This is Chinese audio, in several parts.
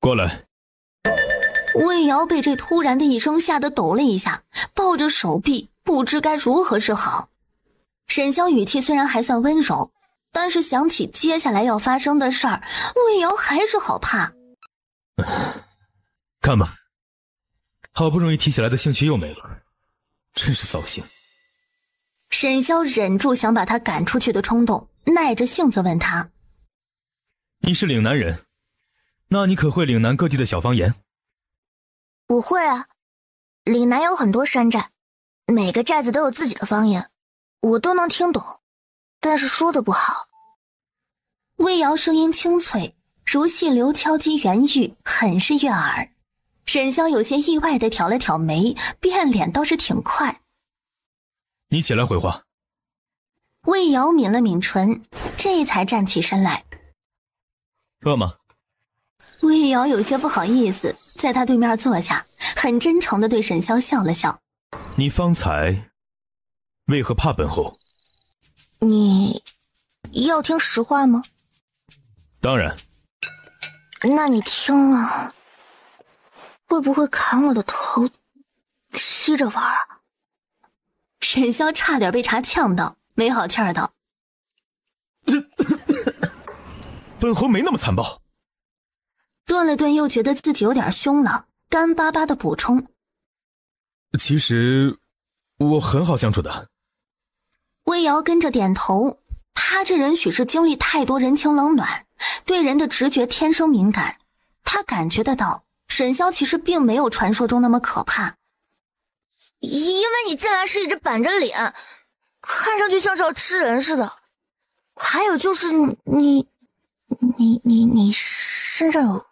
过来。魏瑶被这突然的一声吓得抖了一下，抱着手臂不知该如何是好。沈潇语气虽然还算温柔，但是想起接下来要发生的事儿，魏瑶还是好怕。看吧，好不容易提起来的兴趣又没了，真是扫兴。沈潇忍住想把他赶出去的冲动，耐着性子问他：你是岭南人，那你可会岭南各地的小方言？我会啊，岭南有很多山寨，每个寨子都有自己的方言，我都能听懂，但是说的不好。魏瑶声音清脆，如细流敲击原玉，很是悦耳。沈潇有些意外地挑了挑眉，变脸倒是挺快。你起来回话。魏瑶抿了抿唇，这才站起身来。饿吗？魏瑶有些不好意思，在他对面坐下，很真诚地对沈潇笑了笑。你方才为何怕本侯？你要听实话吗？当然。那你听了会不会砍我的头吸着玩啊？沈潇差点被茶呛到，没好气儿道：本侯没那么残暴。顿了顿，又觉得自己有点凶了，干巴巴的补充：其实我很好相处的。魏瑶跟着点头，他这人许是经历太多人情冷暖，对人的直觉天生敏感，他感觉得到沈潇其实并没有传说中那么可怕。因为你进来是一直板着脸，看上去像是要吃人似的。还有就是你身上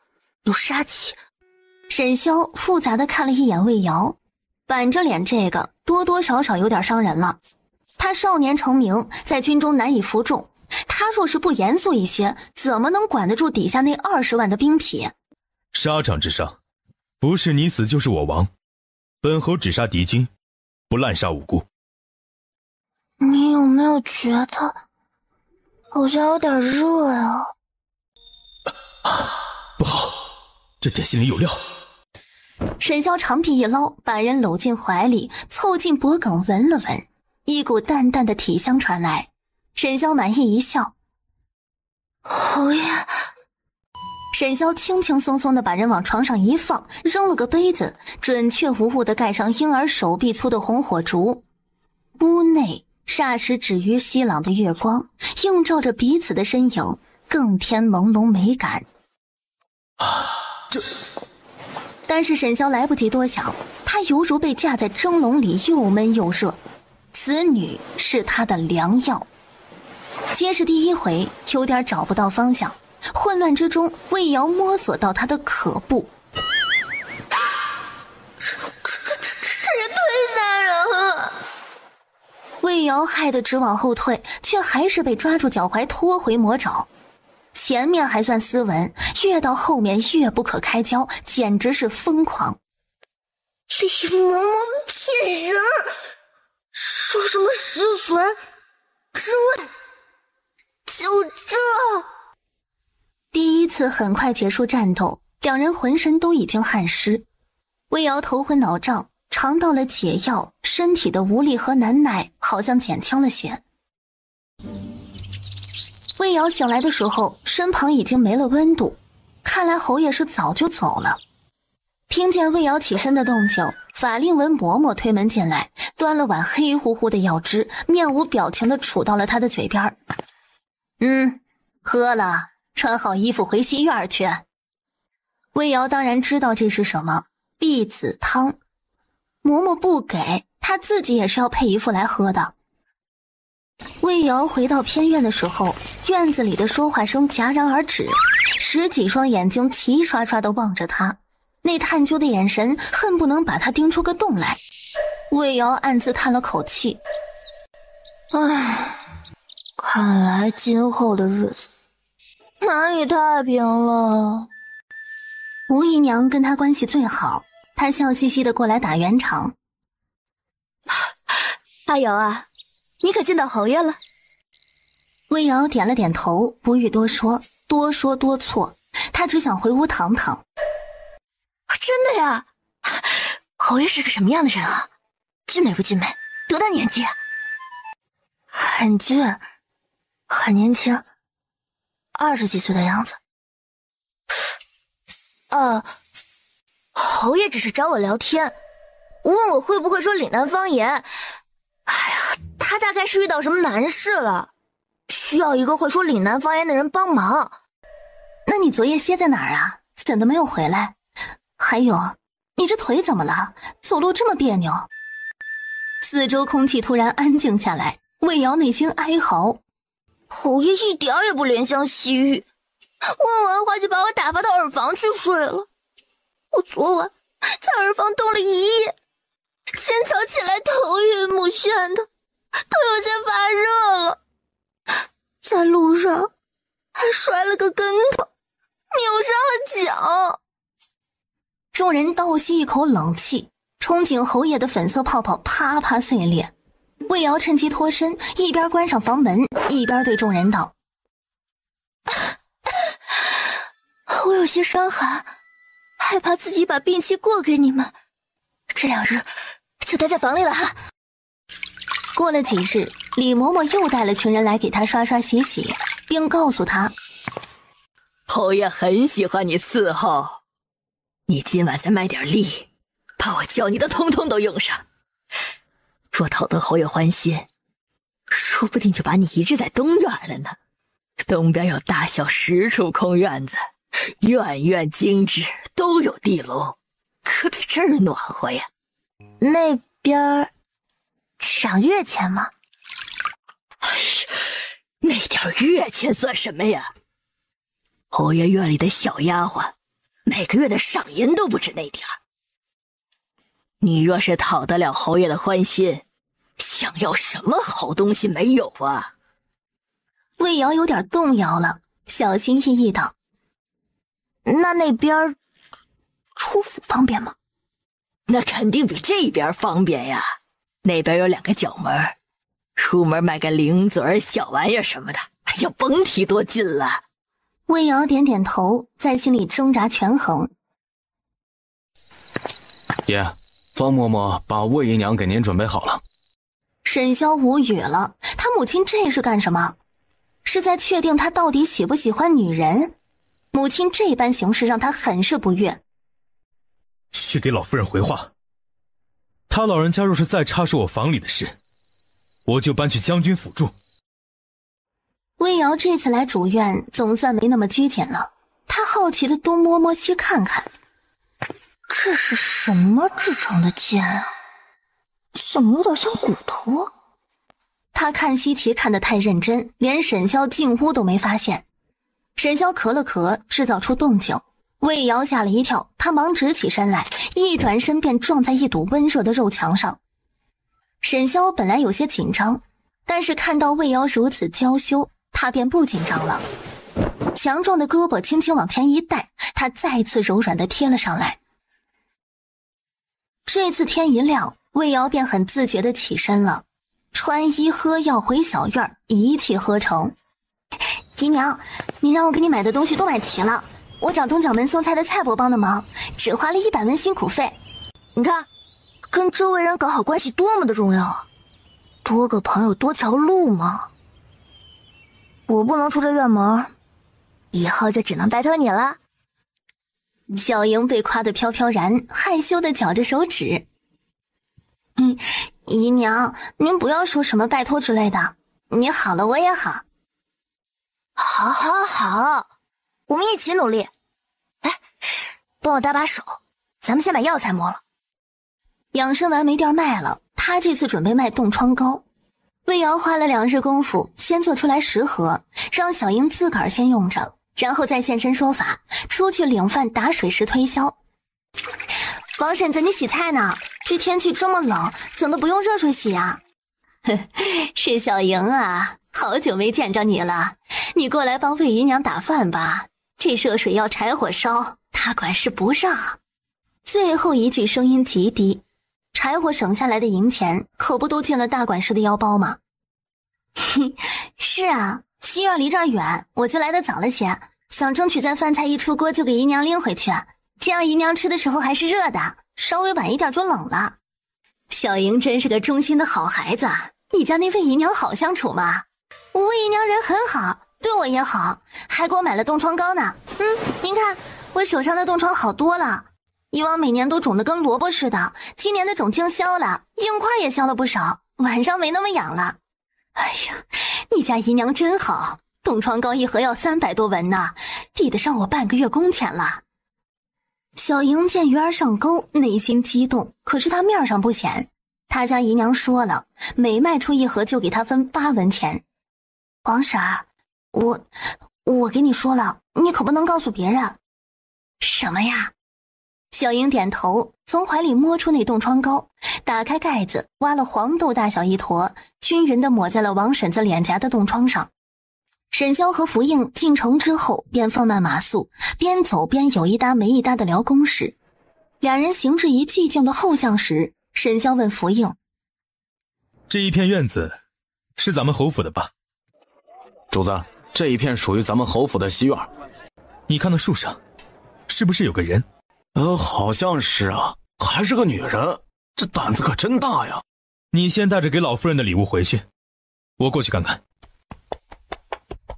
有杀气。沈潇复杂地看了一眼魏瑶，板着脸这个多多少少有点伤人了。他少年成名，在军中难以服众，他若是不严肃一些，怎么能管得住底下那20万的兵痞？沙场之上，不是你死就是我亡，本侯只杀敌军，不滥杀无辜。你有没有觉得好像有点热呀？不好，这点心里有料。沈潇长臂一捞，把人搂进怀里，凑近脖颈闻了闻，一股淡淡的体香传来。沈潇满意一笑：侯爷。沈潇轻轻松松地把人往床上一放，扔了个杯子，准确无误地盖上婴儿手臂粗的红火烛。屋内霎时止于熙朗的月光，映照着彼此的身影，更添朦胧美感。但是沈潇来不及多想，他犹如被架在蒸笼里，又闷又热。此女是他的良药。皆是第一回，有点找不到方向。混乱之中，魏瑶摸索到他的可部。这也忒残忍了。魏瑶害得直往后退，却还是被抓住脚踝拖回魔爪。前面还算斯文，越到后面越不可开交，简直是疯狂。这嬷嬷骗人，说什么实存之位，就这。第一次很快结束战斗，两人浑身都已经汗湿。魏瑶头昏脑胀，尝到了解药，身体的无力和难耐好像减轻了些。魏瑶醒来的时候，身旁已经没了温度，看来侯爷是早就走了。听见魏瑶起身的动静，法令纹嬷嬷推门进来，端了碗黑乎乎的药汁，面无表情地杵到了他的嘴边。喝了，穿好衣服回西院去。魏瑶当然知道这是什么，碧子汤。嬷嬷不给，她自己也是要配一副来喝的。魏瑶回到偏院的时候，院子里的说话声戛然而止，10几双眼睛齐刷刷地望着他，那探究的眼神恨不能把他盯出个洞来。魏瑶暗自叹了口气，唉，看来今后的日子难以太平了。吴姨娘跟他关系最好，她笑嘻嘻地过来打圆场。阿瑶啊，你可见到侯爷了？魏瑶点了点头，不欲多说，多说多错，她只想回屋躺躺。真的呀？侯爷是个什么样的人啊？俊美不俊美？多大年纪？很俊，很年轻，20几岁的样子。侯爷只是找我聊天，问我会不会说岭南方言。哎呀，他大概是遇到什么难事了，需要一个会说岭南方言的人帮忙。那你昨夜歇在哪儿啊？怎么没有回来？还有，你这腿怎么了？走路这么别扭。四周空气突然安静下来，魏瑶内心哀嚎。侯爷一点也不怜香惜玉，问完话就把我打发到耳房去睡了。我昨晚在耳房冻了一夜，今早起来头晕目眩的，都有些发热了。在路上还摔了个跟头，扭伤了脚。众人倒吸一口冷气，憧憬侯爷的粉色泡泡啪啪碎裂。魏瑶趁机脱身，一边关上房门，一边对众人道：我有些伤寒，害怕自己把病气过给你们，这2日就待在房里了哈。过了几日，李嬷嬷又带了群人来给她刷刷洗洗，并告诉她：侯爷很喜欢你伺候，你今晚再卖点力，把我教你的通通都用上。若讨得侯爷欢心，说不定就把你移置在东院了呢。东边有大小10处空院子，院院精致，都有地笼，可比这儿暖和呀。那边赏月钱吗？哎呀，那点月钱算什么呀？侯爷院里的小丫鬟，每个月的赏银都不止那点儿。你若是讨得了侯爷的欢心，想要什么好东西没有啊？魏瑶有点动摇了，小心翼翼道：那边出府方便吗？那肯定比这边方便呀。那边有2个角门，出门买个零嘴小玩意什么的，哎呀，甭提多近了。魏瑶点点头，在心里挣扎权衡。爷，方嬷嬷把魏姨娘给您准备好了。沈萧无语了，他母亲这是干什么？是在确定他到底喜不喜欢女人？母亲这般行事让他很是不悦。去给老夫人回话，他老人家若是再插手我房里的事，我就搬去将军府住。魏瑶这次来主院总算没那么拘谨了，他好奇的东摸摸西看看。这是什么制成的剑啊？怎么有点像骨头？他看西岐看得太认真，连沈萧进屋都没发现。沈萧咳了咳，制造出动静。魏瑶吓了一跳，他忙直起身来，一转身便撞在一堵温热的肉墙上。沈萧本来有些紧张，但是看到魏瑶如此娇羞，他便不紧张了。强壮的胳膊轻轻往前一带，他再次柔软地贴了上来。这次天一亮，魏瑶便很自觉地起身了，穿衣喝药回小院，一气呵成。姨娘，你让我给你买的东西都买齐了，我找东角门送菜的蔡伯帮的忙，只花了100文辛苦费。你看，跟周围人搞好关系多么的重要啊！多个朋友多条路嘛。我不能出这院门，以后就只能拜托你了。小莹被夸得飘飘然，害羞地绞着手指。姨娘，您不要说什么拜托之类的，你好了我也好。好好好，我们一起努力。来，帮我搭把手，咱们先把药材摸了。养生丸没地儿卖了，他这次准备卖冻疮膏。魏瑶花了2日功夫，先做出来10盒，让小英自个儿先用着，然后再现身说法，出去领饭打水时推销。王婶子，你洗菜呢？这天气这么冷，怎么不用热水洗啊？是小莹啊，好久没见着你了，你过来帮魏姨娘打饭吧。这热水要柴火烧，她管事不让。最后一句声音极低，柴火省下来的银钱可不都进了大管事的腰包吗？是啊，西院离这儿远，我就来得早了些，想争取在饭菜一出锅就给姨娘拎回去，这样姨娘吃的时候还是热的，稍微晚一点就冷了。小莹真是个忠心的好孩子，你家那位姨娘好相处吗？我姨娘人很好，对我也好，还给我买了冻疮膏呢。您看我手上的冻疮好多了，以往每年都肿得跟萝卜似的，今年的肿经消了，硬块也消了不少，晚上没那么痒了。哎呀，你家姨娘真好，冻疮膏一盒要300多文呢，抵得上我半个月工钱了。小莹见鱼儿上钩，内心激动，可是她面上不显。她家姨娘说了，每卖出一盒就给她分8文钱。王婶儿，我给你说了，你可不能告诉别人。什么呀？小莹点头，从怀里摸出那冻疮膏，打开盖子，挖了黄豆大小一坨，均匀地抹在了王婶子脸颊的冻疮上。沈潇和福应进城之后，便放慢马速，边走边有一搭没一搭的聊公事。两人行至一寂静的后巷时，沈潇问福应：“这一片院子是咱们侯府的吧？”主子，这一片属于咱们侯府的西院。你看那树上，是不是有个人？好像是啊，还是个女人，这胆子可真大呀。你先带着给老夫人的礼物回去，我过去看看。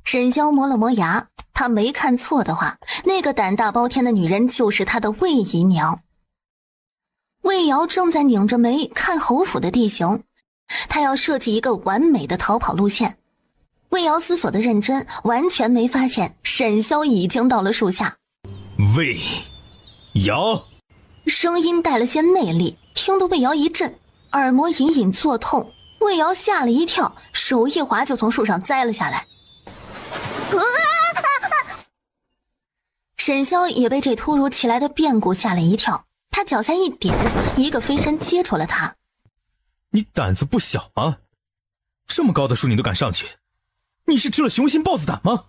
沈潇磨了磨牙，他没看错的话，那个胆大包天的女人就是他的魏姨娘。魏瑶正在拧着眉看侯府的地形，他要设计一个完美的逃跑路线。魏瑶思索的认真，完全没发现沈潇已经到了树下。魏瑶，声音带了些内力，听得魏瑶一震，耳膜隐隐作痛。魏瑶吓了一跳，手一滑就从树上栽了下来。沈潇也被这突如其来的变故吓了一跳，他脚下一点，一个飞身接住了他。你胆子不小吗？这么高的树你都敢上去，你是吃了雄心豹子胆吗？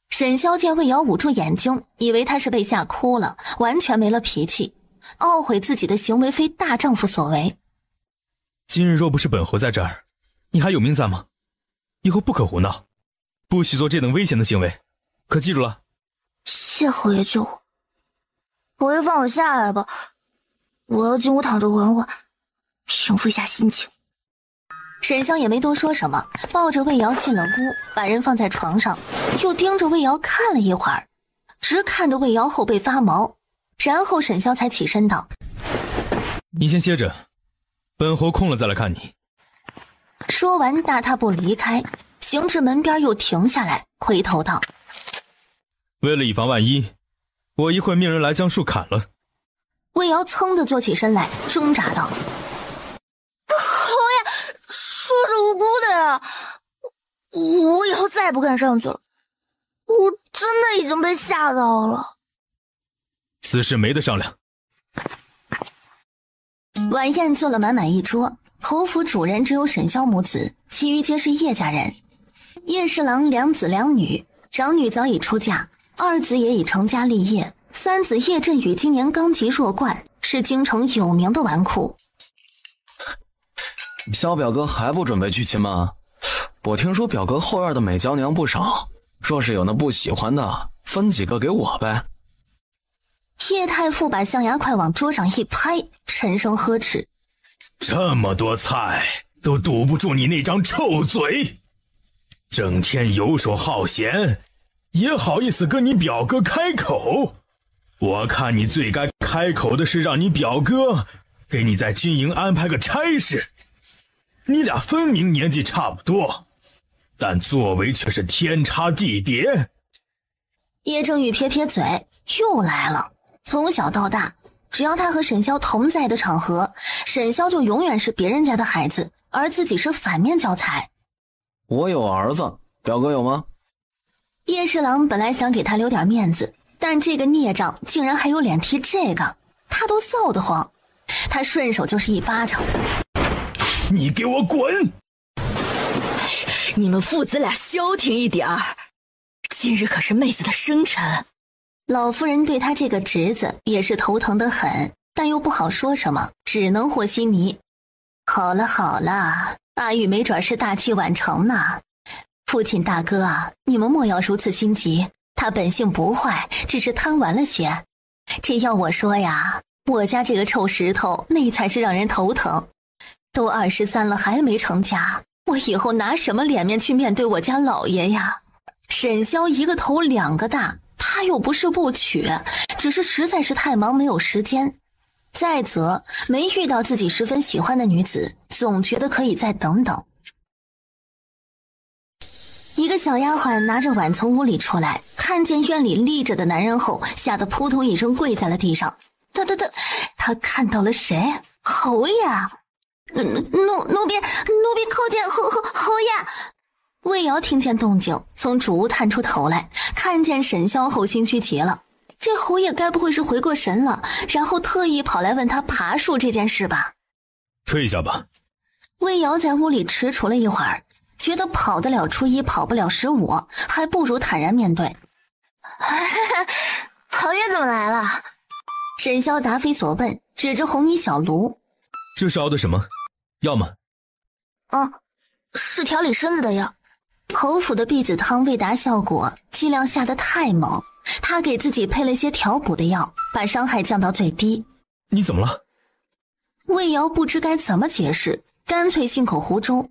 沈潇见魏瑶捂住眼睛，以为他是被吓哭了，完全没了脾气，懊悔自己的行为非大丈夫所为。今日若不是本侯在这儿，你还有命在吗？以后不可胡闹，不许做这等危险的行为，可记住了？谢侯爷救我，侯爷放我下来吧，我要进屋躺着缓缓，平复一下心情。沈潇也没多说什么，抱着魏瑶进了屋，把人放在床上，又盯着魏瑶看了一会儿，直看得魏瑶后背发毛，然后沈潇才起身道：“你先歇着，本侯空了再来看你。”说完大踏步离开，行至门边又停下来，回头道：“为了以防万一，我一会命人来将树砍了。”魏瑶噌地坐起身来，挣扎道：“侯爷，说是无辜的呀，我以后再也不敢上去了，我真的已经被吓到了。”此事没得商量。晚宴做了满满一桌，侯府主人只有沈潇母子，其余皆是叶家人。叶侍郎2子2女，长女早已出嫁，2子也已成家立业，3子叶振宇今年刚及弱冠，是京城有名的纨绔。萧表哥还不准备娶亲吗？我听说表哥后院的美娇娘不少，若是有那不喜欢的，分几个给我呗。叶太傅把象牙筷往桌上一拍，沉声呵斥：“这么多菜都堵不住你那张臭嘴，整天游手好闲，也好意思跟你表哥开口？我看你最该开口的是让你表哥给你在军营安排个差事。你俩分明年纪差不多，但作为却是天差地别。”叶正宇撇撇嘴，又来了。从小到大，只要他和沈潇同在的场合，沈潇就永远是别人家的孩子，而自己是反面教材。我有儿子，表哥有吗？叶侍郎本来想给他留点面子，但这个孽障竟然还有脸提这个，他都臊得慌。他顺手就是一巴掌：“你给我滚！”你们父子俩消停一点儿，今日可是妹子的生辰。老夫人对他这个侄子也是头疼得很，但又不好说什么，只能和稀泥。好了好了，阿玉没准是大器晚成呢。父亲大哥啊，你们莫要如此心急，他本性不坏，只是贪玩了些。这要我说呀，我家这个臭石头那才是让人头疼。都23了还没成家，我以后拿什么脸面去面对我家老爷呀？沈萧一个头两个大，他又不是不娶，只是实在是太忙没有时间。再则没遇到自己十分喜欢的女子，总觉得可以再等等。一个小丫鬟拿着碗从屋里出来，看见院里立着的男人后，吓得扑通一声跪在了地上。他看到了谁？侯爷！奴婢叩见侯爷。魏瑶听见动静，从主屋探出头来，看见沈萧后心虚极了。这侯爷该不会是回过神了，然后特意跑来问他爬树这件事吧？退下吧。魏瑶在屋里踟蹰了一会儿，觉得跑得了初一，跑不了15，还不如坦然面对。侯爷怎么来了？沈萧答非所问，指着红泥小炉。这是熬的什么？药吗？是调理身子的药。侯府的避子汤未达效果，剂量下得太猛，他给自己配了些调补的药，把伤害降到最低。你怎么了？魏瑶不知该怎么解释，干脆信口胡诌。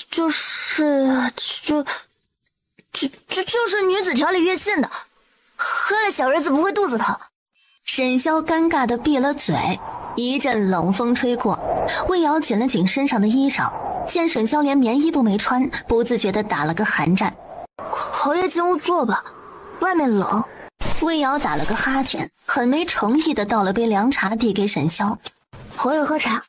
就是女子调理越信的，喝了小日子不会肚子疼。沈萧尴尬地闭了嘴。一阵冷风吹过，魏瑶紧了紧身上的衣裳，见沈萧连棉衣都没穿，不自觉地打了个寒战。侯爷进屋坐吧，外面冷。魏瑶打了个哈欠，很没诚意地倒了杯凉茶递给沈萧。侯爷喝茶。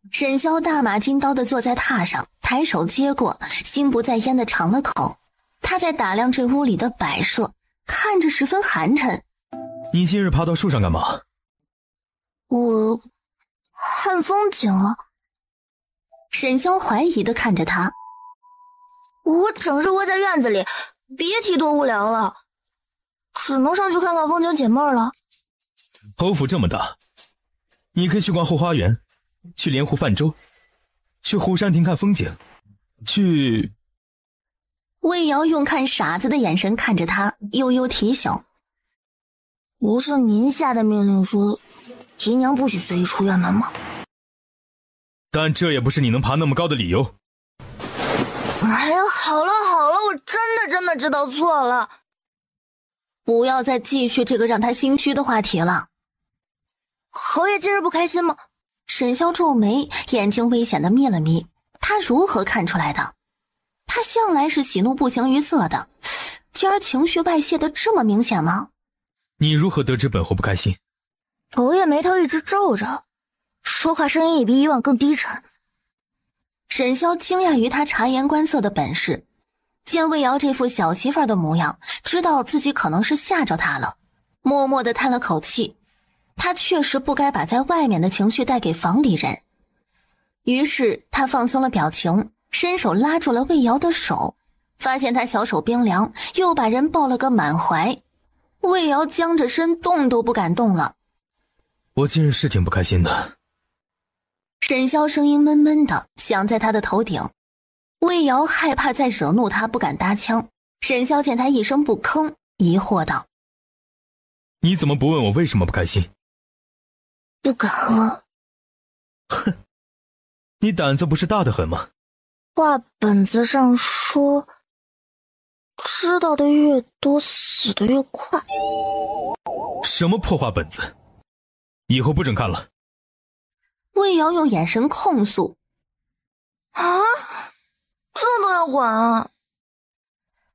沈萧大马金刀地坐在榻上，抬手接过，心不在焉地尝了口。他在打量这屋里的摆设，看着十分寒碜。你今日爬到树上干嘛？我看风景啊。沈萧怀疑地看着他。我整日窝在院子里，别提多无聊了，只能上去看看风景解闷了。侯府这么大，你可以去逛后花园，去莲湖泛舟，去湖山亭看风景，去……魏瑶用看傻子的眼神看着他，悠悠提醒：不是您下的命令说姨娘不许随意出院门吗？但这也不是你能爬那么高的理由。哎呀，好了，我真的知道错了。不要再继续这个让他心虚的话题了。侯爷今日不开心吗？沈萧皱眉，眼睛危险地眯了眯。他如何看出来的？他向来是喜怒不形于色的，今儿情绪外泄的这么明显吗？你如何得知本侯不开心？侯爷眉头一直皱着，说话声音也比以往更低沉。沈萧惊讶于他察言观色的本事，见魏瑶这副小媳妇儿的模样，知道自己可能是吓着他了，默默地叹了口气。他确实不该把在外面的情绪带给房里人。于是他放松了表情，伸手拉住了魏瑶的手，发现他小手冰凉，又把人抱了个满怀。魏瑶僵着身，动都不敢动了。我今日是挺不开心的。沈萧声音闷闷的响在他的头顶。魏瑶害怕再惹怒他，不敢搭腔。沈萧见他一声不吭，疑惑道：你怎么不问我为什么不开心？不敢问。哼，你胆子不是大得很吗？话本子上说，知道的越多，死的越快。什么破话本子？以后不准看了。魏瑶用眼神控诉：啊，这都要管啊？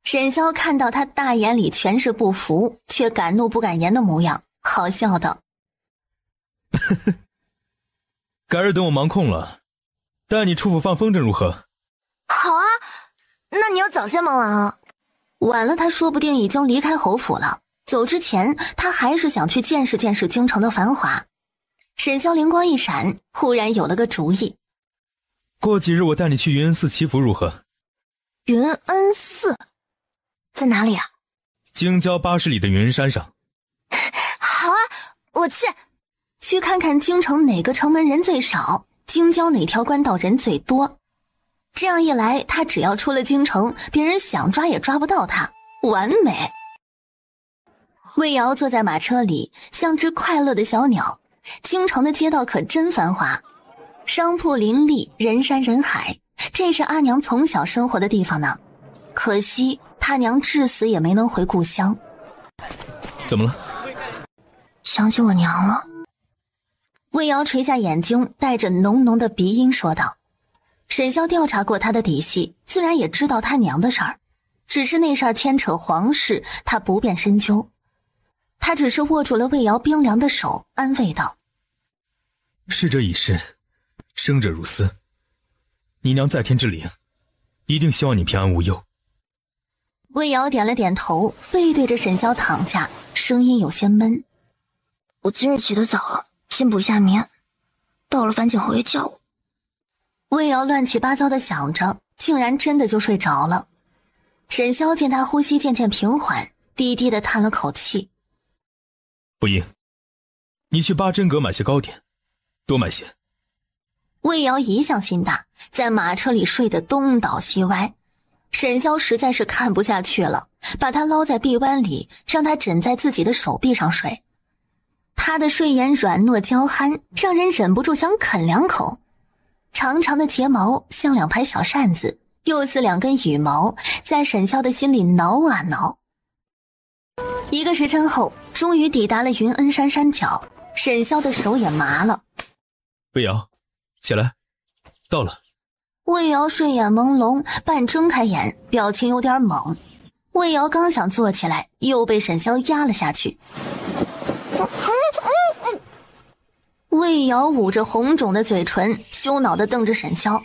沈萧看到他大眼里全是不服，却敢怒不敢言的模样，好笑道：改日等我忙空了，带你出府放风筝如何？好啊，那你要早些忙完啊。晚了他说不定已经离开侯府了，走之前他还是想去见识见识京城的繁华。沈萧灵光一闪，忽然有了个主意：过几日我带你去云恩寺祈福如何？云恩寺在哪里啊？京郊80里的云恩山上。好啊，我去看看京城哪个城门人最少，京郊哪条官道人最多。这样一来，他只要出了京城，别人想抓也抓不到他，完美。魏瑶坐在马车里，像只快乐的小鸟。京城的街道可真繁华，商铺林立，人山人海，这是阿娘从小生活的地方呢。可惜他娘至死也没能回故乡。怎么了？想起我娘了。魏瑶垂下眼睛，带着浓浓的鼻音说道。沈潇调查过他的底细，自然也知道他娘的事儿，只是那事儿牵扯皇室，他不便深究。他只是握住了魏瑶冰凉的手，安慰道：逝者已逝，生者如斯。你娘在天之灵，一定希望你平安无忧。魏瑶点了点头，背对着沈潇躺下，声音有些闷。我今日起得早了，先补一下眠，到了反请侯爷叫我。魏瑶乱七八糟的想着，竟然真的就睡着了。沈潇见他呼吸渐渐平缓，低低的叹了口气。不应，你去八珍阁买些糕点，多买些。魏瑶一向心大，在马车里睡得东倒西歪。沈潇实在是看不下去了，把他捞在臂弯里，让他枕在自己的手臂上睡。他的睡颜软糯娇憨，让人忍不住想啃两口。长长的睫毛像两排小扇子，又似两根羽毛，在沈潇的心里挠啊挠。1个时辰后，终于抵达了云恩山山脚，沈潇的手也麻了。魏瑶，起来，到了。魏瑶睡眼朦胧，半睁开眼，表情有点懵。魏瑶刚想坐起来，又被沈潇压了下去。魏瑶捂着红肿的嘴唇，羞恼地瞪着沈潇。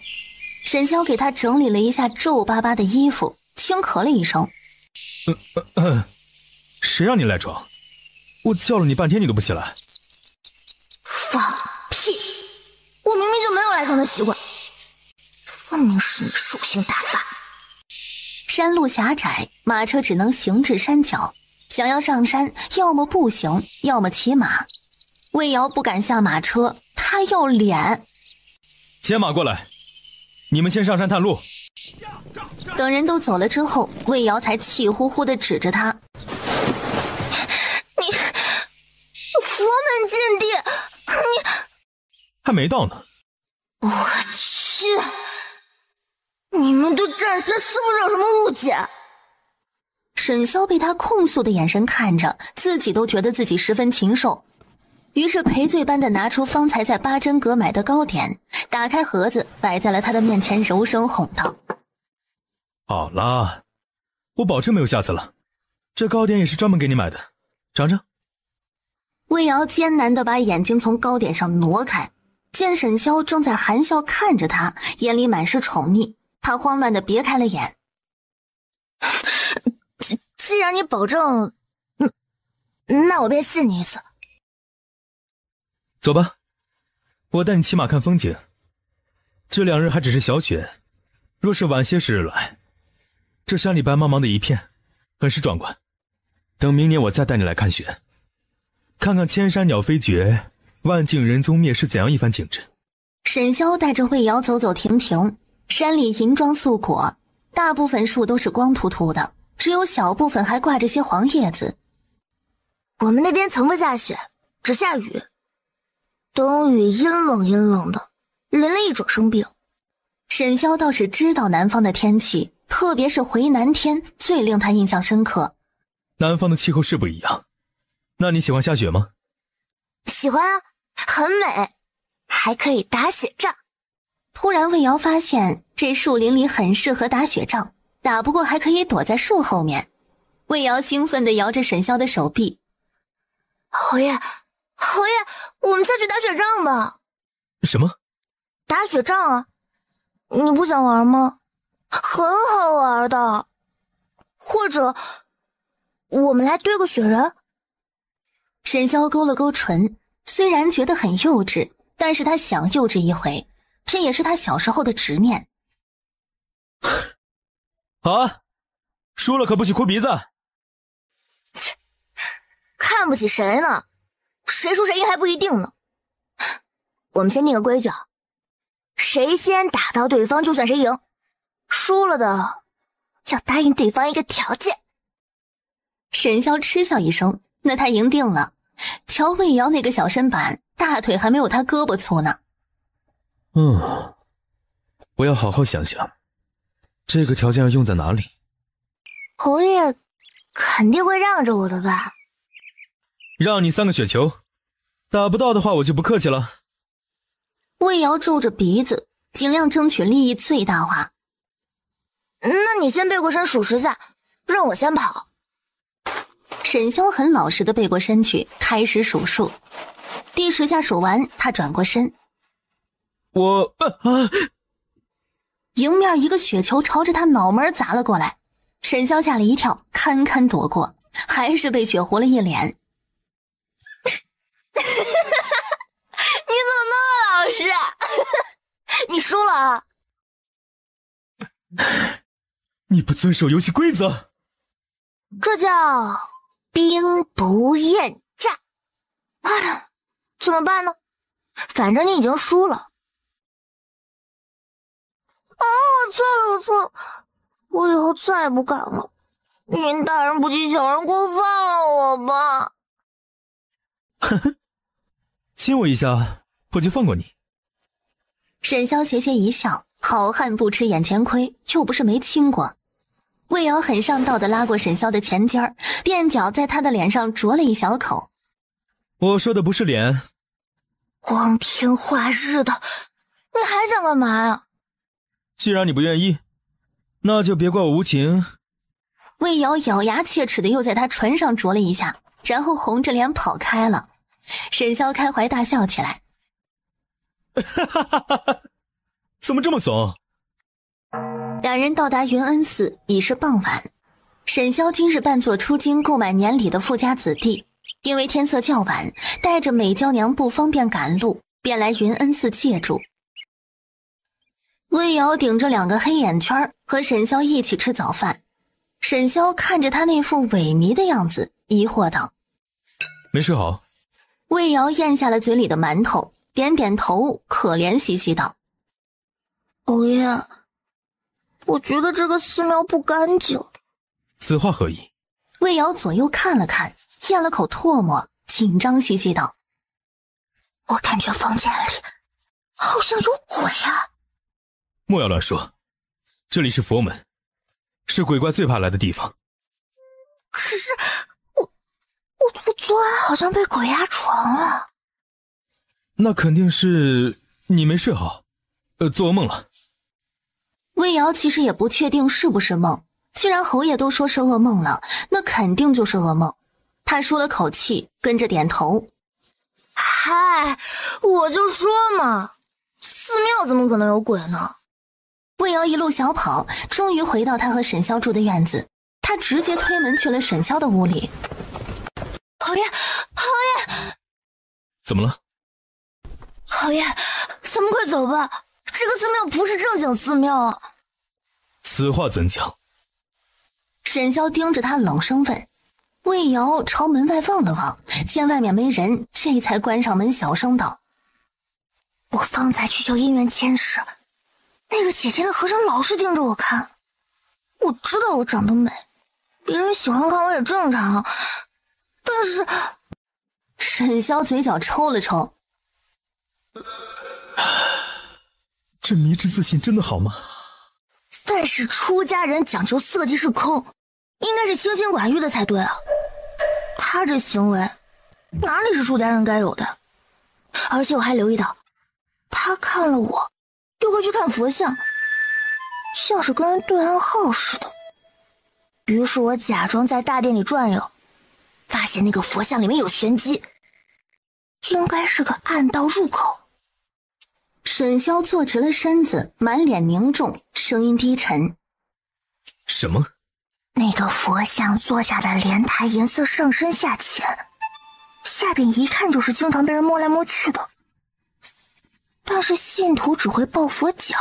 沈潇给他整理了一下皱巴巴的衣服，轻咳了一声。谁让你赖床？我叫了你半天，你都不起来。放屁！我明明就没有赖床的习惯，分明是你兽性大发。山路狭窄，马车只能行至山脚，想要上山，要么步行，要么骑马。魏瑶不敢下马车，他要脸。牵马过来，你们先上山探路。等人都走了之后，魏瑶才气呼呼地指着他：你佛门禁地，你还没到呢。我去，你们对战神是不是有什么误解？沈潇被他控诉的眼神看着，自己都觉得自己十分禽兽。于是赔罪般的拿出方才在八珍阁买的糕点，打开盒子摆在了他的面前，柔声哄道：好啦，我保证没有下次了。这糕点也是专门给你买的，尝尝。魏瑶艰难地把眼睛从糕点上挪开，见沈潇正在含笑看着他，眼里满是宠溺，他慌乱地别开了眼。既然你保证，那我便信你一次。走吧，我带你骑马看风景。这2日还只是小雪，若是晚些时日来，这山里白茫茫的一片，很是壮观。等明年我再带你来看雪，看看千山鸟飞绝，万径人踪灭是怎样一番景致。沈潇带着魏瑶走走停停，山里银装素裹，大部分树都是光秃秃的，只有小部分还挂着些黄叶子。我们那边从不下雪，只下雨。冬雨阴冷阴冷的，淋了一准生病。沈潇倒是知道南方的天气，特别是回南天最令他印象深刻。南方的气候是不一样，那你喜欢下雪吗？喜欢啊，很美，还可以打雪仗。突然魏瑶发现这树林里很适合打雪仗，打不过还可以躲在树后面。魏瑶兴奋地摇着沈潇的手臂：侯爷，侯爷，我们下去打雪仗吧。什么？打雪仗啊，你不想玩吗？很好玩的。或者我们来堆个雪人。沈潇勾了勾唇，虽然觉得很幼稚，但是他想幼稚一回，这也是他小时候的执念。好啊，输了可不许哭鼻子。看不起谁呢？谁输谁赢还不一定呢。我们先定个规矩啊，谁先打到对方就算谁赢，输了的要答应对方一个条件。沈潇嗤笑一声，那他赢定了。瞧魏瑶那个小身板，大腿还没有他胳膊粗呢。我要好好想想，这个条件要用在哪里。侯爷肯定会让着我的吧？让你3个雪球，打不到的话我就不客气了。魏瑶皱着鼻子，尽量争取利益最大化。那你先背过身数10下，让我先跑。沈潇很老实的背过身去，开始数数。第10下数完，他转过身。迎面一个雪球朝着他脑门砸了过来，沈潇吓了一跳，堪堪躲过，还是被血糊了一脸。你怎么那么老实啊？你输了啊！你不遵守游戏规则，这叫兵不厌诈。哎，怎么办呢？反正你已经输了。我错了，我以后再也不敢了。您大人不计小人过，放了我吧。呵呵，亲我一下，我就放过你。沈潇斜斜一笑，好汉不吃眼前亏，又不是没亲过。魏瑶很上道的拉过沈潇的前肩儿，垫脚在他的脸上啄了一小口。我说的不是脸。光天化日的，你还想干嘛呀？既然你不愿意，那就别怪我无情。魏瑶咬牙切齿的又在他唇上啄了一下，然后红着脸跑开了。沈潇开怀大笑起来。怎么这么怂？两人到达云恩寺已是傍晚。沈潇今日扮作出京购买年礼的富家子弟，因为天色较晚，带着美娇娘不方便赶路，便来云恩寺借住。魏瑶顶着2个黑眼圈和沈潇一起吃早饭。沈潇看着他那副萎靡的样子，疑惑道：没睡好。魏瑶咽下了嘴里的馒头，点点头，可怜兮兮道：侯爷，我觉得这个寺庙不干净。此话何意？魏瑶左右看了看，咽了口唾沫，紧张兮兮道：我感觉房间里好像有鬼啊。莫要乱说，这里是佛门，是鬼怪最怕来的地方。可是我昨晚好像被鬼压床了。那肯定是你没睡好，做噩梦了。魏瑶其实也不确定是不是梦，既然侯爷都说是噩梦了，那肯定就是噩梦。他舒了口气，跟着点头。嗨，我就说嘛，寺庙怎么可能有鬼呢？魏瑶一路小跑，终于回到他和沈潇住的院子。他直接推门去了沈潇的屋里。侯爷，怎么了？侯爷，咱们快走吧，这个寺庙不是正经寺庙啊。此话怎讲？沈潇盯着他冷声问。魏瑶朝门外望了望，见外面没人，这才关上门，小声道：我方才去求姻缘签时，那个姐姐的和尚老是盯着我看。我知道我长得美，别人喜欢看我也正常，但是……沈潇嘴角抽了抽。这迷之自信真的好吗？但是出家人讲究色即是空，应该是清心寡欲的才对啊。他这行为哪里是出家人该有的？而且我还留意到，他看了我又会去看佛像，像是跟人对暗号似的。于是我假装在大殿里转悠，发现那个佛像里面有玄机，应该是个暗道入口。沈潇坐直了身子，满脸凝重，声音低沉：什么？那个佛像坐下的莲台颜色上深下浅，下边一看就是经常被人摸来摸去的。但是信徒只会抱佛脚，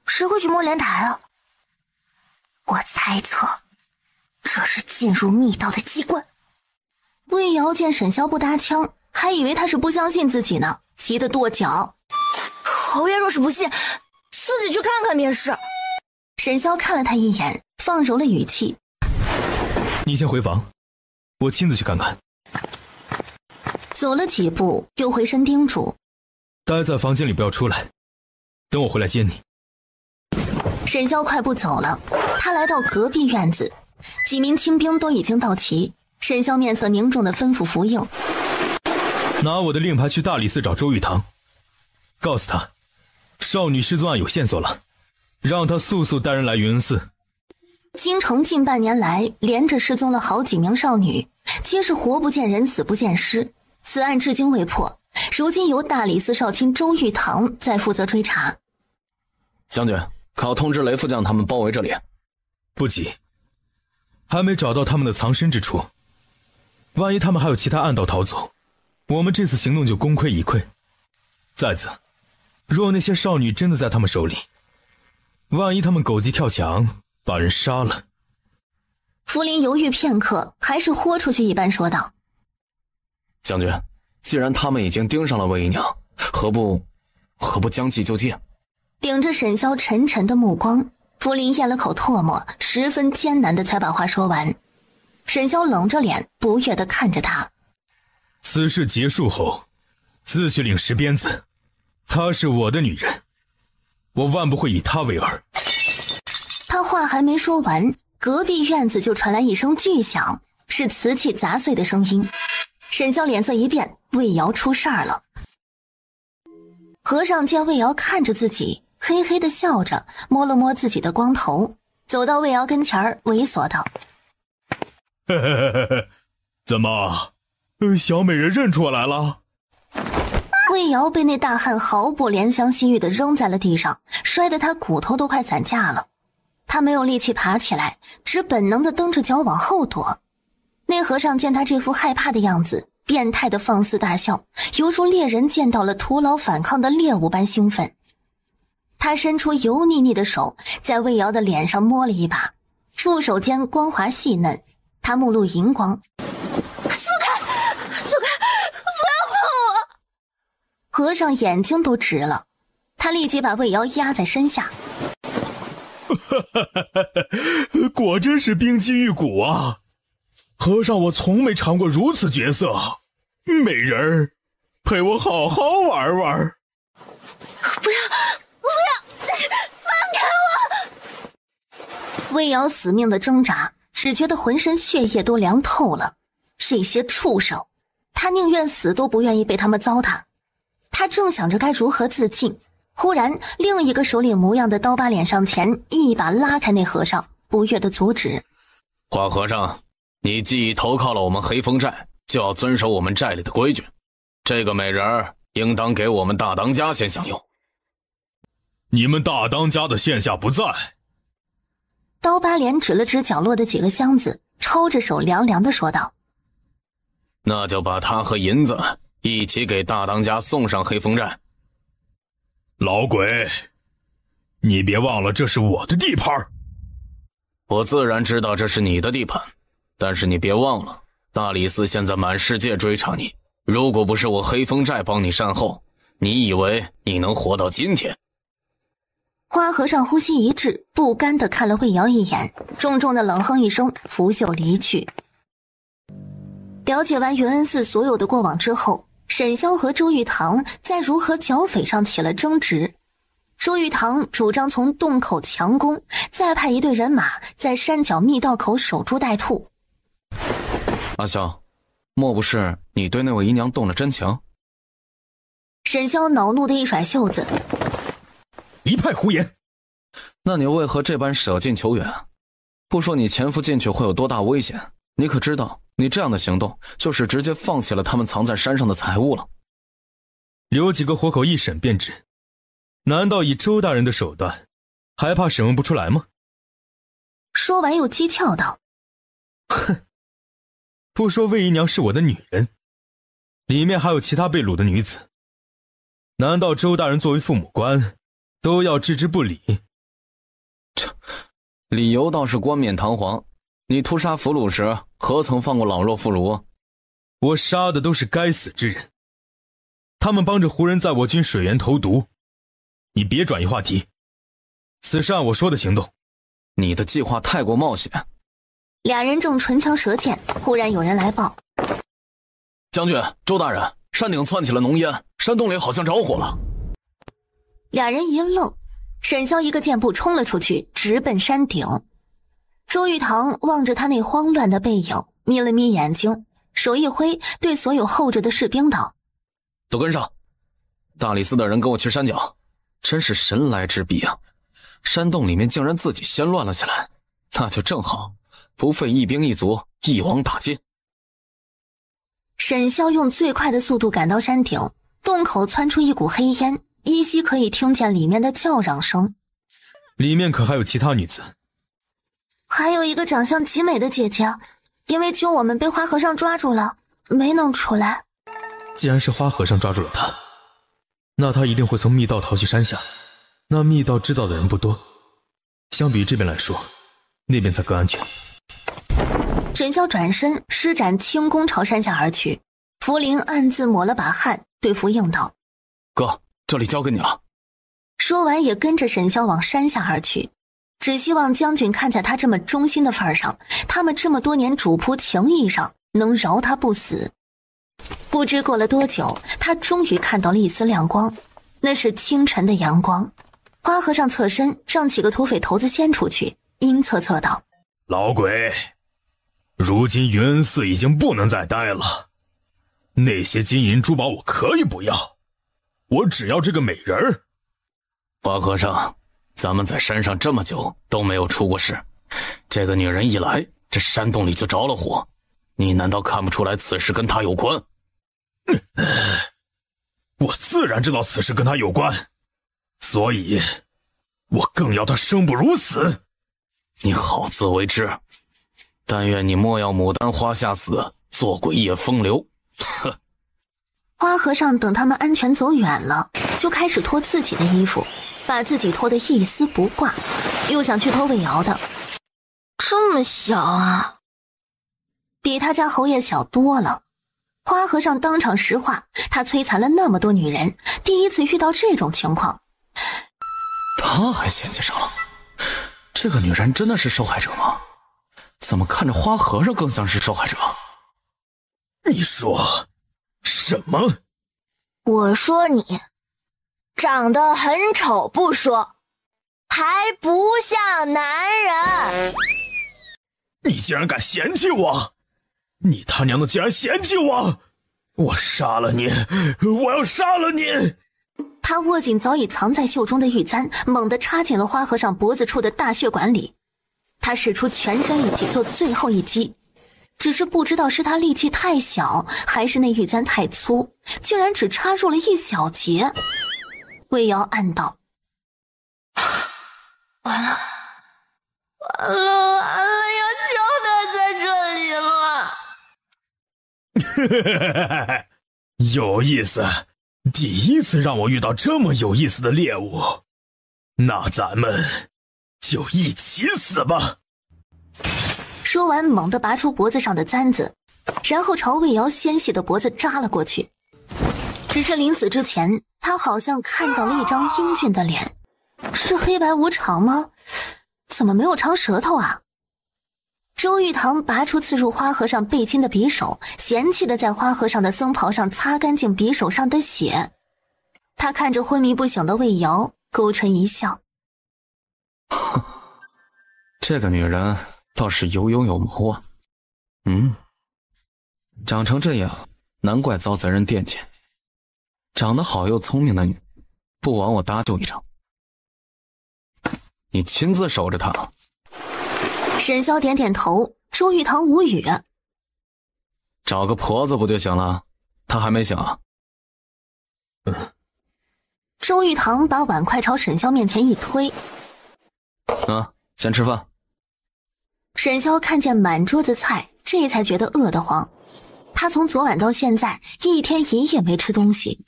谁会去摸莲台啊？我猜测这是进入密道的机关。魏瑶见沈潇不搭腔，还以为他是不相信自己呢，急得跺脚。侯爷若是不信，自己去看看便是。沈潇看了他一眼，放柔了语气：你先回房，我亲自去看看。走了几步，又回身叮嘱：待在房间里不要出来，等我回来接你。沈潇快步走了，他来到隔壁院子，几名清兵都已经到齐。沈潇面色凝重地吩咐符应：拿我的令牌去大理寺找周玉堂，告诉他少女失踪案有线索了，让他速速带人来云恩寺。京城近半年来连着失踪了好几名少女，皆是活不见人死不见尸，此案至今未破，如今由大理寺少卿周玉堂在负责追查。将军，可通知雷副将他们包围这里。不急，还没找到他们的藏身之处，万一他们还有其他暗道逃走，我们这次行动就功亏一篑。再次，若那些少女真的在他们手里，万一他们狗急跳墙把人杀了。福林犹豫片刻，还是豁出去一般说道：将军，既然他们已经盯上了魏姨娘，何不将计就计？顶着沈潇沉沉的目光，福林咽了口唾沫，十分艰难地才把话说完。沈潇冷着脸不悦地看着他：此事结束后，自去领十鞭子，她是我的女人，我万不会以她为饵。他话还没说完，隔壁院子就传来一声巨响，是瓷器砸碎的声音。沈潇脸色一变，魏瑶出事儿了。和尚见魏瑶看着自己，嘿嘿地笑着，摸了摸自己的光头，走到魏瑶跟前儿，猥琐道：怎么，小美人认出我来了？魏瑶被那大汉毫不怜香惜玉地扔在了地上，摔得他骨头都快散架了。他没有力气爬起来，只本能地蹬着脚往后躲。那和尚见他这副害怕的样子，变态地放肆大笑，犹如猎人见到了徒劳反抗的猎物般兴奋。他伸出油腻腻的手，在魏瑶的脸上摸了一把，触手间光滑细嫩，他目露银光。松开，不要碰我！和尚眼睛都直了，他立即把魏瑶压在身下。果真是冰肌玉骨啊！和尚，我从没尝过如此绝色，美人儿，陪我好好玩玩。不要，放开我！魏瑶死命的挣扎，只觉得浑身血液都凉透了。这些畜生，他宁愿死都不愿意被他们糟蹋。他正想着该如何自尽，忽然另一个首领模样的刀疤脸上前，一把拉开那和尚，不悦地阻止：花和尚，你既已投靠了我们黑风寨，就要遵守我们寨里的规矩。这个美人儿应当给我们大当家先享用。你们大当家的现下不在。刀疤脸指了指角落的几个箱子，抽着手凉凉地说道：那就把他和银子一起给大当家送上黑风寨。老鬼，你别忘了这是我的地盘。我自然知道这是你的地盘，但是你别忘了，大理寺现在满世界追查你，如果不是我黑风寨帮你善后，你以为你能活到今天？花和尚呼吸一滞，不甘地看了魏瑶一眼，重重的冷哼一声，拂袖离去。了解完云恩寺所有的过往之后，沈潇和周玉堂在如何剿匪上起了争执。周玉堂主张从洞口强攻，再派一队人马在山脚密道口守株待兔。阿萧，莫不是你对那位姨娘动了真情？沈潇恼怒的一甩袖子：一派胡言！那你为何这般舍近求远？不说你潜伏进去会有多大危险，你可知道你这样的行动就是直接放弃了他们藏在山上的财物了。留几个活口一审便知，难道以周大人的手段还怕审问不出来吗？说完又讥诮道：哼，不说魏姨娘是我的女人，里面还有其他被掳的女子，难道周大人作为父母官都要置之不理？理由倒是冠冕堂皇，你屠杀俘虏时何曾放过老弱妇孺？我杀的都是该死之人，他们帮着胡人在我军水源投毒，你别转移话题，此事按我说的行动。你的计划太过冒险。俩人正唇枪舌剑，忽然有人来报：将军，周大人，山顶窜起了浓烟，山洞里好像着火了。俩人一愣，沈萧一个箭步冲了出去，直奔山顶。周玉堂望着他那慌乱的背影，眯了眯眼睛，手一挥，对所有候着的士兵道：都跟上，大理寺的人跟我去山脚。真是神来之笔啊，山洞里面竟然自己先乱了起来，那就正好，不费一兵一卒，一网打尽。沈萧用最快的速度赶到山顶，洞口窜出一股黑烟，依稀可以听见里面的叫嚷声。里面可还有其他女子？还有一个长相极美的姐姐，因为救我们被花和尚抓住了，没能出来。既然是花和尚抓住了她，那他一定会从密道逃去山下，那密道知道的人不多，相比于这边来说，那边才更安全。沈萧转身施展轻功朝山下而去，福林暗自抹了把汗，对福应道：哥，这里交给你了。说完也跟着沈萧往山下而去，只希望将军看在他这么忠心的份上，他们这么多年主仆情谊上能饶他不死。不知过了多久，他终于看到了一丝亮光，那是清晨的阳光。花和尚侧身让几个土匪头子先出去，阴恻恻道：老鬼，如今云恩寺已经不能再待了，那些金银珠宝我可以不要，我只要这个美人儿。花和尚，咱们在山上这么久都没有出过事，这个女人一来，这山洞里就着了火，你难道看不出来此事跟她有关？我自然知道此事跟她有关，所以我更要她生不如死。你好自为之，但愿你莫要牡丹花下死，做鬼也风流。呵。花和尚等他们安全走远了，就开始脱自己的衣服，把自己脱得一丝不挂，又想去脱魏瑶的。这么小啊？比他家侯爷小多了。花和尚当场石化，他摧残了那么多女人，第一次遇到这种情况。他还嫌弃上了？这个女人真的是受害者吗？怎么看着花和尚更像是受害者？你说什么？我说你长得很丑不说，还不像男人。你竟然敢嫌弃我！你他娘的竟然嫌弃我！我杀了你！我要杀了你！他握紧早已藏在袖中的玉簪，猛地插进了花和尚脖子处的大血管里。他使出全身力气做最后一击，只是不知道是他力气太小，还是那玉簪太粗，竟然只插入了一小节。魏瑶暗道：完了，要交代在这里了。有意思，第一次让我遇到这么有意思的猎物，那咱们就一起死吧。说完猛地拔出脖子上的簪子，然后朝魏瑶纤细的脖子扎了过去。只是临死之前，他好像看到了一张英俊的脸，是黑白无常吗？怎么没有长舌头啊？周玉堂拔出刺入花和尚背心的匕首，嫌弃地在花和尚的僧袍上擦干净匕首上的血。他看着昏迷不醒的魏瑶，勾唇一笑：这个女人倒是有勇有谋啊。长成这样，难怪遭贼人惦记。长得好又聪明的女，不枉我搭救一场。你亲自守着她。沈萧点点头，周玉堂无语。找个婆子不就行了？她还没醒啊？周玉堂把碗筷朝沈萧面前一推：先吃饭。沈萧看见满桌子菜，这才觉得饿得慌。他从昨晚到现在一天一夜没吃东西。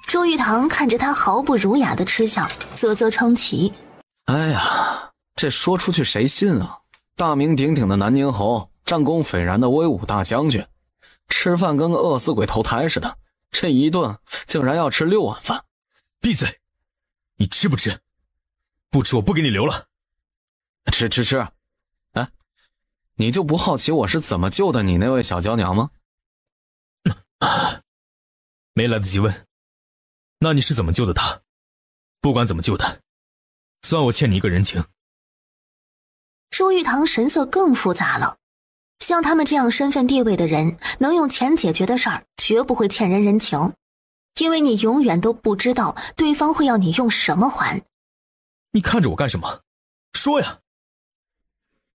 周玉堂看着他毫不儒雅的吃相，啧啧称奇：哎呀，这说出去谁信啊？大名鼎鼎的南宁侯，战功斐然的威武大将军，吃饭跟个饿死鬼投胎似的，这一顿竟然要吃6碗饭。闭嘴！你吃不吃？不吃我不给你留了。吃。哎，你就不好奇我是怎么救的你那位小娇娘吗？没来得及问，那你是怎么救的他？不管怎么救的，算我欠你一个人情。周玉堂神色更复杂了，像他们这样身份地位的人，能用钱解决的事儿，绝不会欠人人情，因为你永远都不知道对方会要你用什么还。你看着我干什么？说呀！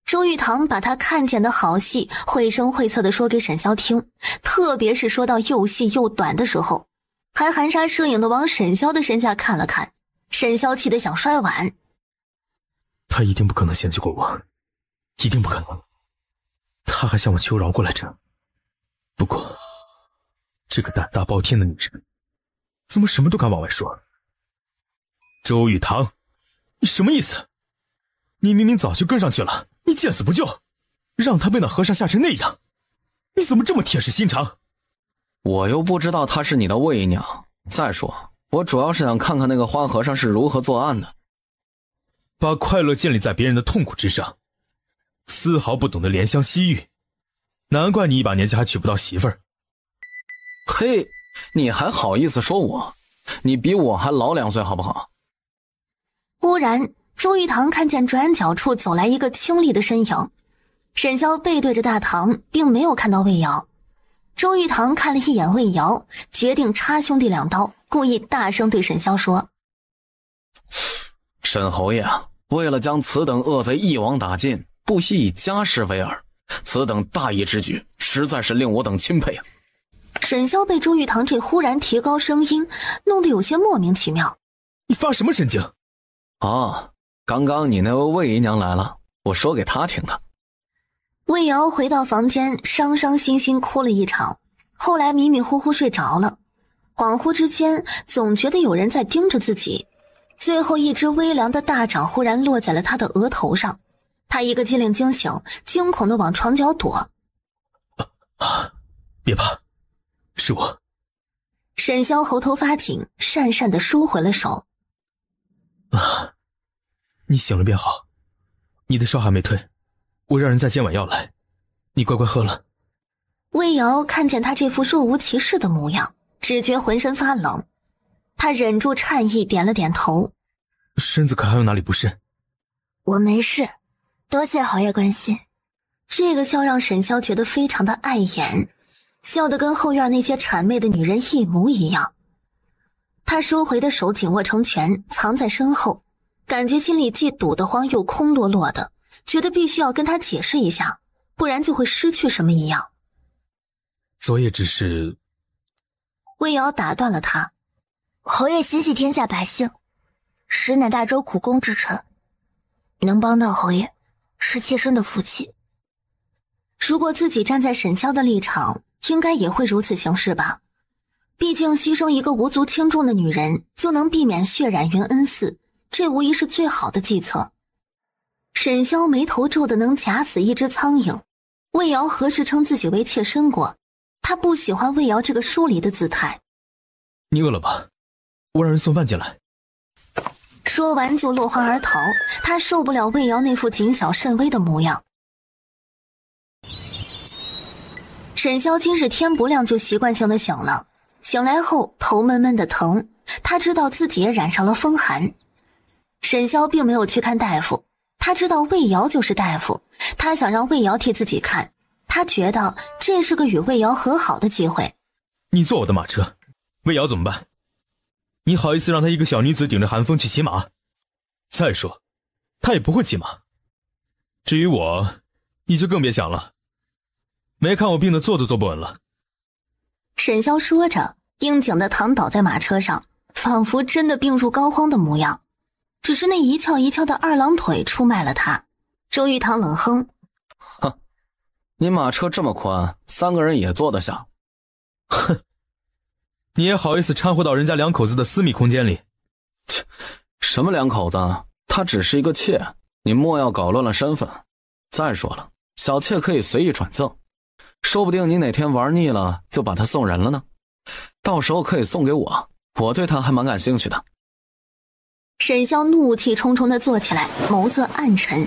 周玉堂把他看见的好戏绘声绘色地说给沈潇听，特别是说到又细又短的时候，还含沙射影地往沈潇的身下看了看。沈潇气得想摔碗。他一定不可能嫌弃过我，一定不可能。他还向我求饶过来着。不过，这个胆大包天的女人，怎么什么都敢往外说？周玉堂，你什么意思？你明明早就跟上去了，你见死不救，让他被那和尚吓成那样，你怎么这么铁石心肠？我又不知道她是你的魏娘。再说，我主要是想看看那个花和尚是如何作案的。把快乐建立在别人的痛苦之上，丝毫不懂得怜香惜玉，难怪你一把年纪还娶不到媳妇儿。嘿，你还好意思说我？你比我还老2岁好不好？忽然周玉堂看见转角处走来一个清丽的身影，沈潇背对着大堂，并没有看到魏瑶。周玉堂看了一眼魏瑶，决定插兄弟2刀，故意大声对沈潇说：沈侯爷啊，为了将此等恶贼一网打尽，不惜以家事为饵，此等大义之举实在是令我等钦佩啊。沈潇被周玉堂这忽然提高声音弄得有些莫名其妙。你发什么神经？刚刚你那位魏姨娘来了，我说给她听的。魏瑶回到房间，伤伤心心哭了一场，后来迷迷糊糊睡着了，恍惚之间总觉得有人在盯着自己，最后一只微凉的大掌忽然落在了他的额头上，他一个机灵惊醒，惊恐地往床角躲。别怕，是我。沈潇喉头发紧，讪讪地收回了手。你醒了便好，你的烧还没退，我让人再煎碗药来，你乖乖喝了。魏瑶看见他这副若无其事的模样，只觉浑身发冷，他忍住颤意点了点头。身子可还有哪里不适？我没事，多谢侯爷关心。这个笑让沈潇觉得非常的碍眼，笑得跟后院那些谄媚的女人一模一样。他收回的手紧握成拳，藏在身后，感觉心里既堵得慌又空落落的，觉得必须要跟他解释一下，不然就会失去什么一样。昨夜只是……魏瑶打断了他。侯爷心系天下百姓，实乃大周苦功之臣，能帮到侯爷是切身的福气。如果自己站在沈潇的立场，应该也会如此行事吧。毕竟牺牲一个无足轻重的女人，就能避免血染云恩寺，这无疑是最好的计策。沈潇眉头皱得能夹死一只苍蝇，魏瑶何时称自己为妾身过？他不喜欢魏瑶这个疏离的姿态。你饿了吧？我让人送饭进来。说完就落荒而逃，他受不了魏瑶那副谨小慎微的模样。沈潇今日天不亮就习惯性的醒了，醒来后头闷闷的疼，他知道自己也染上了风寒。沈潇并没有去看大夫，他知道魏瑶就是大夫，他想让魏瑶替自己看，他觉得这是个与魏瑶和好的机会。你坐我的马车，魏瑶怎么办？你好意思让她一个小女子顶着寒风去骑马？再说，她也不会骑马。至于我，你就更别想了。没看我病得坐都坐不稳了。沈潇说着，应景地躺倒在马车上，仿佛真的病入膏肓的模样。只是那一翘一翘的二郎腿出卖了他。周玉堂冷哼：哼，你马车这么宽，3个人也坐得下。哼，你也好意思掺和到人家2口子的私密空间里？切，什么2口子？她只是一个妾，你莫要搞乱了身份。再说了，小妾可以随意转赠，说不定你哪天玩腻了就把她送人了呢。到时候可以送给我，我对她还蛮感兴趣的。沈潇怒气冲冲地坐起来，眸色暗沉。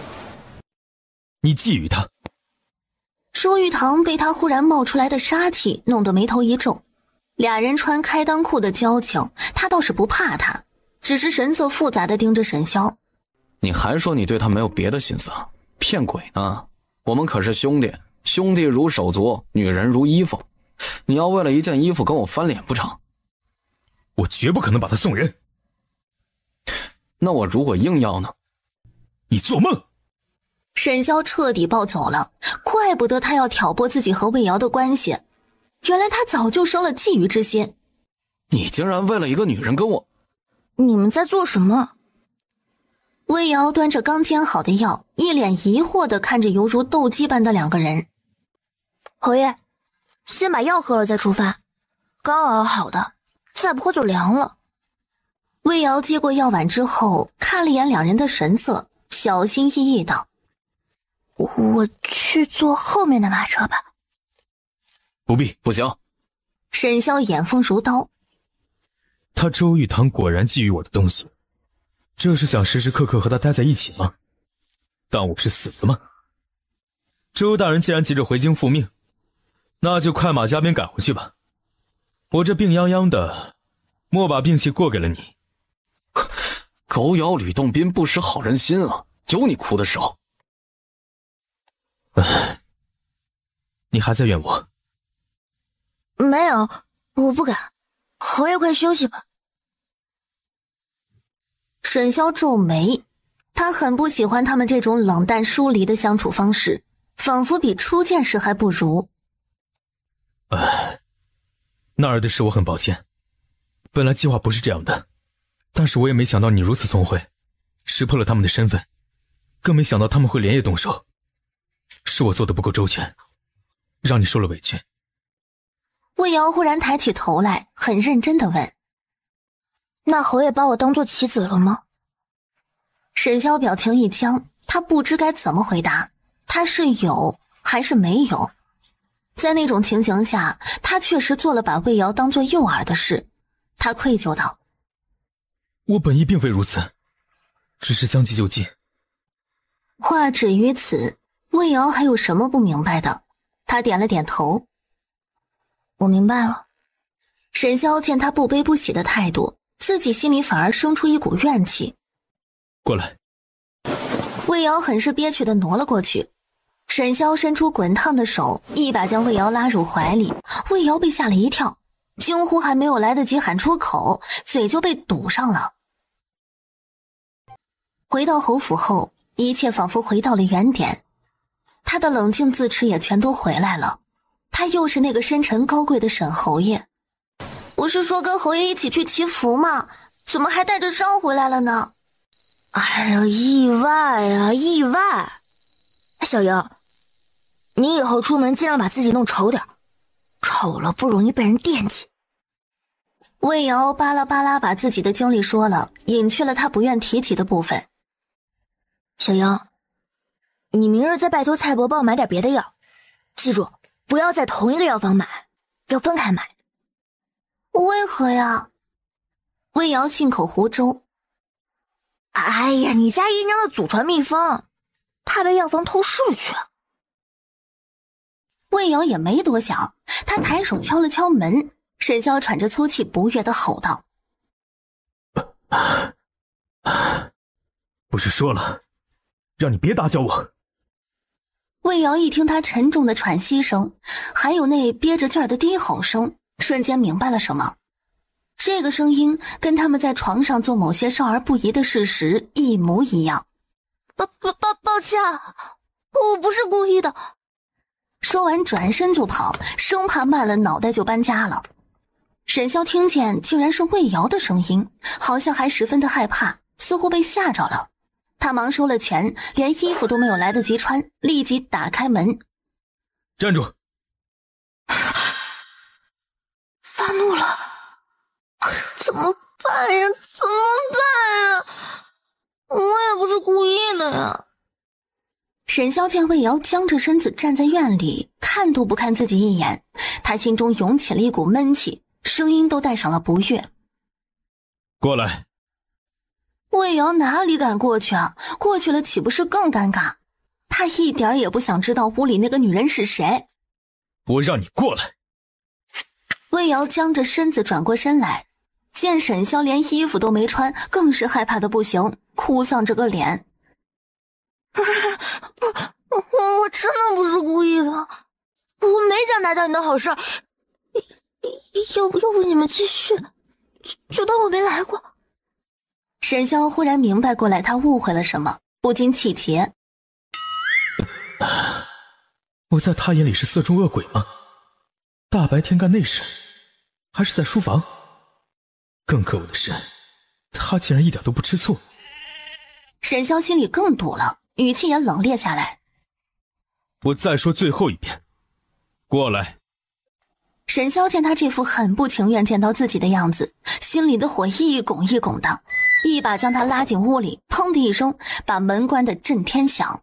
你觊觎她？周玉堂被他忽然冒出来的杀气弄得眉头一皱，俩人穿开裆裤的交情，他倒是不怕他，只是神色复杂的盯着沈潇。你还说你对他没有别的心思？骗鬼呢！我们可是兄弟，兄弟如手足，女人如衣服。你要为了一件衣服跟我翻脸不成？我绝不可能把他送人。那我如果硬要呢？你做梦！沈潇彻底暴走了，怪不得他要挑拨自己和魏瑶的关系，原来他早就生了觊觎之心。你竟然为了一个女人跟我……你们在做什么？魏瑶端着刚煎好的药，一脸疑惑地看着犹如斗鸡般的两个人。侯爷，先把药喝了再出发，刚熬好的，再不喝就凉了。魏瑶接过药碗之后，看了眼两人的神色，小心翼翼道：我去坐后面的马车吧。不必，不行。沈潇眼风如刀。他周玉堂果然觊觎我的东西，这是想时时刻刻和他待在一起吗？当我是死的吗？周大人既然急着回京复命，那就快马加鞭赶回去吧。我这病殃殃的，莫把病气过给了你。狗咬吕洞宾，不识好人心啊！有你哭的时候。你还在怨我？没有，我不敢。侯爷快休息吧。沈潇皱眉，他很不喜欢他们这种冷淡疏离的相处方式，仿佛比初见时还不如。那儿的事我很抱歉，本来计划不是这样的，但是我也没想到你如此聪慧，识破了他们的身份，更没想到他们会连夜动手，是我做的不够周全，让你受了委屈。魏瑶忽然抬起头来，很认真地问：那侯爷把我当作棋子了吗？沈潇表情一僵，他不知该怎么回答，他是有还是没有？在那种情形下，他确实做了把魏瑶当作诱饵的事。他愧疚道：我本意并非如此，只是将计就计。话止于此，魏瑶还有什么不明白的？他点了点头。我明白了。沈潇见他不悲不喜的态度，自己心里反而生出一股怨气。过来。魏瑶很是憋屈地挪了过去，沈潇伸出滚烫的手，一把将魏瑶拉入怀里。魏瑶被吓了一跳，惊呼还没有来得及喊出口，嘴就被堵上了。回到侯府后，一切仿佛回到了原点，他的冷静自持也全都回来了。他又是那个深沉高贵的沈侯爷。不是说跟侯爷一起去祈福吗？怎么还带着伤回来了呢？哎呀，意外啊，意外！小莹，你以后出门尽量把自己弄丑点，丑了不容易被人惦记。魏瑶巴拉巴拉把自己的经历说了，隐去了他不愿提起的部分。小莹，你明日再拜托蔡伯帮我买点别的药，记住不要在同一个药房买，要分开买。为何呀？魏瑶信口胡诌。哎呀，你家姨娘的祖传秘方，怕被药房偷试去。魏瑶也没多想，他抬手敲了敲门。沈潇喘着粗气，不悦地吼道：不是说了让你别打搅我。魏瑶一听他沉重的喘息声，还有那憋着劲儿的低吼声，瞬间明白了什么。这个声音跟他们在床上做某些少儿不宜的事时一模一样。抱歉，我不是故意的。说完转身就跑，生怕慢了脑袋就搬家了。沈潇听见竟然是魏瑶的声音，好像还十分的害怕，似乎被吓着了。他忙收了拳，连衣服都没有来得及穿，立即打开门。站住！发怒了，怎么办呀？怎么办呀？我也不是故意的呀。沈潇见魏瑶僵着身子站在院里，看都不看自己一眼，他心中涌起了一股闷气，声音都带上了不悦。过来。魏瑶哪里敢过去啊？过去了岂不是更尴尬？他一点也不想知道屋里那个女人是谁。我让你过来。魏瑶僵着身子转过身来，见沈萧连衣服都没穿，更是害怕的不行，哭丧着个脸。我真的不是故意的，我没想打搅你的好事。要不你们继续，就当我没来过。沈萧忽然明白过来，他误会了什么，不禁气结。我在他眼里是色中恶鬼吗？大白天干那事，还是在书房？更可恶的是，他竟然一点都不吃醋。沈萧心里更堵了，语气也冷冽下来。我再说最后一遍，过来。沈萧见他这副很不情愿见到自己的样子，心里的火一拱一拱的，一把将他拉进屋里，砰的一声把门关得震天响。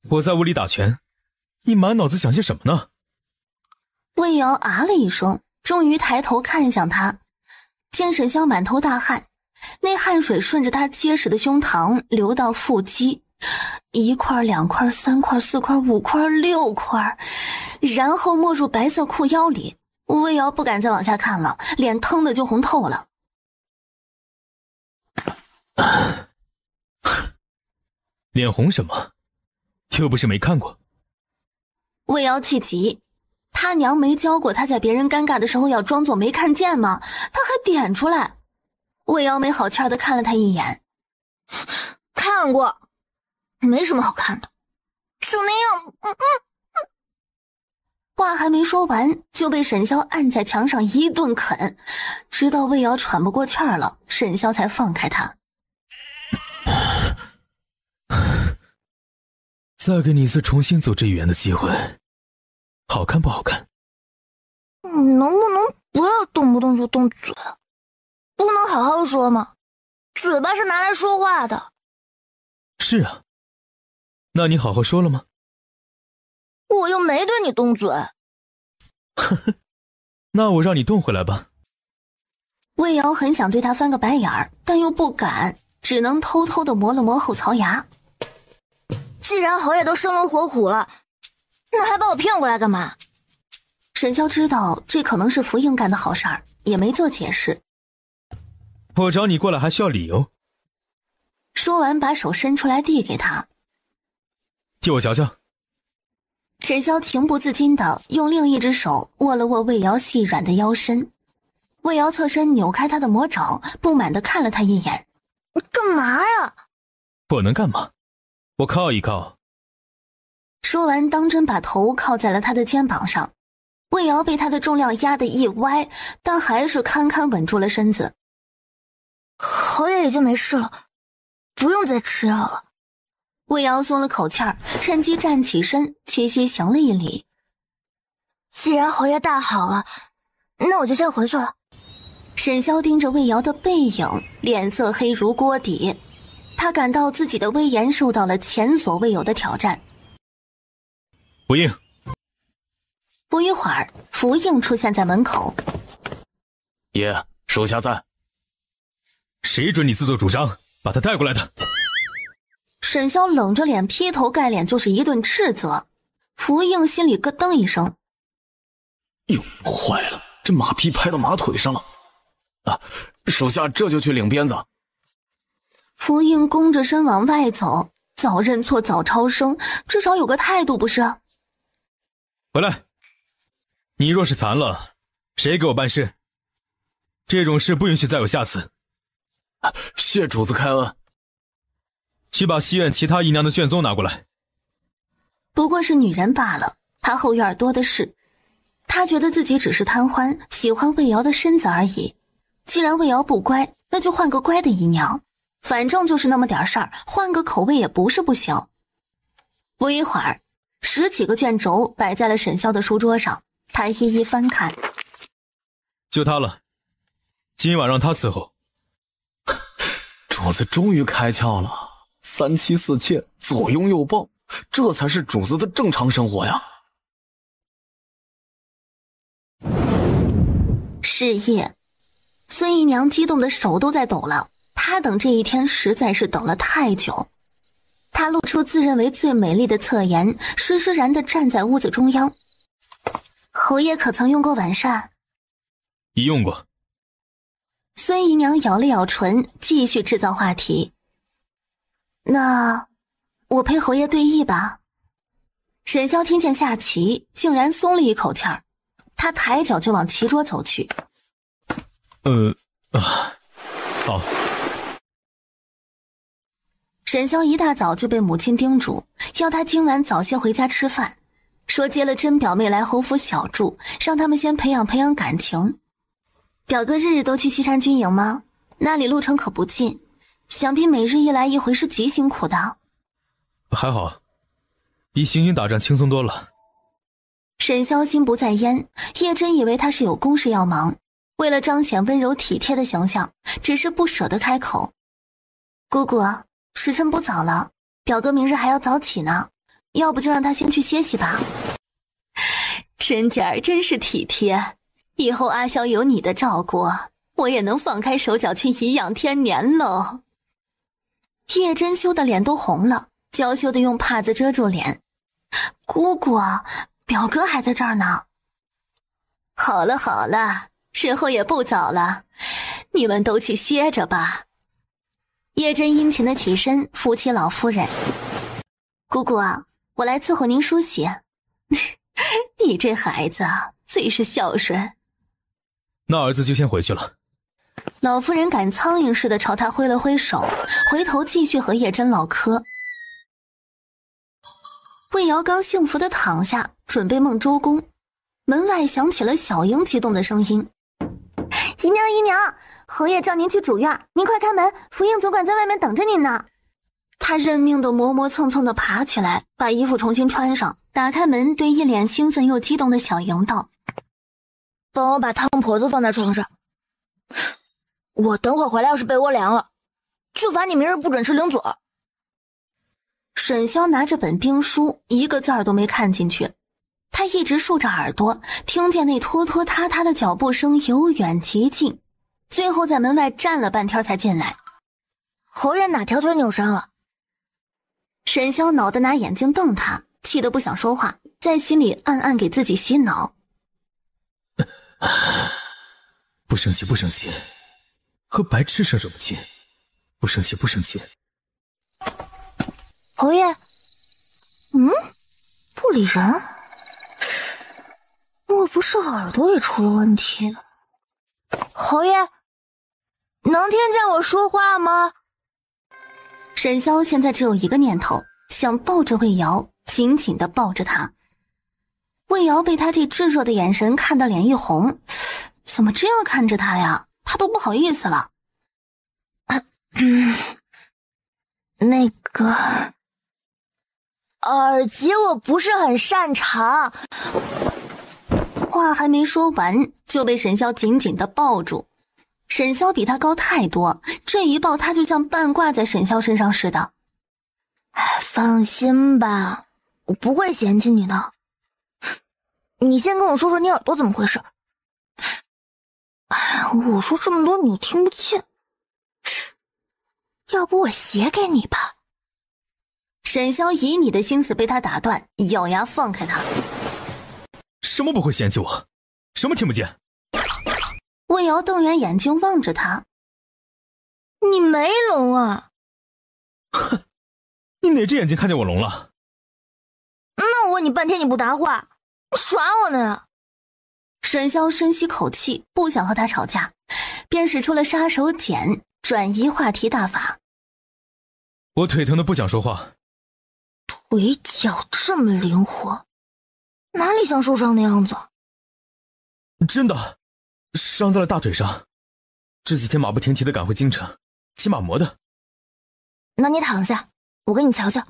我在屋里打拳，你满脑子想些什么呢？魏瑶啊了一声，终于抬头看向他，见沈萧满头大汗，那汗水顺着他结实的胸膛流到腹肌，1块2块3块4块5块6块，然后没入白色裤腰里。魏瑶不敢再往下看了，脸腾的就红透了。脸红什么？又不是没看过。魏瑶气急，他娘没教过他在别人尴尬的时候要装作没看见吗？他还点出来。魏瑶没好气的看了他一眼。看过，没什么好看的，就那样。话还没说完，就被沈萧按在墙上一顿啃，直到魏瑶喘不过气儿了，沈萧才放开他。再给你一次重新走这语言的机会，好看不好看？能不能不要动不动就动嘴？不能好好说吗？嘴巴是拿来说话的。是啊，那你好好说了吗？我又没对你动嘴。那我让你动回来吧。魏瑶很想对他翻个白眼儿，但又不敢，只能偷偷地磨了磨后槽牙。既然侯爷都生龙活虎了，那还把我骗过来干嘛？沈萧知道这可能是福应干的好事儿，也没做解释。我找你过来还需要理由。说完把手伸出来递给他。替我瞧瞧。沈萧情不自禁地用另一只手握了握魏瑶细软的腰身。魏瑶侧身扭开他的魔爪，不满地看了他一眼。你干嘛呀？我能干嘛？我靠一靠。说完当真把头靠在了他的肩膀上。魏瑶被他的重量压得一歪，但还是堪堪稳住了身子。侯爷已经没事了，不用再吃药了。魏瑶松了口气儿，趁机站起身，屈膝行了一礼。既然侯爷大好了，那我就先回去了。沈萧盯着魏瑶的背影，脸色黑如锅底。他感到自己的威严受到了前所未有的挑战。不应。不一会儿，福应出现在门口。爷，属下在。谁准你自作主张把他带过来的？沈萧冷着脸，劈头盖脸就是一顿斥责。福应心里咯噔一声。哟，坏了，这马屁拍到马腿上了。属下这就去领鞭子。福应弓着身往外走，早认错早超生，至少有个态度不是？回来。你若是残了，谁给我办事？这种事不允许再有下次。谢主子开恩。去把西院其他姨娘的卷宗拿过来。不过是女人罢了，她后院多的是。她觉得自己只是贪欢，喜欢魏瑶的身子而已。既然魏瑶不乖，那就换个乖的姨娘。反正就是那么点事儿，换个口味也不是不行。不一会儿，10几个卷轴摆在了沈萧的书桌上，他一一翻看。就他了，今晚让他伺候。主子终于开窍了，3妻4妾，左拥右抱，这才是主子的正常生活呀。是夜，孙姨娘激动的手都在抖了。她等这一天实在是等了太久。他露出自认为最美丽的侧颜，施施然地站在屋子中央。侯爷可曾用过晚膳？已用过。孙姨娘咬了咬唇，继续制造话题。那我陪侯爷对弈吧。沈萧听见下棋，竟然松了一口气儿，他抬脚就往棋桌走去。好。沈萧一大早就被母亲叮嘱，要他今晚早些回家吃饭，说接了甄表妹来侯府小住，让他们先培养培养感情。表哥日日都去西山军营吗？那里路程可不近，想必每日一来一回是极辛苦的。还好，比行军打仗轻松多了。沈萧心不在焉，叶真以为他是有公事要忙，为了彰显温柔体贴的形象，只是不舍得开口。姑姑，时辰不早了，表哥明日还要早起呢，要不就让他先去歇息吧。真姐儿真是体贴，以后阿萧有你的照顾，我也能放开手脚去颐养天年喽。叶真羞的脸都红了，娇羞的用帕子遮住脸。姑姑，表哥还在这儿呢。好了好了，时候也不早了，你们都去歇着吧。叶真殷勤的起身扶起老夫人。姑姑啊，我来伺候您梳洗。你这孩子最是孝顺。那儿子就先回去了。老夫人赶苍蝇似的朝他挥了挥手，回头继续和叶真唠嗑。魏瑶刚幸福地躺下，准备梦周公，门外响起了小莹激动的声音：“姨娘姨娘，侯爷召您去主院，您快开门，福应总管在外面等着您呢。”他认命地磨磨蹭蹭地爬起来，把衣服重新穿上，打开门，对一脸兴奋又激动的小莹道：“帮我把汤婆子放在床上，我等会儿回来要是被窝凉了，就罚你明日不准吃零嘴。”沈萧拿着本兵书，一个字儿都没看进去。他一直竖着耳朵，听见那拖拖沓沓的脚步声由远及近，最后在门外站了半天才进来。侯爷哪条腿扭伤了？沈萧恼得拿眼睛瞪他，气得不想说话，在心里暗暗给自己洗脑。不生气不生气，和白痴生什么气？不生气不生气。侯爷，不理人，莫不是耳朵里出了问题？侯爷，能听见我说话吗？沈萧现在只有一个念头，想抱着魏瑶，紧紧地抱着她。魏瑶被他这炙热的眼神看得脸一红，怎么这样看着他呀？他都不好意思了。那个耳疾我不是很擅长。话还没说完，就被沈萧紧紧地抱住。沈萧比他高太多，这一抱他就像半挂在沈萧身上似的。放心吧，我不会嫌弃你的。你先跟我说说你耳朵怎么回事。我说这么多你又听不见，要不我写给你吧。沈萧以你的心思被他打断，咬牙放开他。什么不会嫌弃我？什么听不见？魏瑶瞪圆眼睛望着他。你没聋啊？哼，你哪只眼睛看见我聋了？那我问你半天你不答话，你耍我呢呀？沈萧深吸口气，不想和他吵架，便使出了杀手锏，转移话题大法。我腿疼的不想说话。腿脚这么灵活，哪里像受伤的样子？真的，伤在了大腿上。这几天马不停蹄的赶回京城，骑马磨的。那你躺下，我给你瞧瞧。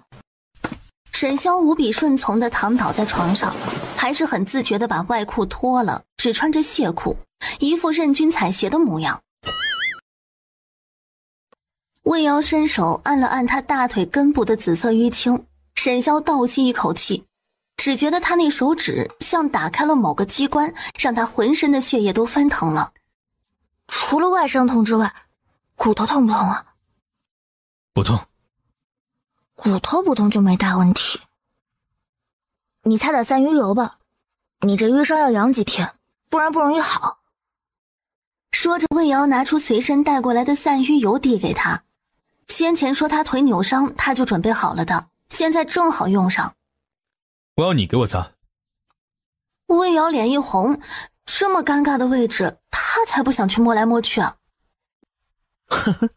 沈萧无比顺从地躺倒在床上，还是很自觉地把外裤脱了，只穿着亵裤，一副任君采撷的模样。魏瑶伸手按了按他大腿根部的紫色淤青，沈萧倒吸一口气，只觉得他那手指像打开了某个机关，让他浑身的血液都翻腾了。除了外伤痛之外，骨头痛不痛啊？不痛。骨头不痛就没大问题。你擦点散瘀油吧，你这瘀伤要养几天，不然不容易好。说着，魏瑶拿出随身带过来的散瘀油递给他。先前说他腿扭伤，他就准备好了的，现在正好用上。我要你给我擦。魏瑶脸一红，这么尴尬的位置，他才不想去摸来摸去啊。呵呵，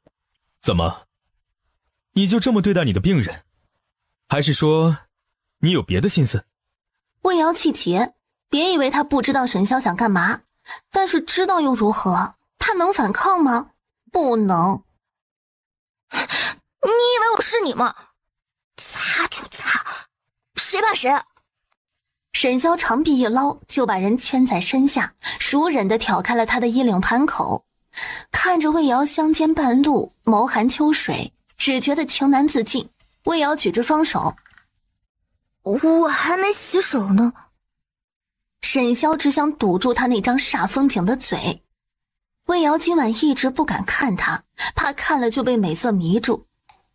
怎么？你就这么对待你的病人？还是说，你有别的心思？魏瑶气急，别以为他不知道沈潇想干嘛，但是知道又如何？他能反抗吗？不能。你以为我是你吗？擦就擦，谁怕谁啊？沈潇长臂一捞，就把人圈在身下，熟忍地挑开了他的衣领盘口。看着魏瑶香肩半露，眸含秋水，只觉得情难自禁。魏瑶举着双手，我还没洗手呢。沈潇只想堵住他那张煞风景的嘴。魏瑶今晚一直不敢看他，怕看了就被美色迷住。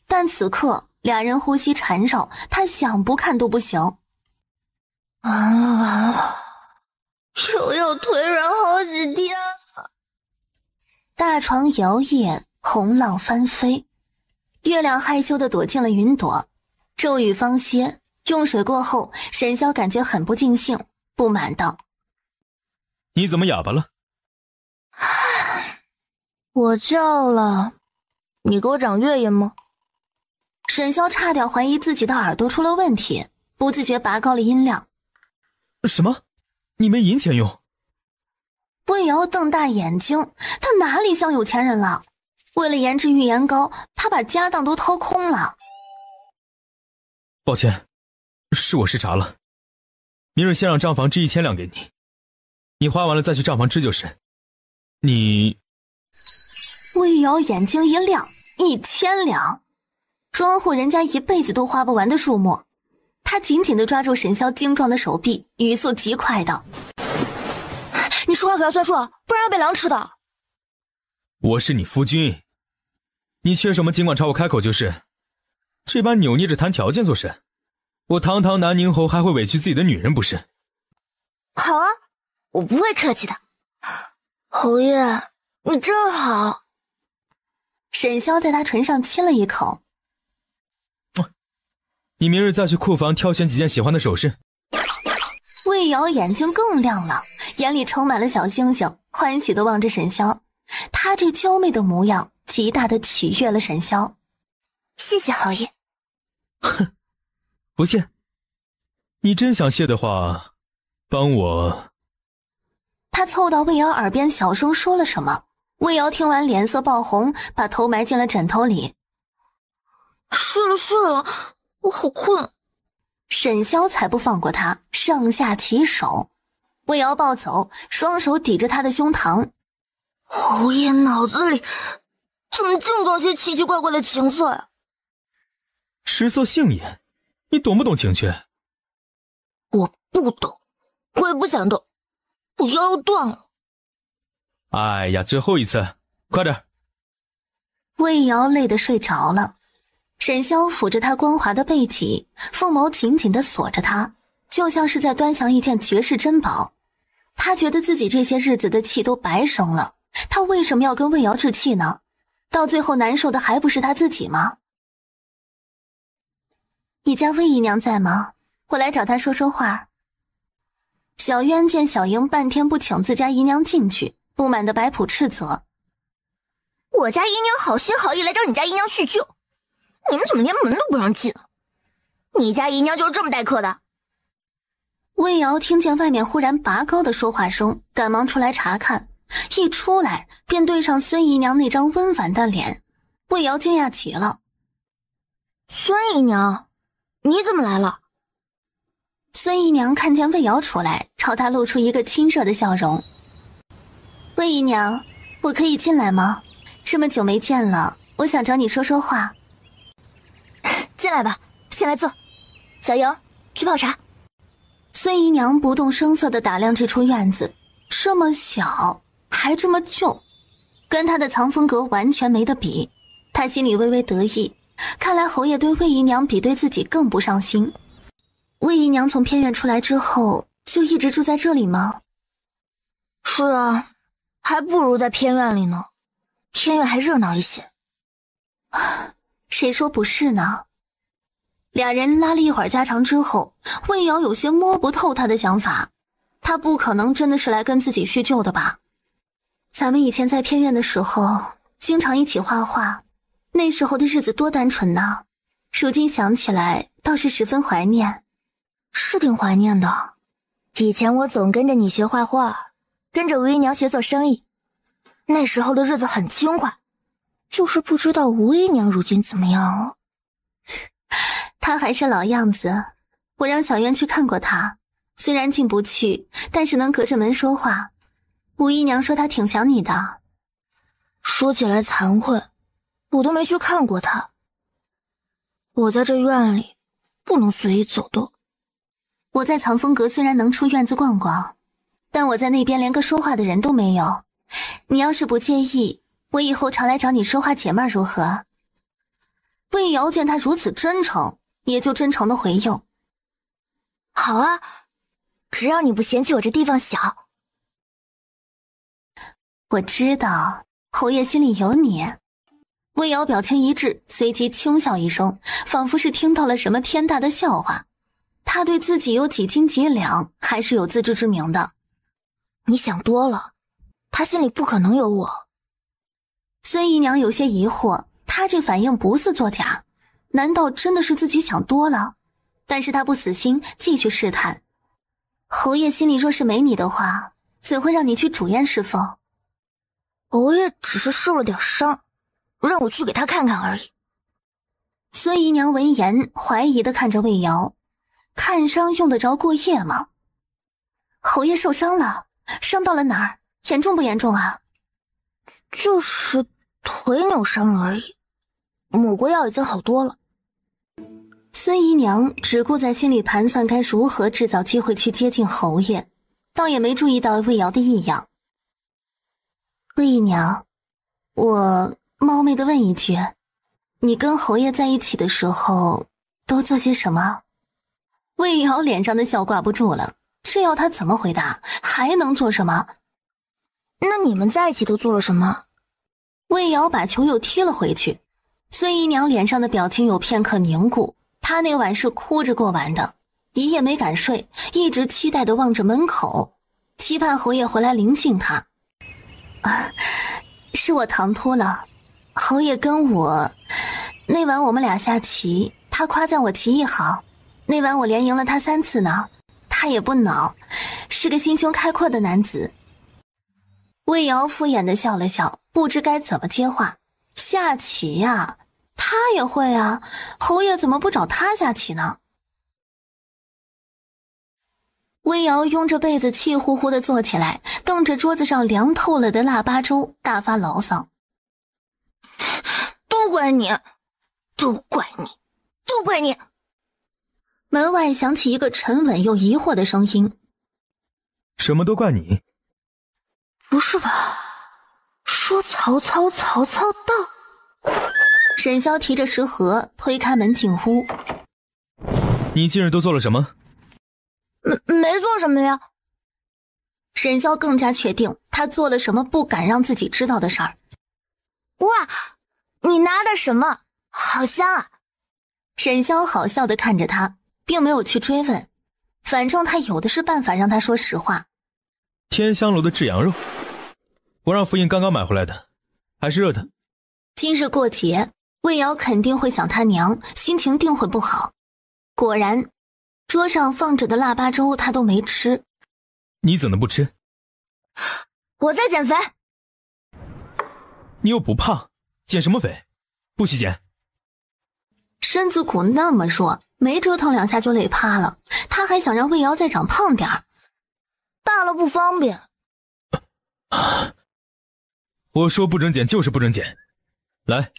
但此刻俩人呼吸缠绕，他想不看都不行。完了完了，又要腿软好几天了。大床摇曳，红浪翻飞，月亮害羞地躲进了云朵。骤雨方歇，用水过后，沈潇感觉很不尽兴，不满道：你怎么哑巴了？我叫了，你给我长月音吗？沈潇差点怀疑自己的耳朵出了问题，不自觉拔高了音量。什么？你没银钱用？魏瑶瞪大眼睛，他哪里像有钱人了？为了研制预言膏，他把家当都掏空了。抱歉，是我失察了。明日先让账房支1000两给你，你花完了再去账房支就是。你……魏瑶眼睛一亮，1000两，庄户人家一辈子都花不完的数目。他紧紧地抓住沈潇精壮的手臂，语速极快道：你说话可要算数，不然要被狼吃的。我是你夫君，你缺什么尽管朝我开口就是。这般扭捏着谈条件做甚？我堂堂南宁侯还会委屈自己的女人不是？好啊，我不会客气的。侯爷，你真好。沈潇在他唇上亲了一口。你明日再去库房挑选几件喜欢的首饰。魏瑶眼睛更亮了，眼里充满了小星星，欢喜地望着沈潇。他这娇媚的模样极大地取悦了沈潇。谢谢侯爷。哼，不谢。你真想谢的话，帮我。他凑到魏瑶耳边小声说了什么，魏瑶听完脸色爆红，把头埋进了枕头里。睡了，我好困。沈潇才不放过他，上下其手。魏瑶抱走，双手抵着他的胸膛。侯爷脑子里怎么净装些奇奇怪怪的情色呀？食色性也，你懂不懂情趣？我不懂，我也不想懂，我腰要断了。哎呀，最后一次，快点。魏瑶累得睡着了。沈潇抚着他光滑的背脊，凤眸紧紧地锁着他，就像是在端详一件绝世珍宝。他觉得自己这些日子的气都白生了，他为什么要跟魏瑶置气呢？到最后难受的还不是他自己吗？你家魏姨娘在吗？我来找她说说话。小渊见小莹半天不请自家姨娘进去，不满地摆谱斥责：我家姨娘好心好意来找你家姨娘叙旧，你们怎么连门都不让进？你家姨娘就是这么待客的？魏瑶听见外面忽然拔高的说话声，赶忙出来查看，一出来便对上孙姨娘那张温婉的脸。魏瑶惊讶极了：孙姨娘，你怎么来了？孙姨娘看见魏瑶出来，朝她露出一个亲热的笑容。魏姨娘，我可以进来吗？这么久没见了，我想找你说说话。进来吧，先来坐。小莹，去泡茶。孙姨娘不动声色地打量这处院子，这么小，还这么旧，跟她的藏风阁完全没得比。她心里微微得意，看来侯爷对魏姨娘比对自己更不上心。魏姨娘从偏院出来之后就一直住在这里吗？是啊，还不如在偏院里呢，偏院还热闹一些。谁说不是呢？俩人拉了一会儿家常之后，魏瑶有些摸不透他的想法，他不可能真的是来跟自己叙旧的吧？咱们以前在偏院的时候经常一起画画，那时候的日子多单纯呢，如今想起来倒是十分怀念。是挺怀念的，以前我总跟着你学画画，跟着吴姨娘学做生意，那时候的日子很轻快，就是不知道吴姨娘如今怎么样了。她还是老样子，我让小渊去看过她，虽然进不去，但是能隔着门说话。吴姨娘说她挺想你的。说起来惭愧，我都没去看过她。我在这院里不能随意走动。我在藏风阁虽然能出院子逛逛，但我在那边连个说话的人都没有。你要是不介意，我以后常来找你说话解闷如何？魏瑶见他如此真诚，也就真诚的回应：好啊，只要你不嫌弃我这地方小。我知道侯爷心里有你。魏瑶表情一致，随即轻笑一声，仿佛是听到了什么天大的笑话。他对自己有几斤几两还是有自知之明的。你想多了，他心里不可能有我。孙姨娘有些疑惑，他这反应不似作假，难道真的是自己想多了？但是他不死心，继续试探。侯爷心里若是没你的话，怎会让你去主宴侍奉？侯爷只是受了点伤，让我去给他看看而已。孙姨娘闻言怀疑地看着魏瑶，看伤用得着过夜吗？侯爷受伤了，伤到了哪儿？严重不严重啊？就是腿扭伤而已，抹过药已经好多了。孙姨娘只顾在心里盘算该如何制造机会去接近侯爷，倒也没注意到魏瑶的异样。魏姨娘，我冒昧地问一句，你跟侯爷在一起的时候都做些什么？魏瑶脸上的笑挂不住了，这要他怎么回答？还能做什么？那你们在一起都做了什么？魏瑶把球又踢了回去。孙姨娘脸上的表情有片刻凝固，她那晚是哭着过完的，一夜没敢睡，一直期待地望着门口，期盼侯爷回来临幸她。是我唐突了，侯爷跟我那晚我们俩下棋，他夸赞我棋艺好，那晚我连赢了他3次呢，他也不恼，是个心胸开阔的男子。魏瑶敷衍地笑了笑，不知该怎么接话。下棋呀，他也会啊，侯爷怎么不找他下棋呢？魏瑶拥着被子气呼呼地坐起来，瞪着桌子上凉透了的腊八粥，大发牢骚：都怪你，都怪你，都怪你！门外响起一个沉稳又疑惑的声音：什么都怪你？不是吧？说曹操到。沈萧提着食盒推开门进屋。你今日都做了什么？没做什么呀。沈萧更加确定他做了什么不敢让自己知道的事儿。哇，你拿的什么？好香啊！沈萧好笑地看着他，并没有去追问，反正他有的是办法让他说实话。天香楼的炙羊肉，我让府尹刚刚买回来的，还是热的。今日过节，魏瑶肯定会想他娘，心情定会不好。果然，桌上放着的腊八粥他都没吃。你怎能不吃？我在减肥。你又不胖，减什么肥？不许减。身子骨那么弱，没折腾2下就累趴了，他还想让魏瑶再长胖点儿。大了不方便。我说不准减就是不准减。来，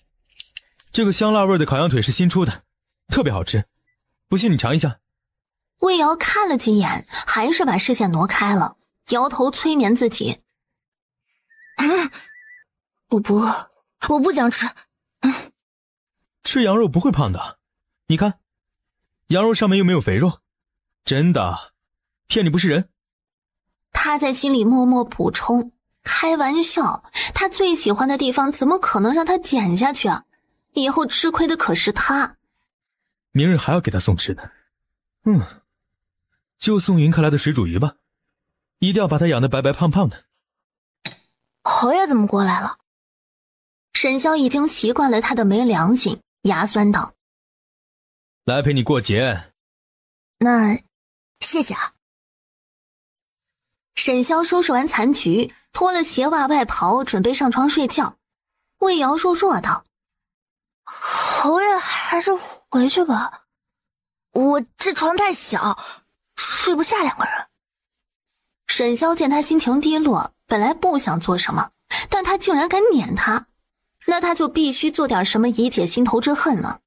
这个香辣味的烤羊腿是新出的，特别好吃，不信你尝一下。魏瑶看了几眼，还是把视线挪开了，摇头催眠自己。我不想吃。吃羊肉不会胖的，你看，羊肉上面又没有肥肉，真的，骗你不是人。他在心里默默补充，开玩笑，他最喜欢的地方怎么可能让他减下去啊？以后吃亏的可是他。明日还要给他送吃的。就送云克来的水煮鱼吧，一定要把他养得白白胖胖的。侯爷怎么过来了？沈潇已经习惯了他的没良心，牙酸道：来陪你过节。那谢谢啊。沈潇收拾完残局，脱了鞋袜外袍，准备上床睡觉。魏瑶弱弱道：侯爷还是回去吧，我这床太小，睡不下2个人。沈潇见他心情低落，本来不想做什么，但他竟然敢撵他，那他就必须做点什么以解心头之恨了。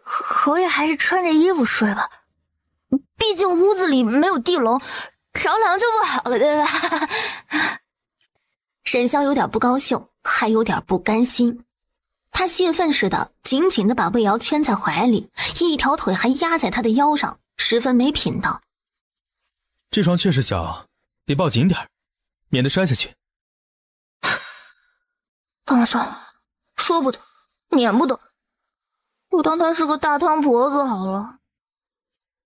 侯爷还是穿着衣服睡吧，毕竟屋子里没有地笼，着凉就不好了，对吧？沈潇有点不高兴，还有点不甘心。他泄愤似的紧紧地把魏瑶圈在怀里，一条腿还压在他的腰上，十分没品道：这床确实小，得抱紧点，免得摔下去。算了算了，说不得，免不得，我当她是个大汤婆子好了。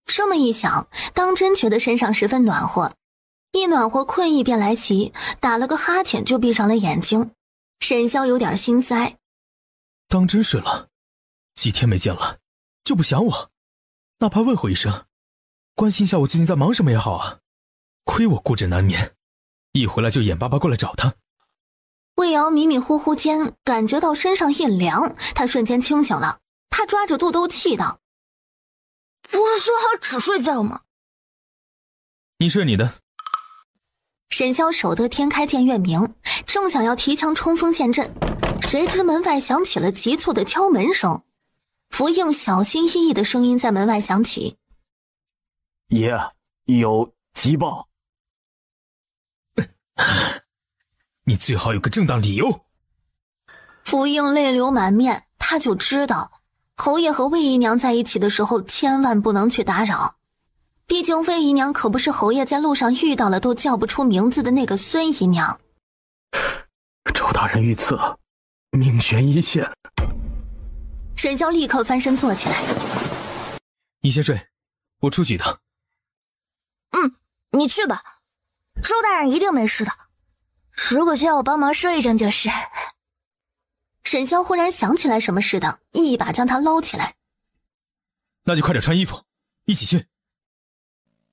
这么一想，当真觉得身上十分暖和，一暖和困意便来袭，打了个哈欠就闭上了眼睛。沈潇有点心塞，当真是了，几天没见了，就不想我，哪怕问候一声，关心一下我最近在忙什么也好啊。亏我孤枕难眠，一回来就眼巴巴过来找他。魏瑶迷迷糊糊间感觉到身上一凉，他瞬间清醒了，他抓着肚兜气道：不是说好只睡觉吗？你睡你的。沈潇守得天开见月明，正想要提枪冲锋陷阵，谁知门外响起了急促的敲门声。福应小心翼翼的声音在门外响起：爷，有急报。你最好有个正当理由。福应泪流满面，他就知道侯爷和魏姨娘在一起的时候千万不能去打扰，毕竟魏姨娘可不是侯爷在路上遇到了都叫不出名字的那个孙姨娘。周大人遇刺，命悬一线。沈潇立刻翻身坐起来：你先睡，我出去一趟。你去吧，周大人一定没事的，如果需要我帮忙说一声就是。沈潇忽然想起来什么似的，一把将他捞起来：那就快点穿衣服，一起去。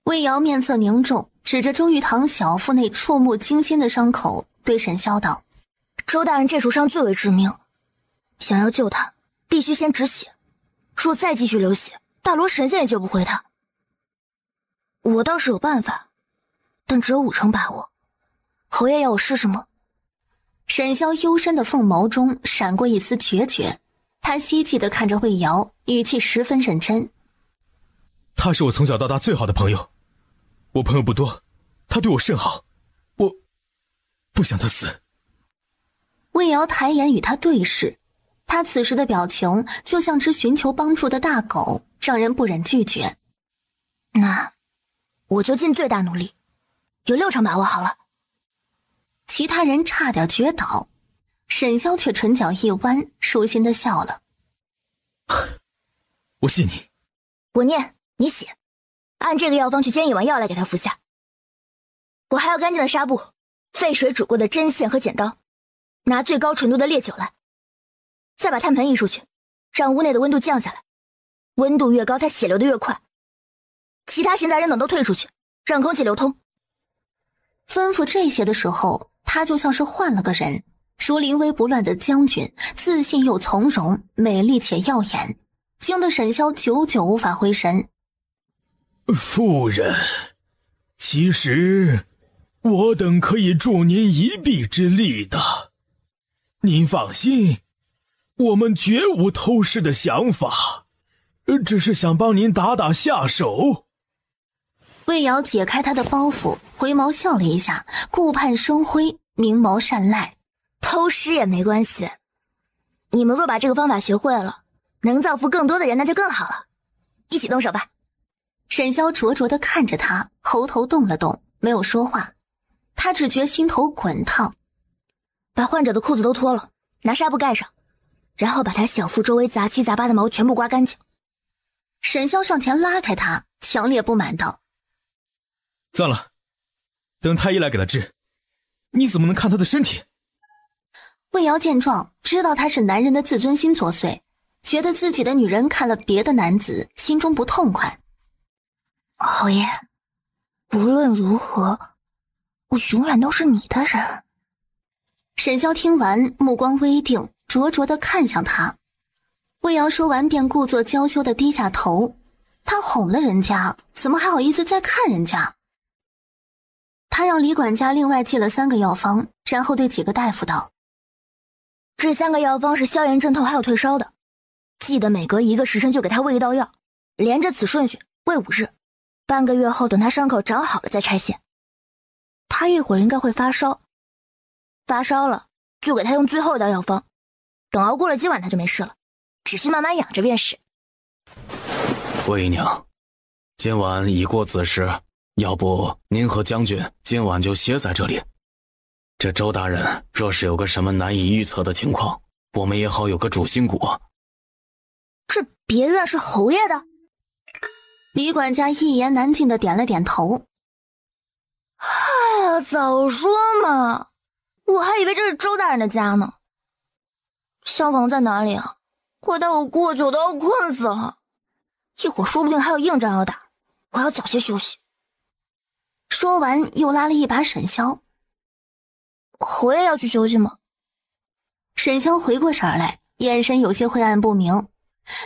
魏瑶面色凝重，指着周玉堂小腹内触目惊心的伤口，对沈潇道：周大人这处伤最为致命，想要救他，必须先止血，若再继续流血，大罗神仙也救不回他。我倒是有办法，但只有5成把握。侯爷要我试试吗？沈潇幽深的凤眸中闪过一丝决绝，他希冀地看着魏瑶，语气十分认真：他是我从小到大最好的朋友，我朋友不多，他对我甚好，我不想他死。魏瑶抬眼与他对视，他此时的表情就像只寻求帮助的大狗，让人不忍拒绝。那我就尽最大努力，有6成把握好了。其他人差点绝倒，沈潇却唇角一弯，舒心地笑了：我信你。我念，你写，按这个药方去煎一碗药来给他服下。我还要干净的纱布，沸水煮过的针线和剪刀，拿最高纯度的烈酒来，再把炭盆移出去，让屋内的温度降下来，温度越高他血流得越快。其他闲杂人等都退出去，让空气流通。吩咐这些的时候，他就像是换了个人，如临危不乱的将军，自信又从容，美丽且耀眼，惊得沈潇久久无法回神。夫人，其实我等可以助您一臂之力的，您放心，我们绝无偷师的想法，只是想帮您打打下手。魏瑶解开他的包袱，回眸笑了一下，顾盼生辉，明眸善睐。偷师也没关系，你们若把这个方法学会了，能造福更多的人，那就更好了。一起动手吧。沈潇灼灼地看着他，喉头动了动，没有说话。他只觉心头滚烫。把患者的裤子都脱了，拿纱布盖上，然后把他小腹周围杂七杂八的毛全部刮干净。沈潇上前拉开他，强烈不满道：算了，等太医来给他治。你怎么能看他的身体？魏瑶见状，知道他是男人的自尊心作祟，觉得自己的女人看了别的男子，心中不痛快。侯爷，无论如何，我永远都是你的人。沈潇听完，目光微定，灼灼地看向他。魏瑶说完便故作娇羞地低下头，他哄了人家，怎么还好意思再看人家？他让李管家另外寄了3个药方，然后对几个大夫道：这3个药方是消炎镇痛还有退烧的，记得每隔1个时辰就给他喂1道药，连着此顺序喂5日，半个月后等他伤口长好了再拆线。他一会儿应该会发烧，发烧了就给他用最后1道药方，等熬过了今晚他就没事了，只需慢慢养着便是。魏娘，今晚已过子时，要不您和将军今晚就歇在这里。这周大人若是有个什么难以预测的情况，我们也好有个主心骨。这别院是侯爷的？李管家一言难尽地点了点头。哎呀，早说嘛，我还以为这是周大人的家呢。厢房在哪里啊？快带我过去，我都要困死了。一会儿说不定还有硬仗要打，我要早些休息。说完又拉了一把沈潇。侯爷要去休息吗？沈潇回过神来，眼神有些晦暗不明。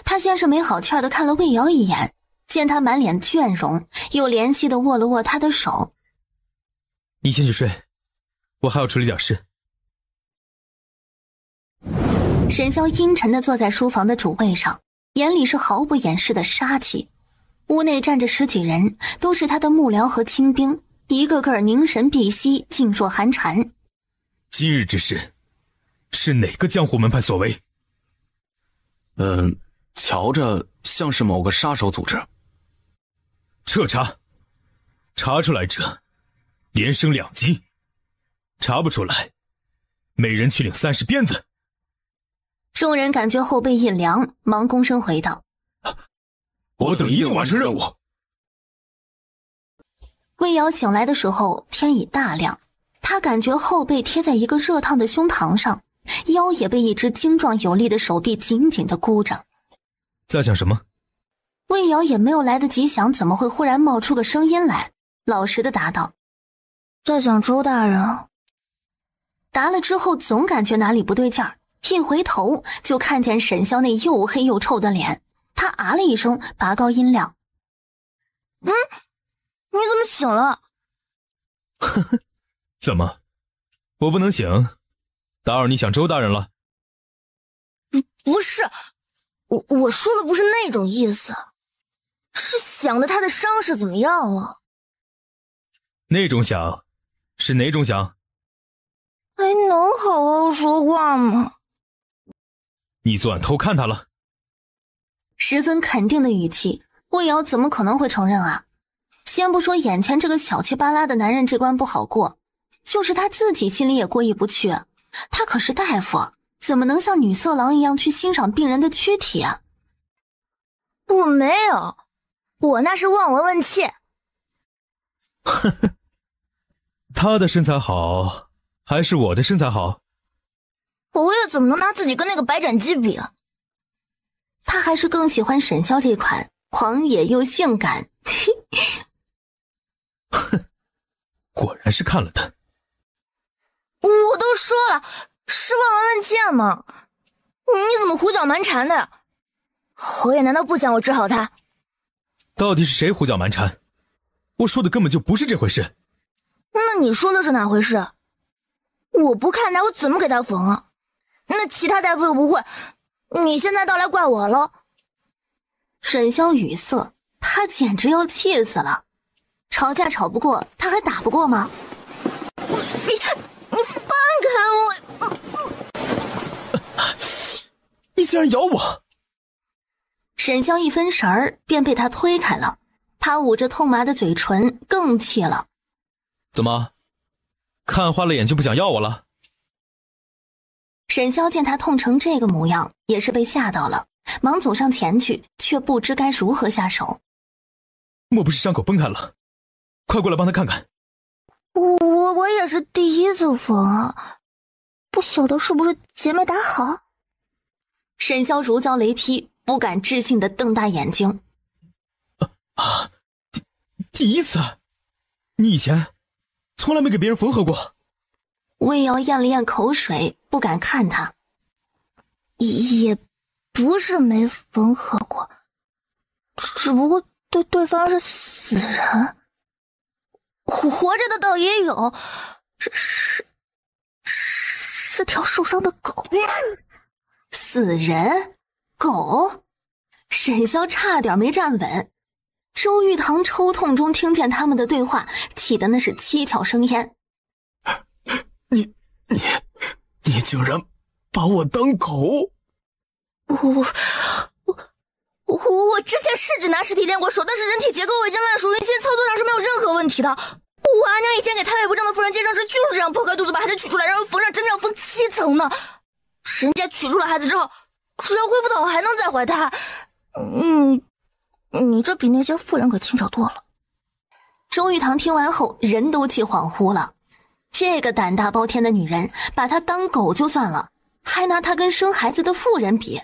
他先是没好气地看了魏瑶一眼，见他满脸倦容，又怜惜地握了握他的手。你先去睡，我还要处理点事。沈潇阴沉地坐在书房的主位上，眼里是毫不掩饰的杀气。屋内站着10几人，都是他的幕僚和亲兵，一个个凝神闭息，噤若寒蝉。今日之事，是哪个江湖门派所为？瞧着像是某个杀手组织。彻查，查出来者连升2级，查不出来，每人去领30鞭子。众人感觉后背一凉，忙躬身回道：我等一定完成任务。魏瑶醒来的时候天已大亮，他感觉后背贴在一个热烫的胸膛上，腰也被一只精壮有力的手臂紧紧地箍着。在想什么？魏瑶也没有来得及想怎么会忽然冒出个声音来，老实地答道：在想周大人。答了之后总感觉哪里不对劲儿，一回头就看见沈潇那又黑又臭的脸，他啊了一声，拔高音量：你怎么醒了？怎么，我不能醒？打扰你想周大人了？不是，我说的不是那种意思，是想的他的伤势怎么样了。那种想，是哪种想？还能好好说话吗？你昨晚偷看他了？十分肯定的语气，魏瑶怎么可能会承认啊？先不说眼前这个小气巴拉的男人这关不好过，就是他自己心里也过意不去。他可是大夫，怎么能像女色狼一样去欣赏病人的躯体啊？我没有，我那是望闻问切。他的身材好，还是我的身材好？侯爷怎么能拿自己跟那个白斩鸡比啊？他还是更喜欢沈潇这款狂野又性感。果然是看了他。我都说了，是望闻问切嘛，你怎么胡搅蛮缠的呀？侯爷难道不想我治好他？到底是谁胡搅蛮缠？我说的根本就不是这回事。那你说的是哪回事？我不看他，我怎么给他缝啊？那其他大夫又不会，你现在倒来怪我了。沈潇语塞，他简直要气死了。吵架吵不过，他还打不过吗？你放开我！竟然咬我！沈潇一分神儿，便被他推开了。他捂着痛麻的嘴唇，更气了。怎么，看花了眼就不想要我了？沈潇见他痛成这个模样，也是被吓到了，忙走上前去，却不知该如何下手。莫不是伤口崩开了？快过来帮他看看。我也是第一次缝啊，不晓得是不是结没打好。沈潇如遭雷劈，不敢置信地瞪大眼睛。第一次？你以前从来没给别人缝合过？魏瑶咽了咽口水，不敢看他。也不是没缝合过，只不过对方是死人，活着的倒也有，是条受伤的狗。死人？狗？沈潇差点没站稳。周玉堂抽痛中听见他们的对话，气得那是七窍生烟。你竟然把我当狗！我之前是指拿尸体练过手，但是人体结构我已经烂熟于心，操作上是没有任何问题的。我阿娘以前给太累不正的夫人接生时就是这样剖开肚子把孩子取出来，然后缝上，真正要缝7层呢。人家取出了孩子之后，只要恢复的好还能再怀胎。你这比那些妇人可轻巧多了。周玉堂听完后人都气恍惚了，这个胆大包天的女人把她当狗就算了，还拿她跟生孩子的妇人比，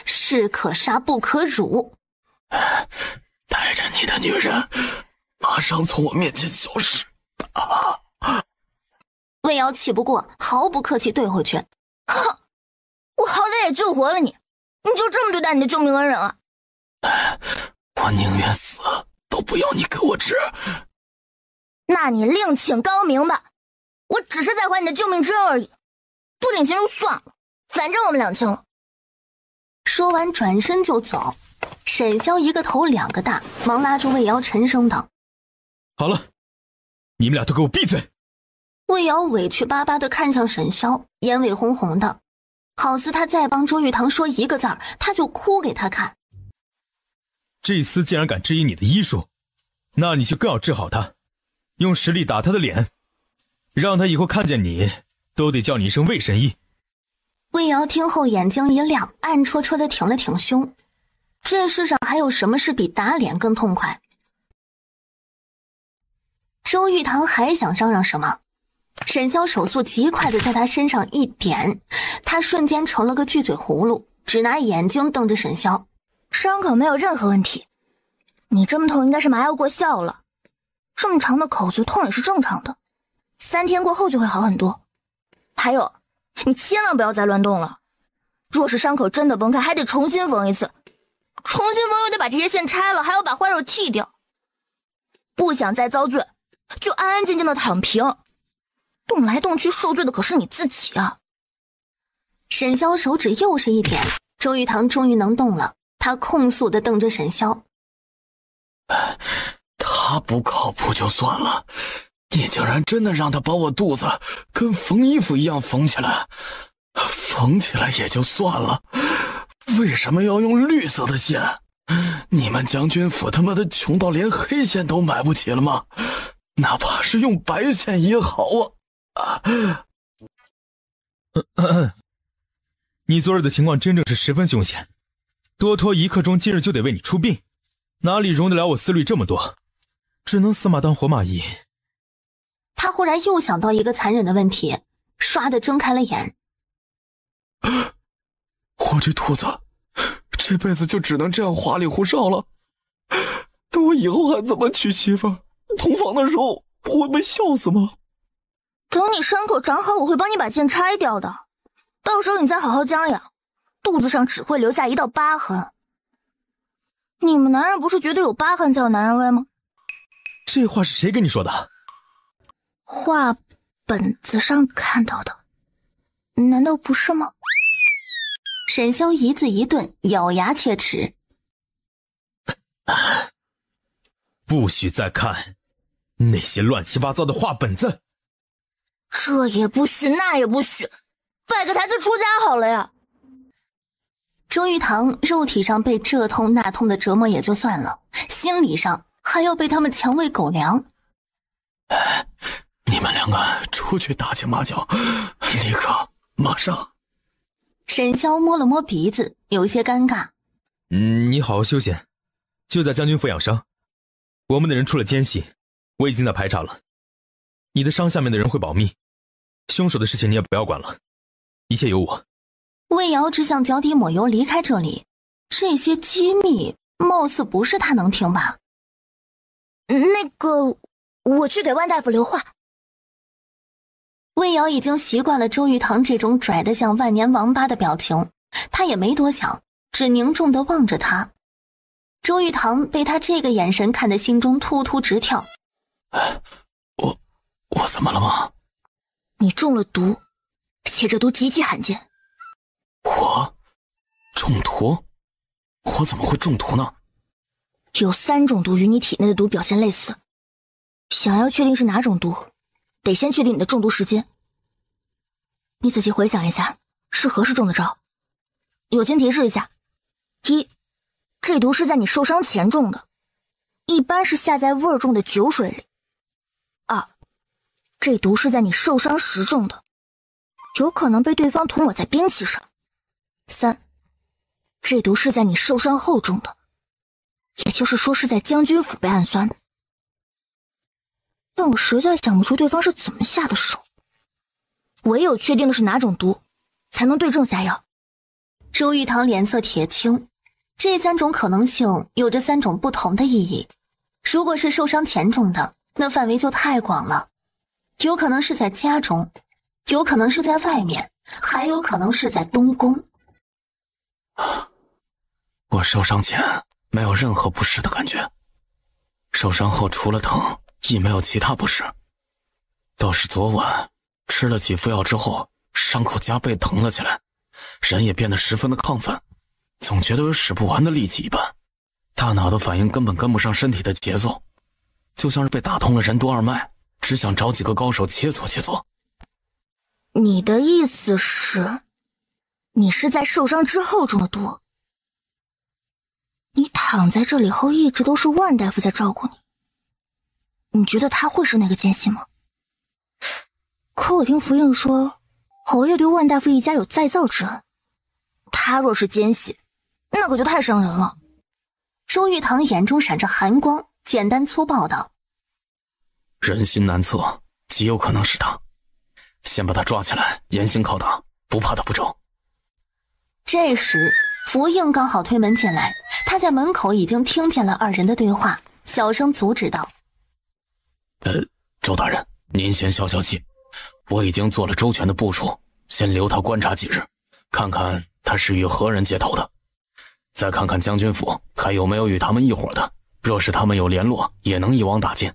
士可杀不可辱。带着你的女人马上从我面前消失！魏瑶气不过，毫不客气对回去。哼，我好歹也救活了你，你就这么对待你的救命恩人啊？我宁愿死都不要你给我治。那你另请高明吧，我只是在还你的救命之恩而已，不领情就算了，反正我们两清了。说完转身就走。沈潇一个头两个大，忙拉住魏瑶，沉声道：好了，你们俩都给我闭嘴！魏瑶委屈巴巴地看向沈潇，眼尾红红的，好似他再帮周玉堂说一个字儿，他就哭给他看。这厮竟然敢质疑你的医术，那你就更要治好他，用实力打他的脸，让他以后看见你都得叫你一声魏神医。魏瑶听后眼睛一亮，暗戳戳地挺了挺胸。这世上还有什么事比打脸更痛快？周玉堂还想嚷嚷什么，沈潇手速极快地在他身上一点，他瞬间成了个巨嘴葫芦，只拿眼睛瞪着沈潇。伤口没有任何问题，你这么痛应该是麻药过效了，这么长的口子痛也是正常的，3天过后就会好很多。还有，你千万不要再乱动了，若是伤口真的崩开，还得重新缝一次，重新缝又得把这些线拆了，还要把坏肉剔掉。不想再遭罪，就安安静静的躺平，动来动去受罪的可是你自己啊。沈潇手指又是一点，周玉堂终于能动了，他控诉地瞪着沈潇。他不靠谱就算了，你竟然真的让他把我肚子跟缝衣服一样缝起来，缝起来也就算了，为什么要用绿色的线？你们将军府他妈的穷到连黑线都买不起了吗？哪怕是用白线也好啊！你昨日的情况真正是十分凶险，多拖1刻钟，今日就得为你出殡，哪里容得了我思虑这么多，只能死马当活马医。他忽然又想到一个残忍的问题，唰地睁开了眼。我这兔子这辈子就只能这样花里胡哨了，那我以后还怎么娶媳妇？同房的时候不会被笑死吗？等你伤口长好，我会帮你把线拆掉的，到时候你再好好将养，肚子上只会留下一道疤痕。你们男人不是觉得有疤痕才有男人味吗？这话是谁跟你说的？画本子上看到的，难道不是吗？沈潇一字一顿，咬牙切齿。不许再看那些乱七八糟的画本子。这也不许，那也不许，拜个台子出家好了呀。周玉堂肉体上被这痛那痛的折磨也就算了，心理上还要被他们强喂狗粮。你们两个出去打情骂俏，立刻马上。沈潇摸了摸鼻子，有些尴尬。你好好休息，就在将军府养伤。我们的人出了奸细，我已经在排查了。你的伤下面的人会保密，凶手的事情你也不要管了，一切由我。魏瑶只想脚底抹油离开这里，这些机密貌似不是他能听吧。那个，我去给万大夫留话。魏瑶已经习惯了周玉堂这种拽得像万年王八的表情，他也没多想，只凝重地望着他。周玉堂被他这个眼神看得心中突突直跳。我怎么了吗？你中了毒，且这毒极其罕见。我中毒？我怎么会中毒呢？有3种毒与你体内的毒表现类似，想要确定是哪种毒，得先确定你的中毒时间。你仔细回想一下，是何时中的招？友情提示一下：一，这毒是在你受伤前中的，一般是下在味儿重的酒水里。2，这毒是在你受伤时中的，有可能被对方涂抹在兵器上。3，这毒是在你受伤后中的，也就是说是在将军府被暗算的。但我实在想不出对方是怎么下的手，唯有确定的是哪种毒，才能对症下药。周玉堂脸色铁青，这3种可能性有着3种不同的意义。如果是受伤前中的，那范围就太广了，有可能是在家中，有可能是在外面，还有可能是在东宫。我受伤前没有任何不适的感觉，受伤后除了疼亦没有其他不适。倒是昨晚吃了几副药之后，伤口加倍疼了起来，人也变得十分的亢奋，总觉得有使不完的力气一般，大脑的反应根本跟不上身体的节奏，就像是被打通了任督二脉，只想找几个高手切磋切磋。你的意思是，你是在受伤之后中的毒？你躺在这里后一直都是万大夫在照顾你，你觉得他会是那个奸细吗？可我听福应说，侯爷对万大夫一家有再造之恩，他若是奸细，那可就太伤人了。周玉堂眼中闪着寒光，简单粗暴道：人心难测，极有可能是他，先把他抓起来，严刑拷打，不怕他不周。这时福应刚好推门进来，他在门口已经听见了2人的对话，小声阻止道：周大人，您先消消气，我已经做了周全的部署，先留他观察几日，看看他是与何人接头的，再看看将军府还有没有与他们一伙的，若是他们有联络，也能一网打尽。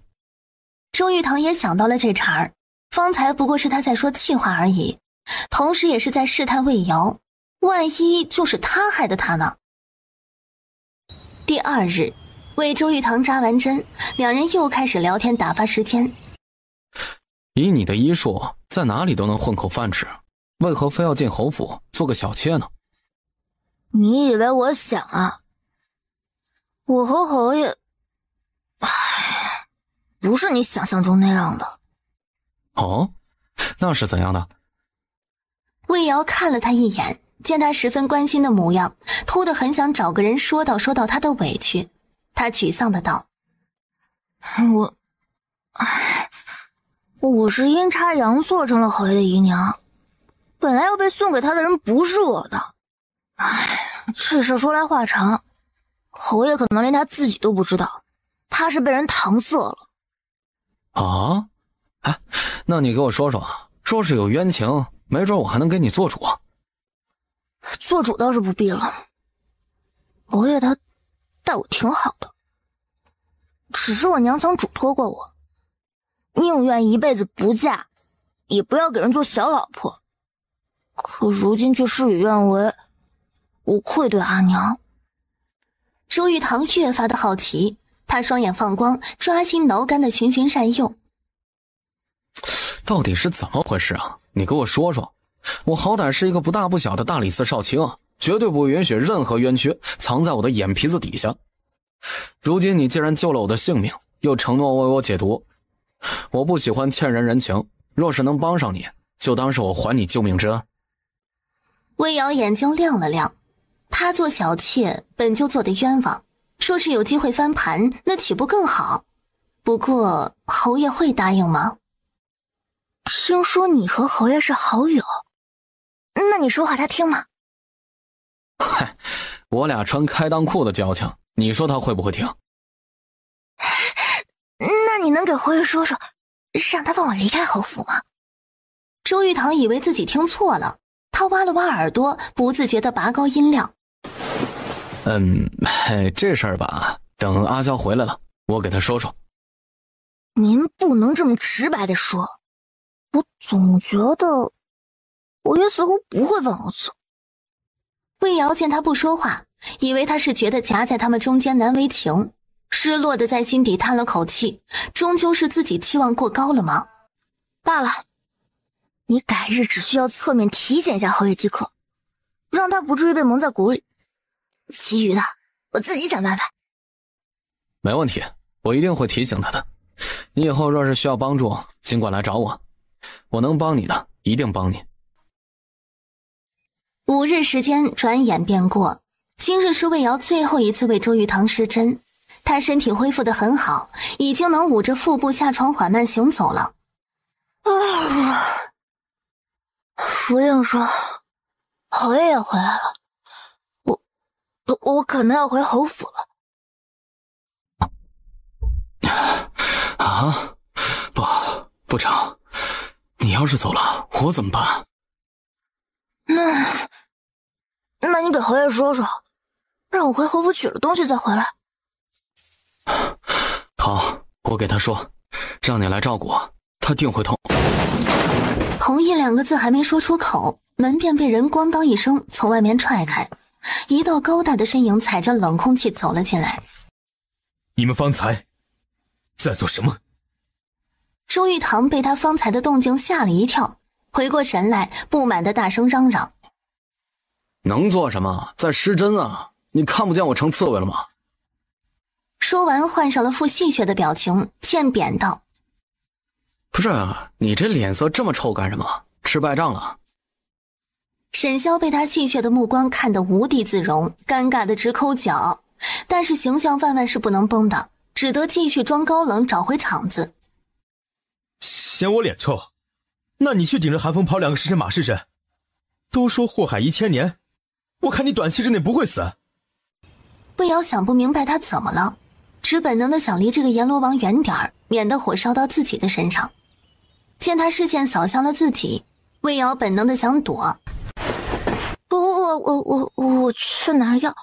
周玉堂也想到了这茬儿，方才不过是他在说气话而已，同时也是在试探魏瑶，万一就是他害的他呢？第2日，为周玉堂扎完针，2人又开始聊天打发时间。以你的医术，在哪里都能混口饭吃，为何非要进侯府做个小妾呢？你以为我想啊？我和侯爷，不是你想象中那样的。哦，那是怎样的？魏瑶看了他一眼，见他十分关心的模样，突的很想找个人说道他的委屈。他沮丧的道：我是阴差阳错成了侯爷的姨娘，本来要被送给他的人不是我的。这事说来话长，侯爷可能连他自己都不知道，他是被人搪塞了。啊？哎，那你给我说说，若是有冤情，没准我还能给你做主啊。做主倒是不必了，侯爷他待我挺好的，只是我娘曾嘱托过我，宁愿一辈子不嫁，也不要给人做小老婆。可如今却事与愿违，我愧对阿娘。周玉堂越发的好奇，他双眼放光，抓心挠肝的循循善诱。到底是怎么回事啊？你给我说说，我好歹是一个不大不小的大理寺少卿，绝对不允许任何冤屈藏在我的眼皮子底下。如今你既然救了我的性命，又承诺为我解毒，我不喜欢欠人人情，若是能帮上你，就当是我还你救命之恩。魏瑶眼睛亮了亮，他做小妾本就做得冤枉，若是有机会翻盘，那岂不更好？不过侯爷会答应吗？听说你和侯爷是好友，那你说话他听吗？嗨，我俩穿开裆裤的交情，你说他会不会听？那你能给侯爷说说，让他放我离开侯府吗？周玉堂以为自己听错了，他挖了挖耳朵，不自觉地拔高音量。这事儿吧，等阿萧回来了，我给他说说。您不能这么直白地说，我总觉得侯爷似乎不会放我走。魏瑶见他不说话，以为他是觉得夹在他们中间难为情，失落的在心底叹了口气，终究是自己期望过高了吗？罢了，你改日只需要侧面提醒一下侯爷即可，让他不至于被蒙在鼓里。其余的我自己想办法。没问题，我一定会提醒他的。你以后若是需要帮助，尽管来找我，我能帮你的一定帮你。5日时间转眼便过，今日是魏瑶最后一次为周玉堂施针，他身体恢复得很好，已经能捂着腹部下床缓慢行走了。福应说侯爷也回来了，我可能要回侯府了。啊，不成，你要是走了，我怎么办？那你给侯爷说说，让我回侯府取了东西再回来。好，我给他说，让你来照顾我，他定会痛。同意2个字还没说出口，门便被人咣当一声从外面踹开，一道高大的身影踩着冷空气走了进来。你们方才在做什么？周玉堂被他方才的动静吓了一跳，回过神来，不满的大声嚷嚷：能做什么？在施针啊！你看不见我成刺猬了吗？说完换上了副戏谑的表情，欠扁道：不是，你这脸色这么臭干什么？吃败仗了？沈潇被他戏谑的目光看得无地自容，尴尬的直抠脚，但是形象万万是不能崩的，只得继续装高冷，找回场子。嫌我脸臭？那你去顶着寒风跑2个时辰马试试。都说祸害1000年，我看你短期之内不会死。魏瑶想不明白他怎么了，只本能的想离这个阎罗王远点儿，免得火烧到自己的身上。见他视线扫向了自己，魏瑶本能的想躲。我去拿药。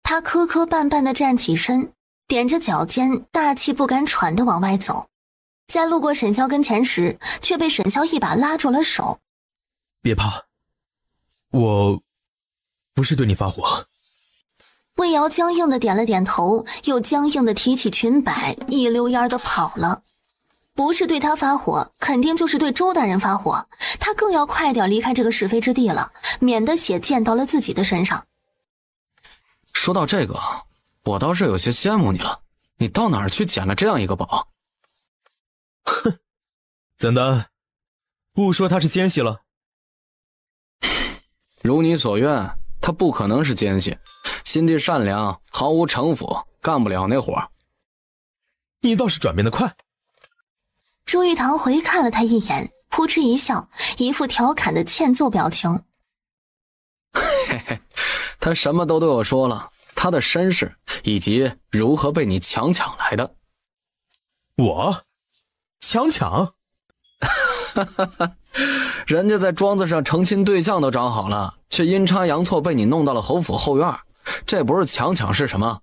他磕磕绊绊的站起身，踮着脚尖，大气不敢喘的往外走。在路过沈潇跟前时，却被沈潇一把拉住了手。别怕，我不是对你发火。魏瑶僵硬的点了点头，又僵硬的提起裙摆，一溜烟的跑了。不是对他发火，肯定就是对周大人发火，他更要快点离开这个是非之地了，免得血溅到了自己的身上。说到这个，我倒是有些羡慕你了，你到哪儿去捡了这样一个宝？哼，怎的？不说他是奸细了？如你所愿，他不可能是奸细，心地善良，毫无城府，干不了那活。你倒是转变得快。周玉堂回看了他一眼，扑哧一笑，一副调侃的欠揍表情。嘿嘿，他什么都对我说了，他的身世以及如何被你强抢来的。我？强抢？人家在庄子上成亲对象都找好了，却阴差阳错被你弄到了侯府后院，这不是强抢是什么？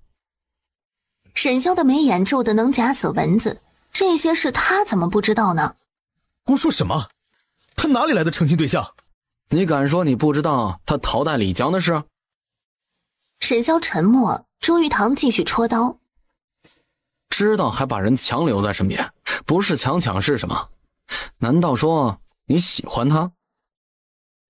沈潇的眉眼皱得能夹死蚊子，这些事他怎么不知道呢？胡说什么？他哪里来的成亲对象？你敢说你不知道他逃带李江的事？沈潇沉默，周玉堂继续戳刀。知道还把人强留在身边，不是强抢是什么？难道说你喜欢他？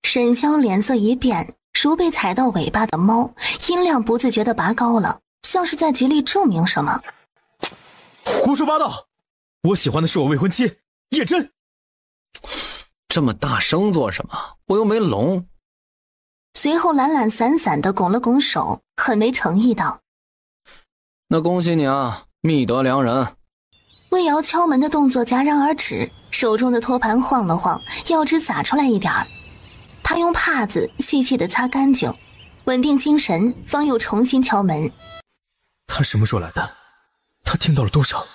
沈潇脸色一变，如被踩到尾巴的猫，音量不自觉地拔高了，像是在极力证明什么。胡说八道！我喜欢的是我未婚妻叶真。这么大声做什么？我又没聋。随后懒懒散散地拱了拱手，很没诚意道：那恭喜你啊，觅得良人。魏瑶敲门的动作戛然而止，手中的托盘晃了晃，药汁洒出来一点儿。他用帕子细细地擦干净，稳定精神，方又重新敲门。他什么时候来的？他听到了多少？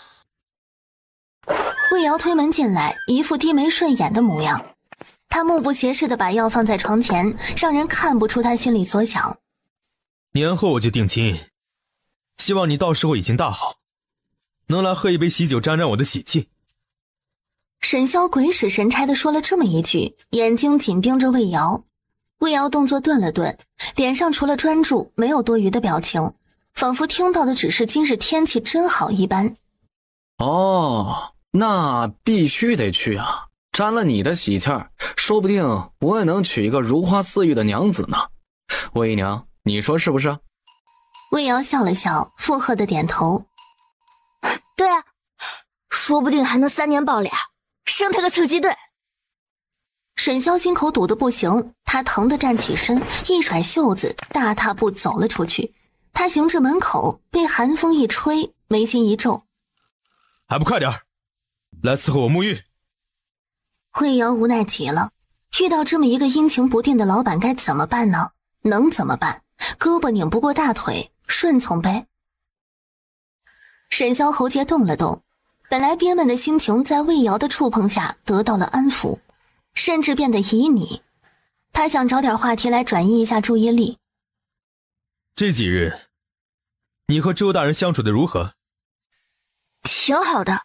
魏瑶推门进来，一副低眉顺眼的模样。他目不斜视地把药放在床前，让人看不出他心里所想。年后我就定亲，希望你到时候已经大好，能来喝一杯喜酒沾沾我的喜气。沈潇鬼使神差地说了这么一句，眼睛紧盯着魏瑶。魏瑶动作顿了顿，脸上除了专注没有多余的表情，仿佛听到的只是今日天气真好一般。哦，那必须得去啊，沾了你的喜气儿，说不定我也能娶一个如花似玉的娘子呢。魏姨娘，你说是不是？魏瑶笑了笑，附和地点头。对啊，说不定还能3年抱俩，生他个侧击队。沈潇心口堵得不行，他疼得站起身，一甩袖子，大踏步走了出去。他行至门口，被寒风一吹，眉心一皱：还不快点儿，来伺候我沐浴。魏瑶无奈极了，遇到这么一个阴晴不定的老板该怎么办呢？能怎么办？胳膊拧不过大腿，顺从呗。沈潇喉结动了动，本来憋闷的心情在魏瑶的触碰下得到了安抚，甚至变得旖旎。他想找点话题来转移一下注意力。这几日你和周大人相处的如何？挺好的。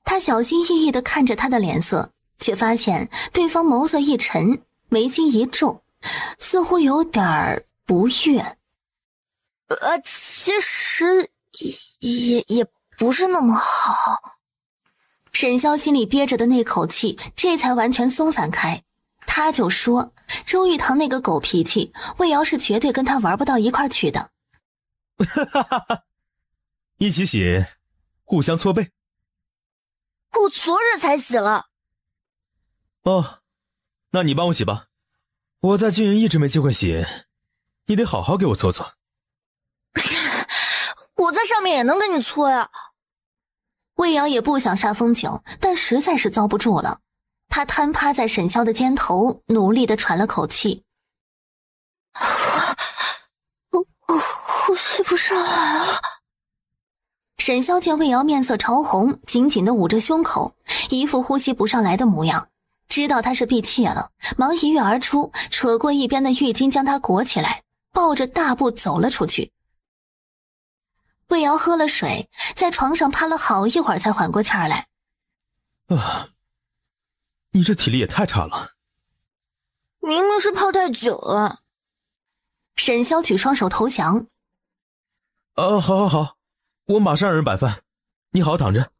他小心翼翼地看着他的脸色，却发现对方眸色一沉，眉心一皱，似乎有点不悦。其实也不是那么好。沈潇心里憋着的那口气这才完全松散开。他就说周玉堂那个狗脾气，魏瑶是绝对跟他玩不到一块去的。一起洗，互相搓背。我昨日才洗了。哦，那你帮我洗吧，我在军营一直没机会洗，你得好好给我搓搓。我在上面也能给你搓呀。魏瑶也不想煞风景，但实在是遭不住了。他瘫趴在沈潇的肩头，努力地喘了口气。我呼吸不上来了。沈潇见魏瑶面色潮红，紧紧地捂着胸口，一副呼吸不上来的模样，知道他是闭气了，忙一跃而出，扯过一边的浴巾将他裹起来，抱着大步走了出去。魏瑶喝了水，在床上趴了好一会儿才缓过气儿来。你这体力也太差了。明明是泡太久了。沈潇举双手投降。好，我马上让人摆饭，你好好躺着。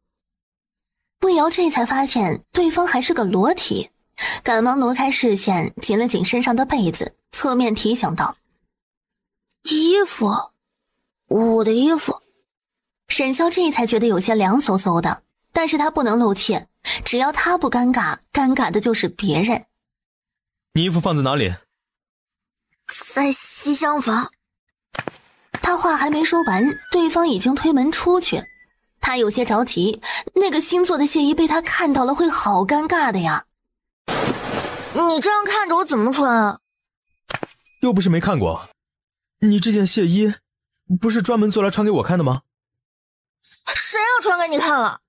魏瑶这才发现对方还是个裸体，赶忙挪开视线，紧了紧身上的被子，侧面提醒道：衣服，我的衣服。沈潇这才觉得有些凉飕飕的，但是他不能露怯，只要他不尴尬，尴尬的就是别人。你衣服放在哪里？在西厢房。他话还没说完，对方已经推门出去。他有些着急，那个新做的亵衣被他看到了会好尴尬的呀。你这样看着我怎么穿啊？又不是没看过，你这件亵衣不是专门做来穿给我看的吗？谁要穿给你看了？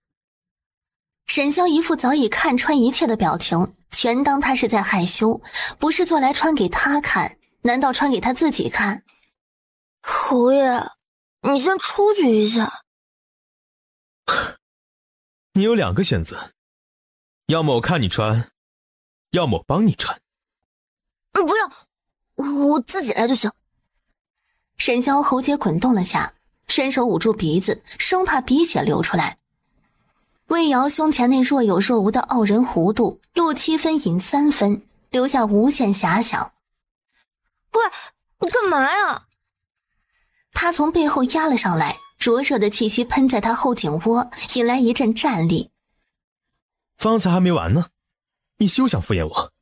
沈潇一副早已看穿一切的表情，全当他是在害羞，不是做来穿给他看，难道穿给他自己看？侯爷，你先出去一下。你有2个选择，要么我看你穿，要么我帮你穿。不要，我自己来就行。沈潇喉结滚动了下，伸手捂住鼻子，生怕鼻血流出来。魏瑶胸前那若有若无的傲人弧度，录7分引3分，留下无限遐想。喂，你干嘛呀？他从背后压了上来，灼热的气息喷在他后颈窝，引来一阵战栗。方才还没完呢，你休想敷衍我。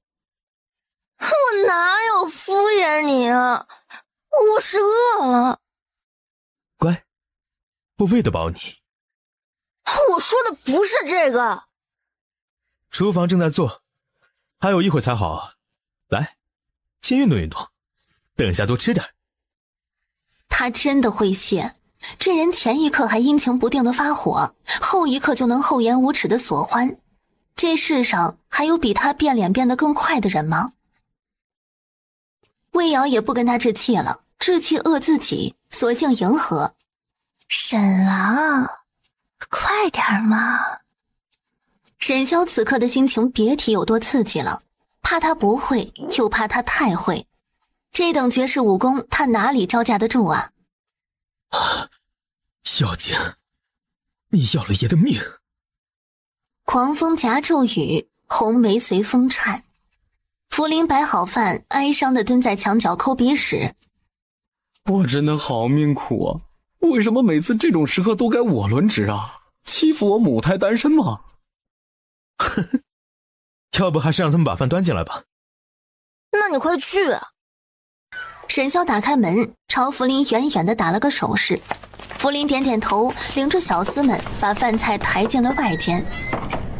我哪有敷衍你啊？我是饿了。乖，我喂得饱你。我说的不是这个。厨房正在做，还有一会儿才好。来，先运动运动，等下多吃点。他真的会谢，这人前一刻还阴晴不定的发火，后一刻就能厚颜无耻的索欢。这世上还有比他变脸变得更快的人吗？魏瑶也不跟他置气了，置气饿自己，索性迎合。沈郎，快点嘛！沈潇此刻的心情别提有多刺激了，怕他不会，又怕他太会。这等绝世武功，他哪里招架得住啊？小姐，你要了爷的命！狂风夹骤雨，红梅随风颤。福林摆好饭，哀伤地蹲在墙角抠鼻屎。我真的好命苦啊！为什么每次这种时刻都该我轮值啊？欺负我母胎单身吗？要不还是让他们把饭端进来吧。那你快去啊！沈潇打开门，朝福林远远地打了个手势。福林点点头，领着小厮们把饭菜抬进了外间，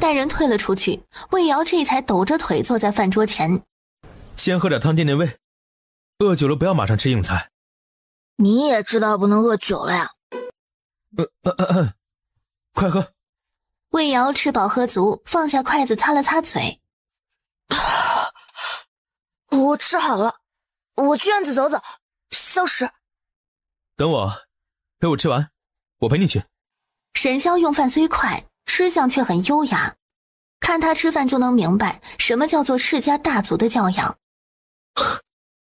带人退了出去。魏瑶这才抖着腿坐在饭桌前。先喝点汤垫垫胃，饿久了不要马上吃硬菜。你也知道不能饿久了呀。快喝。魏瑶吃饱喝足，放下筷子擦了擦嘴。我吃好了，我去院子走走，消食。等我，陪我吃完，我陪你去。沈潇用饭虽快，吃相却很优雅，看他吃饭就能明白什么叫做世家大族的教养。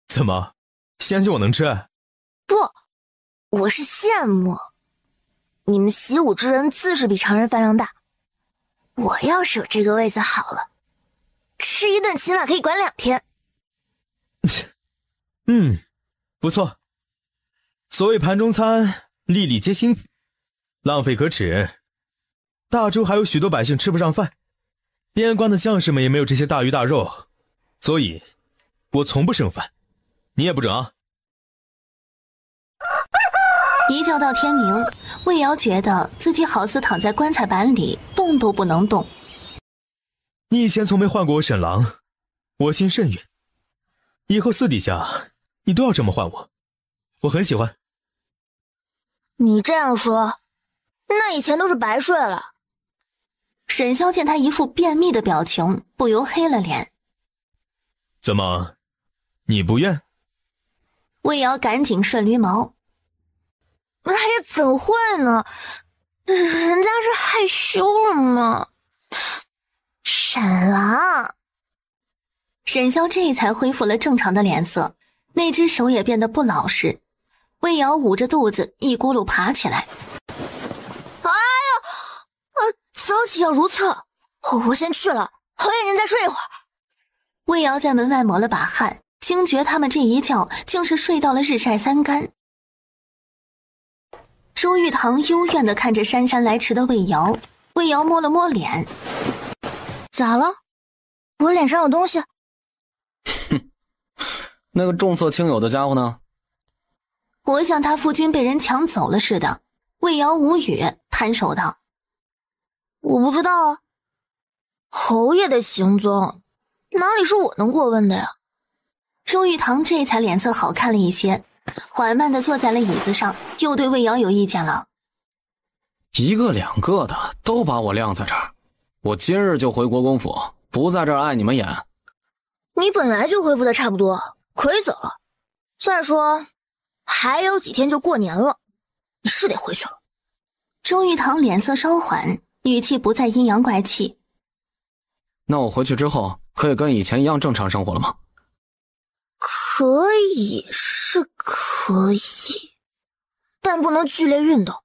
怎么，嫌弃我能吃？不，我是羡慕。你们习武之人自是比常人饭量大，我要是有这个位子好了，吃一顿起码可以管2天。不错。所谓盘中餐，粒粒皆辛苦，浪费可耻。大周还有许多百姓吃不上饭，边关的将士们也没有这些大鱼大肉，所以我从不剩饭。你也不准啊。一觉到天明，魏瑶觉得自己好似躺在棺材板里，动都不能动。你以前从没唤过我沈郎，我心甚悦。以后私底下你都要这么唤我，我很喜欢。你这样说，那以前都是白睡了。沈潇见他一副便秘的表情，不由黑了脸。怎么，你不愿？魏瑶赶紧顺驴毛。哎呀，怎会呢？人家是害羞了吗？沈郎。沈潇这才恢复了正常的脸色，那只手也变得不老实。魏瑶捂着肚子一咕噜爬起来。哎呀，早起要如厕，我先去了，侯爷您再睡一会儿。魏瑶在门外抹了把汗，惊觉他们这一觉竟是睡到了日晒三竿。周玉堂幽怨地看着姗姗来迟的魏瑶，魏瑶摸了摸脸。咋了？我脸上有东西？哼，那个重色轻友的家伙呢？活像他夫君被人抢走了似的。魏瑶无语，摊手道：我不知道啊，侯爷的行踪哪里是我能过问的呀？周玉堂这才脸色好看了一些，缓慢地坐在了椅子上，又对魏瑶有意见了。一个两个的都把我晾在这儿，我今日就回国公府，不在这儿碍你们眼。你本来就恢复的差不多，可以走了。再说还有几天就过年了，你是得回去了。周玉堂脸色稍缓，语气不再阴阳怪气。那我回去之后可以跟以前一样正常生活了吗？可以是可以，但不能剧烈运动，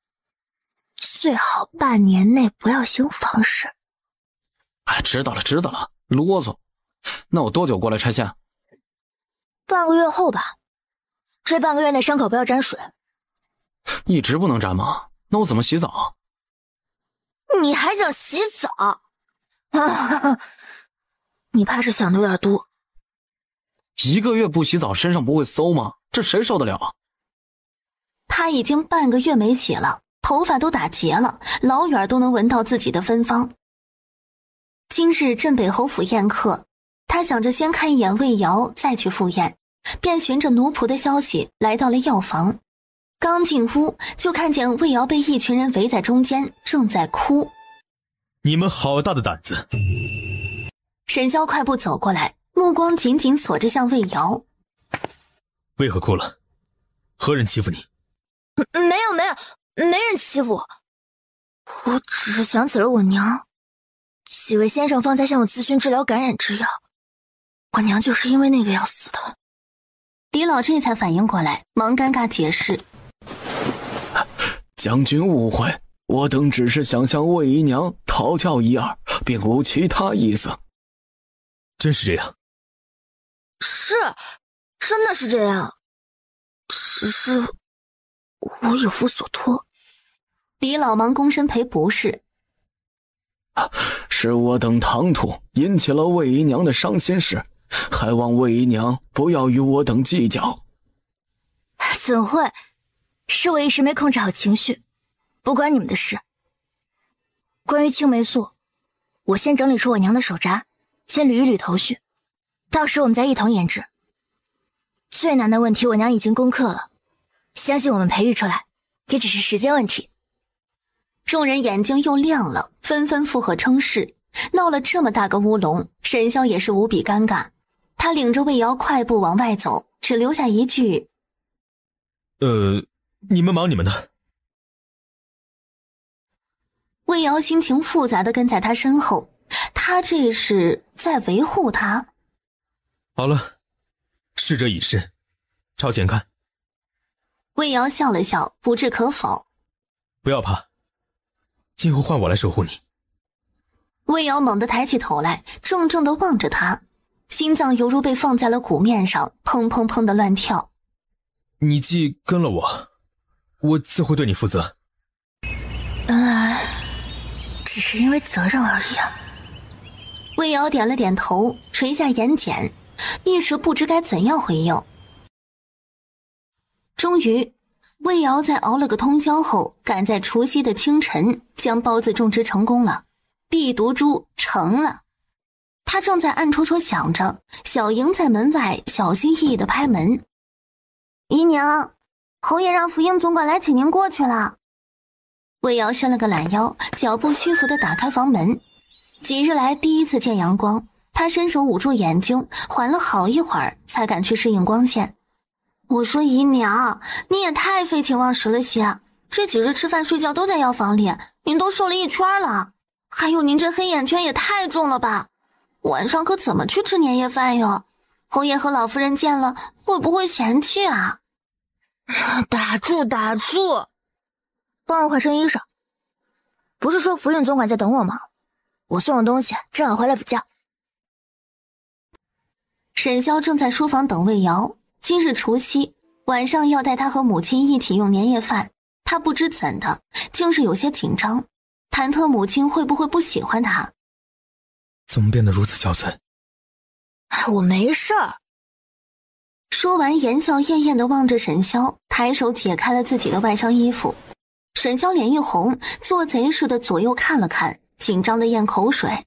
最好半年内不要行房事。哎，知道了知道了，啰嗦。那我多久过来拆线？半个月后吧。这半个月内伤口不要沾水。一直不能沾吗？那我怎么洗澡？你还想洗澡？啊，你怕是想的有点多。1个月不洗澡，身上不会馊吗？这谁受得了？他已经半个月没洗了，头发都打结了，老远都能闻到自己的芬芳。今日镇北侯府宴客，他想着先看一眼魏瑶，再去赴宴，便循着奴仆的消息来到了药房。刚进屋，就看见魏瑶被一群人围在中间，正在哭。你们好大的胆子！沈潇快步走过来，目光紧紧锁着向魏瑶。为何哭了？何人欺负你？没有，没人欺负我。我只是想起了我娘，几位先生方才向我咨询治疗感染之药，我娘就是因为那个要死的。李老这才反应过来，忙尴尬解释：将军误会，我等只是想向魏姨娘讨教一二，并无其他意思。真是这样？是，真的是这样。只是我有负所托。李老忙躬身赔不是。是我等唐突引起了魏姨娘的伤心事，还望魏姨娘不要与我等计较。怎会？是我一时没控制好情绪，不关你们的事。关于青霉素，我先整理出我娘的手札，先捋一捋头绪，到时我们再一同研制。最难的问题我娘已经攻克了，相信我们培育出来也只是时间问题。众人眼睛又亮了，纷纷附和称是。闹了这么大个乌龙，沈潇也是无比尴尬。他领着魏瑶快步往外走，只留下一句：你们忙你们的。魏瑶心情复杂地跟在他身后，他这是在维护他。好了，逝者已逝，朝前看。魏瑶笑了笑，不置可否。不要怕，今后换我来守护你。魏瑶猛地抬起头来，怔怔地望着他，心脏犹如被放在了鼓面上，砰砰砰地乱跳。你既跟了我，我自会对你负责。原来只是因为责任而已啊。魏瑶点了点头，垂下眼睑，一时不知该怎样回应。终于，魏瑶在熬了个通宵后，赶在除夕的清晨将包子种植成功了，必毒株成了。他正在暗戳戳想着，小莹在门外小心翼翼地拍门：“姨娘，侯爷让福英总管来请您过去了。”魏瑶伸了个懒腰，脚步虚浮地打开房门。几日来第一次见阳光，他伸手捂住眼睛，缓了好一会儿才敢去适应光线。我说姨娘，你也太废寝忘食了些，这几日吃饭睡觉都在药房里，您都瘦了一圈了。还有您这黑眼圈也太重了吧，晚上可怎么去吃年夜饭哟？侯爷和老夫人见了会不会嫌弃啊？打住，帮我换身衣裳。不是说福运总管在等我吗？我送了东西，正好回来补觉。沈潇正在书房等魏瑶，今日除夕，晚上要带他和母亲一起用年夜饭，他不知怎的，竟是有些紧张，忐忑母亲会不会不喜欢他。怎么变得如此憔悴？我没事儿。说完，言笑晏晏地望着沈潇，抬手解开了自己的外裳衣服。沈潇脸一红，做贼似的左右看了看，紧张地咽口水。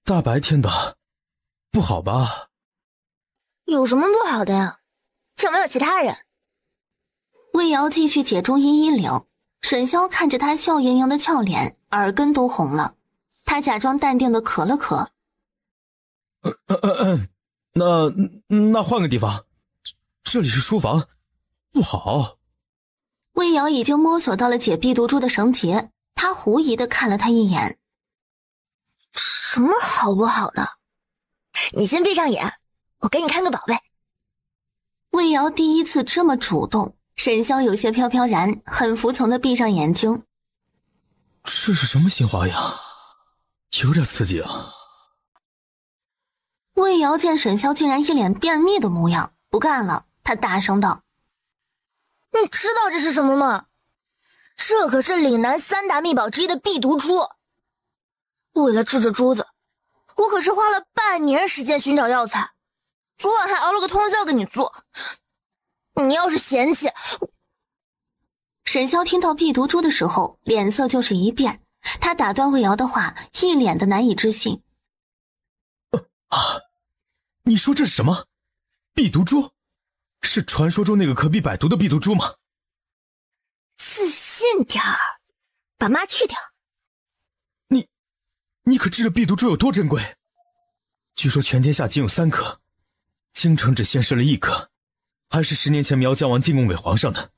大白天的，不好吧？有什么不好的呀？有没有其他人？魏瑶继续解中衣衣领，沈潇看着他笑盈盈的俏脸，耳根都红了。他假装淡定地咳了咳。那换个地方，这里是书房，不好。魏瑶已经摸索到了解避毒株的绳结，他狐疑地看了他一眼。什么好不好的？你先闭上眼，我给你看个宝贝。魏瑶第一次这么主动，沈潇有些飘飘然，很服从地闭上眼睛。这是什么新花样？有点刺激啊。魏瑶见沈潇竟然一脸便秘的模样，不干了，他大声道：“你知道这是什么吗？这可是岭南3大秘宝之一的避毒珠。为了治这珠子，我可是花了半年时间寻找药材，昨晚还熬了个通宵给你做。你要是嫌弃……”沈潇听到避毒珠的时候，脸色就是一变，他打断魏瑶的话，一脸的难以置信。你说这是什么？避毒珠？是传说中那个可避百毒的避毒珠吗？自信点儿，把妈去掉。你可知这避毒珠有多珍贵？据说全天下仅有3颗，京城只现世了1颗，还是10年前苗疆王进贡给皇上的。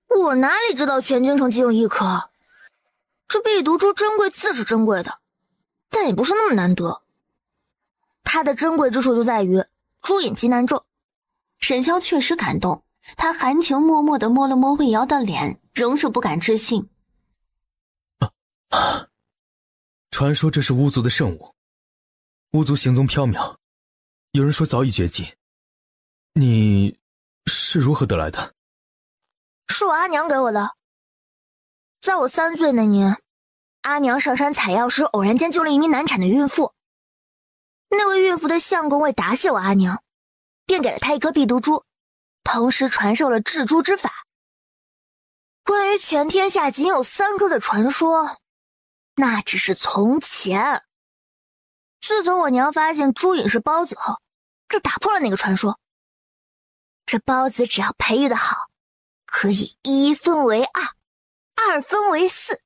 我哪里知道全京城仅有1颗？这避毒珠珍贵自是珍贵的，但也不是那么难得。它的珍贵之处就在于珠引极难中。沈潇确实感动，他含情脉脉地摸了摸魏瑶的脸，仍是不敢置信。传说这是巫族的圣物，巫族行踪缥缈，有人说早已绝迹。你是如何得来的？是我阿娘给我的。在我3岁那年，阿娘上山采药时偶然间救了一名难产的孕妇。那位孕妇的相公为答谢我阿娘，便给了她一颗避毒珠，同时传授了治珠之法。关于全天下仅有3颗的传说，那只是从前。自从我娘发现珠引是孢子后，就打破了那个传说。这孢子只要培育的好，可以1分为2， 2分为4。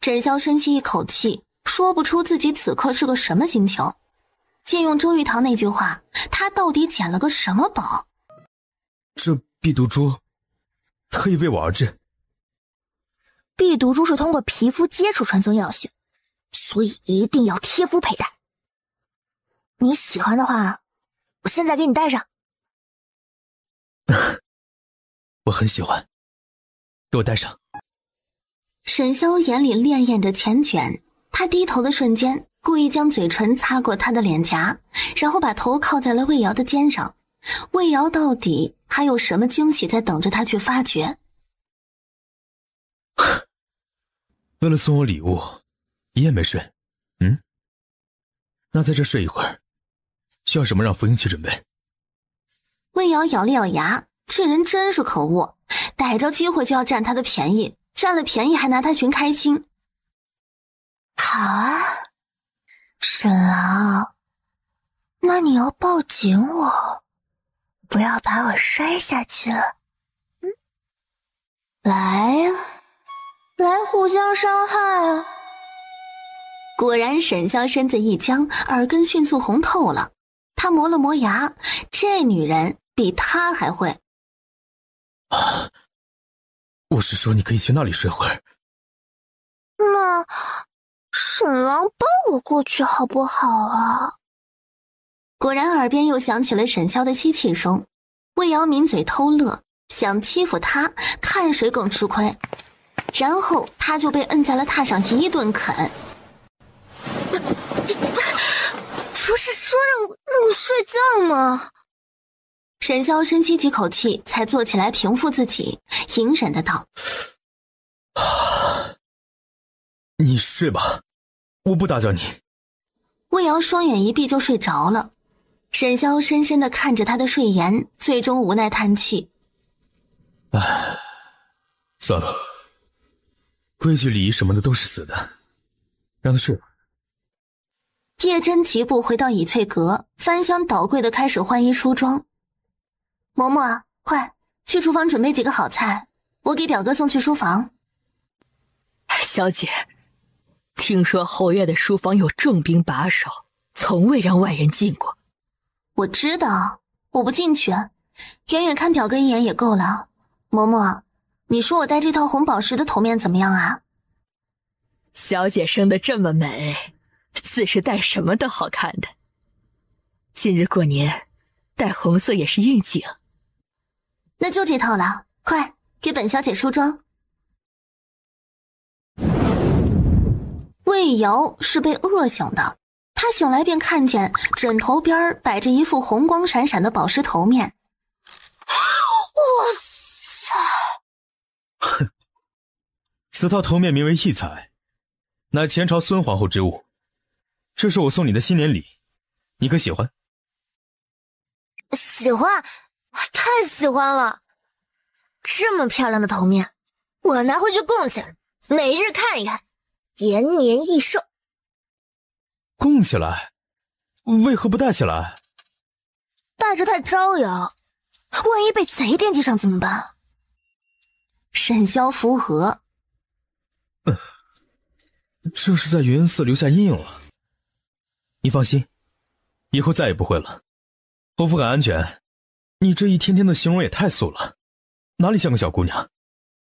沈潇深吸一口气，说不出自己此刻是个什么心情。借用周玉堂那句话，他到底捡了个什么宝？这避毒珠特意为我而制。避毒珠是通过皮肤接触传送药性，所以一定要贴肤佩戴。你喜欢的话，我现在给你戴上。我很喜欢，给我戴上。沈潇眼里潋滟着缱绻，他低头的瞬间，故意将嘴唇擦过他的脸颊，然后把头靠在了魏瑶的肩上。魏瑶到底还有什么惊喜在等着他去发掘？为了送我礼物，一夜没睡。那在这睡一会儿，需要什么让福英去准备。魏瑶咬了咬牙，这人真是可恶，逮着机会就要占他的便宜，占了便宜还拿他寻开心。好啊，沈郎，那你要抱紧我，不要把我摔下去了。来呀，来互相伤害啊！果然沈潇身子一僵，耳根迅速红透了。他磨了磨牙，这女人比他还会。我是说你可以去那里睡会儿。那沈郎抱我过去好不好啊？果然耳边又响起了沈潇的吸气声。魏瑶抿嘴偷乐，想欺负他，看谁更吃亏。然后他就被摁在了榻上一顿啃。不是说让我睡觉吗？沈潇深吸几口气，才坐起来平复自己，隐忍的道：你睡吧，我不打搅你。魏瑶双眼一闭就睡着了。沈潇深深地看着他的睡颜，最终无奈叹气：算了，规矩礼仪什么的都是死的，让他睡吧。叶真疾步回到翡翠阁，翻箱倒柜的开始换衣梳妆。嬷嬷，快去厨房准备几个好菜，我给表哥送去书房。小姐，听说侯爷的书房有重兵把守，从未让外人进过。我知道，我不进去，远远看表哥一眼也够了。嬷嬷，你说我戴这套红宝石的头面怎么样啊？小姐生得这么美，自是戴什么都好看的。今日过年，戴红色也是应景。那就这套了，快给本小姐梳妆。魏瑶是被饿醒的，他醒来便看见枕头边摆着一副红光闪闪的宝石头面。哇塞！哼，此套头面名为异彩，乃前朝孙皇后之物，这是我送你的新年礼，你可喜欢？喜欢，太喜欢了！这么漂亮的头面，我拿回去供起来，每日看一看，延年益寿。供起来？为何不戴起来？戴着太招摇，万一被贼惦记上怎么办？沈萧符合。这是在云寺留下阴影了。你放心，以后再也不会了。侯府很安全，你这一天天的形容也太素了，哪里像个小姑娘？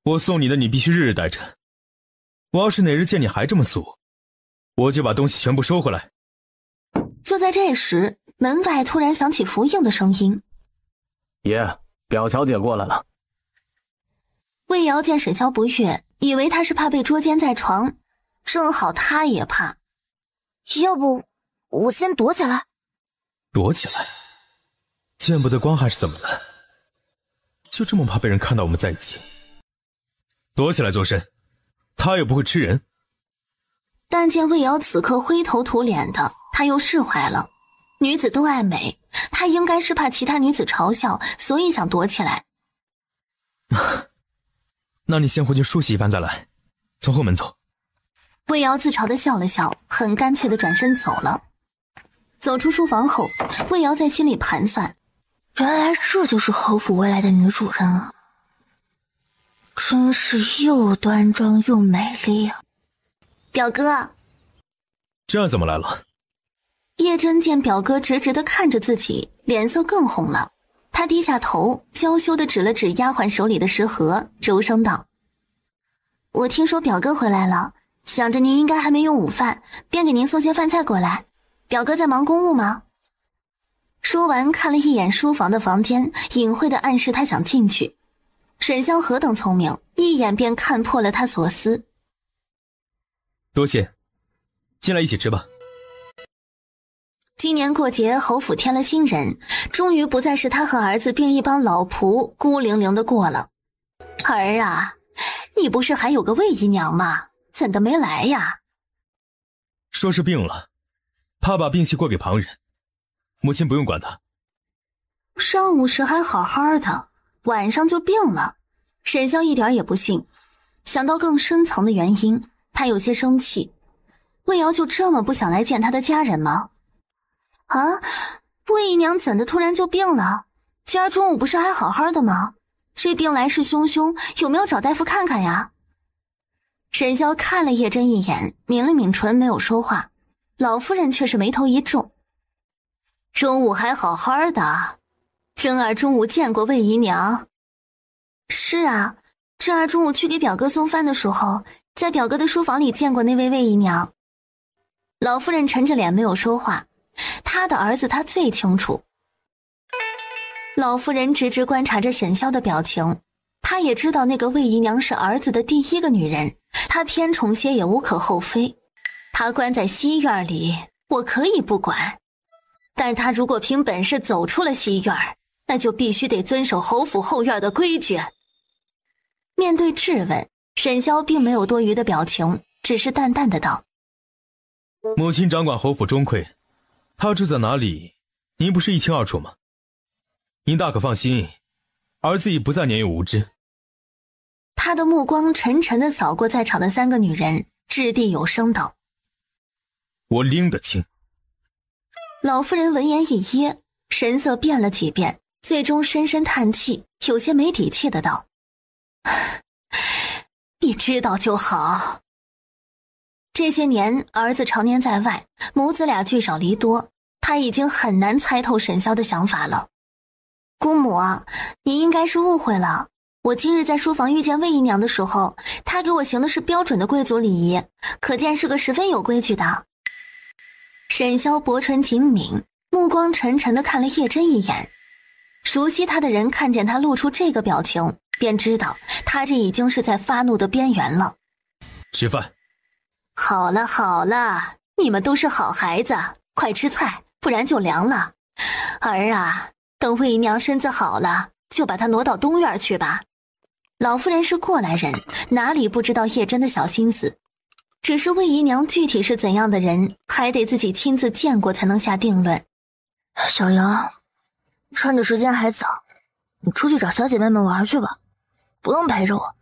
我送你的你必须日日带着。我要是哪日见你还这么素，我就把东西全部收回来。就在这时，门外突然响起符应的声音。爷，表小姐过来了。魏瑶见沈萧不悦，以为他是怕被捉奸在床，正好他也怕。要不我先躲起来？躲起来？见不得光还是怎么的？就这么怕被人看到我们在一起？躲起来做甚？他又不会吃人。但见魏瑶此刻灰头土脸的，他又释怀了。女子都爱美，他应该是怕其他女子嘲笑，所以想躲起来。那你先回去梳洗一番再来，从后门走。魏瑶自嘲地笑了笑，很干脆地转身走了。走出书房后，魏瑶在心里盘算，原来这就是侯府未来的女主人啊，真是又端庄又美丽啊。表哥，这样怎么来了？叶真见表哥直直地看着自己，脸色更红了。他低下头，娇羞地指了指丫鬟手里的食盒，柔声道：我听说表哥回来了，想着您应该还没用午饭，便给您送些饭菜过来。表哥在忙公务吗？说完看了一眼书房的房间，隐晦地暗示他想进去。沈萧何等聪明，一眼便看破了他所思。多谢，进来一起吃吧。今年过节，侯府添了新人，终于不再是他和儿子并一帮老仆孤零零的过了。儿啊，你不是还有个魏姨娘吗？怎的没来呀？说是病了，怕把病气过给旁人，母亲不用管她。上午时还好好的，晚上就病了。沈萧一点也不信，想到更深层的原因，他有些生气。魏瑶就这么不想来见他的家人吗？啊，魏姨娘怎的突然就病了？今儿中午不是还好好的吗？这病来势汹汹，有没有找大夫看看呀？沈萧看了叶真一眼，抿了抿唇，没有说话。老夫人却是眉头一皱。中午还好好的，真儿中午见过魏姨娘？是啊，真儿中午去给表哥送饭的时候，在表哥的书房里见过那位魏姨娘。老夫人沉着脸没有说话，他的儿子他最清楚。老夫人直直观察着沈萧的表情，她也知道那个魏姨娘是儿子的第一个女人，她偏宠些也无可厚非。她关在西院里，我可以不管，但她如果凭本事走出了西院，那就必须得遵守侯府后院的规矩。面对质问，沈萧并没有多余的表情，只是淡淡的道：母亲掌管侯府中馈，她住在哪里，您不是一清二楚吗？您大可放心，儿子已不再年幼无知。他的目光沉沉地扫过在场的三个女人，掷地有声道：我拎得清。老夫人闻言一噎，神色变了几变，最终深深叹气，有些没底气的道：你知道就好。这些年儿子常年在外，母子俩聚少离多，他已经很难猜透沈萧的想法了。姑母啊，你应该是误会了，我今日在书房遇见魏姨娘的时候，她给我行的是标准的贵族礼仪，可见是个十分有规矩的。沈萧薄唇紧抿，目光沉沉地看了叶真一眼。熟悉他的人看见他露出这个表情，便知道他这已经是在发怒的边缘了。吃饭。好了好了，你们都是好孩子，快吃菜，不然就凉了。儿啊，等魏姨娘身子好了，就把她挪到东院去吧。老夫人是过来人，哪里不知道叶真的小心思，只是魏姨娘具体是怎样的人，还得自己亲自见过才能下定论。小杨，趁着时间还早，你出去找小姐妹们玩去吧，不用陪着我。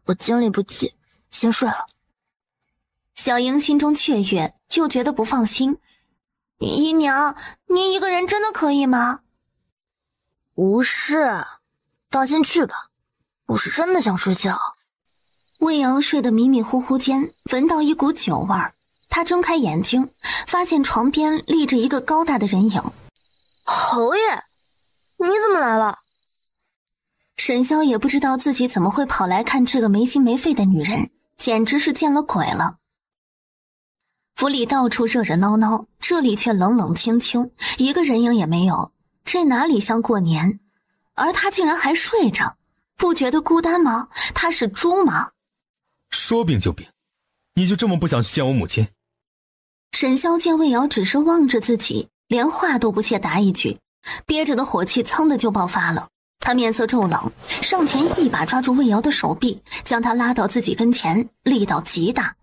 我精力不济，先睡了。小莹心中雀跃，又觉得不放心。姨娘，您一个人真的可以吗？不是，放心去吧，我是真的想睡觉。魏瑶睡得迷迷糊糊间，闻到一股酒味儿。他睁开眼睛，发现床边立着一个高大的人影。侯爷，你怎么来了？沈潇也不知道自己怎么会跑来看这个没心没肺的女人，简直是见了鬼了。府里到处热热闹闹，这里却冷冷清清，一个人影也没有，这哪里像过年？而他竟然还睡着，不觉得孤单吗？他是猪吗？说病就病，你就这么不想去见我母亲？沈潇见魏瑶只是望着自己，连话都不屑答一句，憋着的火气噌的就爆发了。他面色骤冷，上前一把抓住魏瑶的手臂，将她拉到自己跟前，力道极大。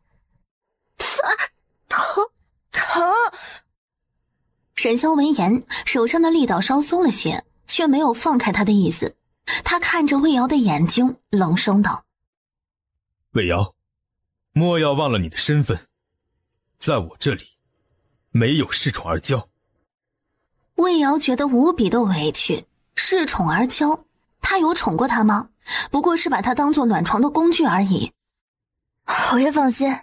疼！沈潇闻言，手上的力道稍松了些，却没有放开他的意思。他看着魏瑶的眼睛，冷声道：魏瑶，莫要忘了你的身份，在我这里没有恃宠而骄。魏瑶觉得无比的委屈，恃宠而骄，他有宠过他吗？不过是把他当作暖床的工具而已。侯爷放心，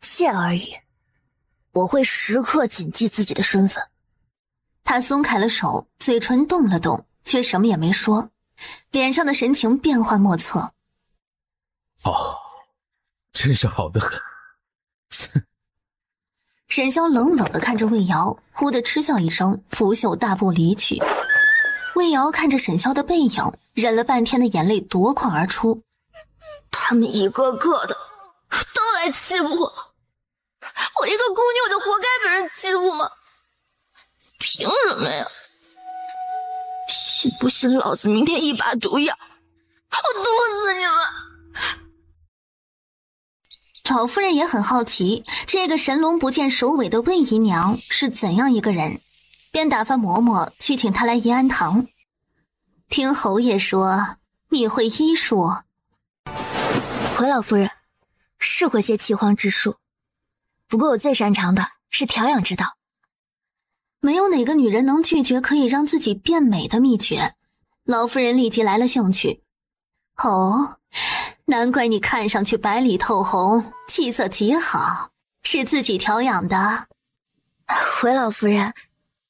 借而已，我会时刻谨记自己的身份。他松开了手，嘴唇动了动，却什么也没说，脸上的神情变幻莫测。哦，真是好得很。沈潇冷冷地看着魏瑶，忽地嗤笑一声，拂袖大步离去。魏瑶看着沈潇的背影，忍了半天的眼泪夺眶而出。他们一个个的都来欺负我，我一个姑娘就活该被人欺负吗？凭什么呀？信不信老子明天一把毒药，我毒死你们！老夫人也很好奇，这个神龙不见首尾的魏姨娘是怎样一个人，便打发嬷嬷去请她来宜安堂。听侯爷说你会医术。回老夫人，是会些奇荒之术，不过我最擅长的是调养之道。没有哪个女人能拒绝可以让自己变美的秘诀。老夫人立即来了兴趣。哦，难怪你看上去白里透红，气色极好，是自己调养的？回老夫人，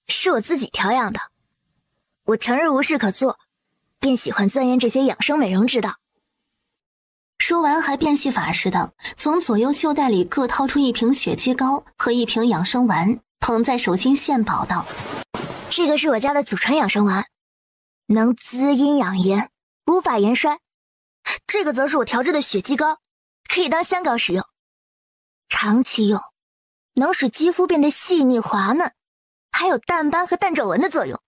是我自己调养的。我成日无事可做，便喜欢钻研这些养生美容之道。说完还变戏法似的，从左右袖袋里各掏出一瓶血肌膏和一瓶养生丸，捧在手心献宝道：这个是我家的祖传养生丸，能滋阴养颜，无法延衰。这个则是我调制的血肌膏，可以当香膏使用。长期用，能使肌肤变得细腻滑嫩，还有淡斑和淡皱纹的作用。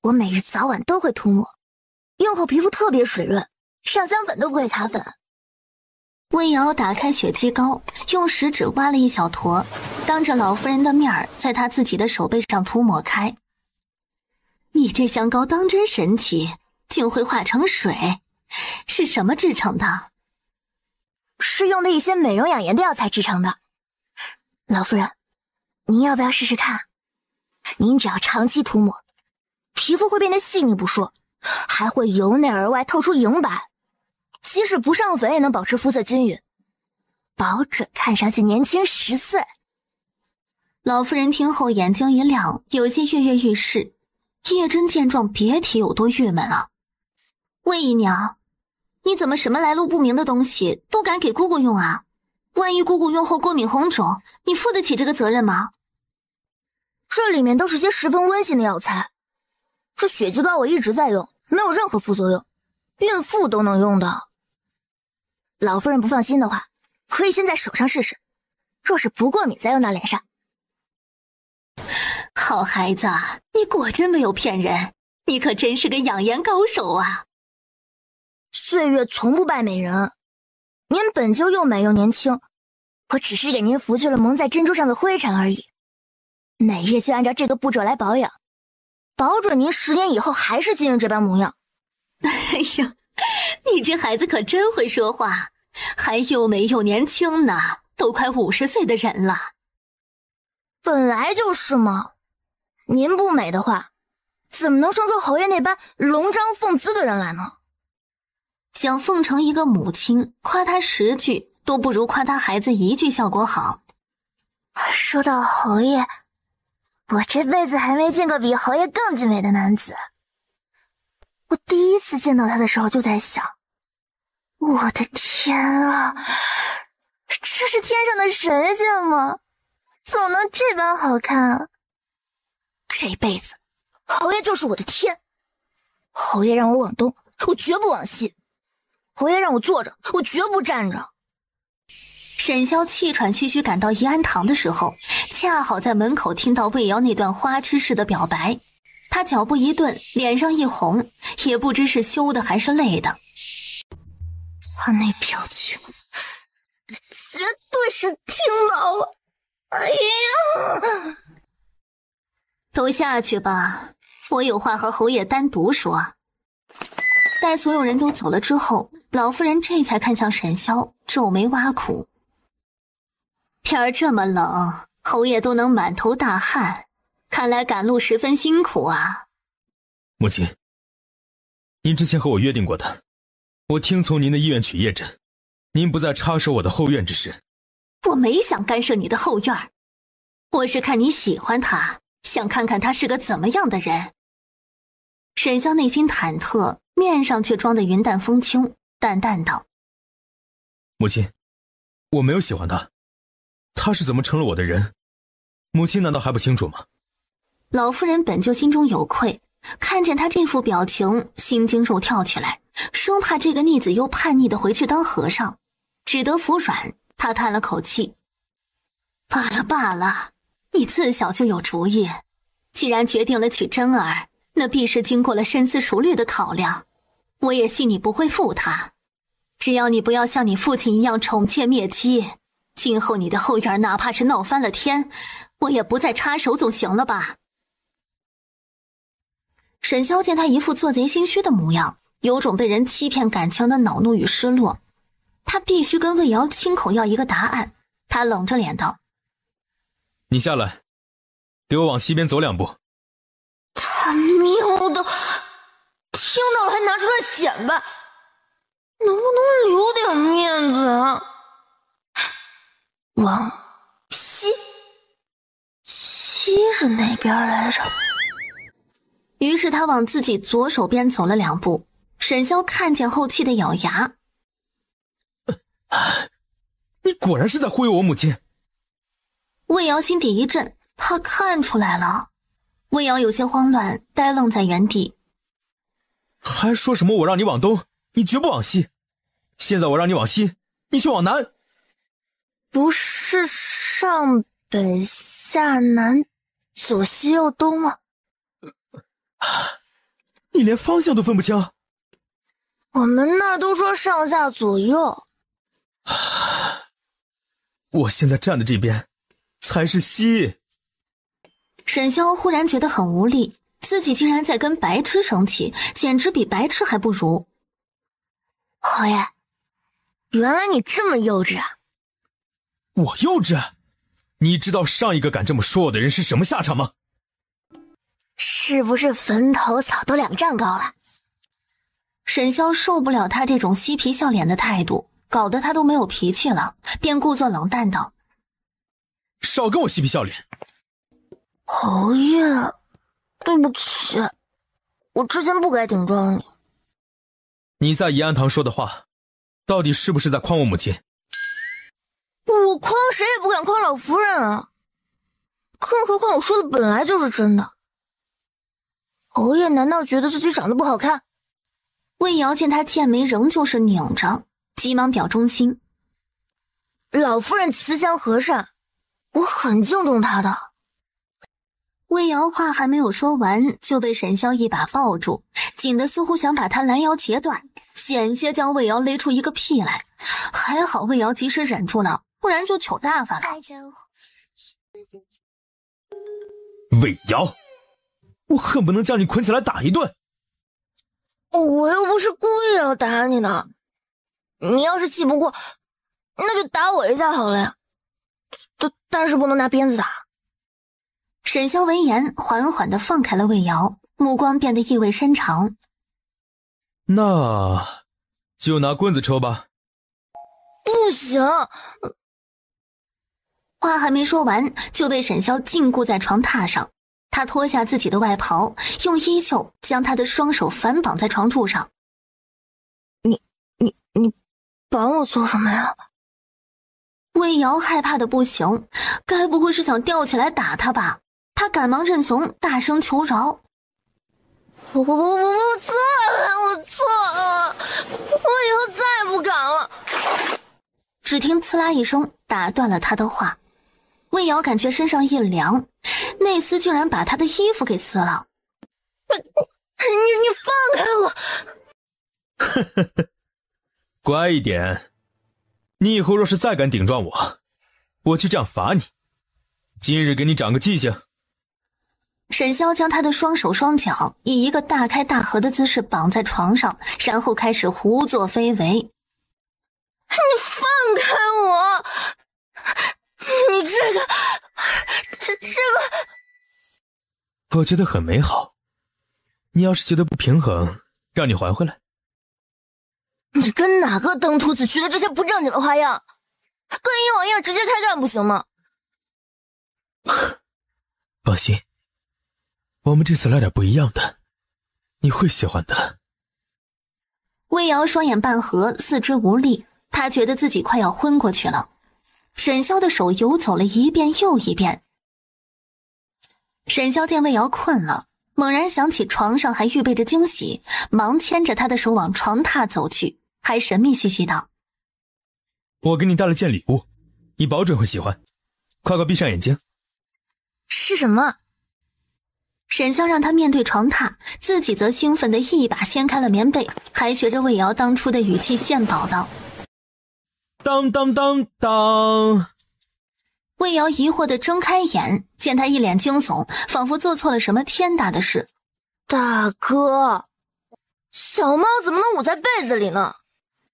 我每日早晚都会涂抹，用后皮肤特别水润，上香粉都不会卡粉。魏瑶打开血肌膏，用食指挖了一小坨，当着老夫人的面在她自己的手背上涂抹开。你这香膏当真神奇，竟会化成水，是什么制成的？是用的一些美容养颜的药材制成的。老夫人，您要不要试试看？您只要长期涂抹，皮肤会变得细腻不说，还会由内而外透出莹白，即使不上粉也能保持肤色均匀，保准看上去年轻10岁。老夫人听后眼睛一亮，有些跃跃欲试。叶真见状别提有多郁闷了。魏姨娘，你怎么什么来路不明的东西都敢给姑姑用啊？万一姑姑用后过敏红肿，你负得起这个责任吗？这里面都是些十分温馨的药材，这血肌膏我一直在用，没有任何副作用，孕妇都能用的。老夫人不放心的话，可以先在手上试试，若是不过敏再用到脸上。好孩子，你果真没有骗人，你可真是个养颜高手啊！岁月从不败美人，您本就又美又年轻，我只是给您拂去了蒙在珍珠上的灰尘而已。每日就按照这个步骤来保养，保准您10年以后还是今日这般模样。哎呀，你这孩子可真会说话，还又美又年轻呢，都快50岁的人了。本来就是嘛，您不美的话，怎么能生出侯爷那般龙章凤姿的人来呢？想奉承一个母亲，夸她10句都不如夸她孩子1句效果好。说到侯爷，我这辈子还没见过比侯爷更俊美的男子。我第一次见到他的时候就在想，我的天啊，这是天上的神仙吗？怎么能这般好看啊？这辈子侯爷就是我的天。侯爷让我往东，我绝不往西；侯爷让我坐着，我绝不站着。沈潇气喘吁吁赶到怡安堂的时候，恰好在门口听到魏瑶那段花痴似的表白。他脚步一顿，脸上一红，也不知是羞的还是累的。他那表情绝对是听到了。哎呀，都下去吧，我有话和侯爷单独说。待所有人都走了之后，老夫人这才看向沈潇，皱眉挖苦。天儿这么冷，侯爷都能满头大汗，看来赶路十分辛苦啊。母亲，您之前和我约定过的，我听从您的意愿取叶诊，您不再插手我的后院之事。我没想干涉你的后院，我是看你喜欢他，想看看他是个怎么样的人。沈潇内心忐忑，面上却装得云淡风轻，淡淡道：母亲，我没有喜欢他，他是怎么成了我的人，母亲难道还不清楚吗？老夫人本就心中有愧，看见他这副表情，心惊肉跳起来，生怕这个逆子又叛逆的回去当和尚，只得服软。他叹了口气：罢了罢了，你自小就有主意，既然决定了娶真儿，那必是经过了深思熟虑的考量，我也信你不会负他。只要你不要像你父亲一样宠妾灭姬，今后你的后院哪怕是闹翻了天，我也不再插手，总行了吧？沈潇见他一副做贼心虚的模样，有种被人欺骗感情的恼怒与失落。他必须跟魏瑶亲口要一个答案。他冷着脸道：你下来，给我往西边走2步。他喵的，听到了还拿出来显摆，能不能留点面子啊？往西，西是哪边来着？于是他往自己左手边走了2步。沈潇看见后气得咬牙：你果然是在忽悠我母亲。魏瑶心底一震，他看出来了。魏瑶有些慌乱，呆愣在原地。还说什么我让你往东，你绝不往西。现在我让你往西，你却往南。不是上北下南左西右东吗？你连方向都分不清。我们那儿都说上下左右。我现在站的这边才是西。沈潇忽然觉得很无力，自己竟然在跟白痴生气，简直比白痴还不如。侯爷，原来你这么幼稚啊！我幼稚？你知道上一个敢这么说我的人是什么下场吗？是不是坟头草都2丈高了？沈潇受不了他这种嬉皮笑脸的态度，搞得他都没有脾气了，便故作冷淡道：少跟我嬉皮笑脸。侯爷，对不起，我之前不该顶撞你。你在怡安堂说的话，到底是不是在诓我母亲？我诓谁也不敢诓老夫人啊，更何况我说的本来就是真的。侯爷难道觉得自己长得不好看？魏瑶见他剑眉仍旧是拧着，急忙表忠心：老夫人慈祥和善，我很敬重他的。魏瑶话还没有说完，就被沈潇一把抱住，紧得似乎想把他拦腰截断，险些将魏瑶勒出一个屁来。还好魏瑶及时忍住了，不然就糗大发了。魏瑶，我恨不能将你捆起来打一顿。我又不是故意要打你的，你要是气不过，那就打我一下好了呀。但是不能拿鞭子打。沈潇闻言，缓缓地放开了魏瑶，目光变得意味深长。那就拿棍子抽吧。不行！话还没说完，就被沈潇禁锢在床榻上。他脱下自己的外袍，用衣袖将他的双手反绑在床柱上。你绑我做什么呀？魏瑶害怕的不行，该不会是想吊起来打他吧？他赶忙认怂，大声求饶。我错了，我错了，我以后再也不敢了。只听刺啦一声，打断了他的话。魏瑶感觉身上一凉，那厮竟然把他的衣服给撕了。你放开我！乖一点，你以后若是再敢顶撞我，我就这样罚你。今日给你长个记性。沈潇将他的双手双脚以一个大开大合的姿势绑在床上，然后开始胡作非为。你放开我！你这个我觉得很美好。你要是觉得不平衡，让你还回来。你跟哪个登徒子学的这些不正经的花样？跟以往一样直接开干不行吗？放心，我们这次来点不一样的，你会喜欢的。魏瑶双眼半合，四肢无力，他觉得自己快要昏过去了。沈潇的手游走了一遍又一遍。沈潇见魏瑶困了，猛然想起床上还预备着惊喜，忙牵着他的手往床榻走去，还神秘兮兮道：我给你带了件礼物，你保准会喜欢，快闭上眼睛。是什么？沈潇让他面对床榻，自己则兴奋地一把掀开了棉被，还学着魏瑶当初的语气献宝道：当当当当。魏瑶疑惑地睁开眼，见他一脸惊悚，仿佛做错了什么天大的事。大哥，小猫怎么能捂在被子里呢？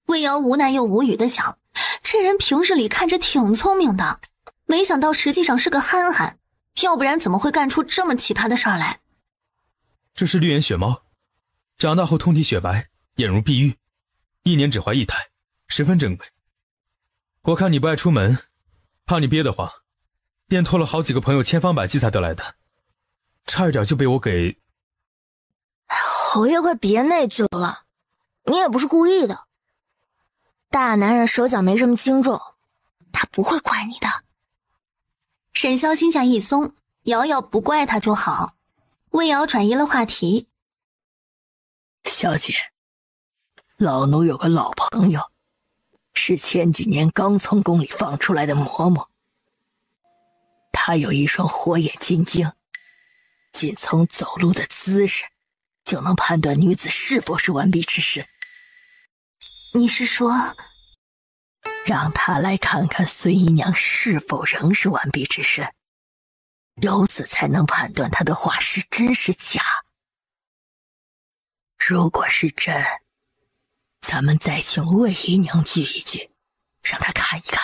魏瑶无奈又无语地想，这人平日里看着挺聪明的，没想到实际上是个憨憨，要不然怎么会干出这么奇葩的事儿来？这是绿眼雪猫，长大后通体雪白，眼如碧玉，1年只怀1胎，十分珍贵。我看你不爱出门，怕你憋得慌，便托了好几个朋友千方百计才得来的，差一点就被我给……侯爷快别内疚了，你也不是故意的。大男人手脚没这么轻重，他不会怪你的。沈潇心下一松，瑶瑶不怪他就好。魏瑶转移了话题：小姐，老奴有个老朋友，是前几年刚从宫里放出来的嬷嬷。他有一双火眼金睛，仅从走路的姿势就能判断女子是否是完璧之身。你是说……让他来看看孙姨娘是否仍是完璧之身，由此才能判断她的话是真是假。如果是真，咱们再请魏姨娘聚一聚，让她看一看。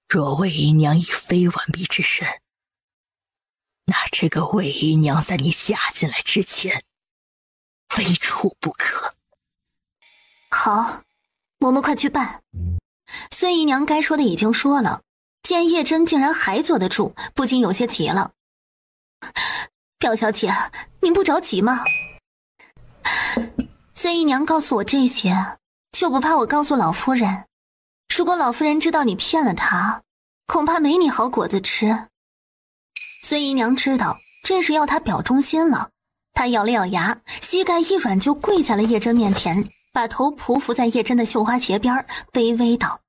若魏姨娘已非完璧之身，那这个魏姨娘在你嫁进来之前，非处不可。好，嬷嬷快去办。孙姨娘该说的已经说了，见叶真竟然还坐得住，不禁有些急了。表小姐，您不着急吗？孙姨娘告诉我这些，就不怕我告诉老夫人？如果老夫人知道你骗了她，恐怕没你好果子吃。孙姨娘知道这是要她表忠心了，她咬了咬牙，膝盖一软就跪在了叶真面前，把头匍匐在叶真的绣花鞋边，微微道：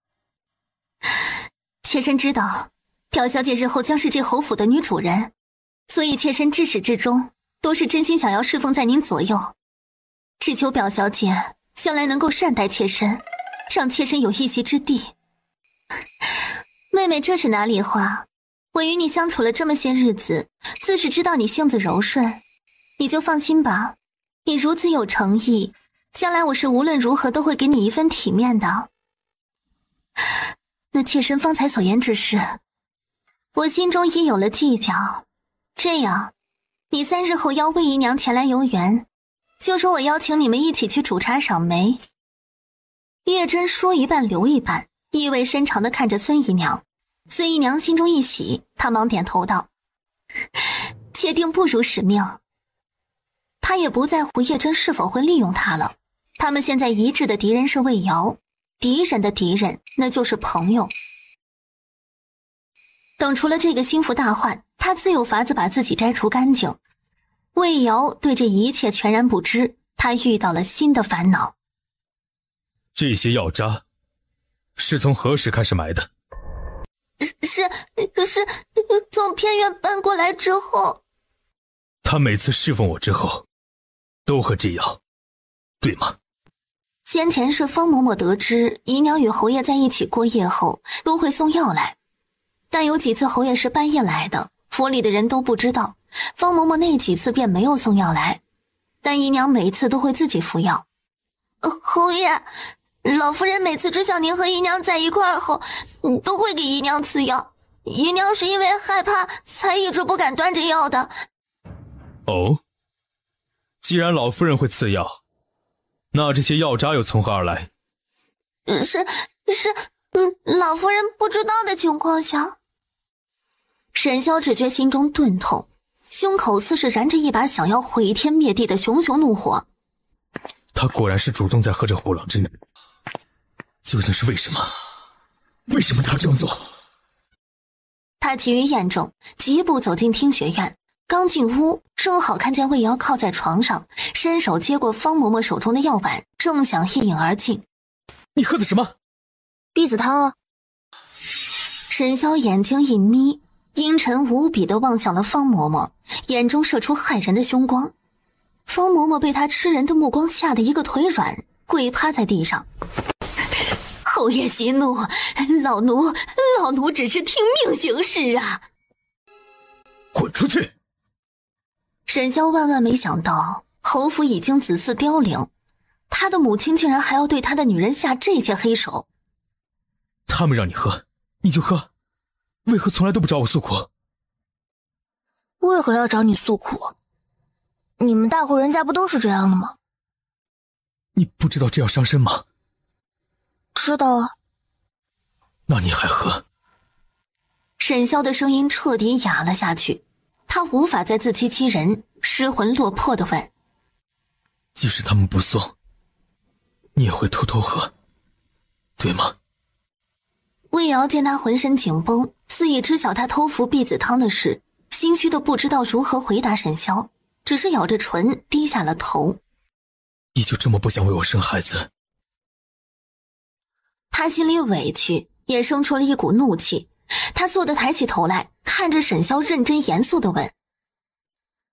妾身知道朴小姐日后将是这侯府的女主人，所以妾身至始至终都是真心想要侍奉在您左右，只求表小姐将来能够善待妾身，让妾身有一席之地。妹妹，这是哪里话？我与你相处了这么些日子，自是知道你性子柔顺，你就放心吧。你如此有诚意，将来我是无论如何都会给你一份体面的。那妾身方才所言之事，我心中已有了计较。这样，你3日后邀魏姨娘前来游园，就说我邀请你们一起去煮茶赏梅。叶真说一半留一半，意味深长地看着孙姨娘。孙姨娘心中一喜，她忙点头道：“妾定不辱使命。”她也不在乎叶真是否会利用她了。他们现在一致的敌人是魏瑶，敌人的敌人那就是朋友。等除了这个心腹大患，他自有法子把自己摘除干净。魏瑶对这一切全然不知，他遇到了新的烦恼。这些药渣是从何时开始买的？是从偏院搬过来之后。他每次侍奉我之后都喝这药，对吗？先前是方嬷嬷得知姨娘与侯爷在一起过夜后都会送药来，但有几次侯爷是半夜来的，府里的人都不知道。方嬷嬷那几次便没有送药来，但姨娘每次都会自己服药。侯爷，老夫人每次知晓您和姨娘在一块儿后，都会给姨娘赐药。姨娘是因为害怕才一直不敢端着药的。哦，既然老夫人会赐药，那这些药渣又从何而来？老夫人不知道的情况下。沈萧只觉心中钝痛，胸口似是燃着一把想要毁天灭地的熊熊怒火。他果然是主动在喝这虎狼之女，究竟是为什么？为什么他这么做？他急于验证，疾步走进听学院。刚进屋，正好看见魏瑶靠在床上，伸手接过方嬷嬷手中的药碗，正想一饮而尽。你喝的什么？避子汤啊。沈萧眼睛一眯，阴沉无比地望向了方嬷嬷，眼中射出骇人的凶光。方嬷嬷被他吃人的目光吓得一个腿软，跪趴在地上。侯爷息怒，老奴只是听命行事啊！滚出去！沈萧万万没想到侯府已经子嗣凋零，他的母亲竟然还要对他的女人下这些黑手。他们让你喝你就喝，为何从来都不找我诉苦？为何要找你诉苦？你们大户人家不都是这样的吗？你不知道这样伤身吗？知道啊。那你还喝？沈萧的声音彻底哑了下去，他无法再自欺欺人，失魂落魄地问：即使他们不送，你也会偷偷喝，对吗？魏瑶见他浑身紧绷，似已知晓他偷服避子汤的事，心虚的不知道如何回答沈萧，只是咬着唇低下了头。你就这么不想为我生孩子？他心里委屈，也生出了一股怒气。他倏地抬起头来，看着沈萧，认真严肃地问：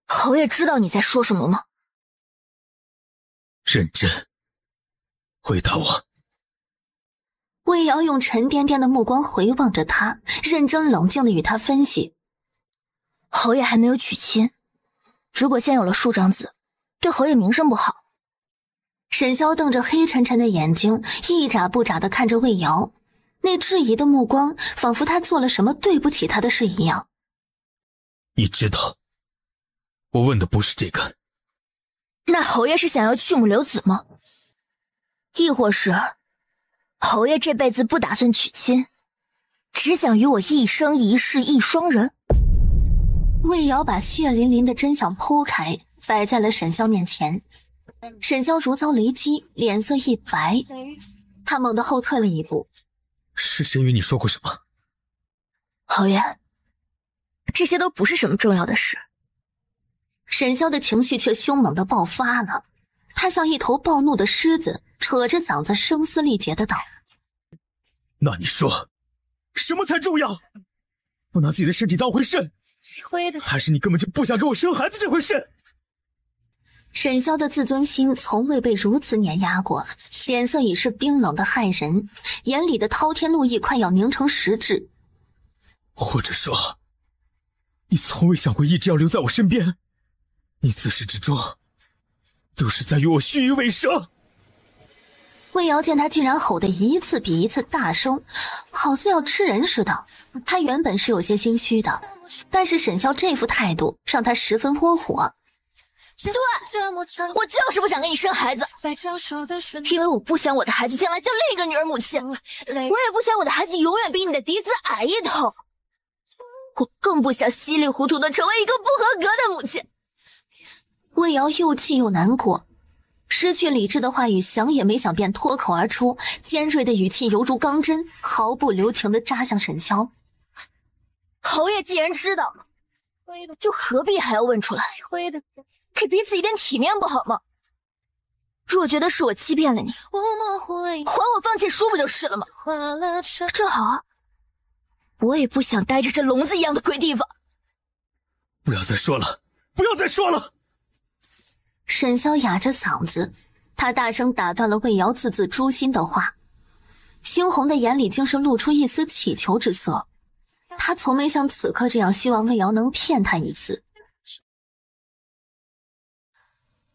侯爷知道你在说什么吗？认真回答我。魏瑶用沉甸甸的目光回望着他，认真冷静地与他分析：侯爷还没有娶亲，如果先有了庶长子，对侯爷名声不好。沈萧瞪着黑沉沉的眼睛，一眨不眨地看着魏瑶，那质疑的目光仿佛他做了什么对不起他的事一样。你知道我问的不是这个。那侯爷是想要去母留子吗？亦或是侯爷这辈子不打算娶亲，只想与我一生一世一双人？魏瑶把血淋淋的真相剖开，摆在了沈萧面前。沈萧如遭雷击，脸色一白，他猛地后退了一步。是谁与你说过什么？侯爷，这些都不是什么重要的事。沈萧的情绪却凶猛地爆发了，他像一头暴怒的狮子，扯着嗓子声嘶力竭的道：那你说什么才重要？不拿自己的身体当回事，还是你根本就不想给我生孩子这回事？沈潇的自尊心从未被如此碾压过，脸色已是冰冷的骇人，眼里的滔天怒意快要凝成实质。或者说，你从未想过一直要留在我身边，你自始至终都是在与我虚与委蛇。魏瑶见他竟然吼得一次比一次大声，好似要吃人似的，他原本是有些心虚的，但是沈潇这副态度让他十分窝火。对，我就是不想给你生孩子，因为我不想我的孩子将来叫另一个女儿母亲，我也不想我的孩子永远比你的嫡子矮一头，我更不想稀里糊涂的成为一个不合格的母亲。魏瑶又气又难过，失去理智的话语想也没想便脱口而出，尖锐的语气犹如钢针，毫不留情地扎向沈潇。侯爷既然知道了，就何必还要问出来，给彼此一点体面不好吗？若觉得是我欺骗了你，还我放弃书不就是了吗？正好啊，我也不想待着这笼子一样的鬼地方。不要再说了，不要再说了！沈潇哑着嗓子，他大声打断了魏瑶字字诛心的话，猩红的眼里竟是露出一丝乞求之色。他从没像此刻这样希望魏瑶能骗他一次。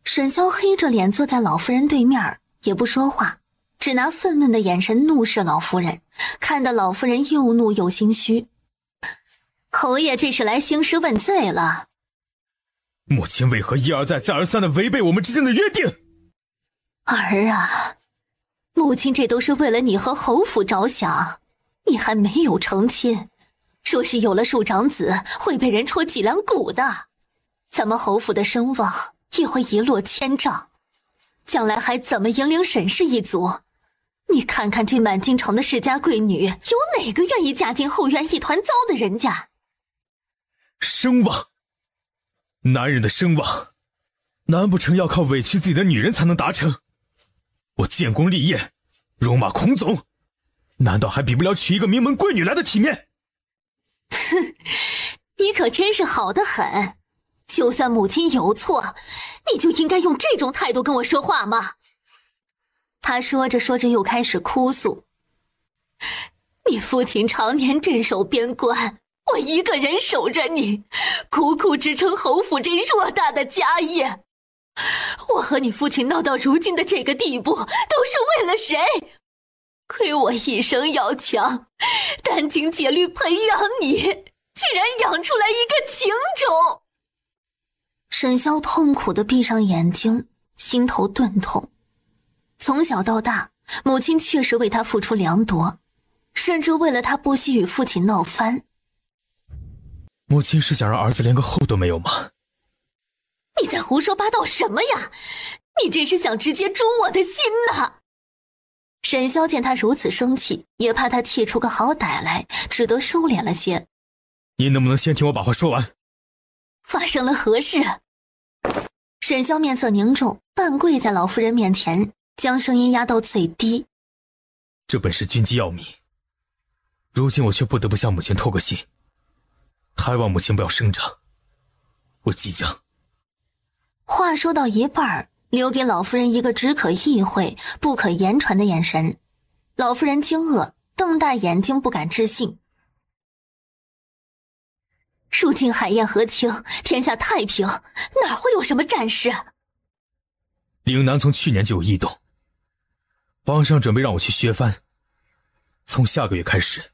沈潇黑着脸坐在老夫人对面，也不说话，只拿愤懑的眼神怒视老夫人，看得老夫人又怒又心虚。侯爷这是来兴师问罪了。母亲为何一而再再而三的违背我们之间的约定？儿啊，母亲这都是为了你和侯府着想，你还没有成亲，若是有了庶长子，会被人戳脊梁骨的，咱们侯府的声望也会一落千丈，将来还怎么引领沈氏一族？你看看这满京城的世家贵女，有哪个愿意嫁进后院一团糟的人家？声望，男人的声望，难不成要靠委屈自己的女人才能达成？我建功立业，戎马孔总，难道还比不了娶一个名门贵女来的体面？哼，你可真是好得很。就算母亲有错，你就应该用这种态度跟我说话吗？他说着说着又开始哭诉。你父亲常年镇守边关，我一个人守着你，苦苦支撑侯府这偌大的家业。我和你父亲闹到如今的这个地步，都是为了谁？亏我一生要强，殚精竭虑培养你，竟然养出来一个情种。沈潇痛苦地闭上眼睛，心头钝痛。从小到大，母亲确实为他付出良多，甚至为了他不惜与父亲闹翻。母亲是想让儿子连个后都没有吗？你在胡说八道什么呀？你真是想直接诛我的心呐！沈潇见他如此生气，也怕他气出个好歹来，只得收敛了些。您能不能先听我把话说完？发生了何事？沈潇面色凝重，半跪在老夫人面前，将声音压到最低。这本是军机要密，如今我却不得不向母亲透个信，还望母亲不要声张。我即将……话说到一半，留给老夫人一个只可意会不可言传的眼神。老夫人惊愕，瞪大眼睛不敢置信。如今海晏河清，天下太平，哪会有什么战事？岭南从去年就有异动，皇上准备让我去削藩。从下个月开始，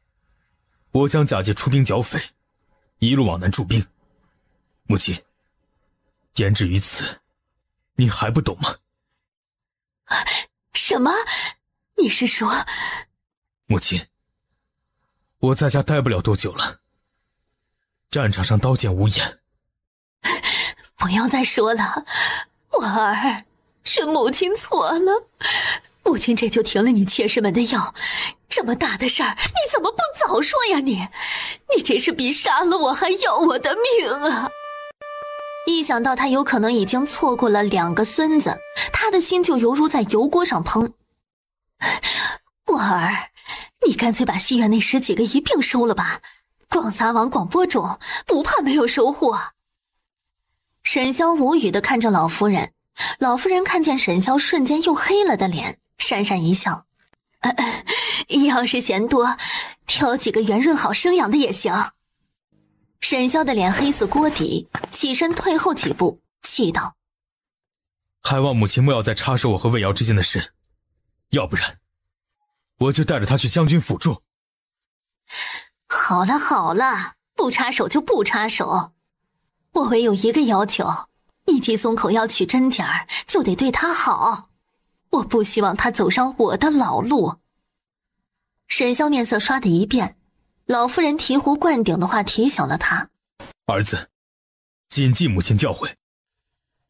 我将假借出兵剿匪，一路往南驻兵。母亲，言至于此，你还不懂吗？什么？你是说……母亲，我在家待不了多久了。战场上刀剑无眼，不要再说了，我儿，是母亲错了，母亲这就停了你妾室们的药，这么大的事儿，你怎么不早说呀你？你真是比杀了我还要我的命啊！一想到他有可能已经错过了2个孙子，他的心就犹如在油锅上烹。我儿，你干脆把西院那10几个一并收了吧，广撒网广播种，不怕没有收获。沈潇无语地看着老夫人，老夫人看见沈潇瞬间又黑了的脸，讪讪一笑。要是嫌多，挑几个圆润好生养的也行。沈潇的脸黑似锅底，起身退后几步，气道：还望母亲莫要再插手我和魏瑶之间的事，要不然我就带着他去将军府住。好了好了，不插手就不插手。我唯有一个要求，你既松口要娶贞姐儿，就得对她好。我不希望她走上我的老路。沈潇面色刷的一变，老夫人醍醐灌顶的话提醒了他：儿子，谨记母亲教诲。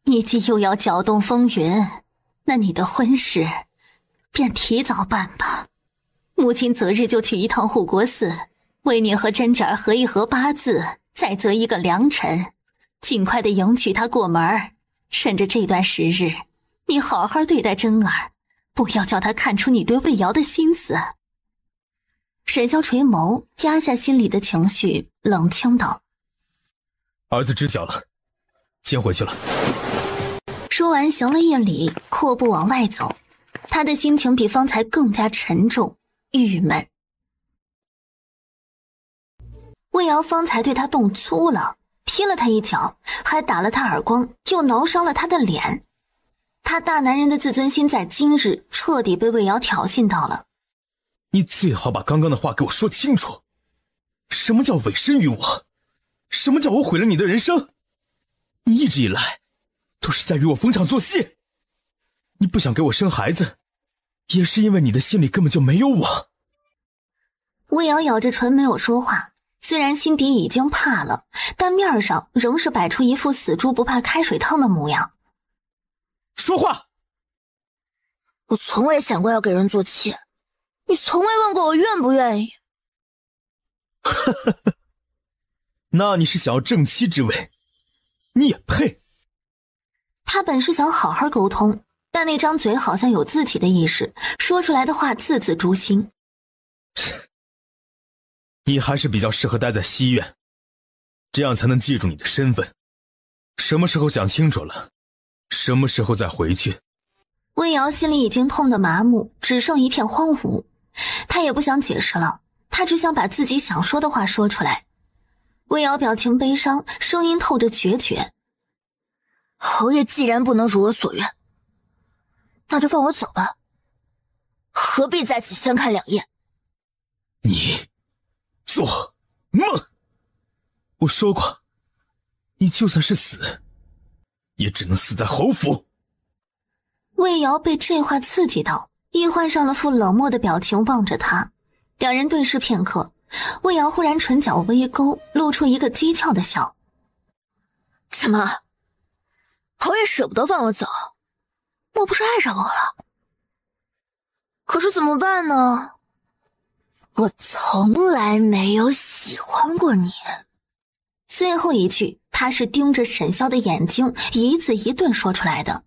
你既又要搅动风云，那你的婚事便提早办吧。母亲择日就去一趟护国寺，为你和贞姐儿合一合八字，再择一个良辰，尽快的迎娶她过门。趁着这段时日，你好好对待贞儿，不要叫她看出你对魏瑶的心思。沈潇垂眸，压下心里的情绪，冷清道：儿子知晓了，先回去了。说完行了一礼，阔步往外走。他的心情比方才更加沉重郁闷。魏瑶方才对他动粗了，踢了他一脚，还打了他耳光，又挠伤了他的脸。他大男人的自尊心在今日彻底被魏瑶挑衅到了。你最好把刚刚的话给我说清楚，什么叫委身于我？什么叫我毁了你的人生？你一直以来都是在与我逢场作戏。你不想给我生孩子，也是因为你的心里根本就没有我。魏瑶咬着唇没有说话，虽然心底已经怕了，但面上仍是摆出一副死猪不怕开水烫的模样。说话！我从未想过要给人做妾，你从未问过我愿不愿意。那你是想要正妻之位，你也配。他本是想好好沟通，但那张嘴好像有自己的意识，说出来的话字字诛心。你还是比较适合待在西院，这样才能记住你的身份。什么时候想清楚了，什么时候再回去。魏瑶心里已经痛得麻木，只剩一片荒芜。他也不想解释了，他只想把自己想说的话说出来。魏瑶表情悲伤，声音透着决绝：侯爷既然不能如我所愿，那就放我走吧，何必在此相看两厌？你做梦！我说过，你就算是死，也只能死在侯府。魏瑶被这话刺激到，亦换上了副冷漠的表情望着他。两人对视片刻，魏瑶忽然唇角微勾，露出一个讥诮的笑：怎么，侯爷舍不得放我走？我不是爱上我了？可是怎么办呢？我从来没有喜欢过你。最后一句他是盯着沈潇的眼睛一字一顿说出来的。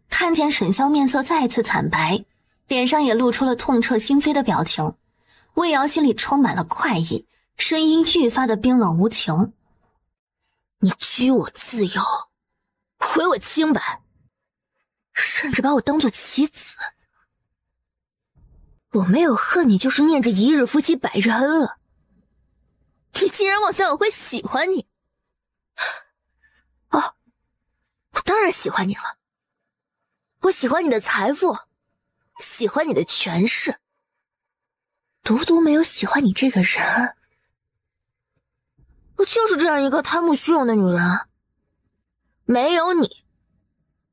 看见沈潇面色再次惨白，脸上也露出了痛彻心扉的表情，魏瑶心里充满了快意，声音愈发的冰冷无情：你居我自由，毁我清白，甚至把我当作棋子。我没有恨你，就是念着一日夫妻百日恩了。你竟然妄想我会喜欢你？哦，我当然喜欢你了。我喜欢你的财富，喜欢你的权势，独独没有喜欢你这个人。我就是这样一个贪慕虚荣的女人，没有你，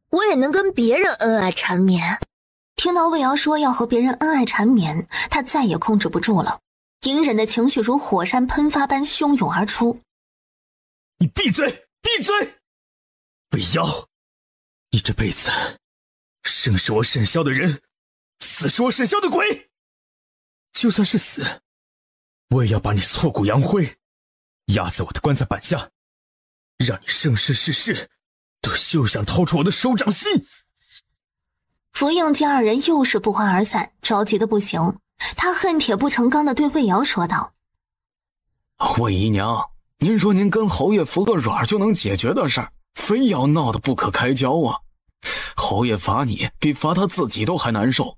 我也能跟别人恩爱缠绵。听到魏瑶说要和别人恩爱缠绵，他再也控制不住了，隐忍的情绪如火山喷发般汹涌而出。你闭嘴！闭嘴！魏瑶，你这辈子生是我沈潇的人，死是我沈潇的鬼。就算是死，我也要把你挫骨扬灰，压在我的棺材板下，让你生生世世都休想掏出我的手掌心。福应见二人又是不欢而散，着急的不行。他恨铁不成钢地对魏瑶说道：魏姨娘，您说您跟侯爷服个软就能解决的事儿，非要闹得不可开交啊！侯爷罚你比罚他自己都还难受，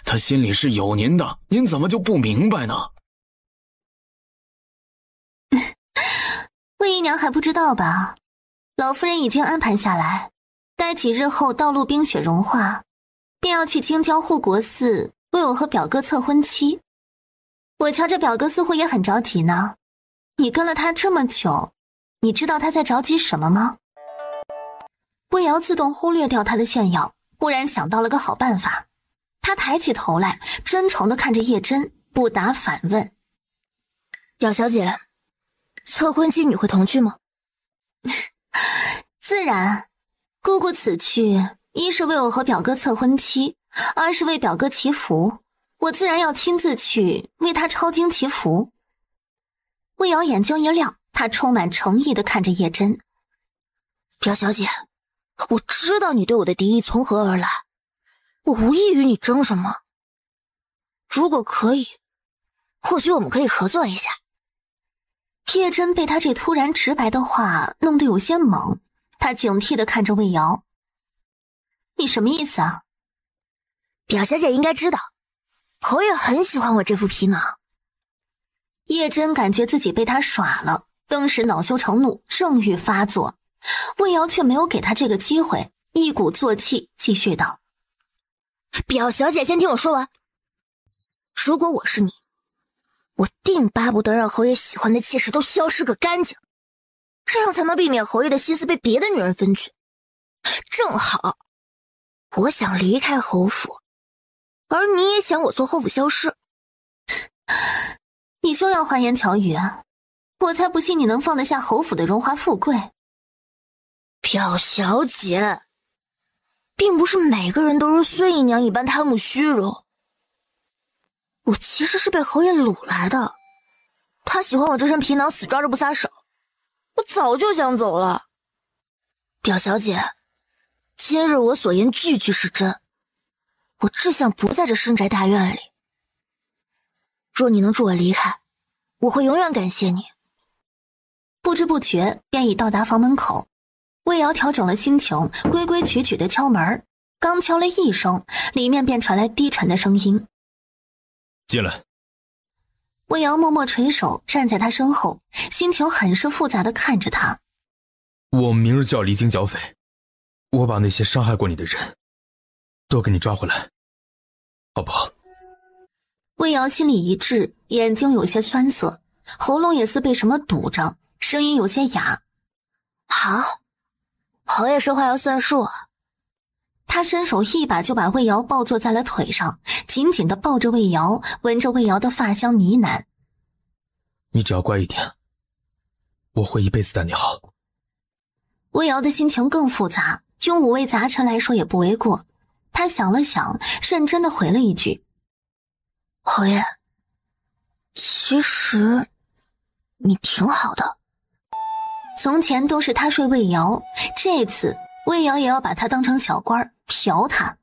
他心里是有您的，您怎么就不明白呢？魏姨娘还不知道吧？老夫人已经安排下来，待几日后道路冰雪融化，便要去京郊护国寺为我和表哥测婚期。我瞧着表哥似乎也很着急呢。你跟了他这么久，你知道他在着急什么吗？魏瑶自动忽略掉他的炫耀，忽然想到了个好办法。他抬起头来，真诚地看着叶真，不答反问：表小姐，测婚期你会同去吗？自然，姑姑此去，一是为我和表哥测婚期，二是为表哥祈福，我自然要亲自去为他抄经祈福。魏瑶眼睛一亮，她充满诚意地看着叶真。表小姐，我知道你对我的敌意从何而来，我无意与你争什么。如果可以，或许我们可以合作一下。叶真被他这突然直白的话弄得有些懵，他警惕地看着魏瑶。你什么意思啊？表小姐应该知道，侯爷很喜欢我这副皮囊。叶真感觉自己被他耍了，登时恼羞成怒，正欲发作，魏瑶却没有给他这个机会，一鼓作气继续道：表小姐先听我说完。如果我是你，我定巴不得让侯爷喜欢的妾室都消失个干净，这样才能避免侯爷的心思被别的女人分去。正好，我想离开侯府，而你也想我从侯府消失。你休要花言巧语啊！我才不信你能放得下侯府的荣华富贵。表小姐，并不是每个人都如孙姨娘一般贪慕虚荣。我其实是被侯爷掳来的，他喜欢我这身皮囊，死抓着不撒手，我早就想走了。表小姐，今日我所言句句是真，我志向不在这深宅大院里。若你能助我离开，我会永远感谢你。不知不觉便已到达房门口，魏瑶调整了心情，规规矩矩地敲门。刚敲了一声，里面便传来低沉的声音：进来。魏瑶默默垂手站在他身后，心情很是复杂地看着他。我明日就要离京剿匪，我把那些伤害过你的人都给你抓回来，好不好？魏瑶心里一滞，眼睛有些酸涩，喉咙也似被什么堵着，声音有些哑。好，侯爷说话要算数啊。他伸手一把就把魏瑶抱坐在了腿上，紧紧地抱着魏瑶，闻着魏瑶的发香呢喃：你只要乖一点，我会一辈子待你好。魏瑶的心情更复杂，用五味杂陈来说也不为过。他想了想，认真地回了一句：侯爷，其实你挺好的。从前都是他睡魏瑶，这次魏瑶也要把他当成小官嫖他。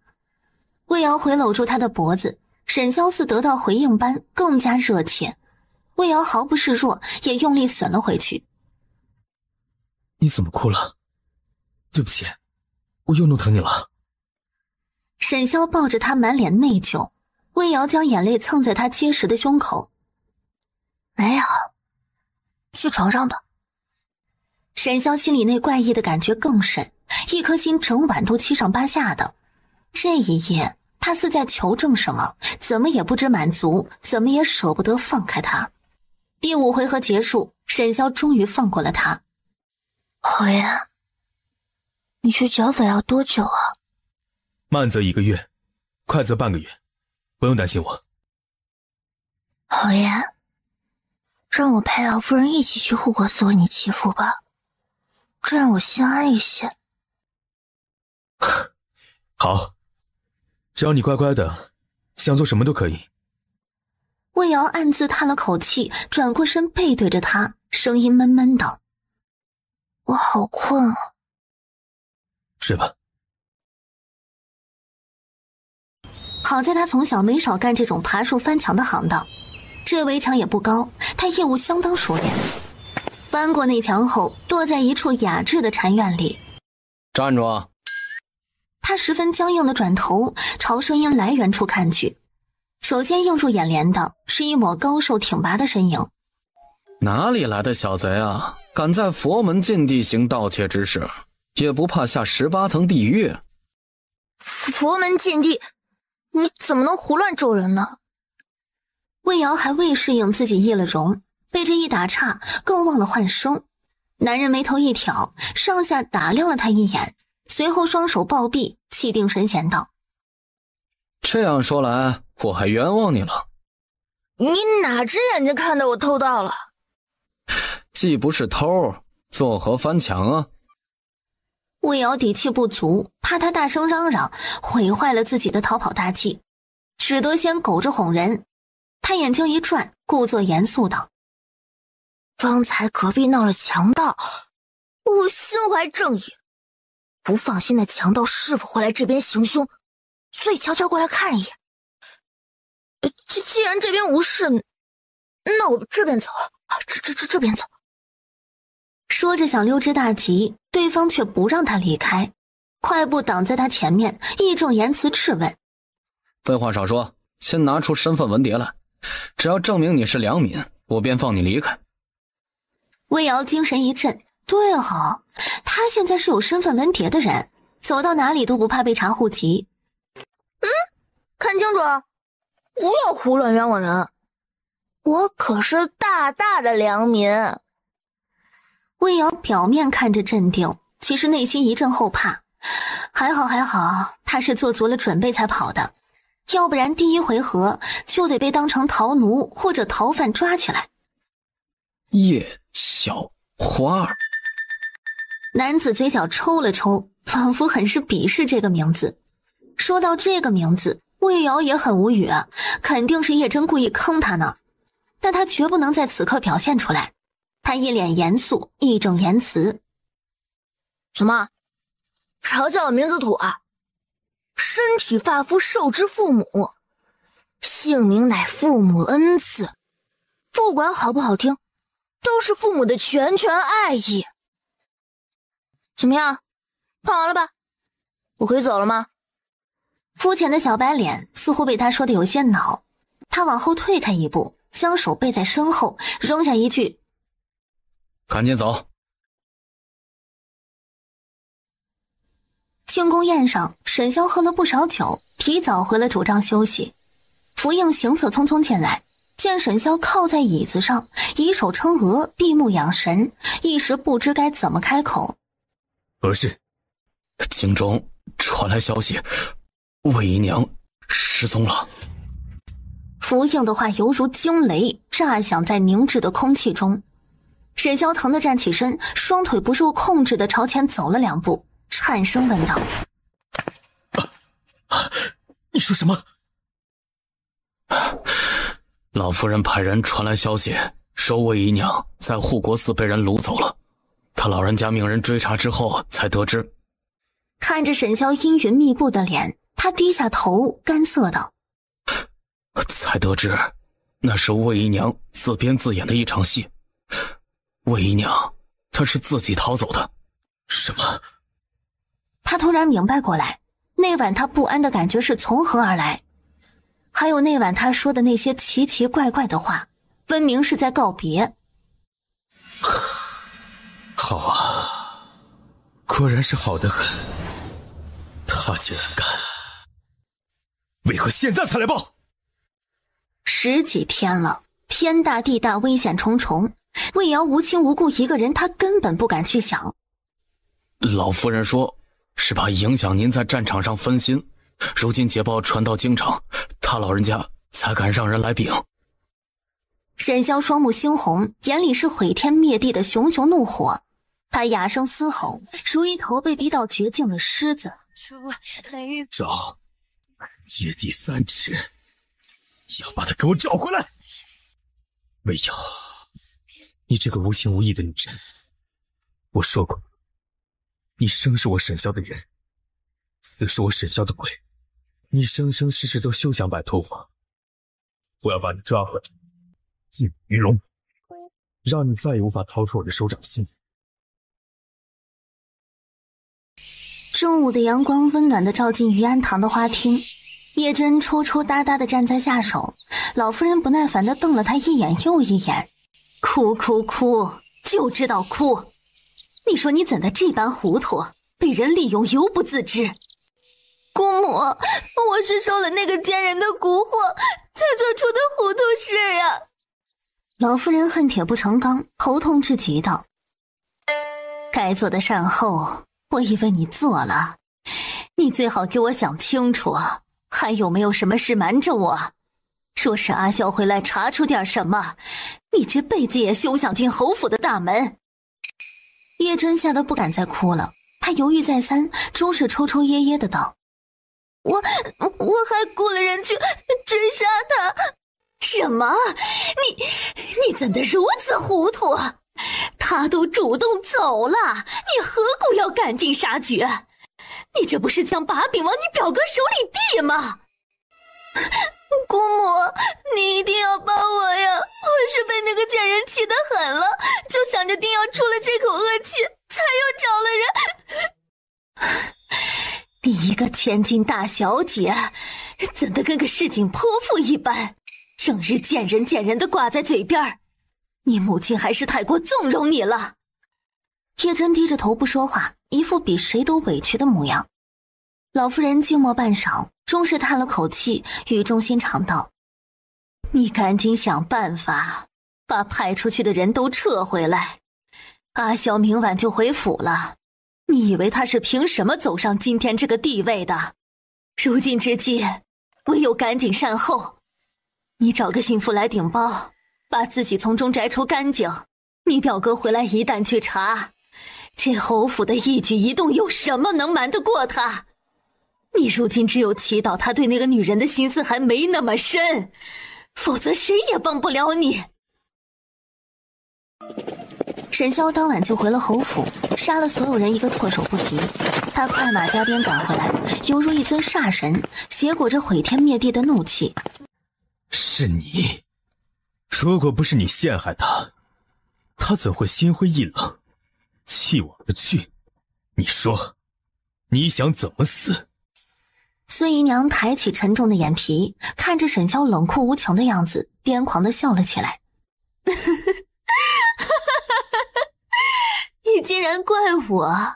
魏瑶回搂住他的脖子，沈萧似得到回应般更加热切。魏瑶毫不示弱，也用力吮了回去。你怎么哭了？对不起，我又弄疼你了。沈萧抱着他满脸内疚，魏瑶将眼泪蹭在他结实的胸口。没有，去床上吧。沈萧心里那怪异的感觉更甚，一颗心整晚都七上八下的。这一夜他似在求证什么，怎么也不知满足，怎么也舍不得放开他。第5回合结束，沈萧终于放过了他。侯爷，你去剿匪要多久啊？慢则1个月，快则半个月，不用担心我。侯爷，让我陪老夫人一起去护国寺为你祈福吧，这样我心安一些。好，只要你乖乖的，想做什么都可以。魏瑶暗自叹了口气，转过身背对着他，声音闷闷的：我好困啊。睡吧。好在他从小没少干这种爬树翻墙的行当，这围墙也不高，他业务相当熟练。翻过那墙后，躲在一处雅致的禅院里。站住啊！他十分僵硬地转头朝声音来源处看去，首先映入眼帘的是一抹高瘦挺拔的身影。哪里来的小贼啊，敢在佛门禁地行盗窃之事，也不怕下18层地狱？佛门禁地，你怎么能胡乱咒人呢？魏瑶还未适应自己易了容，被这一打岔更忘了换声。男人眉头一挑，上下打量了他一眼，随后双手抱臂，气定神闲道：这样说来，我还冤枉你了。你哪只眼睛看到我偷盗了？既不是偷，作何翻墙啊？魏瑶底气不足，怕他大声嚷嚷毁坏了自己的逃跑大计，只得先苟着哄人。他眼睛一转，故作严肃道：刚才隔壁闹了强盗，我心怀正义，不放心的强盗是否会来这边行凶，所以悄悄过来看一眼。既然这边无事，那我这边走，这边走。说着想溜之大吉，对方却不让他离开，快步挡在他前面，义正言辞质问：废话少说，先拿出身份文牒来，只要证明你是良民，我便放你离开。魏瑶精神一振，对哦，他现在是有身份文牒的人，走到哪里都不怕被查户籍。看清楚，不要胡乱冤枉人，我可是大大的良民。魏瑶表面看着镇定，其实内心一阵后怕。还好，他是做足了准备才跑的，要不然第一回合就得被当成逃奴或者逃犯抓起来。叶小花儿，男子嘴角抽了抽，仿佛很是鄙视这个名字。说到这个名字，魏瑶也很无语啊，肯定是叶真故意坑他呢，但他绝不能在此刻表现出来。他一脸严肃，义正言辞：什么？嘲笑我名字土啊？身体发肤受之父母，姓名乃父母恩赐，不管好不好听，都是父母的拳爱意。怎么样，看完了吧？我可以走了吗？肤浅的小白脸似乎被他说的有些恼，他往后退开一步，将手背在身后，扔下一句：赶紧走。庆功宴上，沈潇喝了不少酒，提早回了主帐休息。福应行色匆匆进来，见沈潇靠在椅子上，以手撑额，闭目养神，一时不知该怎么开口。何事？京中传来消息，魏姨娘失踪了。福应的话犹如惊雷，炸响在凝滞的空气中。沈潇疼得站起身，双腿不受控制地朝前走了2步，颤声问道：你说什么？老夫人派人传来消息，说魏姨娘在护国寺被人掳走了。他老人家命人追查之后才得知。看着沈潇阴云密布的脸，他低下头，干涩道：才得知那是魏姨娘自编自演的一场戏。魏姨娘她是自己逃走的。什么？他突然明白过来，那晚他不安的感觉是从何而来，还有那晚他说的那些奇奇怪怪的话，分明是在告别。好啊，果然是好得很。他竟然敢，为何现在才来报？10几天了，天大地大，危险重重，魏瑶无亲无故一个人，他根本不敢去想。老夫人说是怕影响您在战场上分心，如今捷报传到京城，他老人家才敢让人来禀。沈潇双目猩红，眼里是毁天灭地的熊熊怒火，他哑声嘶吼，如一头被逼到绝境的狮子。找，掘地3尺，要把他给我找回来。魏瑶，你这个无情无义的女人，我说过，你生是我沈潇的人，死是我沈潇的鬼，你生生世世都休想摆脱我。我要把你抓回来，进鱼笼，让你再也无法逃出我的手掌心。中午的阳光温暖地照进余安堂的花厅，叶真抽抽搭搭地站在下手，老夫人不耐烦地瞪了他一眼又一眼，哭哭哭，就知道哭。你说你怎的这般糊涂，被人利用犹不自知？姑母，我是受了那个奸人的蛊惑，才做出的糊涂事呀。老夫人恨铁不成钢，头痛至极道：该做的善后我以为你做了，你最好给我想清楚，还有没有什么事瞒着我？若是阿萧回来查出点什么，你这辈子也休想进侯府的大门。叶真吓得不敢再哭了，他犹豫再三，终是抽抽噎噎的道：我还雇了人去追杀他。什么？你怎的如此糊涂？他都主动走了，你何故要赶尽杀绝？你这不是将把柄往你表哥手里递吗？姑母，你一定要帮我呀！我是被那个贱人气得很了，就想着定要出了这口恶气，才又找了人。你一个千金大小姐，怎的跟个市井泼妇一般，整日见人见人的挂在嘴边？你母亲还是太过纵容你了。叶真低着头不说话，一副比谁都委屈的模样。老夫人静默半晌，终是叹了口气，语重心长道：你赶紧想办法把派出去的人都撤回来。阿萧明晚就回府了，你以为他是凭什么走上今天这个地位的？如今之计，唯有赶紧善后。你找个心腹来顶包，把自己从中摘除干净。你表哥回来一旦去查，这侯府的一举一动有什么能瞒得过他？你如今只有祈祷他对那个女人的心思还没那么深，否则谁也帮不了你。沈萧当晚就回了侯府，杀了所有人一个措手不及。他快马加鞭赶回来，犹如一尊煞神，挟裹着毁天灭地的怒气。是你，如果不是你陷害他，他怎会心灰意冷，气我而去？你说，你想怎么死？孙姨娘抬起沉重的眼皮，看着沈萧冷酷无情的样子，癫狂地笑了起来。你竟然怪我，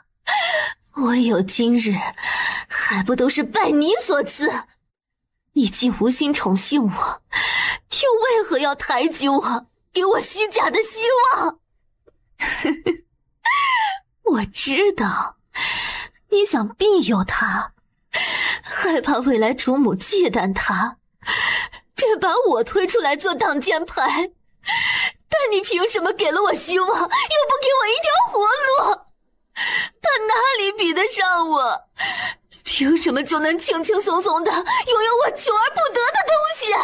我有今日，还不都是拜你所赐？你既无心宠幸我，又为何要抬举我，给我虚假的希望？我知道，你想庇佑他，害怕未来主母忌惮他，便把我推出来做挡箭牌。但你凭什么给了我希望，又不给我一条活路？他哪里比得上我？凭什么就能轻轻松松的拥有我求而不得的东西？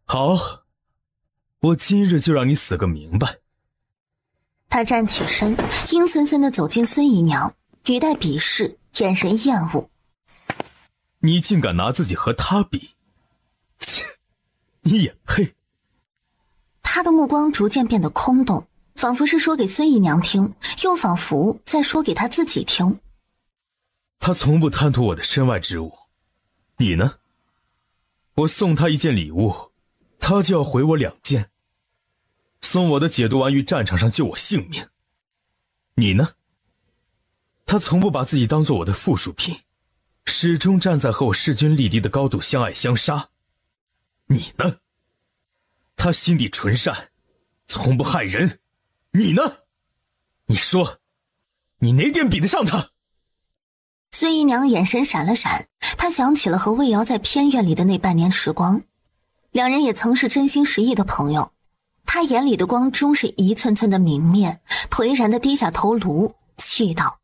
好，我今日就让你死个明白。他站起身，阴森森地走进孙姨娘，语带鄙视，眼神厌恶。你竟敢拿自己和他比，切，你也配？他的目光逐渐变得空洞，仿佛是说给孙姨娘听，又仿佛在说给他自己听。他从不贪图我的身外之物，你呢？我送他一件礼物，他就要回我2件。送我的解毒丸于战场上救我性命，你呢？他从不把自己当作我的附属品，始终站在和我势均力敌的高度相爱相杀。你呢？他心地纯善，从不害人，你呢？你说，你哪点比得上他？孙姨娘眼神闪了闪，她想起了和魏瑶在偏院里的那半年时光，两人也曾是真心实意的朋友。她眼里的光终是一寸寸的泯灭，颓然地低下头颅，气道：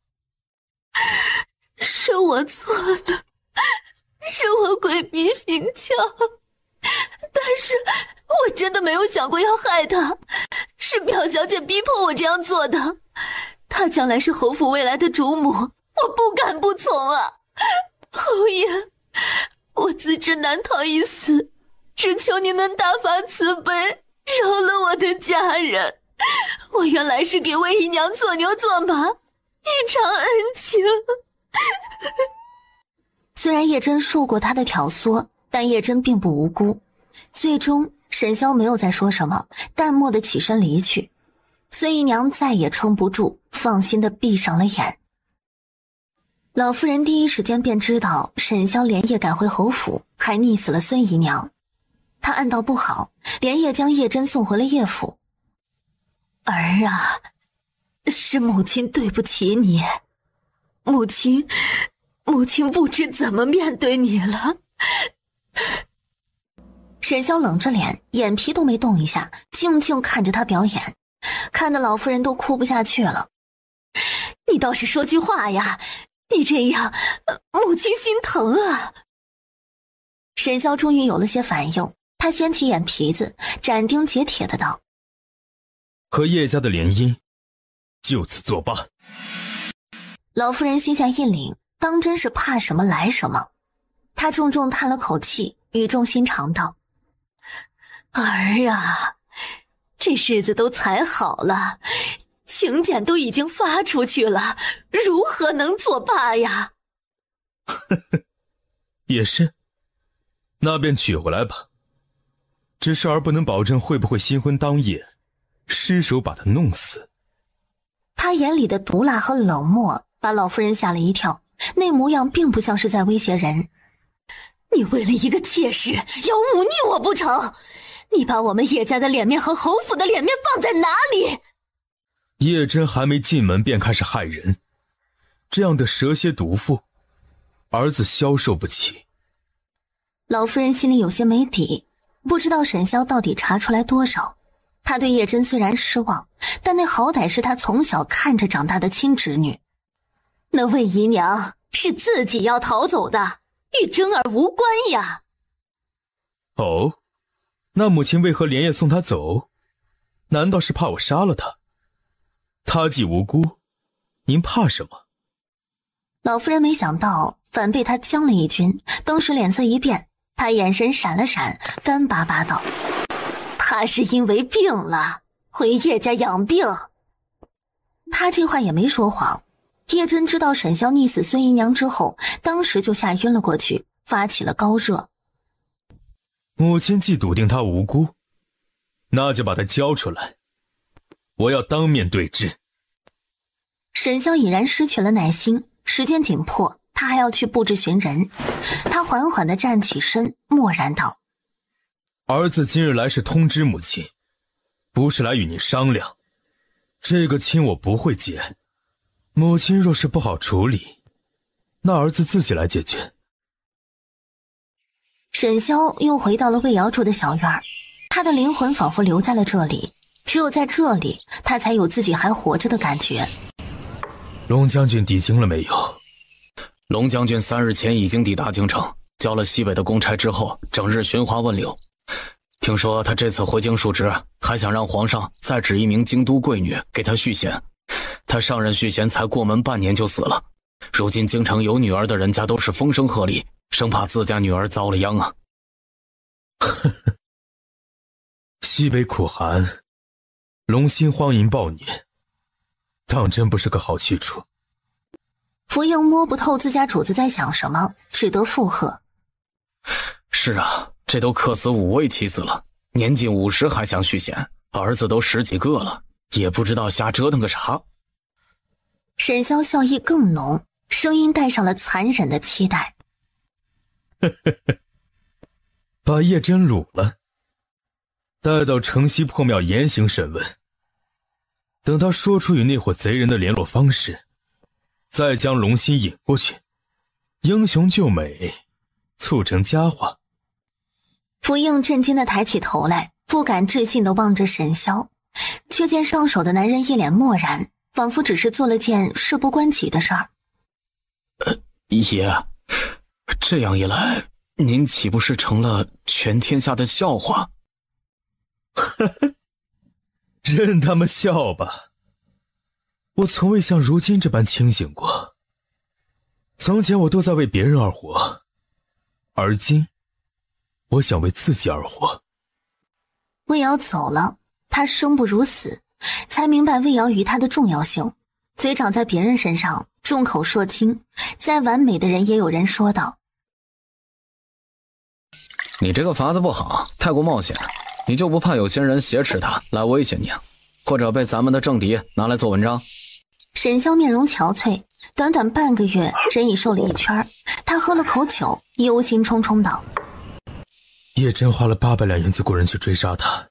是我错了，是我鬼迷心窍，但是我真的没有想过要害他，是表小姐逼迫我这样做的。她将来是侯府未来的主母，我不敢不从啊。侯爷，我自知难逃一死，只求你能大发慈悲，饶了我的家人。我原来是给魏姨娘做牛做马，一场恩情。虽然叶真受过他的挑唆，但叶真并不无辜。最终沈潇没有再说什么，淡漠地起身离去。孙姨娘再也撑不住，放心地闭上了眼。老夫人第一时间便知道沈潇连夜赶回侯府，还溺死了孙姨娘。她暗道不好，连夜将叶真送回了叶府。儿啊，是母亲对不起你，母亲不知怎么面对你了。沈潇冷着脸，眼皮都没动一下，静静看着他表演，看得老夫人都哭不下去了。你倒是说句话呀，你这样母亲心疼啊。沈潇终于有了些反应，他掀起眼皮子，斩钉截铁的道：和叶家的联姻就此作罢。老夫人心下一凛，当真是怕什么来什么。她重重叹了口气，语重心长道：儿啊，这日子都裁好了，请柬都已经发出去了，如何能作罢呀？也是，那便娶回来吧。只是儿不能保证会不会新婚当夜失手把他弄死。他眼里的毒辣和冷漠把老夫人吓了一跳，那模样并不像是在威胁人。你为了一个妾室要忤逆我不成？你把我们叶家的脸面和侯府的脸面放在哪里？叶真还没进门便开始害人，这样的蛇蝎毒妇，儿子消受不起。老夫人心里有些没底，不知道沈潇到底查出来多少。他对叶真虽然失望，但那好歹是他从小看着长大的亲侄女。那魏姨娘是自己要逃走的，与真儿无关呀。哦，那母亲为何连夜送她走？难道是怕我杀了她？她既无辜，您怕什么？老夫人没想到反被他将了一军，当时脸色一变，她眼神闪了闪，干巴巴道：她是因为病了，回叶家养病。他这话也没说谎。叶真知道沈潇溺死孙姨娘之后，当时就吓晕了过去，发起了高热。母亲既笃定她无辜，那就把她交出来，我要当面对质。沈潇已然失去了耐心，时间紧迫，他还要去布置寻人。他缓缓地站起身，默然道：儿子今日来是通知母亲，不是来与您商量。这个亲我不会结，母亲若是不好处理，那儿子自己来解决。沈潇又回到了魏瑶住的小院，他的灵魂仿佛留在了这里，只有在这里，他才有自己还活着的感觉。龙将军抵京了没有？龙将军3日前已经抵达京城，交了西北的公差之后，整日寻花问柳。听说他这次回京述职，还想让皇上再指一名京都贵女给他续弦。他上任续弦才过门半年就死了，如今京城有女儿的人家都是风声鹤唳，生怕自家女儿遭了殃啊。西北苦寒，龙心荒淫暴虐，当真不是个好去处。福英摸不透自家主子在想什么，只得附和：是啊，这都克死5位妻子了，年近50还想续弦，儿子都10几个了，也不知道瞎折腾个啥。沈潇笑意更浓，声音带上了残忍的期待。把叶真掳了，带到城西破庙严刑审问，等他说出与那伙贼人的联络方式，再将龙心引过去，英雄救美，促成佳话。福英震惊地抬起头来，不敢置信地望着沈潇，却见上手的男人一脸漠然，仿佛只是做了件事不关己的事儿。爷，这样一来，您岂不是成了全天下的笑话？任他们笑吧，我从未像如今这般清醒过。从前我都在为别人而活，而今，我想为自己而活。魏瑶走了，他生不如死，才明白魏瑶与他的重要性。嘴长在别人身上，众口铄金，再完美的人也有人说道：你这个法子不好，太过冒险，你就不怕有些人挟持他来威胁你啊？或者被咱们的政敌拿来做文章？沈萧面容憔悴，短短半个月，人已瘦了一圈。他喝了口酒，忧心忡忡道：叶真花了800两银子雇人去追杀他，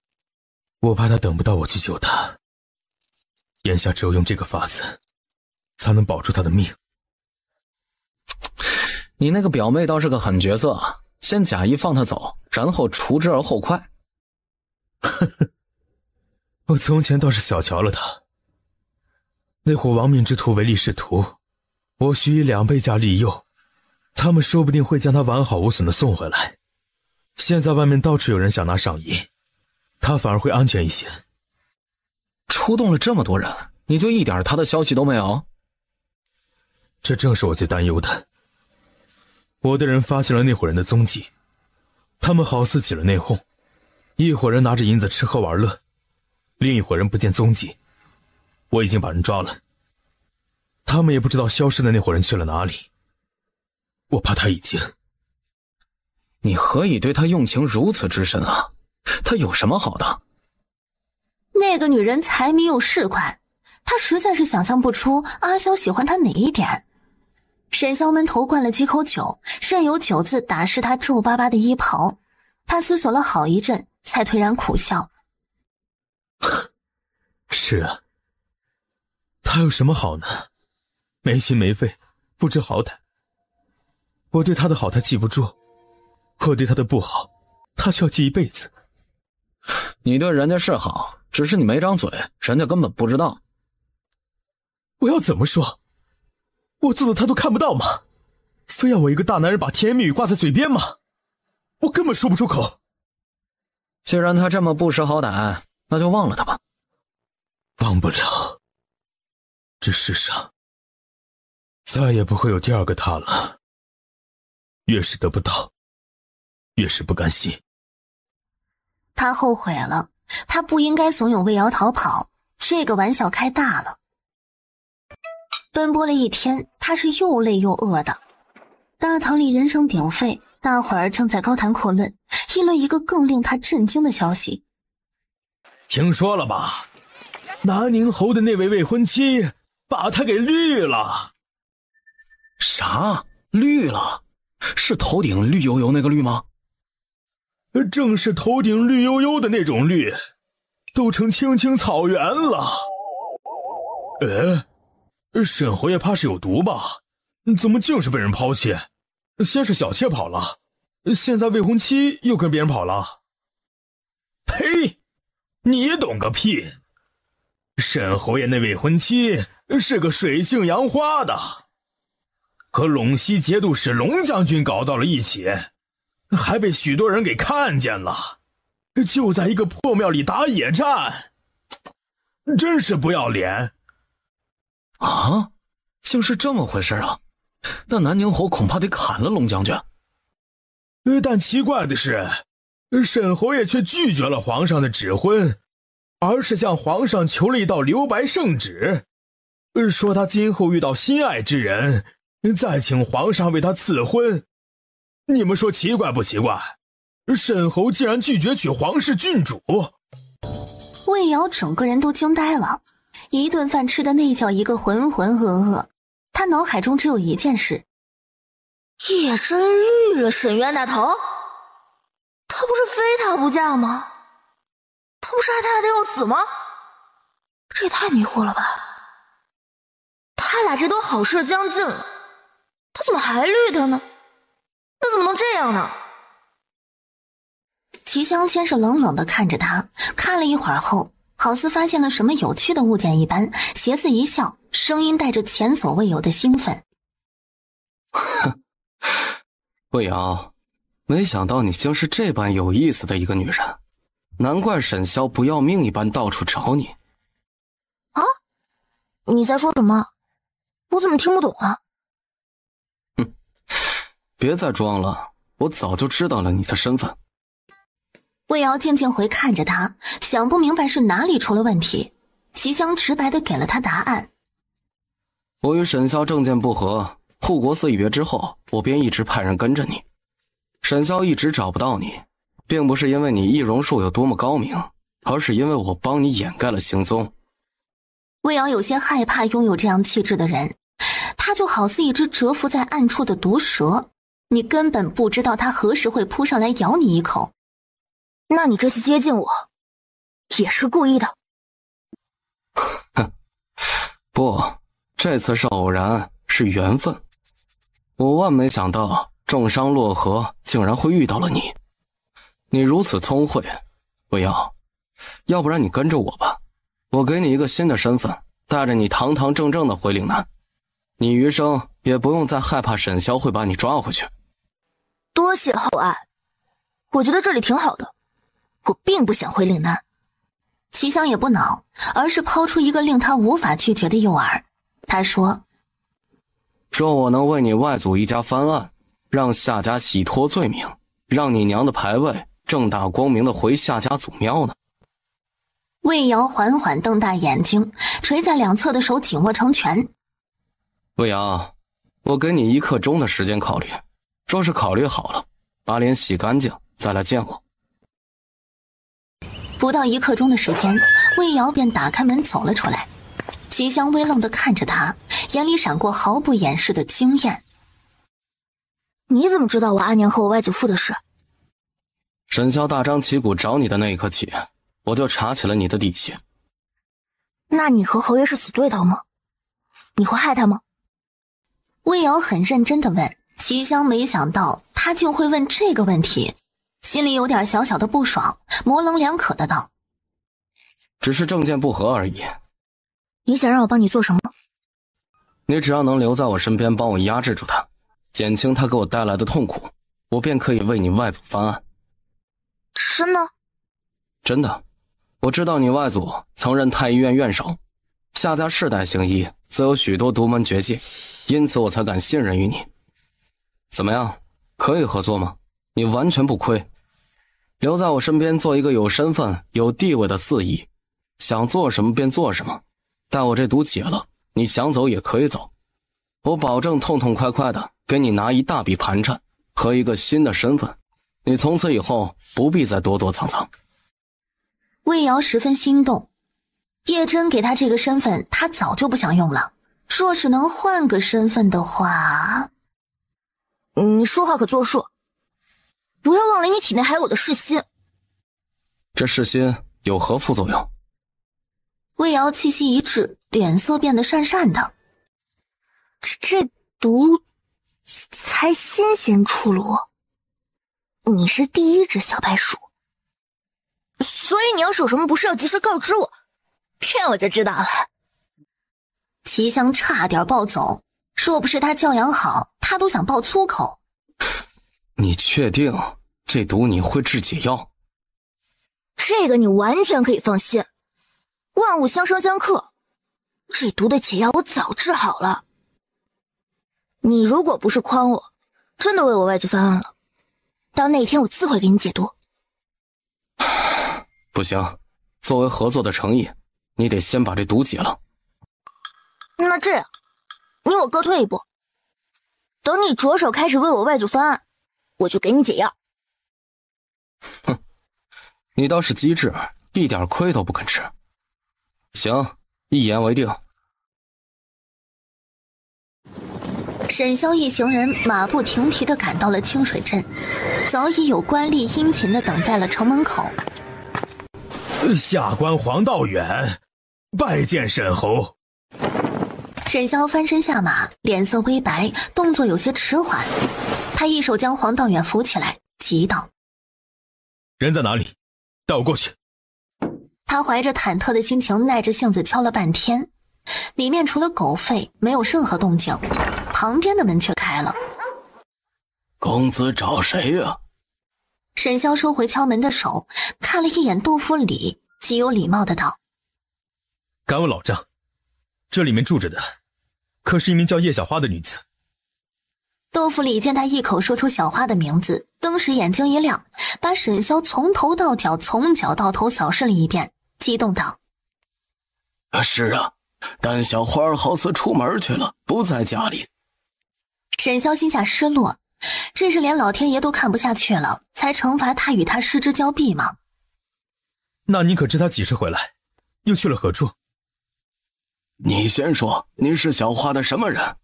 我怕他等不到我去救他。眼下只有用这个法子，才能保住他的命。你那个表妹倒是个狠角色啊，先假意放他走，然后除之而后快。我从前倒是小瞧了他。那伙亡命之徒唯利是图，我许以2倍价利诱，他们说不定会将他完好无损地送回来。现在外面到处有人想拿上衣，他反而会安全一些。出动了这么多人，你就一点他的消息都没有？这正是我最担忧的。我的人发现了那伙人的踪迹，他们好似起了内讧，一伙人拿着银子吃喝玩乐，另一伙人不见踪迹。我已经把人抓了，他们也不知道消失的那伙人去了哪里。我怕他已经……你何以对他用情如此之深啊？他有什么好的？那个女人财迷又市侩，他实在是想象不出阿萧喜欢她哪一点。沈萧闷头灌了几口酒，任由酒渍打湿他皱巴巴的衣袍。他思索了好一阵，才颓然苦笑。是啊，他有什么好呢？没心没肺，不知好歹。我对他的好他记不住，我对他的不好他却要记一辈子。你对人家是好，只是你没张嘴，人家根本不知道。我要怎么说？我做的他都看不到吗？非要我一个大男人把甜言蜜语挂在嘴边吗？我根本说不出口。既然他这么不识好歹，那就忘了他吧。忘不了。这世上再也不会有第二个他了。越是得不到，越是不甘心。他后悔了，他不应该怂恿魏瑶逃跑，这个玩笑开大了。奔波了一天，他是又累又饿的。大堂里人声鼎沸，大伙儿正在高谈阔论，议论一个更令他震惊的消息。听说了吧？南宁侯的那位未婚妻把他给绿了。啥？绿了？是头顶绿油油那个绿吗？正是头顶绿油油的那种绿，都成青青草原了。沈侯爷怕是有毒吧？怎么竟是被人抛弃？先是小妾跑了，现在未婚妻又跟别人跑了。呸！你懂个屁！沈侯爷那未婚妻是个水性杨花的，和陇西节度使龙将军搞到了一起，还被许多人给看见了，就在一个破庙里打野战，真是不要脸啊！竟是这么回事啊！那南宁侯恐怕得砍了龙将军。但奇怪的是，沈侯爷却拒绝了皇上的指婚，而是向皇上求了一道留白圣旨，说他今后遇到心爱之人，再请皇上为他赐婚。你们说奇怪不奇怪？沈侯竟然拒绝娶皇室郡主。魏瑶整个人都惊呆了，一顿饭吃的那叫一个浑浑噩噩。他脑海中只有一件事：叶真绿了沈渊那头？他不是非他不嫁吗？他不是爱他爱得要死吗？这也太迷惑了吧！他俩这都好事将近了，他怎么还绿他呢？那怎么能这样呢？齐香先是冷冷地看着他，看了一会儿后，好似发现了什么有趣的物件一般，斜自一笑，声音带着前所未有的兴奋。魏瑶，没想到你竟是这般有意思的一个女人，难怪沈萧不要命一般到处找你。啊？你在说什么？我怎么听不懂啊？别再装了，我早就知道了你的身份。魏瑶静静回看着他，想不明白是哪里出了问题。齐香直白地给了他答案。我与沈萧政见不合，护国寺一别之后，我便一直派人跟着你。沈萧一直找不到你，并不是因为你易容术有多么高明，而是因为我帮你掩盖了行踪。魏瑶有些害怕拥有这样气质的人，他就好似一只蛰伏在暗处的毒蛇，你根本不知道他何时会扑上来咬你一口。那你这次接近我，也是故意的？哼，不，这次是偶然，是缘分。我万没想到重伤落河，竟然会遇到了你。你如此聪慧，魏瑶，要不然你跟着我吧，我给你一个新的身份，带着你堂堂正正的回岭南，你余生也不用再害怕沈萧会把你抓回去。多谢厚爱，我觉得这里挺好的，我并不想回岭南。齐香也不恼，而是抛出一个令他无法拒绝的诱饵。他说：若我能为你外祖一家翻案，让夏家洗脱罪名，让你娘的牌位正大光明的回夏家祖庙呢？魏瑶缓缓瞪大眼睛，垂在两侧的手紧握成拳。魏瑶，我给你1刻钟的时间考虑，若是考虑好了，把脸洗干净再来见我。不到1刻钟的时间，魏瑶便打开门走了出来。齐香微愣地看着他，眼里闪过毫不掩饰的惊艳。你怎么知道我阿娘和我外祖父的事？沈萧大张旗鼓找你的那一刻起，我就查起了你的底细。那你和侯爷是死对头吗？你会害他吗？魏瑶很认真地问。齐香没想到他竟会问这个问题，心里有点小小的不爽，模棱两可的道：只是政见不合而已。你想让我帮你做什么？你只要能留在我身边帮我压制住他，减轻他给我带来的痛苦，我便可以为你外祖翻案。真的？真的。我知道你外祖曾任太医院院守，夏家世代行医，自有许多独门绝技，因此我才敢信任于你。怎么样，可以合作吗？你完全不亏。留在我身边做一个有身份有地位的四医，想做什么便做什么，待我这毒解了，你想走也可以走，我保证痛痛快快的给你拿一大笔盘缠和一个新的身份，你从此以后不必再躲躲藏藏。魏瑶十分心动，叶真给他这个身份他早就不想用了，若是能换个身份的话。你说话可作数，不要忘了你体内还有我的噬心。这噬心有何副作用？魏瑶气息一滞，脸色变得讪讪的。这毒才新鲜出炉，你是第一只小白鼠，所以你要是有什么不是要及时告知我，这样我就知道了。齐香差点暴走，若不是他教养好，他都想爆粗口。你确定这毒你会制解药？这个你完全可以放心，万物相生相克，这毒的解药我早治好了。你如果不是诓我，真的为我外祖翻案了，到那天我自会给你解毒。不行，作为合作的诚意，你得先把这毒解了。那这样，你我各退一步，等你着手开始为我外祖翻案，我就给你解药。哼，你倒是机智，一点亏都不肯吃。行，一言为定。沈萧一行人马不停蹄地赶到了清水镇，早已有官吏殷勤地等在了城门口。下官黄道远，拜见沈侯。沈萧翻身下马，脸色微白，动作有些迟缓。他一手将黄道远扶起来，急道：人在哪里？带我过去。他怀着忐忑的心情，耐着性子敲了半天，里面除了狗吠没有任何动静，旁边的门却开了。公子找谁呀？沈萧收回敲门的手，看了一眼杜甫礼，极有礼貌的道：敢问老丈，这里面住着的可是一名叫叶小花的女子？豆腐里见他一口说出小花的名字，登时眼睛一亮，把沈潇从头到脚从脚到头扫视了一遍，激动道：是啊，但小花好似出门去了，不在家里。沈潇心下失落，这是连老天爷都看不下去了，才惩罚他与他失之交臂吗？那你可知他几时回来，又去了何处？你先说，你是小花的什么人？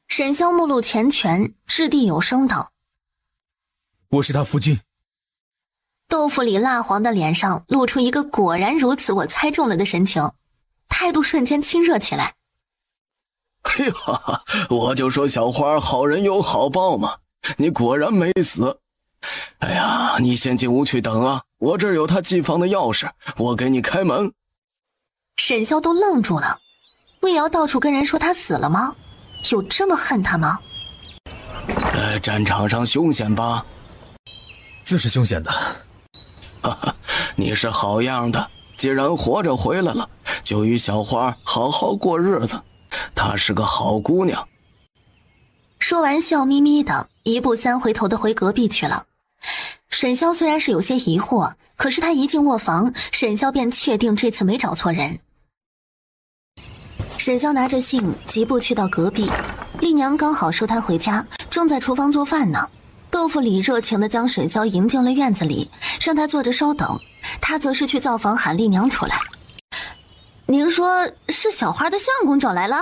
沈潇目露前拳，掷地有声道：我是他夫君。豆腐里蜡黄的脸上露出一个果然如此我猜中了的神情，态度瞬间亲热起来。哎呀，我就说小花好人有好报嘛，你果然没死。哎呀，你先进屋去等啊，我这儿有他寄放的钥匙，我给你开门。沈潇都愣住了，魏瑶到处跟人说他死了吗？有这么恨他吗？战场上凶险吧？自是凶险的。哈哈，你是好样的，既然活着回来了，就与小花好好过日子，她是个好姑娘。说完笑眯眯的一步三回头的回隔壁去了。沈潇虽然是有些疑惑，可是他一进卧房，沈潇便确定这次没找错人。沈潇拿着信疾步去到隔壁，丽娘刚好收他回家，正在厨房做饭呢。豆腐里热情地将沈潇迎进了院子里，让他坐着稍等，他则是去灶房喊丽娘出来。您说是小花的相公找来了？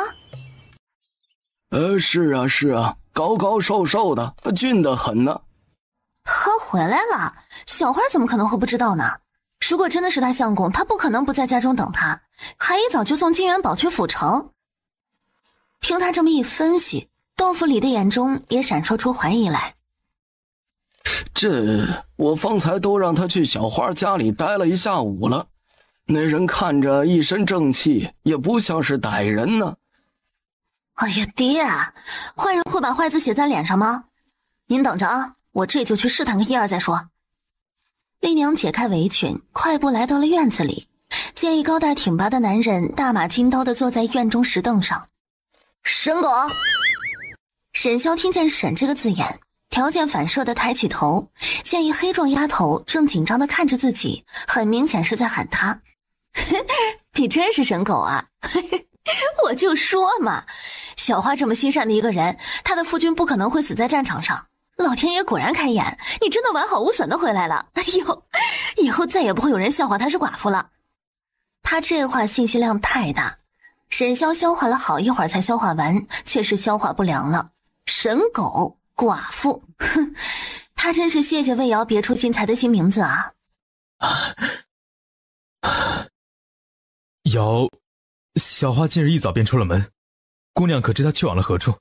是啊是啊，高高瘦瘦的，俊得很呢。他回来了，小花怎么可能会不知道呢？如果真的是他相公，他不可能不在家中等他，还一早就送金元宝去府城。听他这么一分析，豆腐里的眼中也闪烁出怀疑来。我方才都让他去小花家里待了一下午了，那人看着一身正气，也不像是歹人呢。哎呀爹，坏人会把坏字写在脸上吗？您等着啊，我这就去试探个一二再说。丽娘解开围裙，快步来到了院子里，见一高大挺拔的男人大马金刀地坐在院中石凳上。沈狗！沈潇听见沈这个字眼，条件反射地抬起头，见一黑壮丫头正紧张地看着自己，很明显是在喊他。你真是沈狗啊！我就说嘛，小花这么心善的一个人，她的夫君不可能会死在战场上。老天爷果然开眼，你真的完好无损的回来了。哎呦，以后再也不会有人笑话她是寡妇了。他这话信息量太大，沈潇消化了好一会儿才消化完，却是消化不良了。沈狗寡妇，哼，他真是谢谢魏瑶别出心裁的新名字啊。瑶，小花今日一早便出了门，姑娘可知她去往了何处？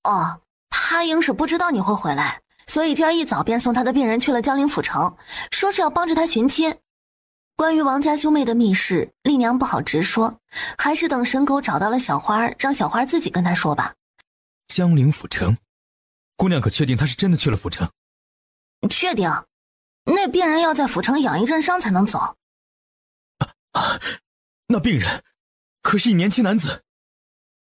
哦，她应是不知道你会回来，所以今儿一早便送她的病人去了江陵府城，说是要帮着她寻亲。关于王家兄妹的密事，丽娘不好直说，还是等沈狗找到了小花，让小花自己跟她说吧。江陵府城，姑娘可确定她是真的去了府城？确定，那病人要在府城养一阵伤才能走。那病人可是一年轻男子。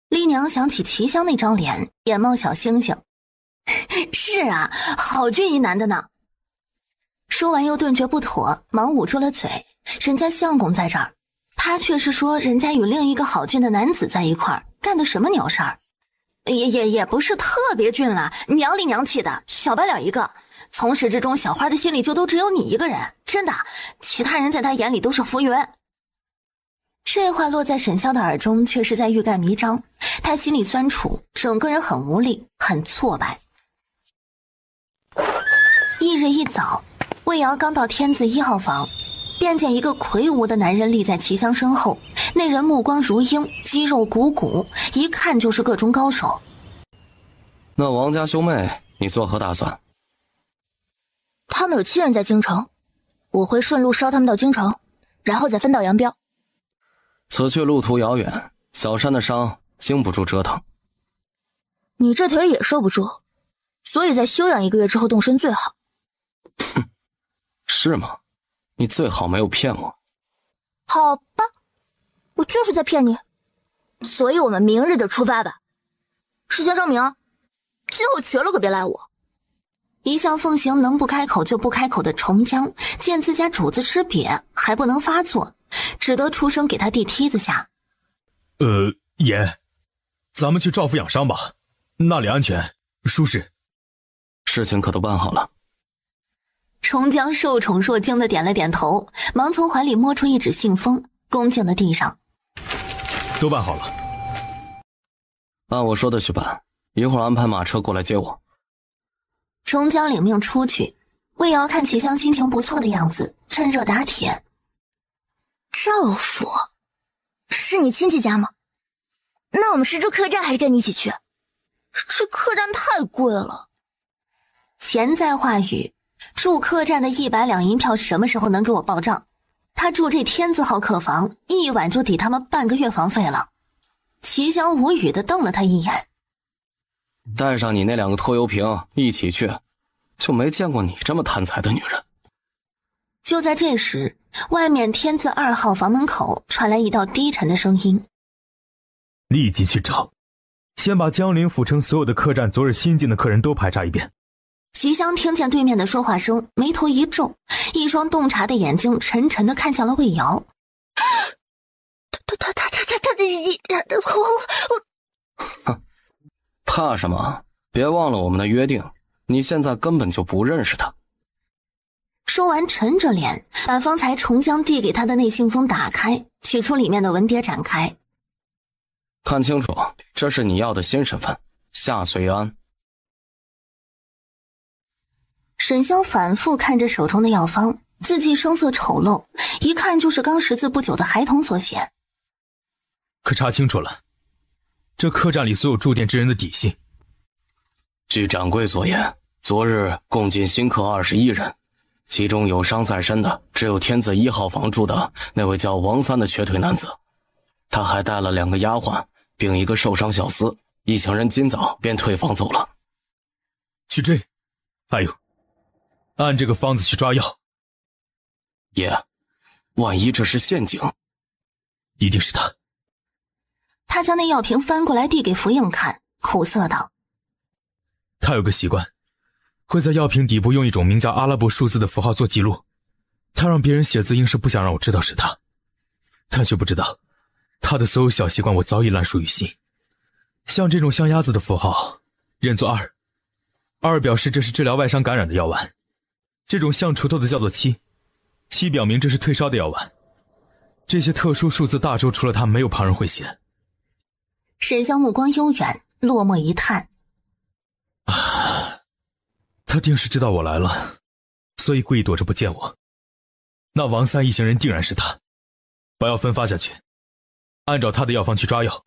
丽娘想起齐香那张脸，眼冒小星星。是啊，好俊一男的呢。说完又顿觉不妥，忙捂住了嘴。人家相公在这儿，他却是说人家与另一个好俊的男子在一块儿，干的什么鸟事儿？也不是特别俊了，娘里娘气的，小白脸一个。从始至终，小花的心里就都只有你一个人，真的，其他人在他眼里都是浮云。这话落在沈潇的耳中，却是在欲盖弥彰。他心里酸楚，整个人很无力，很挫败。翌日一早，魏瑶刚到天字1号房，便见一个魁梧的男人立在齐香身后。那人目光如鹰，肌肉鼓鼓，一看就是个中高手。那王家兄妹，你作何打算？他们有亲人在京城，我会顺路捎他们到京城，然后再分道扬镳。此去路途遥远，小山的伤经不住折腾。你这腿也受不住，所以在休养1个月之后动身最好。哼，是吗？你最好没有骗我。好吧，我就是在骗你。所以我们明日就出发吧。事先声明，今后瘸了可别赖我。一向奉行能不开口就不开口的重江，见自家主子吃瘪，还不能发作，只得出声给他递梯子下。爷，咱们去赵府养伤吧，那里安全舒适。事情可都办好了。重江受宠若惊的点了点头，忙从怀里摸出一纸信封，恭敬的递上。都办好了。按我说的去办，一会儿安排马车过来接我。重江领命出去，魏瑶看齐香心情不错的样子，趁热打铁。赵府是你亲戚家吗？那我们是住客栈还是跟你一起去？这客栈太贵了。钱在话语，住客栈的100两银票什么时候能给我报账？他住这天字号客房，一晚就抵他们半个月房费了。齐香无语的瞪了他一眼。带上你那2个拖油瓶一起去，就没见过你这么贪财的女人。就在这时，外面天字2号房门口传来一道低沉的声音：立即去找，先把江陵府城所有的客栈昨日新进的客人都排查一遍。齐香听见对面的说话声，眉头一皱，一双洞察的眼睛沉沉地看向了魏瑶。哼，怕什么？别忘了我们的约定，你现在根本就不认识他。说完沉着脸，把方才重江递给他的那信封打开，取出里面的文牒展开。看清楚，这是你要的新身份，夏随安。沈潇反复看着手中的药方，字迹生色丑陋，一看就是刚识字不久的孩童所写。可查清楚了，这客栈里所有住店之人的底细。据掌柜所言，昨日共进新客21人，其中有伤在身的只有天字1号房住的那位叫王三的瘸腿男子，他还带了2个丫鬟，并一个受伤小厮，一行人今早便退房走了。去追，还有按这个方子去抓药。爷，万一这是陷阱？一定是他。他将那药瓶翻过来递给福应看，苦涩道：他有个习惯，会在药瓶底部用一种名叫阿拉伯数字的符号做记录。他让别人写字，应是不想让我知道是他，但却不知道他的所有小习惯我早已烂熟于心。像这种像鸭子的符号，认作2， 2表示这是治疗外伤感染的药丸。这种像锄头的叫做7， 7表明这是退烧的药丸。这些特殊数字大周除了他没有旁人会写。沈潇目光悠远，落寞一叹：他定是知道我来了，所以故意躲着不见我。那王三一行人定然是他，把药分发下去，按照他的药方去抓药。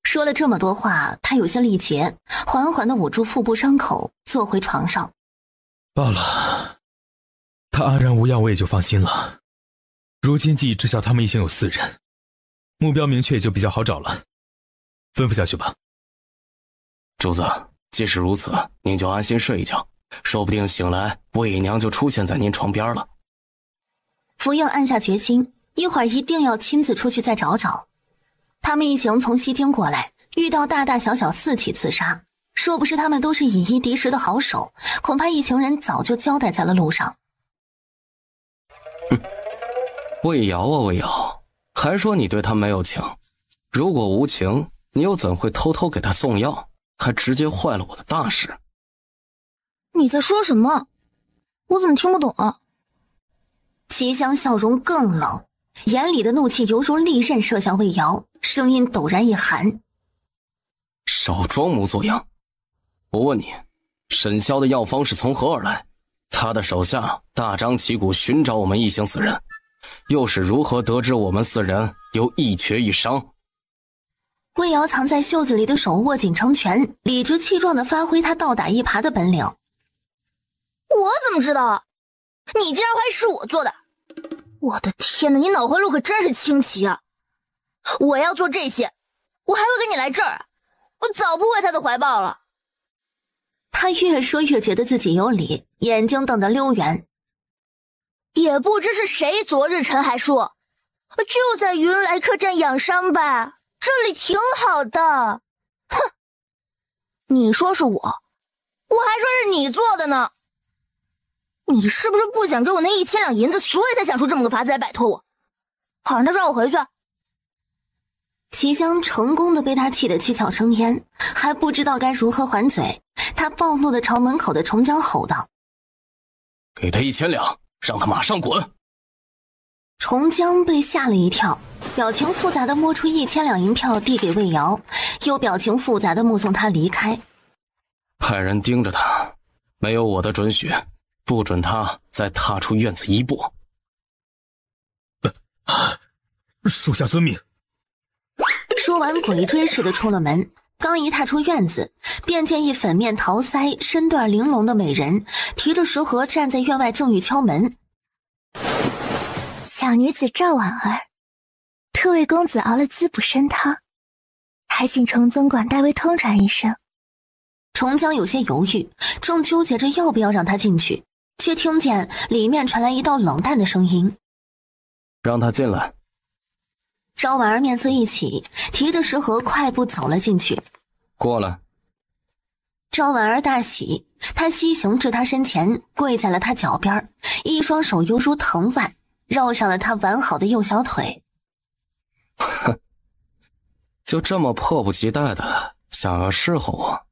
说了这么多话，他有些力竭，缓缓地捂住腹部伤口，坐回床上。罢了，他安然无恙，我也就放心了。如今既已知晓他们一行有4人，目标明确也就比较好找了。吩咐下去吧。主子，既是如此，您就安心睡一觉，说不定醒来魏娘就出现在您床边了。福应暗下决心，一会儿一定要亲自出去再找找。他们一行从西京过来，遇到大大小小4起刺杀，若不是他们都是以一敌10的好手，恐怕一行人早就交代在了路上。魏瑶啊魏瑶，还说你对他没有情，如果无情，你又怎会偷偷给他送药，还直接坏了我的大事？你在说什么？我怎么听不懂啊？齐香笑容更冷，眼里的怒气犹如利刃射向魏瑶，声音陡然一寒：少装模作样！我问你，沈潇的药方是从何而来？他的手下大张旗鼓寻找我们一行4人，又是如何得知我们4人有一瘸一伤？魏瑶藏在袖子里的手握紧成拳，理直气壮地发挥他倒打一耙的本领。我怎么知道啊？你竟然怀疑是我做的？我的天哪，你脑回路可真是清奇啊！我要做这些，我还会跟你来这儿？我早扑回他的怀抱了。他越说越觉得自己有理，眼睛瞪得溜圆。也不知是谁昨日陈还说，就在云来客栈养伤吧，这里挺好的。哼，你说是我，我还说是你做的呢。你是不是不想给我那1000两银子，所以才想出这么个法子来摆脱我？好让他让我回去。齐香成功的被他气得七窍生烟，还不知道该如何还嘴。他暴怒的朝门口的重江吼道：给他1000两，让他马上滚。重江被吓了一跳，表情复杂的摸出1000两银票递给魏瑶，又表情复杂的目送他离开。派人盯着他，没有我的准许，不准他再踏出院子一步。属下遵命。说完鬼追似的出了门，刚一踏出院子，便见一粉面桃腮、身段玲珑的美人提着食盒站在院外正欲敲门。小女子赵婉儿，特为公子熬了滋补参汤，还请重总管代为通传一声。重江有些犹豫，正纠结着要不要让他进去，却听见里面传来一道冷淡的声音：让他进来。赵婉儿面色一起，提着食盒快步走了进去。过来。赵婉儿大喜，她西行至他身前，跪在了他脚边，一双手犹如藤蔓，绕上了他完好的右小腿。哼，就这么迫不及待的想要侍候我？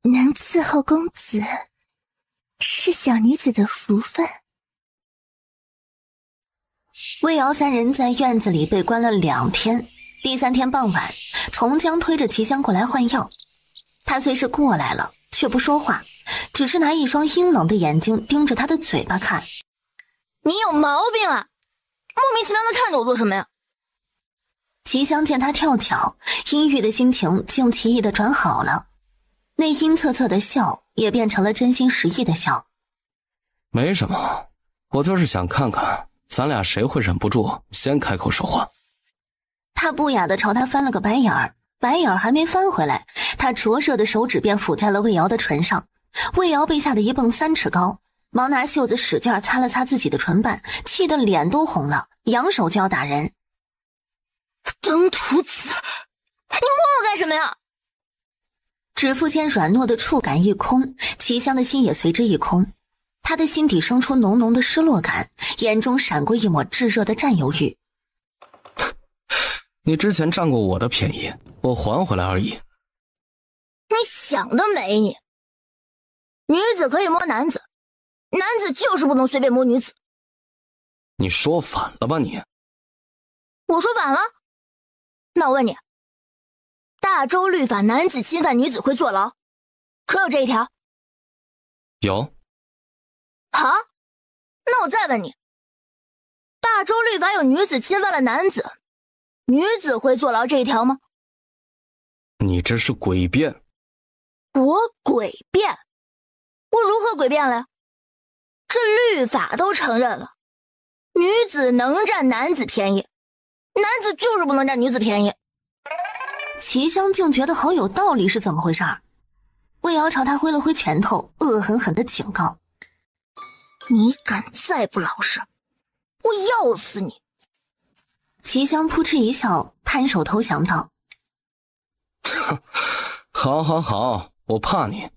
能伺候公子，是小女子的福分。魏瑶三人在院子里被关了2天，第3天傍晚，重江推着齐香过来换药。他虽是过来了，却不说话，只是拿一双阴冷的眼睛盯着他的嘴巴看。你有毛病啊！莫名其妙的看着我做什么呀？齐香见他跳脚，阴郁的心情竟奇异的转好了，那阴恻恻的笑也变成了真心实意的笑。没什么，我就是想看看咱俩谁会忍不住先开口说话。他不雅地朝他翻了个白眼儿，白眼儿还没翻回来，他灼热的手指便抚在了魏瑶的唇上。魏瑶被吓得一蹦3尺高，忙拿袖子使劲擦了擦自己的唇瓣，气得脸都红了，扬手就要打人。登徒子，你摸我干什么呀？指腹间软糯的触感一空，齐香的心也随之一空。他的心底生出浓浓的失落感，眼中闪过一抹炙热的占有欲。你之前占过我的便宜，我还回来而已。你想得美你！女子可以摸男子，男子就是不能随便摸女子。你说反了吧你？我说反了？那我问你，大周律法男子侵犯女子会坐牢，可有这一条？有。好，那我再问你，大周律法有女子侵犯了男子，女子会坐牢这一条吗？你这是诡辩。我诡辩？我如何诡辩了呀？这律法都承认了，女子能占男子便宜，男子就是不能占女子便宜。齐香竟觉得好有道理，是怎么回事？魏瑶朝他挥了挥拳头，恶狠狠地警告：你敢再不老实，我要死你！齐香扑哧一笑，摊手投降道：好好好，我怕你。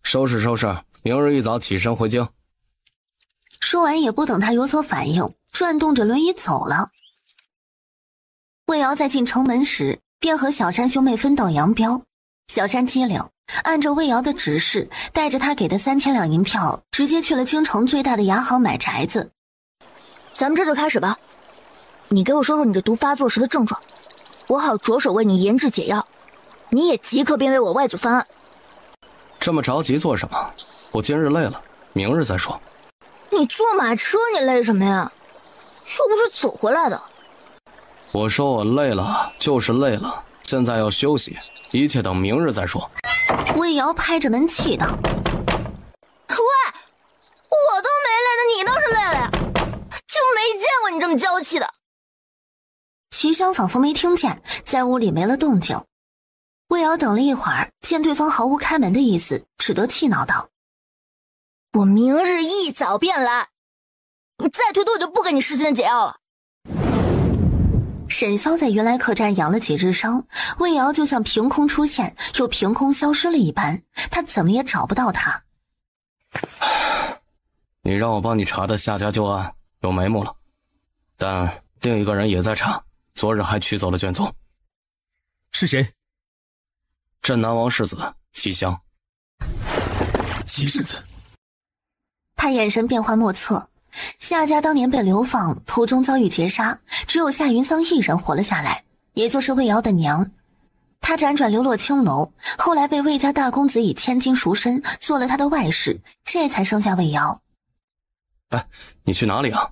收拾收拾，明日一早起身回京。说完也不等他有所反应，转动着轮椅走了。魏瑶在进城门时，便和小山兄妹分道扬镳。小山机灵，按照魏瑶的指示，带着他给的3000两银票，直接去了京城最大的牙行买宅子。咱们这就开始吧。你给我说说你这毒发作时的症状，我好着手为你研制解药。你也即刻编为我外祖方案。这么着急做什么？我今日累了，明日再说。你坐马车你累什么呀？又不是走回来的。我说我累了就是累了，现在要休息，一切等明日再说。魏瑶拍着门气道：喂，我都没累呢，你倒是累了呀，就没见过你这么娇气的。齐香仿佛没听见，在屋里没了动静。魏瑶等了一会儿，见对方毫无开门的意思，只得气恼道：我明日一早便来，你再推脱我就不给你实现解药了。沈潇在原来客栈养了几日伤，魏瑶就像凭空出现又凭空消失了一般，他怎么也找不到他。你让我帮你查的夏家旧案有眉目了，但另一个人也在查，昨日还取走了卷宗。是谁？镇南王世子齐香。齐世子。他眼神变幻莫测。夏家当年被流放，途中遭遇劫杀，只有夏云桑一人活了下来，也就是魏瑶的娘。他辗转流落青楼，后来被魏家大公子以千金赎身，做了他的外室，这才生下魏瑶。哎，你去哪里啊？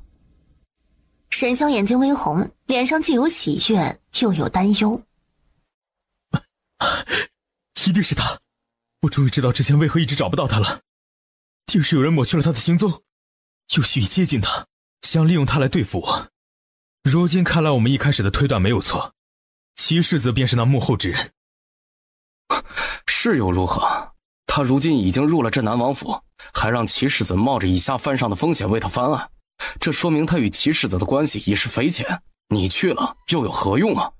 沈潇眼睛微红，脸上既有喜悦又有担忧。一定是他，我终于知道之前为何一直找不到他了，定是有人抹去了他的行踪，又蓄意接近他，想利用他来对付我。如今看来我们一开始的推断没有错，齐世子便是那幕后之人。是又如何？他如今已经入了镇南王府，还让齐世子冒着以下犯上的风险为他翻案，这说明他与齐世子的关系已是匪浅，你去了又有何用啊？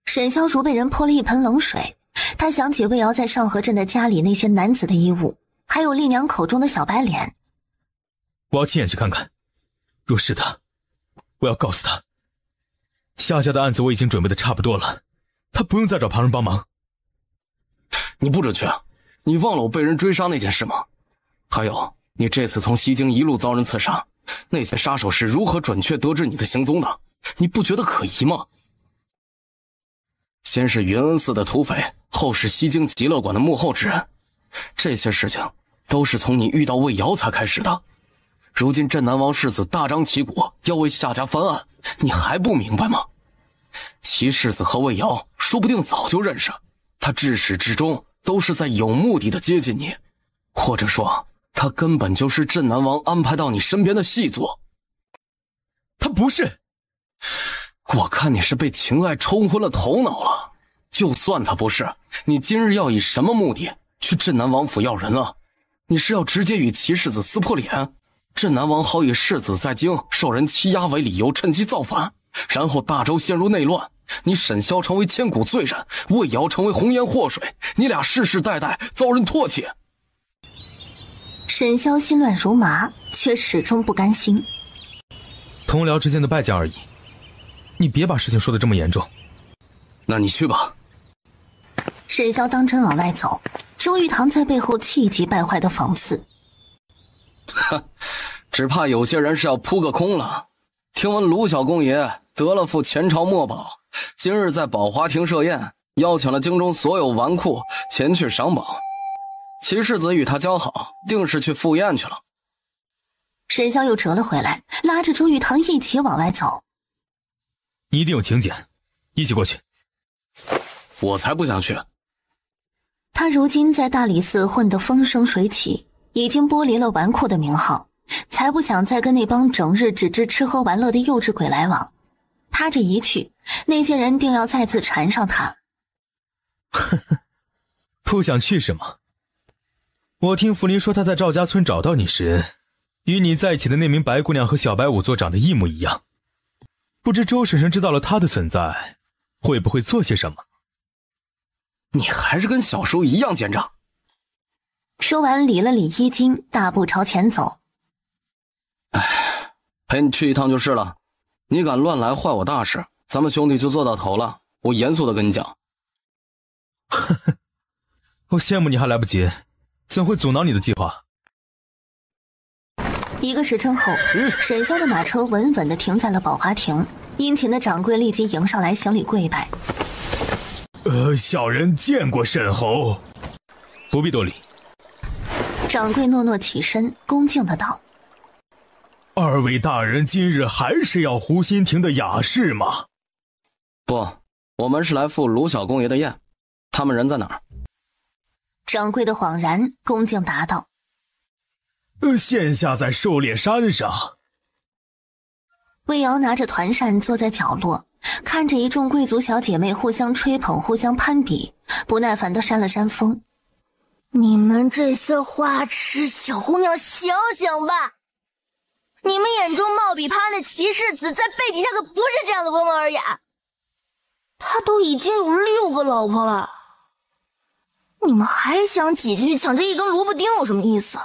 沈潇如被人泼了一盆冷水，他想起魏瑶在上河镇的家里那些男子的衣物，还有丽娘口中的小白脸。我要亲眼去看看，若是他，我要告诉他，夏家的案子我已经准备的差不多了，他不用再找旁人帮忙。你不准去啊！你忘了我被人追杀那件事吗？还有，你这次从西京一路遭人刺杀，那些杀手是如何准确得知你的行踪的？你不觉得可疑吗？先是云恩寺的土匪，后是西京极乐馆的幕后之人，这些事情都是从你遇到魏瑶才开始的。如今镇南王世子大张旗鼓要为夏家翻案，你还不明白吗？齐世子和魏瑶说不定早就认识，他至始至终都是在有目的的接近你，或者说他根本就是镇南王安排到你身边的细作。他不是。我看你是被情爱冲昏了头脑了。就算他不是，你今日要以什么目的去镇南王府要人啊？你是要直接与齐世子撕破脸？镇南王好以世子在京受人欺压为理由，趁机造反，然后大周陷入内乱，你沈潇成为千古罪人，魏瑶成为红颜祸水，你俩世世代代遭人唾弃。沈潇心乱如麻，却始终不甘心。同僚之间的败将而已，你别把事情说得这么严重。那你去吧。沈潇当真往外走，周玉堂在背后气急败坏的讽刺：只怕有些人是要扑个空了。听闻卢小公爷得了副前朝墨宝，今日在宝华亭设宴，邀请了京中所有纨绔前去赏宝。齐世子与他交好，定是去赴宴去了。沈潇又折了回来，拉着周玉堂一起往外走。你一定有请柬，一起过去。我才不想去。他如今在大理寺混得风生水起，已经剥离了纨绔的名号，才不想再跟那帮整日只知吃喝玩乐的幼稚鬼来往。他这一去，那些人定要再次缠上他。不想去是吗？我听福林说他在赵家村找到你时，与你在一起的那名白姑娘和小白仵作长得一模一样。不知周婶婶知道了她的存在，会不会做些什么？你还是跟小时候一样奸诈。说完理了理衣襟，大步朝前走。陪你去一趟就是了，你敢乱来坏我大事，咱们兄弟就做到头了，我严肃的跟你讲。我羡慕你还来不及，怎会阻挠你的计划？一个时辰后，沈潇的马车稳稳地停在了宝华亭，殷勤的掌柜立即迎上来行礼跪拜。小人见过沈侯。不必多礼。掌柜诺诺起身，恭敬的道：二位大人今日还是要湖心亭的雅士吗？不，我们是来赴卢小公爷的宴，他们人在哪儿？掌柜的恍然，恭敬答道：现下在狩猎山上。魏瑶拿着团扇坐在角落，看着一众贵族小姐妹互相吹捧互相攀比，不耐烦地扇了扇风。你们这些花痴小姑娘醒醒吧，你们眼中貌比潘的骑士子，在背底下可不是这样的温文尔雅。他都已经有6个老婆了，你们还想挤进去抢这一根萝卜丁有什么意思？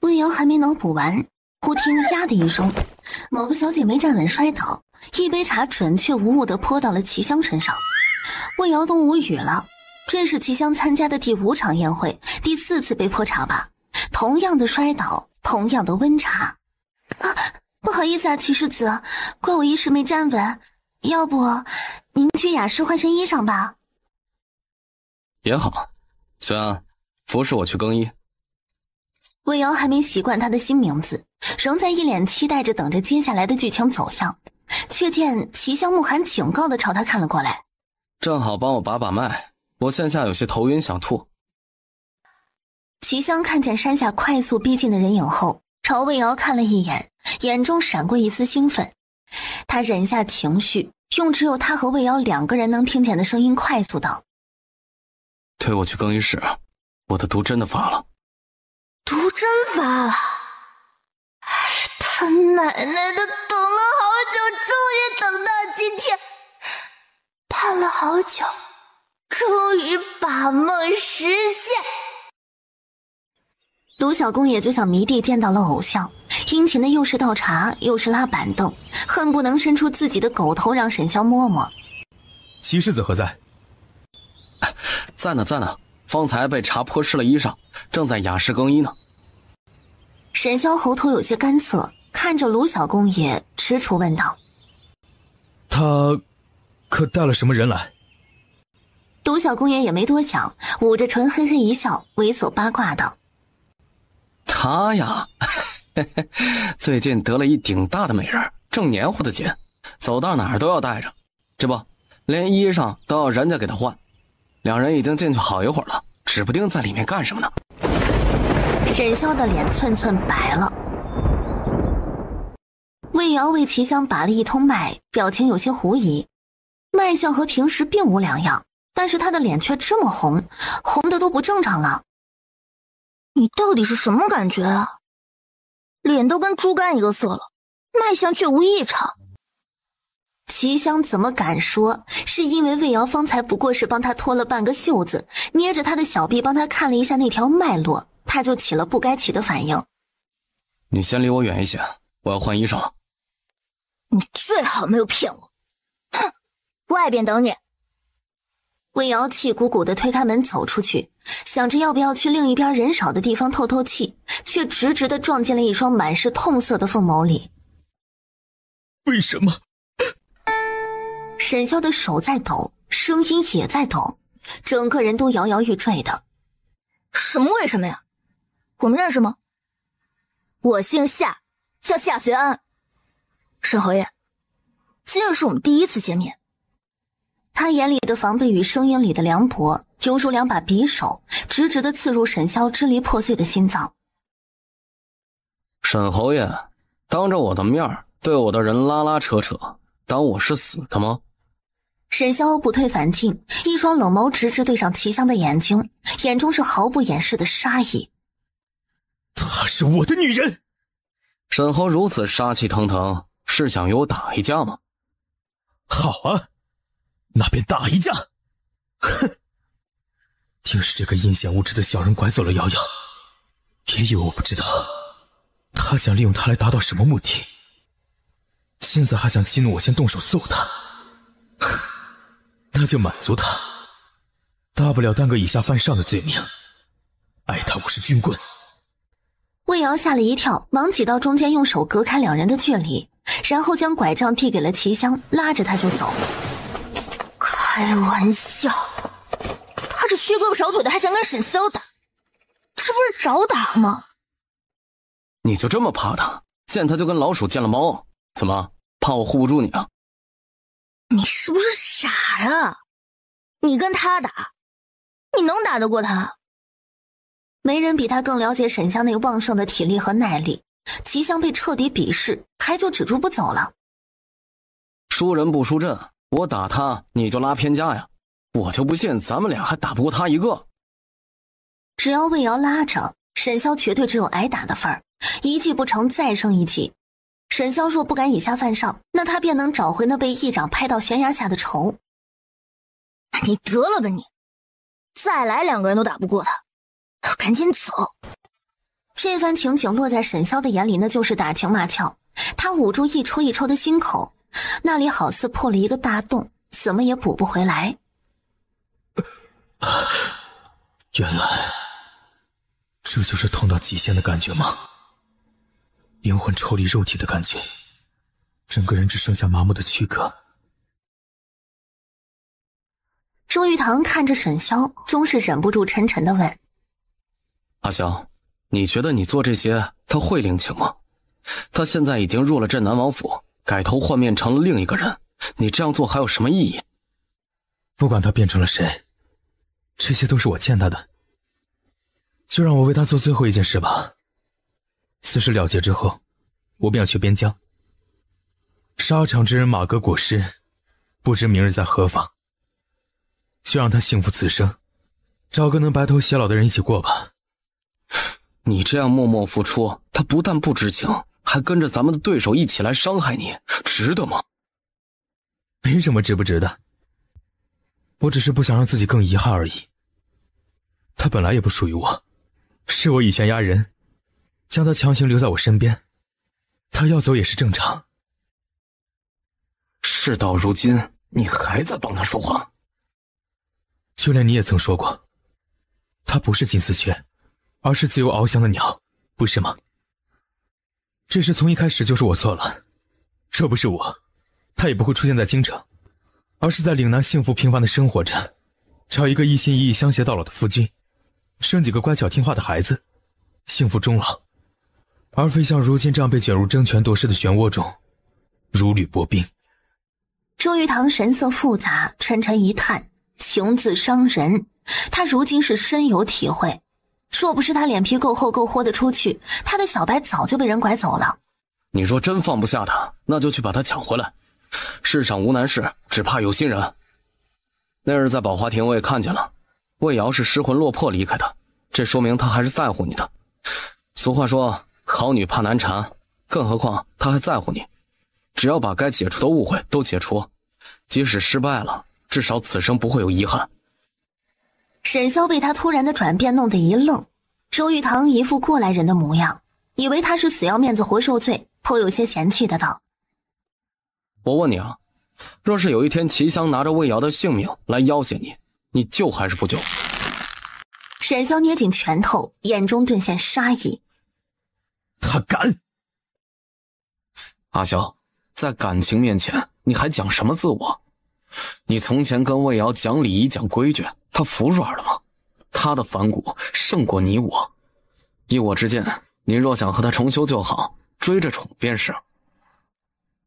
魏瑶还没脑补完，忽听呀的一声，某个小姐妹站稳摔倒，一杯茶准确无误地泼到了齐香身上。魏瑶都无语了，这是齐香参加的第5场宴会，第4次被泼茶吧？同样的摔倒，同样的温茶。啊，不好意思啊，骑士子，怪我一时没站稳，要不您去雅室换身衣裳吧。也好，虽然服侍我去更衣。魏瑶还没习惯他的新名字，仍在一脸期待着等着接下来的剧情走向，却见齐香慕寒警告地朝他看了过来。正好帮我把把脉，我现下有些头晕想吐。齐香看见山下快速逼近的人影后，朝魏瑶看了一眼，眼中闪过一丝兴奋。他忍下情绪，用只有他和魏瑶2个人能听见的声音快速道：推我去更衣室，我的毒真的发了。毒针发了，他奶奶的，等了好久，终于等到今天，盼了好久，终于把梦实现。卢小公也就像迷弟见到了偶像，殷勤的又是倒茶又是拉板凳，恨不能伸出自己的狗头让沈萧摸摸。齐世子何在？在呢在呢，方才被茶泼湿了衣裳，正在雅室更衣呢。沈萧喉头有些干涩，看着卢小公也踟蹰问道：他可带了什么人来？卢小公爷也没多想，捂着唇嘿嘿一笑，猥琐八卦道：他呀最近得了一顶大的美人，正黏糊的紧，走到哪儿都要带着，这不连衣裳都要人家给他换。2人已经进去好一会儿了，指不定在里面干什么呢。沈萧的脸寸寸白了。魏瑶为齐香把了一通脉，表情有些狐疑，脉象和平时并无两样，但是他的脸却这么红，红的都不正常了。你到底是什么感觉啊？脸都跟猪肝一个色了，脉象却无异常。齐香怎么敢说？是因为魏瑶方才不过是帮他脱了半个袖子，捏着他的小臂帮他看了一下那条脉络，他就起了不该起的反应。你先离我远一些，我要换衣裳了。你最好没有骗我。哼，外边等你。魏瑶气鼓鼓地推开门走出去，想着要不要去另一边人少的地方透透气，却直直地撞进了一双满是痛色的凤眸里。为什么？沈萧的手在抖，声音也在抖，整个人都摇摇欲坠的。什么为什么呀？我们认识吗？我姓夏，叫夏随安。沈侯爷，今日是我们第1次见面。他眼里的防备与声音里的凉薄，犹如2把匕首，直直地刺入沈萧支离破碎的心脏。沈侯爷，当着我的面对我的人拉拉扯扯，当我是死的吗？沈萧不退反进，一双冷眸直直对上齐香的眼睛，眼中是毫不掩饰的杀意。她是我的女人。沈侯如此杀气腾腾，是想与我打一架吗？好啊，那便打一架。哼，定是这个阴险无耻的小人拐走了瑶瑶，别以为我不知道，他想利用她来达到什么目的。现在还想激怒我先动手揍他，那就满足他，大不了担个以下犯上的罪名，爱他50军棍。魏瑶吓了一跳，忙挤到中间，用手隔开2人的距离，然后将拐杖递给了齐香，拉着他就走。开玩笑，他这缺胳膊少腿的还想跟沈萧打，这不是找打吗？你就这么怕他？见他就跟老鼠见了猫，怎么怕我护不住你啊？你是不是傻呀？你跟他打，你能打得过他？没人比他更了解沈香那旺盛的体力和耐力，齐香被彻底鄙视，还就止住不走了。输人不输阵，我打他你就拉偏架呀，我就不信咱们俩还打不过他一个。只要魏瑶拉着，沈萧绝对只有挨打的份儿，一计不成再生一计。沈萧若不敢以下犯上，那他便能找回那被一掌拍到悬崖下的仇。你得了吧你！再来2个人都打不过他，赶紧走。这番情景落在沈萧的眼里，那就是打情骂俏。他捂住一抽一抽的心口，那里好似破了一个大洞，怎么也补不回来。原来这就是痛到极限的感觉吗？灵魂抽离肉体的感觉，整个人只剩下麻木的躯壳。周玉堂看着沈萧，终是忍不住沉沉地问：阿萧，你觉得你做这些他会领情吗？他现在已经入了镇南王府，改头换面成了另一个人，你这样做还有什么意义？不管他变成了谁，这些都是我欠他的，就让我为他做最后一件事吧。此事了结之后，我便要去边疆。沙场之人马革裹尸，不知明日在何方。就让他幸福此生，找个能白头偕老的人一起过吧。你这样默默付出，他不但不知情，还跟着咱们的对手一起来伤害你，值得吗？没什么值不值得，我只是不想让自己更遗憾而已。他本来也不属于我，是我以权压人，将他强行留在我身边，他要走也是正常。事到如今，你还在帮他说话？就连你也曾说过，他不是金丝雀，而是自由翱翔的鸟，不是吗？这事从一开始就是我错了，若不是我，他也不会出现在京城，而是在岭南幸福平凡的生活着，找一个一心一意相携到老的夫君，生几个乖巧听话的孩子，幸福终老，而非像如今这样被卷入争权夺势的漩涡中，如履薄冰。周玉堂神色复杂，沉沉一叹，情字伤人，他如今是深有体会。若不是他脸皮够厚够豁得出去，他的小白早就被人拐走了。你若真放不下他，那就去把他抢回来。世上无难事，只怕有心人。那日在宝华亭我也看见了，魏瑶是失魂落魄离开的，这说明他还是在乎你的。俗话说好女怕难缠，更何况他还在乎你。只要把该解除的误会都解除，即使失败了，至少此生不会有遗憾。沈萧被他突然的转变弄得一愣，周玉堂一副过来人的模样，以为他是死要面子活受罪，颇有些嫌弃的道：我问你啊，若是有一天齐香拿着魏瑶的性命来要挟你，你救还是不救？沈萧捏紧拳头，眼中顿现杀意。他敢！阿萧，在感情面前你还讲什么自我？你从前跟魏瑶讲礼仪讲规矩，他服软了吗？他的反骨胜过你我。依我之见，你若想和他重修旧好，追着宠便是。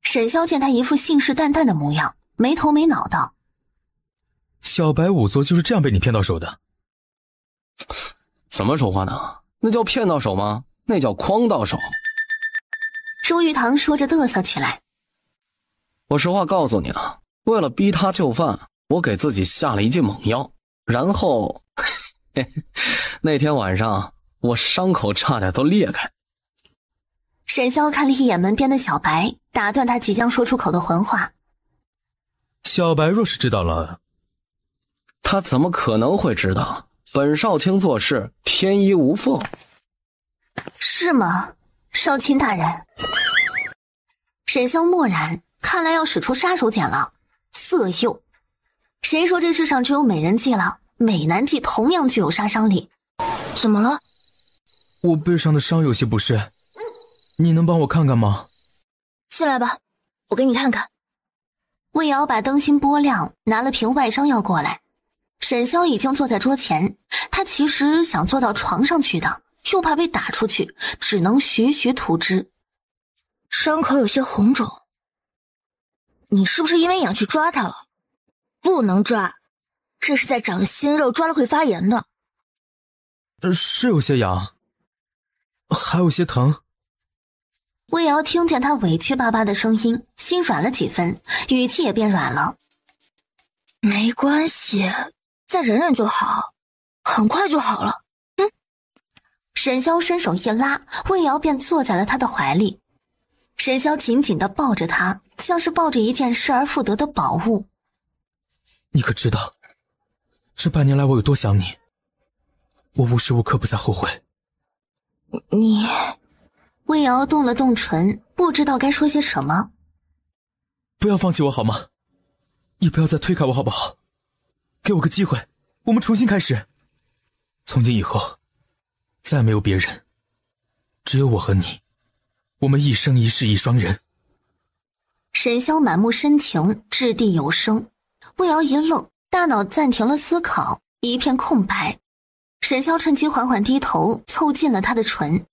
沈萧见他一副信誓旦旦的模样，没头没脑道：小白仵作就是这样被你骗到手的？怎么说话呢？那叫骗到手吗？那叫诓到手。周玉堂说着嘚瑟起来。我实话告诉你啊，为了逼他就范，我给自己下了一剂猛药，然后那天晚上我伤口差点都裂开。沈萧看了一眼门边的小白，打断他即将说出口的混话。小白若是知道了，他怎么可能会知道？本少卿做事天衣无缝。是吗，少卿大人？沈萧默然，看来要使出杀手锏了。色诱，谁说这世上只有美人计了？美男计同样具有杀伤力。怎么了？我背上的伤有些不适，你能帮我看看吗？进来吧，我给你看看。魏瑶把灯芯拨亮，拿了瓶外伤药过来。沈萧已经坐在桌前，他其实想坐到床上去的，又怕被打出去，只能徐徐吐汁。伤口有些红肿，你是不是因为痒去抓它了？不能抓，这是在长新肉，抓了会发炎的。是有些痒，还有些疼。魏瑶听见他委屈巴巴的声音，心软了几分，语气也变软了。没关系，再忍忍就好，很快就好了。沈潇伸手一拉，魏瑶便坐在了他的怀里。沈潇紧紧地抱着他，像是抱着一件失而复得的宝物。你可知道，这半年来我有多想你？我无时无刻不在后悔。你……魏瑶动了动唇，不知道该说些什么。不要放弃我好吗？也不要再推开我好不好？给我个机会，我们重新开始。从今以后，再没有别人，只有我和你，我们一生一世一双人。沈潇满目深情，掷地有声。魏瑶一愣，大脑暂停了思考，一片空白。沈潇趁机缓缓低头，凑近了他的唇。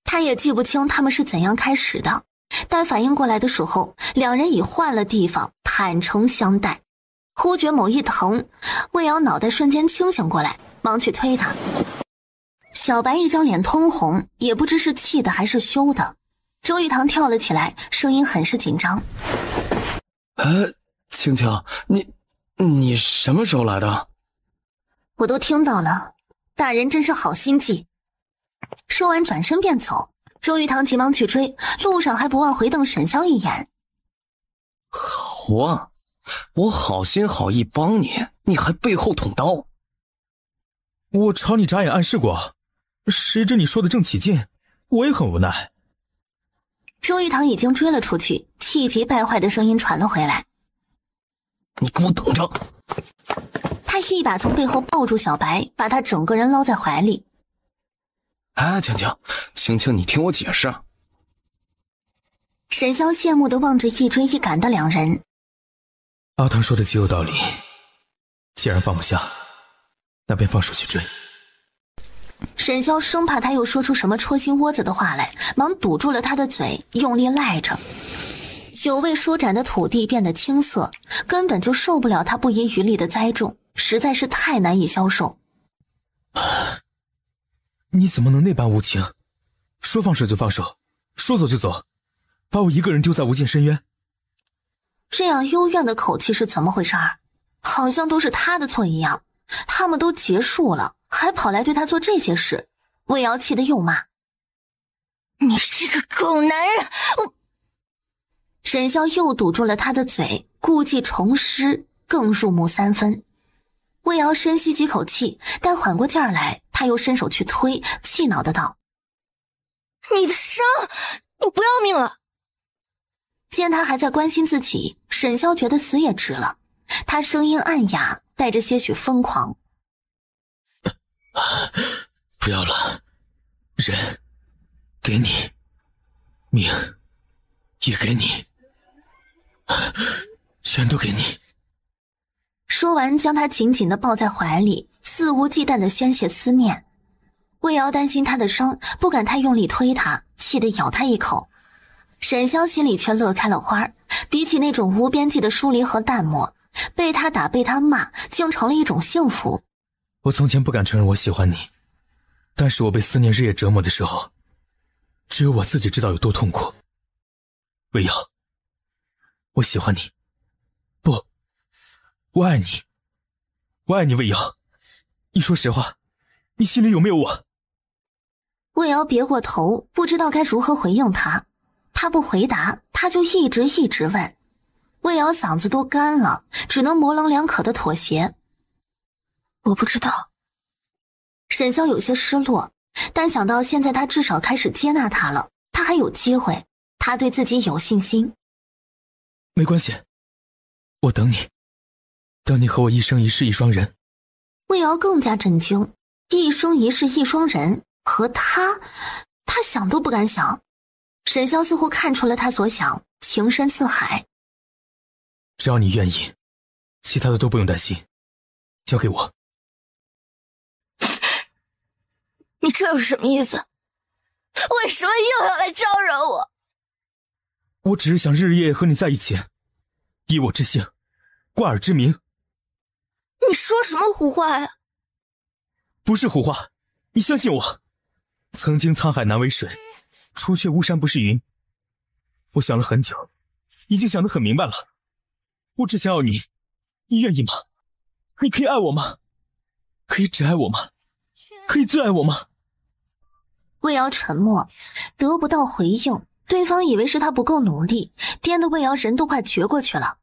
他也记不清他们是怎样开始的，待反应过来的时候，两人已换了地方，坦诚相待。忽觉某一疼，魏瑶脑袋瞬间清醒过来，忙去推他。小白一张脸通红，也不知是气的还是羞的。周玉堂跳了起来，声音很是紧张。青青，你什么时候来的？我都听到了，大人真是好心计。说完转身便走，周玉堂急忙去追，路上还不忘回瞪沈潇一眼。好啊，我好心好意帮你，你还背后捅刀。我朝你眨眼暗示过，谁知你说的正起劲，我也很无奈。周玉堂已经追了出去，气急败坏的声音传了回来。你给我等着！他一把从背后抱住小白，把他整个人捞在怀里。青青，你听我解释。沈潇羡慕地望着一追一赶的两人。阿汤说的极有道理，既然放不下，那便放手去追。沈潇生怕他又说出什么戳心窝子的话来，忙堵住了他的嘴，用力赖着。久未舒展的土地变得青涩，根本就受不了他不遗余力的栽种，实在是太难以消受。你怎么能那般无情？说放手就放手，说走就走，把我一个人丢在无尽深渊。这样幽怨的口气是怎么回事儿？好像都是他的错一样。他们都结束了，还跑来对他做这些事。魏瑶气得又骂：你这个狗男人！沈潇又堵住了他的嘴，故技重施，更入木三分。魏瑶深吸几口气，待缓过劲儿来，他又伸手去推，气恼的道：你的伤，你不要命了？见他还在关心自己，沈潇觉得死也值了。他声音暗哑，带着些许疯狂：不要了，人给你，命也给你，全都给你。说完将他紧紧地抱在怀里，肆无忌惮地宣泄思念。魏瑶担心他的伤，不敢太用力推他，气得咬他一口。沈潇心里却乐开了花，比起那种无边际的疏离和淡漠，被他打被他骂竟成了一种幸福。我从前不敢承认我喜欢你，但是我被思念日夜折磨的时候，只有我自己知道有多痛苦。魏瑶，我喜欢你，不，我爱你，我爱你，魏瑶。你说实话，你心里有没有我？魏瑶别过头，不知道该如何回应他。他不回答，他就一直问。魏瑶嗓子都干了，只能模棱两可的妥协。我不知道。沈潇有些失落，但想到现在他至少开始接纳他了，他还有机会，他对自己有信心。没关系，我等你，等你和我一生一世一双人。魏瑶更加震惊，一生一世一双人和他想都不敢想。沈潇似乎看出了他所想，情深似海。只要你愿意，其他的都不用担心，交给我。你这又是什么意思？为什么又要来招惹我？我只是想日日夜夜和你在一起，以我之姓，挂耳之名。你说什么胡话呀？不是胡话，你相信我。曾经沧海难为水，除却巫山不是云。我想了很久，已经想得很明白了。我只想要你，你愿意吗？你可以爱我吗？可以只爱我吗？可以最爱我吗？魏瑶沉默，得不到回应，对方以为是他不够努力，颠得魏瑶人都快绝过去了。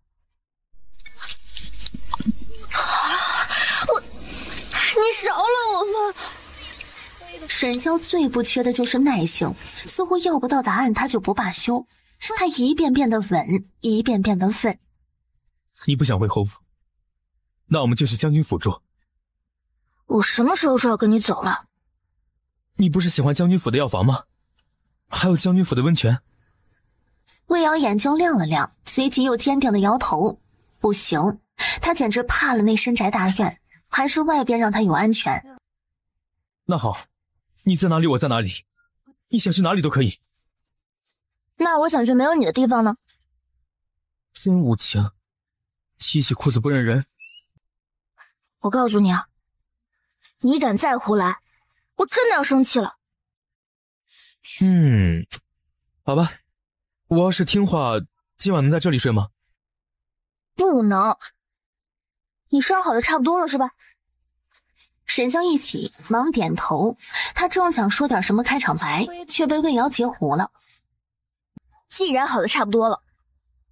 你饶了我吧！沈潇最不缺的就是耐性，似乎要不到答案他就不罢休。他一遍遍的吻，一遍遍的问。你不想回侯府，那我们就去将军府住。我什么时候说要跟你走了？你不是喜欢将军府的药房吗？还有将军府的温泉。魏瑶眼睛亮了亮，随即又坚定的摇头。不行，他简直怕了那深宅大院，还是外边让他有安全。那好，你在哪里我在哪里，你想去哪里都可以。那我想去没有你的地方呢？真无情，提起裤子不认人。我告诉你啊，你敢再胡来，我真的要生气了。好吧，我要是听话，今晚能在这里睡吗？不能。你伤好的差不多了是吧？沈香一喜，忙点头。他正想说点什么开场白，却被魏瑶截胡了。既然好的差不多了，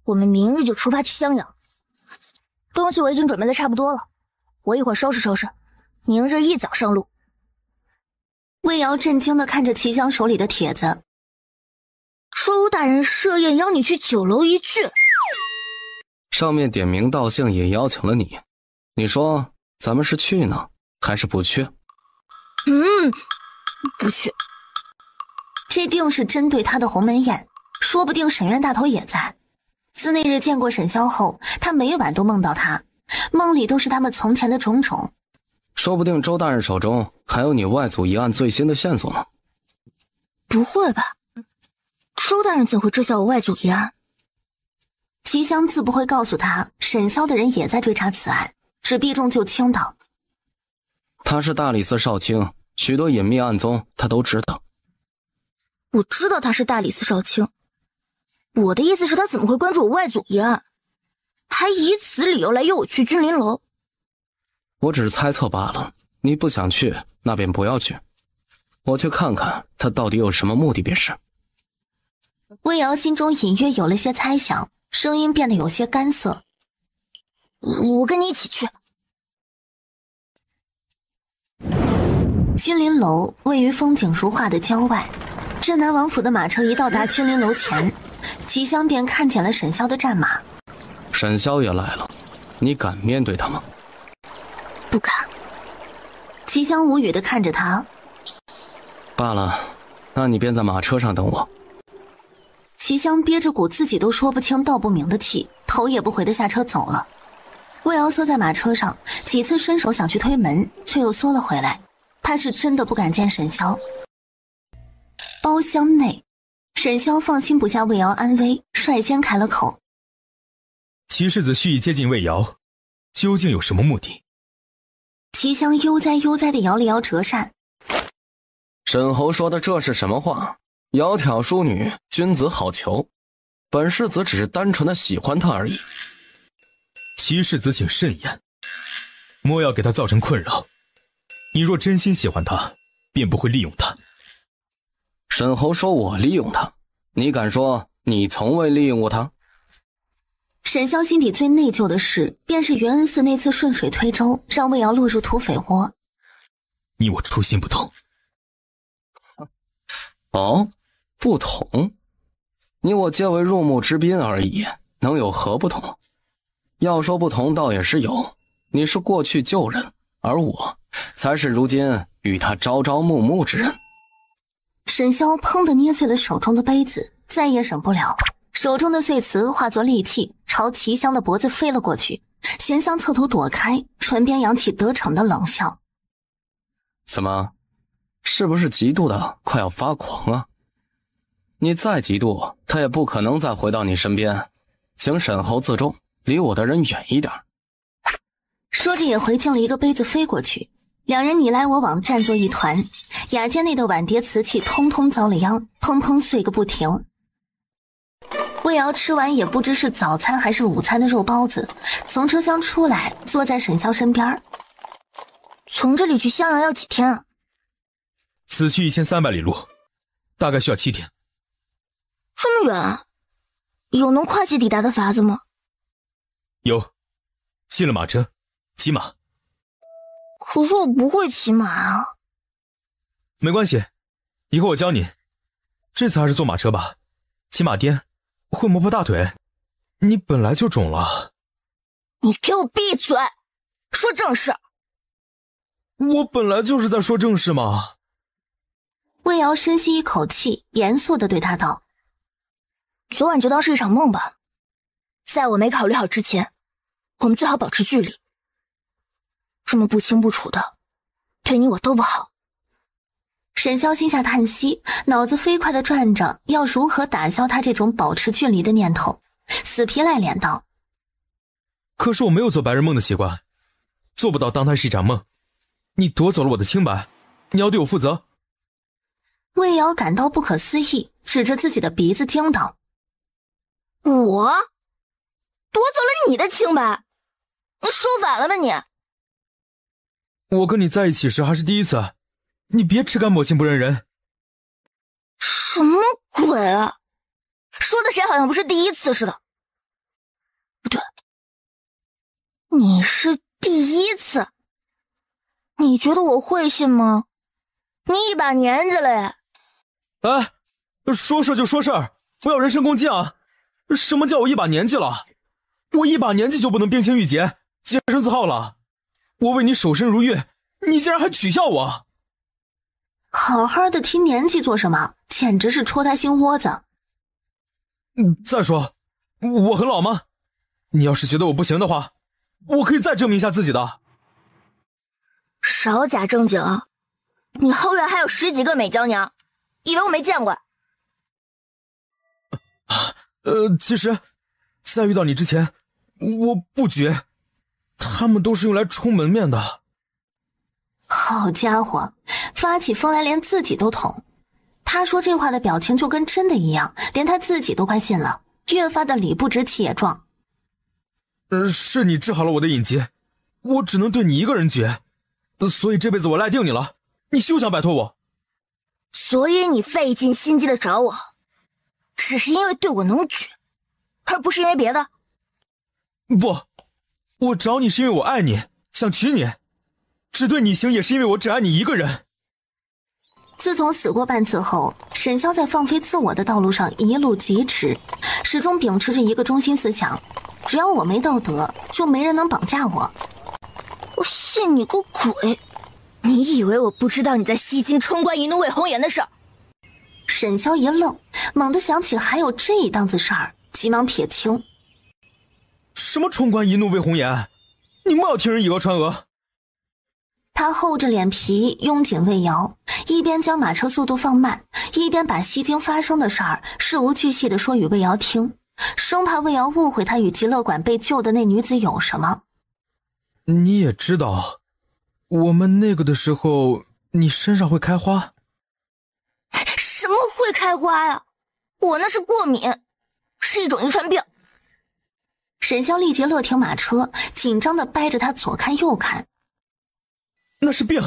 我们明日就出发去襄阳。东西我已经准备的差不多了，我一会儿收拾收拾，明日一早上路。魏瑶震惊地看着齐香手里的帖子。周大人设宴邀你去酒楼一聚，上面点名道姓也邀请了你，你说咱们是去呢还是不去？不去。这定是针对他的鸿门宴，说不定沈院大头也在。自那日见过沈潇后，他每晚都梦到他，梦里都是他们从前的种种。说不定周大人手中还有你外祖一案最新的线索呢。不会吧，周大人怎会知晓我外祖一案？齐香自不会告诉他，沈潇的人也在追查此案，只避重就轻道。他是大理寺少卿，许多隐秘案宗他都知道。我知道他是大理寺少卿，我的意思是他怎么会关注我外祖一案，还以此理由来诱我去君临楼？我只是猜测罢了，你不想去，那便不要去。我去看看他到底有什么目的便是。魏瑶心中隐约有了些猜想，声音变得有些干涩。我跟你一起去。君临楼位于风景如画的郊外，镇南王府的马车一到达君临楼前，齐香便看见了沈潇的战马。沈潇也来了，你敢面对他吗？不敢。齐香无语地看着他。罢了，那你便在马车上等我。齐香憋着股自己都说不清道不明的气，头也不回地下车走了。魏瑶缩在马车上，几次伸手想去推门，却又缩了回来。他是真的不敢见沈潇。包厢内，沈潇放心不下魏瑶安危，率先开了口。齐世子蓄意接近魏瑶，究竟有什么目的？齐香悠哉悠哉地摇了摇折扇。沈侯说的这是什么话？窈窕淑女，君子好逑。本世子只是单纯的喜欢她而已。齐世子请慎言，莫要给他造成困扰。你若真心喜欢他，便不会利用他。沈侯说我利用他，你敢说你从未利用过他？沈潇心底最内疚的事，便是元恩寺那次顺水推舟，让魏瑶落入土匪窝。你我初心不同。哦，不同？你我皆为入幕之宾而已，能有何不同？要说不同倒也是有，你是过去旧人，而我才是如今与他朝朝暮暮之人。沈潇砰地捏碎了手中的杯子，再也忍不了，手中的碎瓷化作利器，朝齐香的脖子飞了过去。玄香侧头躲开，唇边扬起得逞的冷笑。怎么，是不是嫉妒的快要发狂啊？你再嫉妒，他也不可能再回到你身边。请沈侯自重，离我的人远一点。说着也回敬了一个杯子飞过去，两人你来我往，战作一团。雅间内的碗碟瓷器通通遭了殃，砰砰碎个不停。魏瑶吃完也不知是早餐还是午餐的肉包子，从车厢出来，坐在沈潇身边。从这里去襄阳要几天啊？此去1300里路，大概需要7天。这么远，有能快捷抵达的法子吗？有，进了马车，骑马。可是我不会骑马啊。没关系，以后我教你。这次还是坐马车吧，骑马颠会磨破大腿，你本来就肿了。你给我闭嘴，说正事。我本来就是在说正事嘛。魏瑶深吸一口气，严肃地对他道：昨晚就当是一场梦吧，在我没考虑好之前，我们最好保持距离。这么不清不楚的，对你我都不好。沈潇心下叹息，脑子飞快地转着要如何打消他这种保持距离的念头，死皮赖脸道：可是我没有做白日梦的习惯，做不到当它是一场梦。你夺走了我的清白，你要对我负责。魏瑶感到不可思议，指着自己的鼻子惊道：我夺走了你的清白？你说反了吧你？我跟你在一起时还是第一次，你别吃干抹净不认人。什么鬼啊？说的谁好像不是第一次似的。不对，你是第一次。你觉得我会信吗？你一把年纪了耶。哎，说事就说事儿，不要人身攻击啊！什么叫我一把年纪了？我一把年纪就不能冰清玉洁、洁身自好了？我为你守身如玉，你竟然还取笑我！好好的提年纪做什么？简直是戳他心窝子。再说，我很老吗？你要是觉得我不行的话，我可以再证明一下自己的。少假正经，你后院还有10几个美娇娘，以为我没见过？其实，在遇到你之前，我不觉，他们都是用来充门面的。好家伙，发起疯来连自己都捅。他说这话的表情就跟真的一样，连他自己都快信了，越发的理不直气也壮。是你治好了我的隐疾，我只能对你一个人绝，所以这辈子我赖定你了，你休想摆脱我。所以你费尽心机的找我，只是因为对我能绝，而不是因为别的。不，我找你是因为我爱你，想娶你，只对你行也是因为我只爱你一个人。自从死过半次后，沈潇在放飞自我的道路上一路疾驰，始终秉持着一个中心思想：只要我没道德，就没人能绑架我。我信你个鬼！你以为我不知道你在西京冲冠一怒为红颜的事儿？沈潇一愣，猛地想起还有这一档子事儿，急忙撇清：什么冲冠一怒为红颜？你莫要听人以讹传讹。他厚着脸皮拥紧魏瑶，一边将马车速度放慢，一边把西京发生的事儿事无巨细地说与魏瑶听，生怕魏瑶误会他与极乐馆被救的那女子有什么。你也知道，我们那个的时候，你身上会开花。什么会开花呀？我那是过敏，是一种遗传病。沈潇立即勒停马车，紧张地掰着他左看右看。那是病？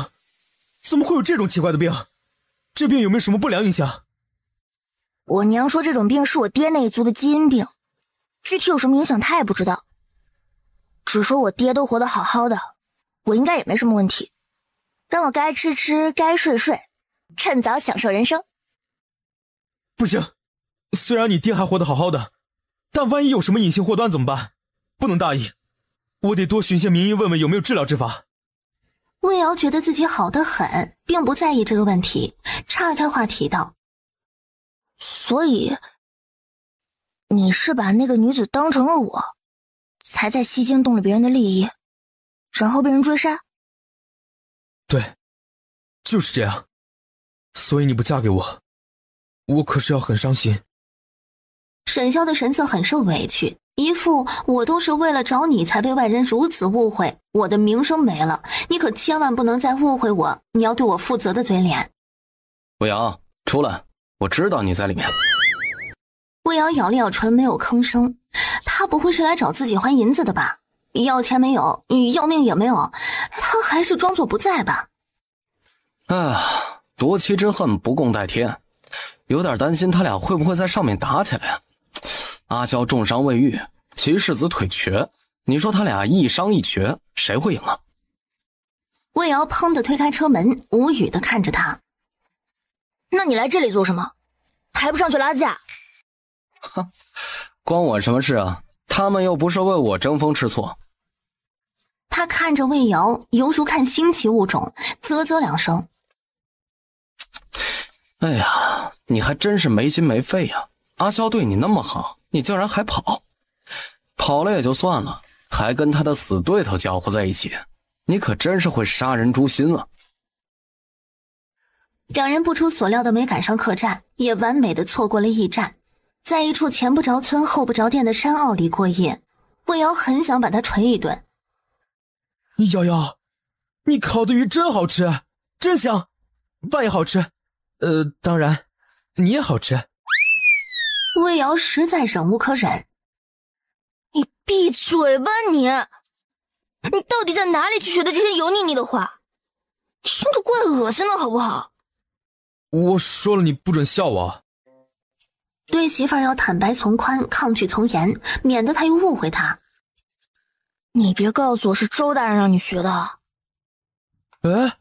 怎么会有这种奇怪的病？这病有没有什么不良影响？我娘说这种病是我爹那一族的基因病，具体有什么影响她也不知道，只说我爹都活得好好的，我应该也没什么问题，让我该吃吃该睡睡，趁早享受人生。不行，虽然你爹还活得好好的，但万一有什么隐性祸端怎么办？不能大意，我得多寻些名医问问有没有治疗之法。魏瑶觉得自己好得很，并不在意这个问题，岔开话题道：所以你是把那个女子当成了我，才在西京动了别人的利益，然后被人追杀？对，就是这样。所以你不嫁给我，我可是要很伤心。沈潇的神色很是委屈，一副我都是为了找你才被外人如此误会，我的名声没了，你可千万不能再误会我，你要对我负责的嘴脸。魏瑶，出来，我知道你在里面。魏瑶咬了咬唇，没有吭声。他不会是来找自己还银子的吧？要钱没有，要命也没有，他还是装作不在吧？啊，夺妻之恨不共戴天，有点担心他俩会不会在上面打起来啊。阿娇重伤未愈，齐世子腿瘸，你说他俩一伤一瘸，谁会赢啊？魏瑶砰地推开车门，无语地看着他。那你来这里做什么？还不上去拉架？哼，关我什么事啊？他们又不是为我争风吃醋。他看着魏瑶，犹如看新奇物种，啧啧两声。哎呀，你还真是没心没肺呀！阿萧对你那么好，你竟然还跑，跑了也就算了，还跟他的死对头搅和在一起，你可真是会杀人诛心啊！两人不出所料的没赶上客栈，也完美的错过了驿站，在一处前不着村后不着店的山坳里过夜。魏瑶很想把他捶一顿。瑶瑶，你烤的鱼真好吃，真香，饭也好吃，当然你也好吃。魏瑶实在忍无可忍。你闭嘴吧你！你到底在哪里去学的这些油腻腻的话？听着怪恶心的好不好？我说了你不准笑我。对媳妇儿要坦白从宽，抗拒从严，免得他又误会他。你别告诉我是周大人让你学的。哎，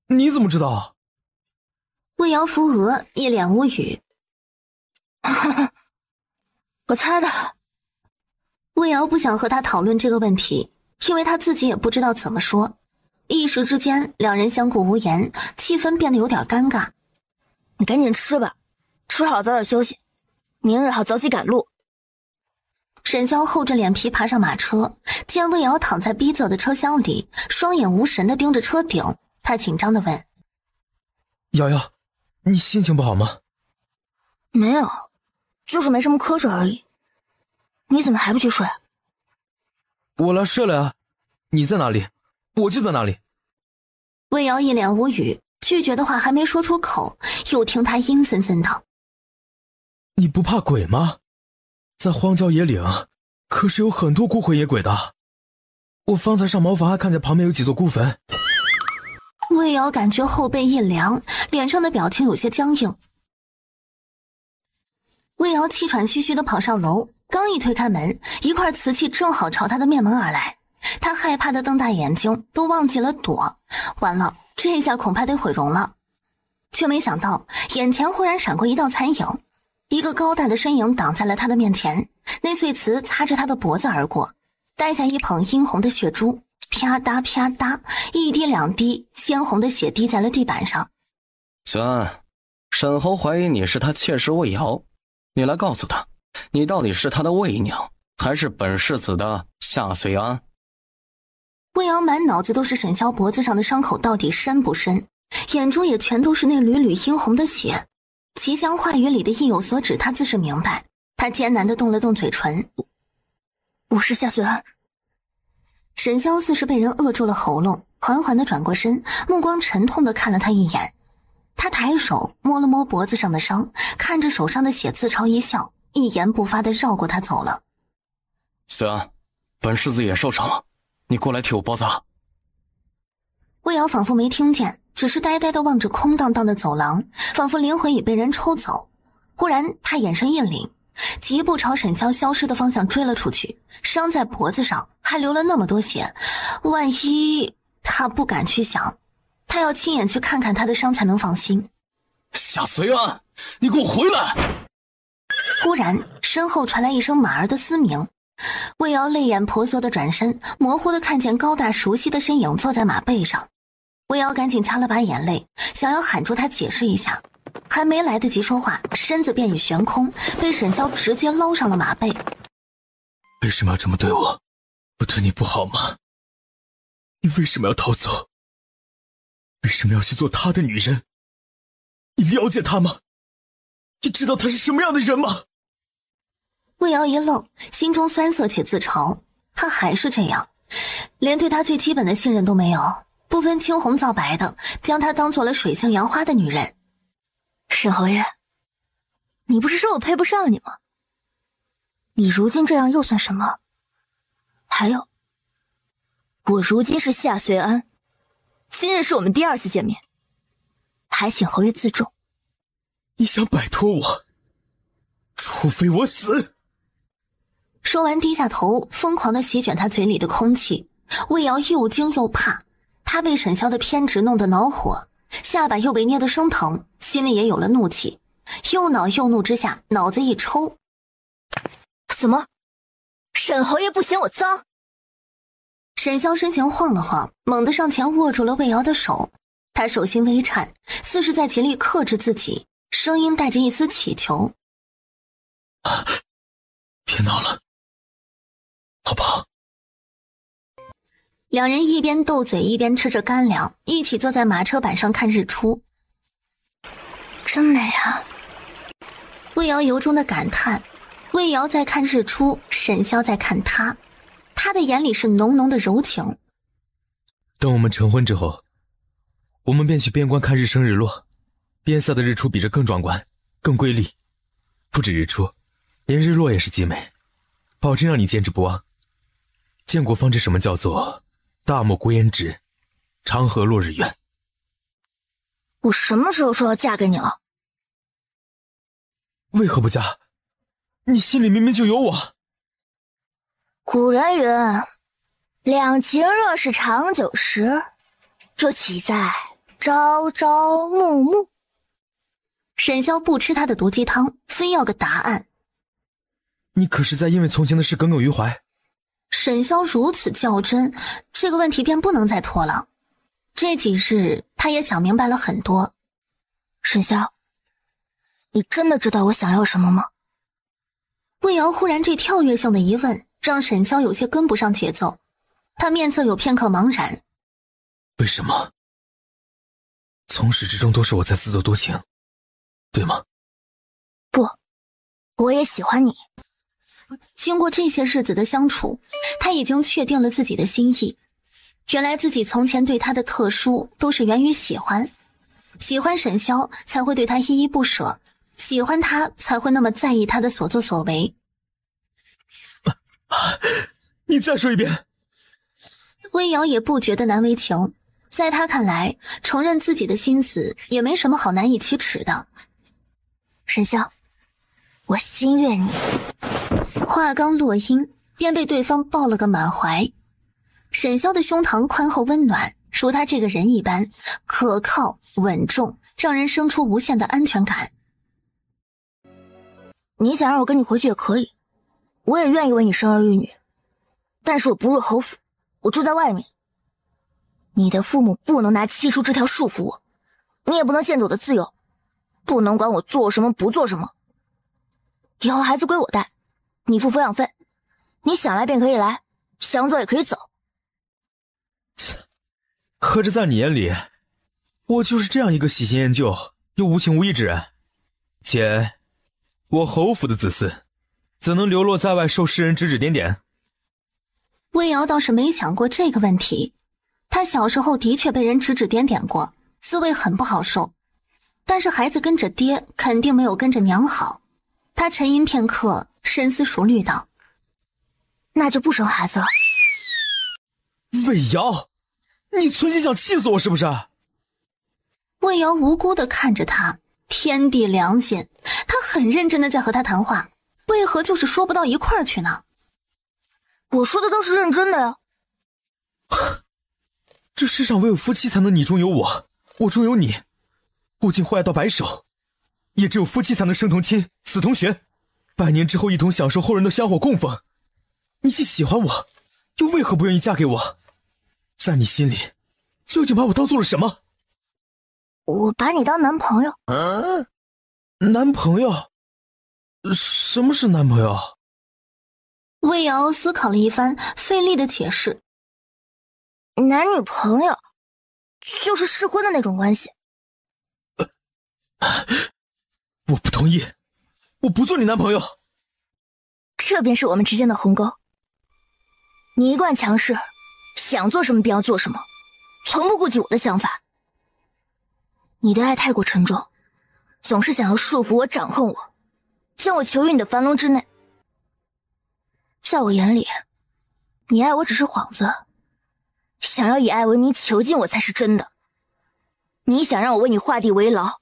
你怎么知道？魏瑶扶额，一脸无语。我猜的。魏瑶不想和他讨论这个问题，因为他自己也不知道怎么说。一时之间，两人相顾无言，气氛变得有点尴尬。你赶紧吃吧，吃好早点休息，明日好早起赶路。沈潇厚着脸皮爬上马车，见魏瑶躺在逼仄的车厢里，双眼无神地盯着车顶，他紧张地问：瑶瑶，你心情不好吗？没有，就是没什么瞌睡而已。你怎么还不去睡？我来睡了呀，你在哪里，我就在哪里。魏瑶一脸无语，拒绝的话还没说出口，又听他阴森森的：你不怕鬼吗？在荒郊野岭，可是有很多孤魂野鬼的。我方才上茅房还看见旁边有几座孤坟。魏瑶感觉后背一凉，脸上的表情有些僵硬。魏瑶气喘吁吁地跑上楼，刚一推开门，一块瓷器正好朝他的面门而来。他害怕地瞪大眼睛，都忘记了躲。完了，这下恐怕得毁容了。却没想到，眼前忽然闪过一道残影，一个高大的身影挡在了他的面前，那碎瓷擦着他的脖子而过，带下一捧殷红的血珠，啪嗒啪嗒，一滴两滴鲜红的血滴在了地板上。小安，沈侯怀疑你是他妾室魏瑶，你来告诉他，你到底是他的魏娘，还是本世子的夏遂安？魏瑶满脑子都是沈潇脖子上的伤口到底深不深，眼中也全都是那缕缕殷红的血。齐香话语里的意有所指，他自是明白。他艰难地动了动嘴唇：我是夏遂安。沈潇似是被人扼住了喉咙，缓缓地转过身，目光沉痛地看了他一眼。他抬手摸了摸脖子上的伤，看着手上的血自嘲一笑，一言不发地绕过他走了。遂安，本世子也受伤了，你过来替我包扎。魏瑶仿佛没听见，只是呆呆地望着空荡荡的走廊，仿佛灵魂已被人抽走。忽然他眼神一凛，疾步朝沈潇消失的方向追了出去。伤在脖子上，还流了那么多血，万一……他不敢去想，他要亲眼去看看他的伤才能放心。夏遂安，你给我回来！忽然身后传来一声马儿的嘶鸣，魏瑶泪眼婆娑地转身，模糊地看见高大熟悉的身影坐在马背上。魏瑶赶紧擦了把眼泪，想要喊住他解释一下，还没来得及说话，身子便已悬空，被沈潇直接捞上了马背。为什么要这么对我？我对你不好吗？你为什么要逃走？为什么要去做他的女人？你了解他吗？你知道他是什么样的人吗？魏瑶一愣，心中酸涩且自嘲，他还是这样，连对他最基本的信任都没有，不分青红皂白的将她当做了水性杨花的女人。沈侯爷，你不是说我配不上你吗？你如今这样又算什么？还有，我如今是夏遂安，今日是我们第二次见面，还请侯爷自重。你想摆脱我，除非我死。说完低下头，疯狂地席卷他嘴里的空气。魏瑶又惊又怕，他被沈潇的偏执弄得恼火，下巴又被捏得生疼，心里也有了怒气。又恼又怒之下，脑子一抽。什么？沈侯爷不嫌我脏？沈潇身形晃了晃，猛地上前握住了魏瑶的手，他手心微颤，似是在极力克制自己，声音带着一丝乞求：别闹了，好不好？两人一边斗嘴一边吃着干粮，一起坐在马车板上看日出。真美啊！魏瑶由衷的感叹。魏瑶在看日出，沈潇在看他，他的眼里是浓浓的柔情。等我们成婚之后，我们便去边关看日升日落，边塞的日出比这更壮观，更瑰丽。不止日出，连日落也是极美，保证让你见之不忘。见过方知什么叫做大漠孤烟直，长河落日圆。我什么时候说要嫁给你了？为何不嫁？你心里明明就有我。古人云：两情若是长久时，就岂在朝朝暮暮。沈潇不吃他的毒鸡汤，非要个答案。你可是在因为从前的事耿耿于怀？沈潇如此较真，这个问题便不能再拖了。这几日他也想明白了很多。沈潇，你真的知道我想要什么吗？魏瑶忽然这跳跃性的疑问让沈潇有些跟不上节奏，他面色有片刻茫然。为什么？从始至终都是我在自作多情，对吗？不，我也喜欢你。经过这些日子的相处，他已经确定了自己的心意。原来自己从前对他的特殊都是源于喜欢，喜欢沈潇才会对他依依不舍，喜欢他才会那么在意他的所作所为。你再说一遍。魏瑶也不觉得难为情，在他看来，承认自己的心思也没什么好难以启齿的。沈潇，我心悦你。话刚落音，便被对方抱了个满怀。沈潇的胸膛宽厚温暖，如他这个人一般，可靠稳重，让人生出无限的安全感。你想让我跟你回去也可以，我也愿意为你生儿育女，但是我不入侯府，我住在外面。你的父母不能拿七叔这条束缚我，你也不能限制我的自由，不能管我做什么不做什么。以后孩子归我带，你付抚养费，你想来便可以来，想走也可以走。合着在你眼里，我就是这样一个喜新厌旧又无情无义之人？且我侯府的子嗣怎能流落在外受世人指指点点？魏瑶倒是没想过这个问题，他小时候的确被人指指点点过，滋味很不好受，但是孩子跟着爹肯定没有跟着娘好。他沉吟片刻，深思熟虑道：那就不生孩子了。魏瑶，你存心想气死我是不是？魏瑶无辜地看着他，天地良心，他很认真地在和他谈话，为何就是说不到一块儿去呢？我说的都是认真的呀。这世上唯有夫妻才能你中有我，我中有你，不仅会爱到白首，也只有夫妻才能生同亲，死同穴，100年之后一同享受后人的香火供奉。你既喜欢我，又为何不愿意嫁给我？在你心里，究竟把我当做了什么？我把你当男朋友。男朋友？什么是男朋友？魏瑶思考了一番，费力的解释：男女朋友就是适婚的那种关系。我不同意，我不做你男朋友。这便是我们之间的鸿沟。你一贯强势，想做什么便要做什么，从不顾及我的想法。你的爱太过沉重，总是想要束缚我、掌控我，将我囚于你的樊笼之内。在我眼里，你爱我只是幌子，想要以爱为名囚禁我才是真的。你想让我为你画地为牢，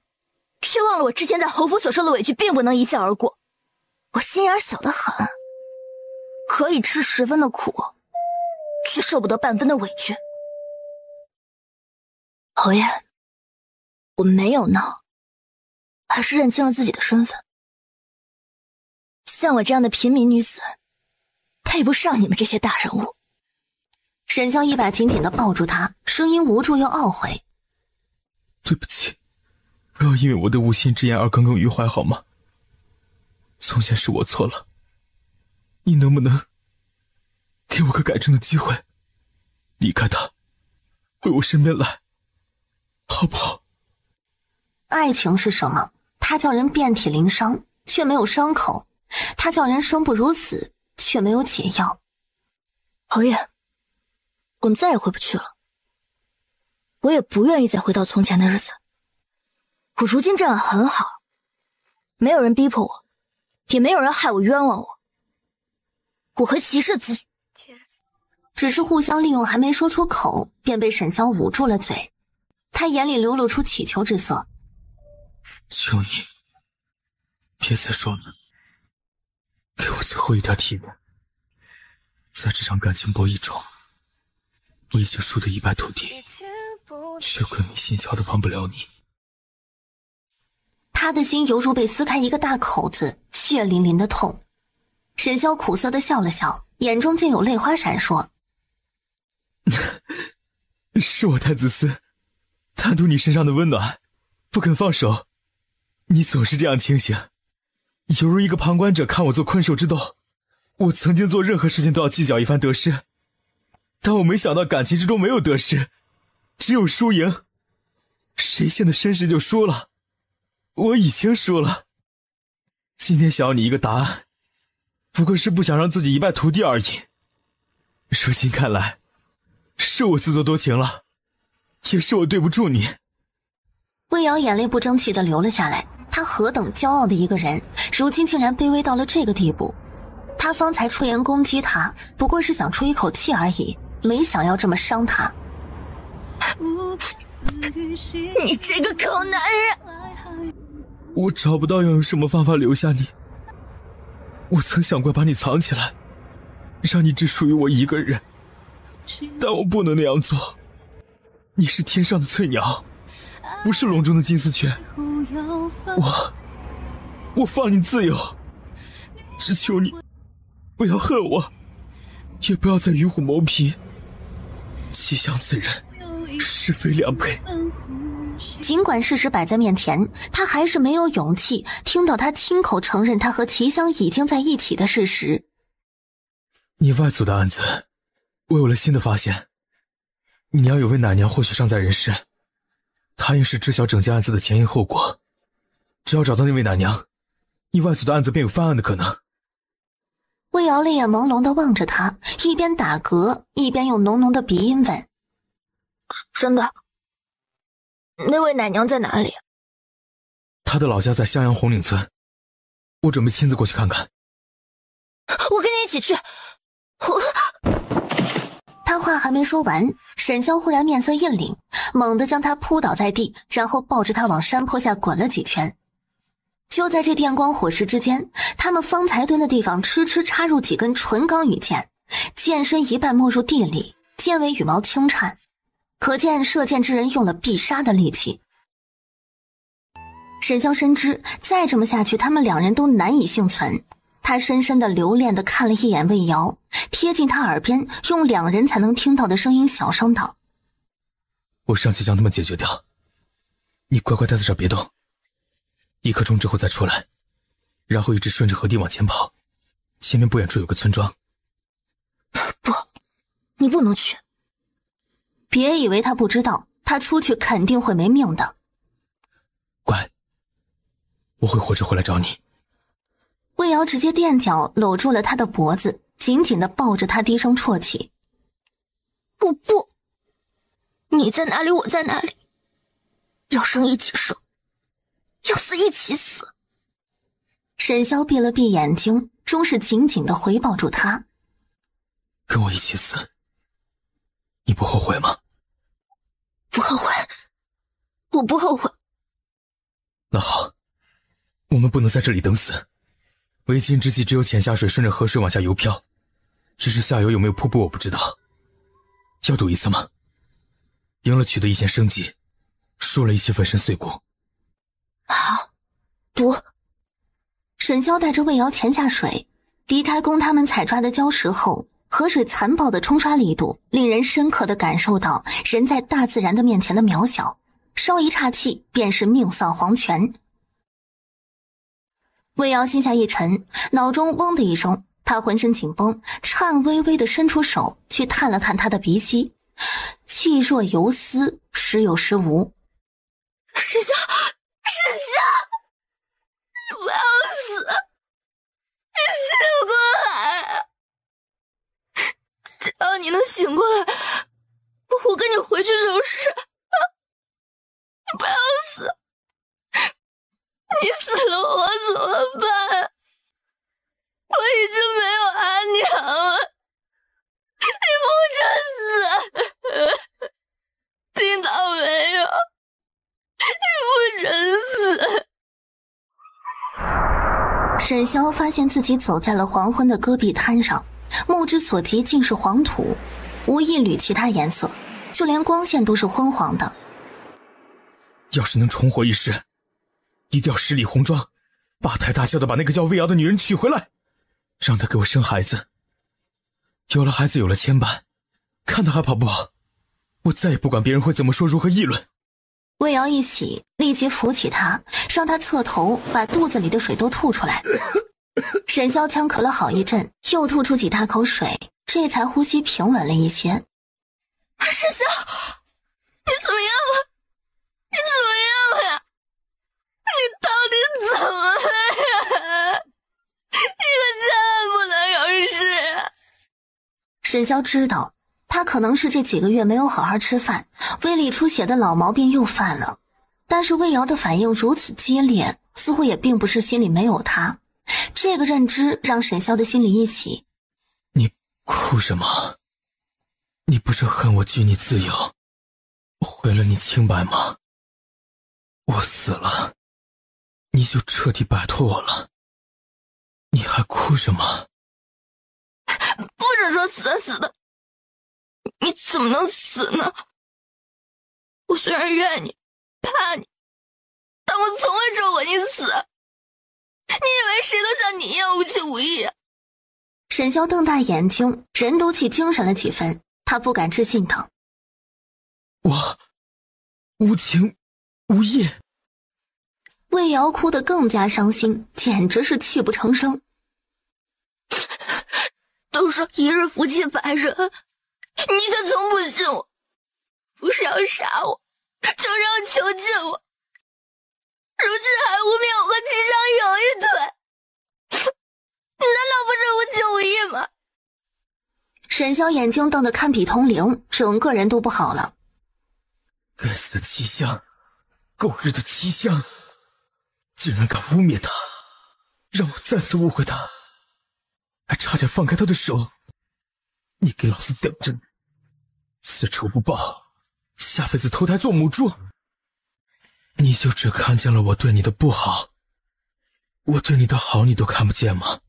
却忘了我之前在侯府所受的委屈并不能一笑而过。我心眼小得很，可以吃10分的苦，却受不得半分的委屈。侯爷，我没有闹，还是认清了自己的身份。像我这样的平民女子，配不上你们这些大人物。沈萧一把紧紧地抱住他，声音无助又懊悔：对不起，不要因为我的无心之言而耿耿于怀好吗？从前是我错了，你能不能给我个改正的机会，离开他，回我身边来，好不好？爱情是什么？它叫人遍体鳞伤，却没有伤口；它叫人生不如死，却没有解药。侯爷，我们再也回不去了。我也不愿意再回到从前的日子。我如今这样很好，没有人逼迫我，也没有人害我冤枉我。我和骑士自只是互相利用还没说出口，便被沈萧捂住了嘴。他眼里流露出乞求之色：求你别再说了，给我最后一点体面。在这场感情博弈中，我已经输得一败涂地，却鬼迷心窍的帮不了你。他的心犹如被撕开一个大口子，血淋淋的痛。沈萧苦涩的笑了笑，眼中竟有泪花闪烁。是我太自私，贪图你身上的温暖，不肯放手。你总是这样清醒，犹如一个旁观者看我做困兽之斗。我曾经做任何事情都要计较一番得失，但我没想到感情之中没有得失，只有输赢。谁陷得深时就输了，我已经输了。今天想要你一个答案，不过是不想让自己一败涂地而已。如今看来，是我自作多情了，也是我对不住你。魏瑶眼泪不争气地流了下来，他何等骄傲的一个人，如今竟然卑微到了这个地步。他方才出言攻击他，不过是想出一口气而已，没想要这么伤他。你这个狗男人！我找不到要用什么方法留下你。我曾想过把你藏起来，让你只属于我一个人，但我不能那样做。你是天上的翠鸟，不是笼中的金丝雀。我放你自由，只求你不要恨我，也不要再与虎谋皮，妻相子仁，是非良配。尽管事实摆在面前，他还是没有勇气听到他亲口承认他和齐香已经在一起的事实。你外祖的案子，我有了新的发现。你娘有位奶娘或许尚在人世，她应是知晓整件案子的前因后果。只要找到那位奶娘，你外祖的案子便有翻案的可能。魏瑶泪眼朦胧地望着他，一边打嗝，一边用浓浓的鼻音问：真的？那位奶娘在哪里？她的老家在襄阳红岭村，我准备亲自过去看看。我跟你一起去。他话还没说完，沈萧忽然面色一凛，猛地将他扑倒在地，然后抱着他往山坡下滚了几圈。就在这电光火石之间，他们方才蹲的地方痴痴插入几根纯钢羽箭，箭身一半没入地里，箭尾羽毛轻颤，可见射箭之人用了必杀的力气。沈萧深知再这么下去他们两人都难以幸存，他深深地留恋地看了一眼魏瑶，贴近他耳边用两人才能听到的声音小声道：我上去将他们解决掉，你乖乖待在这儿别动，1刻钟之后再出来，然后一直顺着河堤往前跑，前面不远处有个村庄。不，你不能去。别以为他不知道，他出去肯定会没命的。乖，我会活着回来找你。魏瑶直接垫脚搂住了他的脖子，紧紧地抱着他，低声啜泣：不，你在哪里我在哪里，要生一起生，要死一起死。沈萧闭了闭眼睛，终是紧紧地回抱住他。跟我一起死，你不后悔吗？不后悔，我不后悔。那好，我们不能在这里等死。为今之计，只有潜下水，顺着河水往下游漂。只是下游有没有瀑布我不知道。要赌一次吗？赢了取得一线生机，输了一起粉身碎骨。好，赌。沈潇带着魏瑶潜下水，离开供他们采抓的礁石后，河水残暴的冲刷力度令人深刻地感受到人在大自然的面前的渺小，稍一岔气便是命丧黄泉。魏瑶心下一沉，脑中嗡的一声，他浑身紧绷，颤巍巍地伸出手去探了探他的鼻息，气若游丝，时有时无。沈潇，你不要死，你醒过来！只要你能醒过来，我跟你回去就是你不要死，你死了我怎么办？我已经没有阿娘了，你不准死！听到没有？你不准死！沈潇发现自己走在了黄昏的戈壁滩上，目之所及尽是黄土，无一缕其他颜色，就连光线都是昏黄的。要是能重活一世，一定要十里红妆，大抬大笑的把那个叫魏瑶的女人娶回来，让她给我生孩子。有了孩子，有了牵绊，看她还跑不跑？我再也不管别人会怎么说，如何议论。魏瑶一喜，立即扶起他，让他侧头把肚子里的水都吐出来。沈潇呛咳了好一阵，又吐出几大口水，这才呼吸平稳了一些。沈潇，你怎么样了？你怎么样了呀？你到底怎么了呀？你可千万不能有事。沈潇知道他可能是这几个月没有好好吃饭，胃里出血的老毛病又犯了。但是魏瑶的反应如此激烈，似乎也并不是心里没有他。这个认知让沈潇的心里一喜。你哭什么？你不是恨我拒你自由，毁了你清白吗？我死了，你就彻底摆脱我了。你还哭什么？不准说死的，你怎么能死呢？我虽然怨你怕你，但我从未咒过你死。你以为谁都像你一样无情无义啊？沈潇瞪大眼睛，人都气精神了几分，他不敢置信道：我无情无义。魏瑶哭得更加伤心，简直是泣不成声。都说一日夫妻百日恩，你却从不信我，不是要杀我，就是要囚禁我。如今还污蔑我和齐香有一腿，你难道不是无情无义吗？沈潇眼睛瞪得堪比铜铃，整个人都不好了。该死的齐香，狗日的齐香，竟然敢污蔑他，让我再次误会他，还差点放开他的手。你给老子等着，此仇不报，下辈子投胎做母猪。你就只看见了我对你的不好，我对你的好你都看不见吗？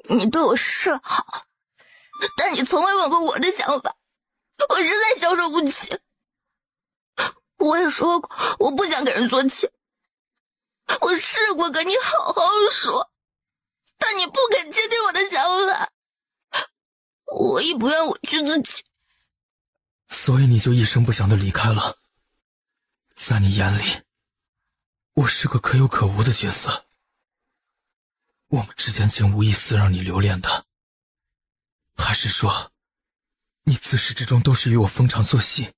你对我是好，但你从未问过我的想法，我实在消受不起。我也说过我不想给人做妾，我试过跟你好好说，但你不肯倾听我的想法，我亦不愿委屈自己，所以你就一声不响地离开了。在你眼里，我是个可有可无的角色，我们之间竟无一丝让你留恋的。还是说，你自始至终都是与我逢场作戏？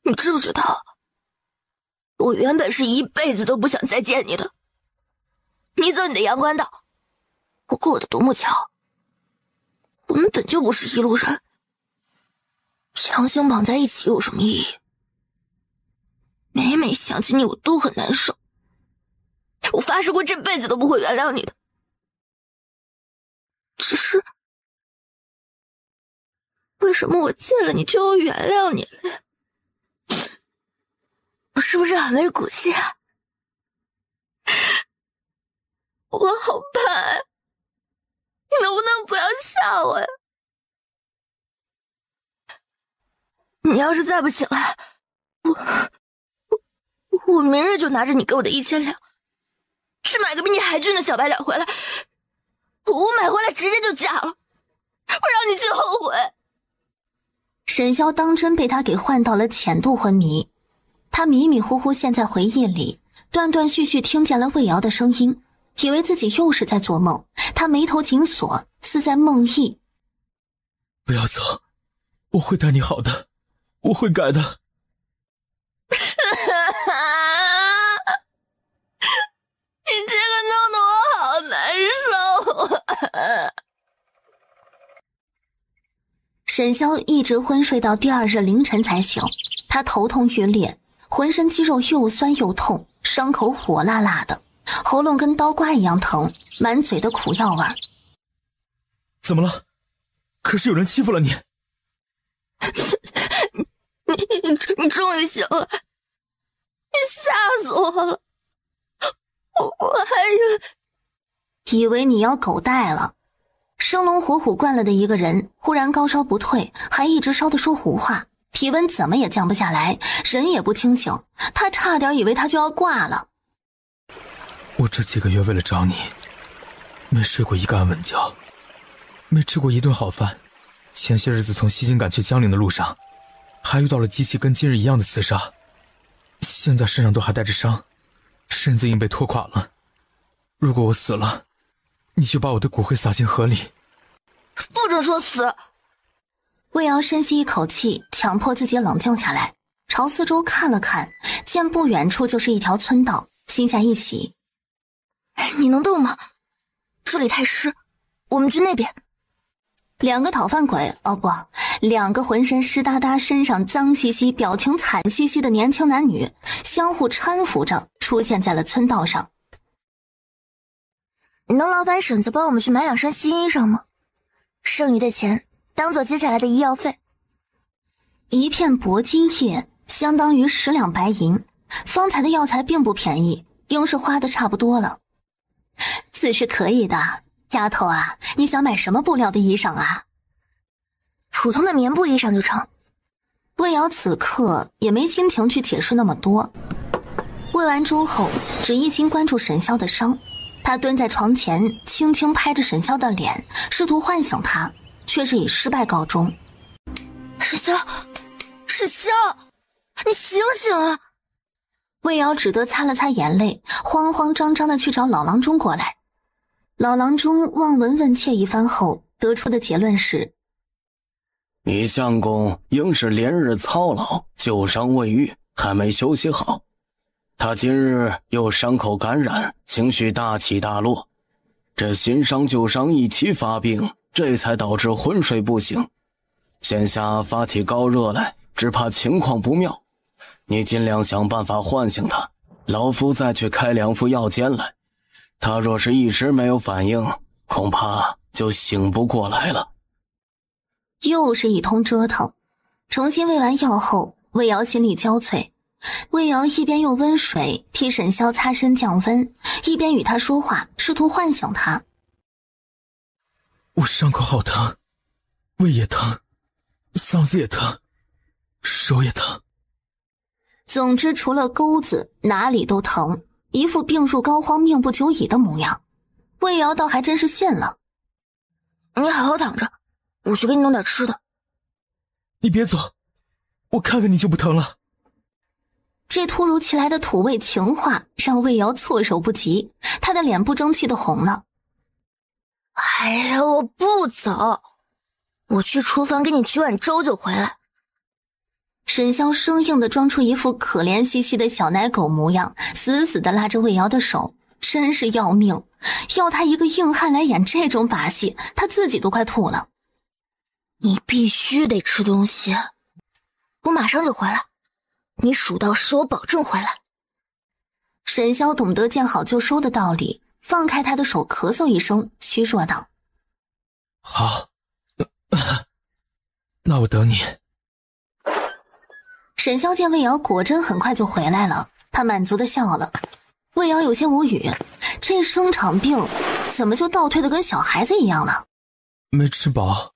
你知不知道，我原本是一辈子都不想再见你的。你走你的阳关道，我过我的独木桥，我们本就不是一路人，强行绑在一起有什么意义？每每想起你，我都很难受。我发誓过这辈子都不会原谅你的。只是为什么我见了你就要原谅你了呀？我是不是很没骨气啊？我好怕呀！你能不能不要吓我呀？你要是再不醒来，我明日就拿着你给我的1000两，去买个比你还俊的小白脸回来。我买回来直接就嫁了，我让你去后悔。沈潇当真被他给唤到了浅度昏迷，他迷迷糊糊陷在回忆里，断断续续听见了魏瑶的声音，以为自己又是在做梦，他眉头紧锁，似在梦呓。不要走，我会待你好的，我会改的。你这个弄得我好难受啊！沈潇一直昏睡到第2日凌晨才醒，他头痛欲裂，浑身肌肉又酸又痛，伤口火辣辣的，喉咙跟刀刮一样疼，满嘴的苦药味儿。怎么了？可是有人欺负了你？你终于醒了，你吓死我了！我还以为你要狗带了。生龙活虎惯了的一个人，忽然高烧不退，还一直烧得说胡话，体温怎么也降不下来，人也不清醒，他差点以为他就要挂了。我这几个月为了找你，没睡过一个安稳觉，没吃过一顿好饭。前些日子从西京赶去江陵的路上，还遇到了机器跟今日一样的刺杀，现在身上都还带着伤，身子硬被拖垮了。如果我死了，你就把我的骨灰撒进河里。不准说死！魏瑶深吸一口气，强迫自己冷静下来，朝四周看了看，见不远处就是一条村道，心下一喜。你能动吗？这里太湿，我们去那边。2个讨饭鬼，哦不，2个浑身湿哒哒、身上脏兮兮、表情惨兮兮的年轻男女，相互搀扶着出现在了村道上。你能劳烦婶子帮我们去买2身新衣裳吗？剩余的钱当做接下来的医药费。1片铂金叶相当于10两白银，方才的药材并不便宜，应是花的差不多了。自是可以的，丫头啊，你想买什么布料的衣裳啊？普通的棉布衣裳就成。魏瑶此刻也没心情去解释那么多，喂完粥后只一心关注沈潇的伤。他蹲在床前，轻轻拍着沈潇的脸，试图唤醒他，却是以失败告终。沈潇，沈潇，你醒醒啊！魏瑶只得擦了擦眼泪，慌慌张张地去找老郎中过来。老郎中望闻问切一番后，得出的结论是：你相公应是连日操劳，旧伤未愈，还没休息好。他今日又伤口感染，情绪大起大落，这新伤旧伤一起发病，这才导致昏睡不醒。现下发起高热来，只怕情况不妙。你尽量想办法唤醒他，老夫再去开2副药煎来。他若是一时没有反应，恐怕就醒不过来了。又是一通折腾，重新喂完药后，魏瑶心力交瘁。魏瑶一边用温水替沈潇擦身降温，一边与他说话，试图唤醒他。我伤口好疼，胃也疼，嗓子也疼，手也疼。总之除了钩子哪里都疼，一副病入膏肓命不久矣的模样。魏瑶倒还真是信了。你好好躺着，我去给你弄点吃的。你别走，我看看你就不疼了。这突如其来的土味情话让魏瑶措手不及，她的脸不争气的红了。哎呀，我不走，我去厨房给你取碗粥就回来。沈潇生硬地装出一副可怜兮兮的小奶狗模样，死死地拉着魏瑶的手，真是要命，要他一个硬汉来演这种把戏，他自己都快吐了。你必须得吃东西，我马上就回来，你数到10我保证回来。沈潇懂得见好就收的道理，放开他的手，咳嗽一声，虚弱道：好。那我等你。沈萧见魏瑶果真很快就回来了，他满足地笑了。魏瑶有些无语，这生场病怎么就倒退得跟小孩子一样了？没吃饱。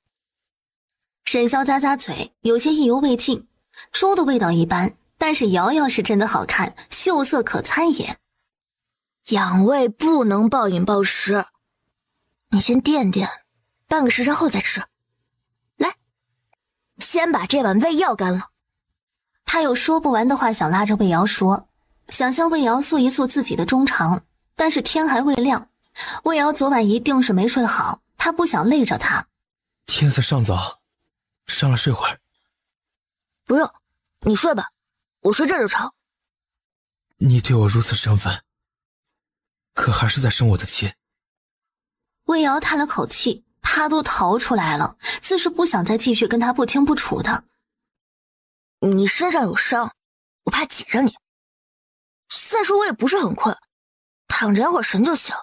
沈萧咂咂嘴，有些意犹未尽。粥的味道一般，但是瑶瑶是真的好看，秀色可餐也。养胃不能暴饮暴食，你先垫垫，半个时辰后再吃。来，先把这碗胃药干了。他有说不完的话想拉着魏瑶说，想向魏瑶诉一诉自己的衷肠，但是天还未亮，魏瑶昨晚一定是没睡好，他不想累着她。天色尚早，上来睡会儿。不用，你睡吧，我睡这儿就成。你对我如此生分，可还是在生我的气。魏瑶叹了口气，他都逃出来了，自是不想再继续跟他不清不楚的。你身上有伤，我怕挤着你。再说我也不是很困，躺着养会儿神就行。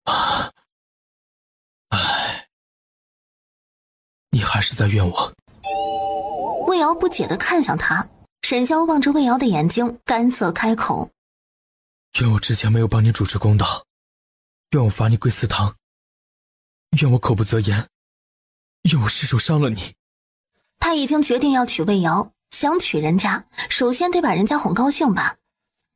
唉，你还是在怨我。魏瑶不解地看向他，沈萧望着魏瑶的眼睛，干涩开口：怨我之前没有帮你主持公道，怨我罚你跪祠堂，怨我口不择言，怨我失手伤了你。他已经决定要娶魏瑶，想娶人家，首先得把人家哄高兴吧。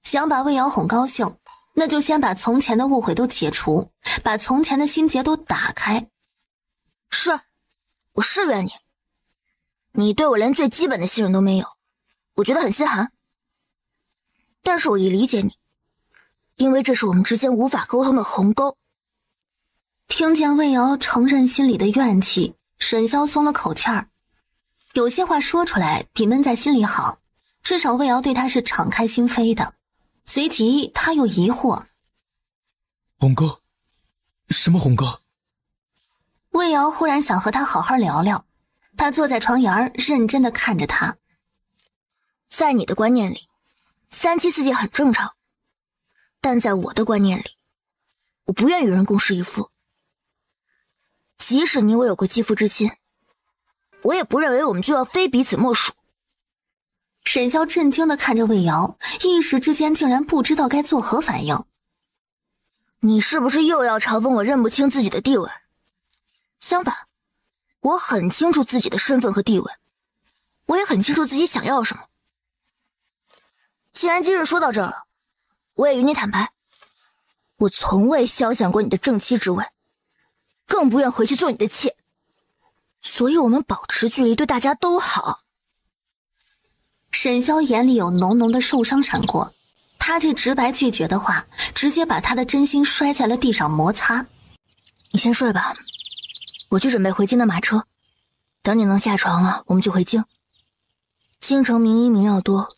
想把魏瑶哄高兴，那就先把从前的误会都解除，把从前的心结都打开。是，我是怨你。你对我连最基本的信任都没有，我觉得很心寒。但是我也理解你，因为这是我们之间无法沟通的鸿沟。听见魏瑶承认心里的怨气，沈萧松了口气儿。有些话说出来比闷在心里好，至少魏瑶对他是敞开心扉的。随即他又疑惑：鸿沟？什么鸿沟？魏瑶忽然想和他好好聊聊，他坐在床沿认真地看着他。在你的观念里，3妻4妾很正常，但在我的观念里，我不愿与人共侍一夫。即使你我有过肌肤之亲，我也不认为我们就要非彼此莫属。沈萧震惊地看着魏瑶，一时之间竟然不知道该作何反应。你是不是又要嘲讽我认不清自己的地位？相反，我很清楚自己的身份和地位，我也很清楚自己想要什么。既然今日说到这儿了，我也与你坦白，我从未肖想过你的正妻之位，更不愿回去做你的妾，所以我们保持距离对大家都好。沈萧眼里有浓浓的受伤闪过，他这直白拒绝的话，直接把他的真心摔在了地上摩擦。你先睡吧，我去准备回京的马车，等你能下床了，我们就回京。京城名医名药多，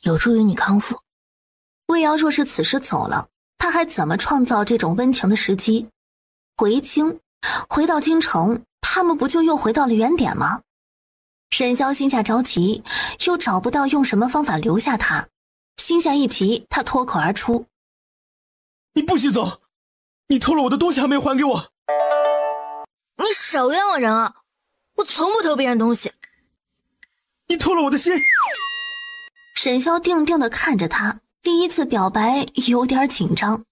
有助于你康复。魏瑶若是此时走了，他还怎么创造这种温情的时机？回京，回到京城，他们不就又回到了原点吗？沈萧心下着急，又找不到用什么方法留下他，心下一急，他脱口而出：你不许走，你偷了我的东西还没还给我。你少冤枉人啊，我从不偷别人东西。你偷了我的心。沈萧定定地看着他，第一次表白有点紧张。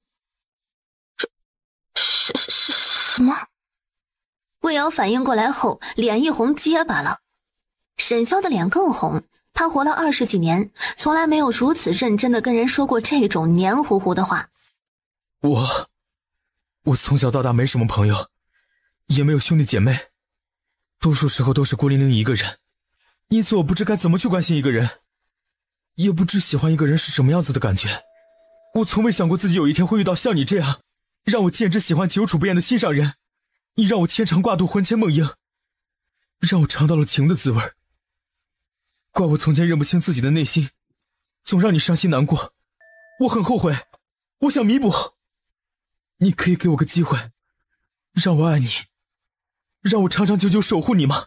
什么？魏瑶反应过来后，脸一红，结巴了。沈萧的脸更红，他活了20几年，从来没有如此认真地跟人说过这种黏糊糊的话。我从小到大没什么朋友，也没有兄弟姐妹，多数时候都是孤零零一个人，因此我不知该怎么去关心一个人，也不知喜欢一个人是什么样子的感觉。我从未想过自己有一天会遇到像你这样让我见之喜欢久处不厌的心上人。你让我牵肠挂肚，魂牵梦萦，让我尝到了情的滋味。怪我从前认不清自己的内心，总让你伤心难过。我很后悔，我想弥补。你可以给我个机会，让我爱你，让我长长久久守护你吗？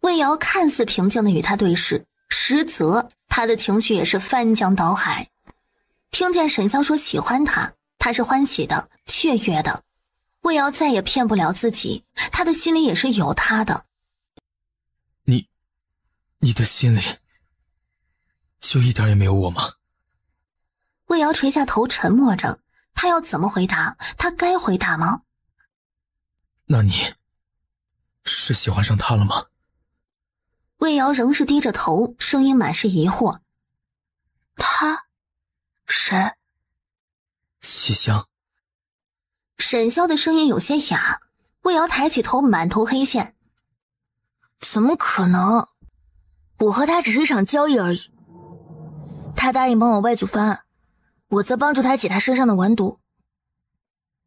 魏瑶看似平静地与他对视，实则他的情绪也是翻江倒海。听见沈萧说喜欢他，他是欢喜的，雀跃的。魏瑶再也骗不了自己，他的心里也是有他的。你的心里就一点也没有我吗？魏瑶垂下头沉默着，他要怎么回答？他该回答吗？那你是喜欢上他了吗？魏瑶仍是低着头，声音满是疑惑。他？谁？西厢。沈潇的声音有些哑，魏瑶抬起头，满头黑线。怎么可能？我和他只是一场交易而已。他答应帮我外祖翻案，我则帮助他解他身上的顽毒。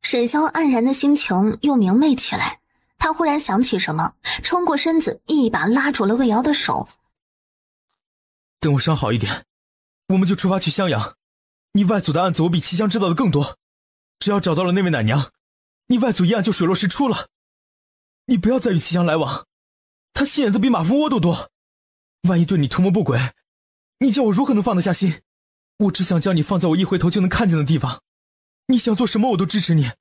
沈潇黯然的心情又明媚起来，他忽然想起什么，冲过身子，一把拉住了魏瑶的手。等我伤好一点，我们就出发去襄阳。你外祖的案子我比齐香知道的更多，只要找到了那位奶娘，你外祖一案就水落石出了。你不要再与齐香来往，他心眼子比马蜂窝都多，万一对你图谋不轨，你叫我如何能放得下心？我只想将你放在我一回头就能看见的地方，你想做什么我都支持你，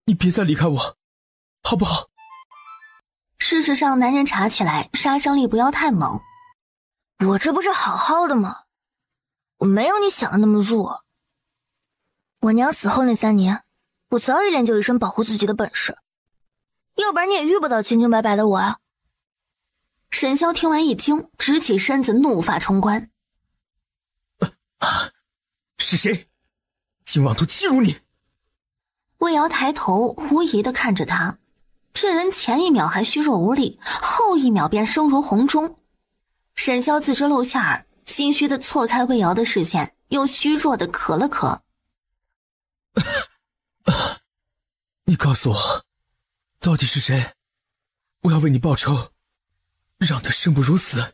你别再离开我，好不好？事实上，男人查起来杀伤力不要太猛。我这不是好好的吗？我没有你想的那么弱。我娘死后那3年，我早已练就一身保护自己的本事，要不然你也遇不到清清白白的我啊。沈潇听完一惊，直起身子，怒发冲冠。是谁？竟妄图欺辱你！魏瑶抬头狐疑地看着他，这人前一秒还虚弱无力，后一秒便声如洪钟。沈潇自知露馅儿，心虚地错开魏瑶的视线，又虚弱地咳了咳。你告诉我，到底是谁？我要为你报仇，让他生不如死。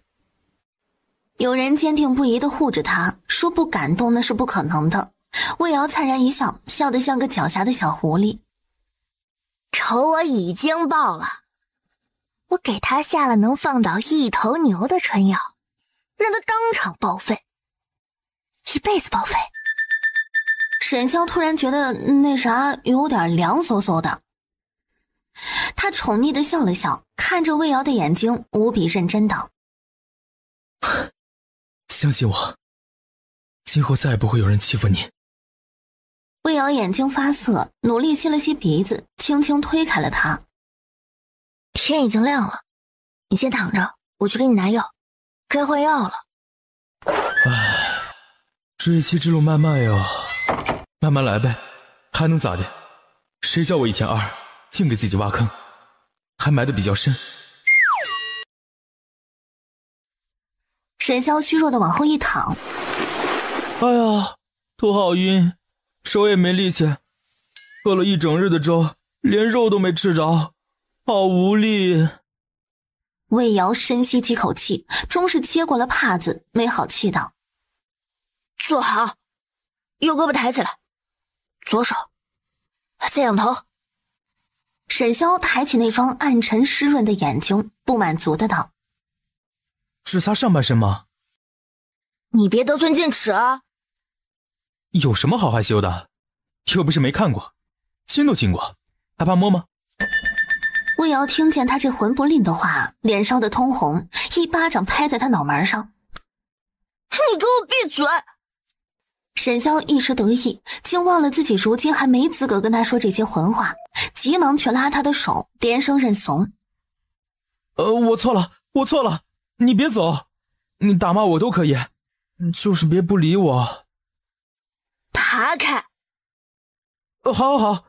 有人坚定不移地护着他，说不感动那是不可能的。魏瑶灿然一笑，笑得像个狡黠的小狐狸。仇我已经报了，我给他下了能放倒1头牛的春药，让他当场报废，一辈子报废。沈潇突然觉得那啥有点凉飕飕的，他宠溺地笑了笑，看着魏瑶的眼睛，无比认真道：相信我，今后再也不会有人欺负你。魏瑶眼睛发涩，努力吸了吸鼻子，轻轻推开了他。天已经亮了，你先躺着，我去给你拿药，该换药了。唉，追妻之路漫漫哟，慢慢来呗，还能咋的？谁叫我以前二，净给自己挖坑，还埋得比较深。沈潇虚弱的往后一躺。哎呀，头好晕，手也没力气，喝了一整日的粥，连肉都没吃着，好无力。魏瑶深吸几口气，终是接过了帕子，没好气道：坐好，右胳膊抬起来，左手再仰头。沈潇抬起那双暗沉湿润的眼睛，不满足的道：只擦上半身吗？你别得寸进尺啊！有什么好害羞的？又不是没看过，亲都亲过，还怕摸吗？魏瑶听见他这混不吝的话，脸烧得通红，一巴掌拍在他脑门上。你给我闭嘴！沈潇一时得意，竟忘了自己如今还没资格跟他说这些混话，急忙去拉他的手，连声认怂。我错了，我错了，你别走，你打骂我都可以，就是别不理我。爬开！好好好，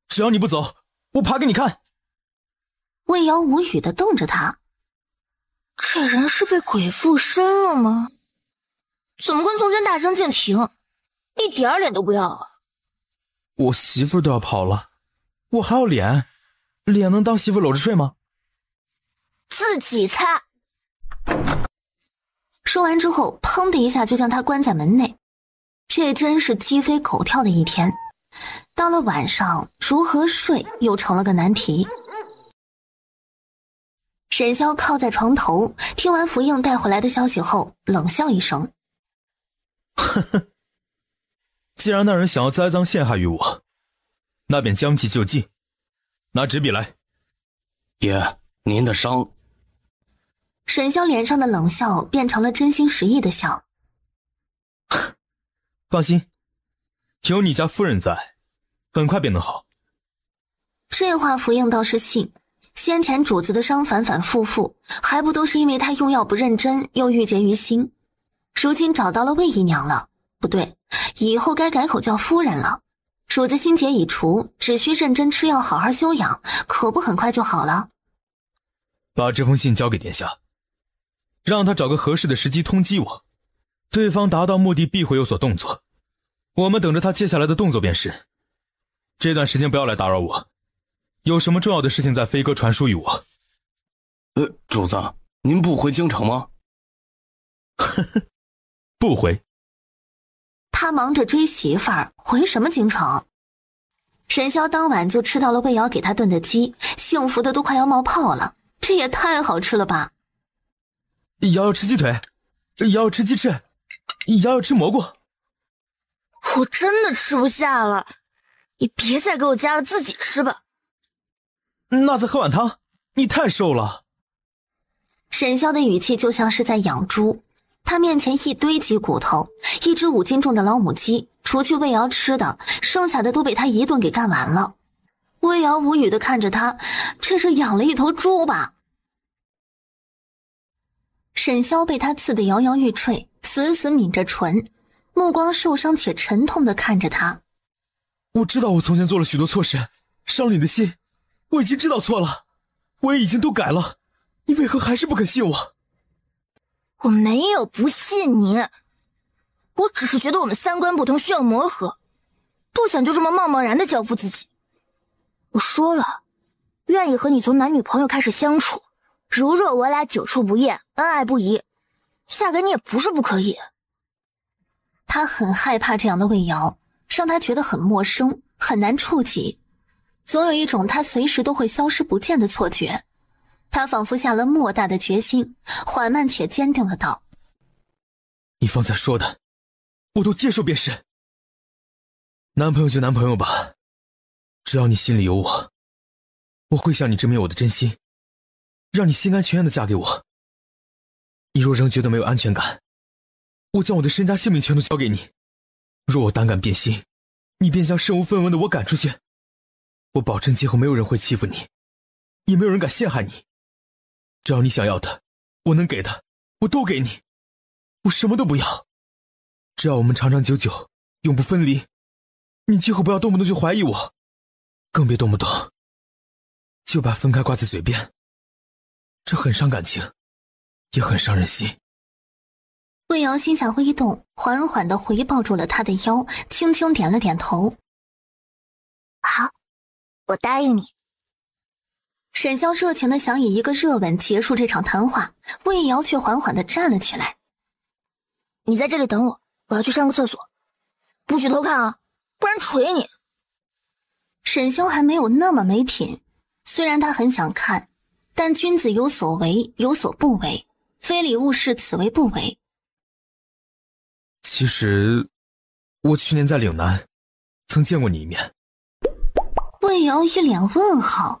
只要你不走，我爬给你看。魏瑶无语地瞪着他，这人是被鬼附身了吗？怎么跟从前大相径庭，一点脸都不要啊！我媳妇都要跑了，我还要脸？脸能当媳妇搂着睡吗？自己擦！说完之后，砰的一下就将他关在门内。这真是鸡飞狗跳的一天。到了晚上，如何睡又成了个难题。沈潇靠在床头，听完福应带回来的消息后，冷笑一声：呵呵，既然那人想要栽赃陷害于我，那便将计就计。拿纸笔来。爷，您的伤。沈萧脸上的冷笑变成了真心实意的笑。放心，有你家夫人在，很快便能好。这话福应倒是信，先前主子的伤反反复复，还不都是因为他用药不认真，又郁结于心。如今找到了魏姨娘了，不对，以后该改口叫夫人了。主子心结已除，只需认真吃药，好好休养，可不很快就好了。把这封信交给殿下，让他找个合适的时机通缉我，对方达到目的必会有所动作，我们等着他接下来的动作便是。这段时间不要来打扰我，有什么重要的事情再飞鸽传书于我。主子，您不回京城吗？不回。他忙着追媳妇儿，回什么京城？沈萧当晚就吃到了魏瑶给他炖的鸡，幸福的都快要冒泡了，这也太好吃了吧！瑶瑶吃鸡腿，瑶瑶吃鸡翅，瑶瑶吃蘑菇。我真的吃不下了，你别再给我加了，自己吃吧。那再喝碗汤，你太瘦了。沈萧的语气就像是在养猪。他面前一堆鸡骨头，一只5斤重的老母鸡，除去魏瑶吃的，剩下的都被他一顿给干完了。魏瑶无语地看着他，这是养了一头猪吧？沈萧被他刺得摇摇欲坠，死死抿着唇，目光受伤且沉痛地看着他。我知道我从前做了许多错事，伤了你的心，我已经知道错了，我也已经都改了，你为何还是不肯信我？我没有不信你，我只是觉得我们三观不同，需要磨合，不想就这么贸贸然的交付自己。我说了，愿意和你从男女朋友开始相处，如若我俩久处不厌，恩爱不移，嫁给你也不是不可以。他很害怕这样的魏瑶，让他觉得很陌生，很难触及，总有一种他随时都会消失不见的错觉。他仿佛下了莫大的决心，缓慢且坚定的道：你方才说的我都接受便是。男朋友就男朋友吧，只要你心里有我，我会向你证明我的真心，让你心甘情愿的嫁给我。你若仍觉得没有安全感，我将我的身家性命全都交给你。若我胆敢变心，你便将身无分文的我赶出去。我保证今后没有人会欺负你，也没有人敢陷害你。只要你想要的，我能给的，我都给你。我什么都不要，只要我们长长久久，永不分离。你今后不要动不动就怀疑我，更别动不动就把分开挂在嘴边，这很伤感情，也很伤人心。魏瑶心下微动，缓缓地回抱住了他的腰，轻轻点了点头。好，我答应你。沈萧热情地想以一个热吻结束这场谈话，魏瑶却缓缓地站了起来。你在这里等我，我要去上个厕所，不许偷看啊，不然捶你。沈萧还没有那么没品，虽然他很想看，但君子有所为有所不为，非礼勿视，此为不为。其实我去年在岭南曾见过你一面。魏瑶一脸问号，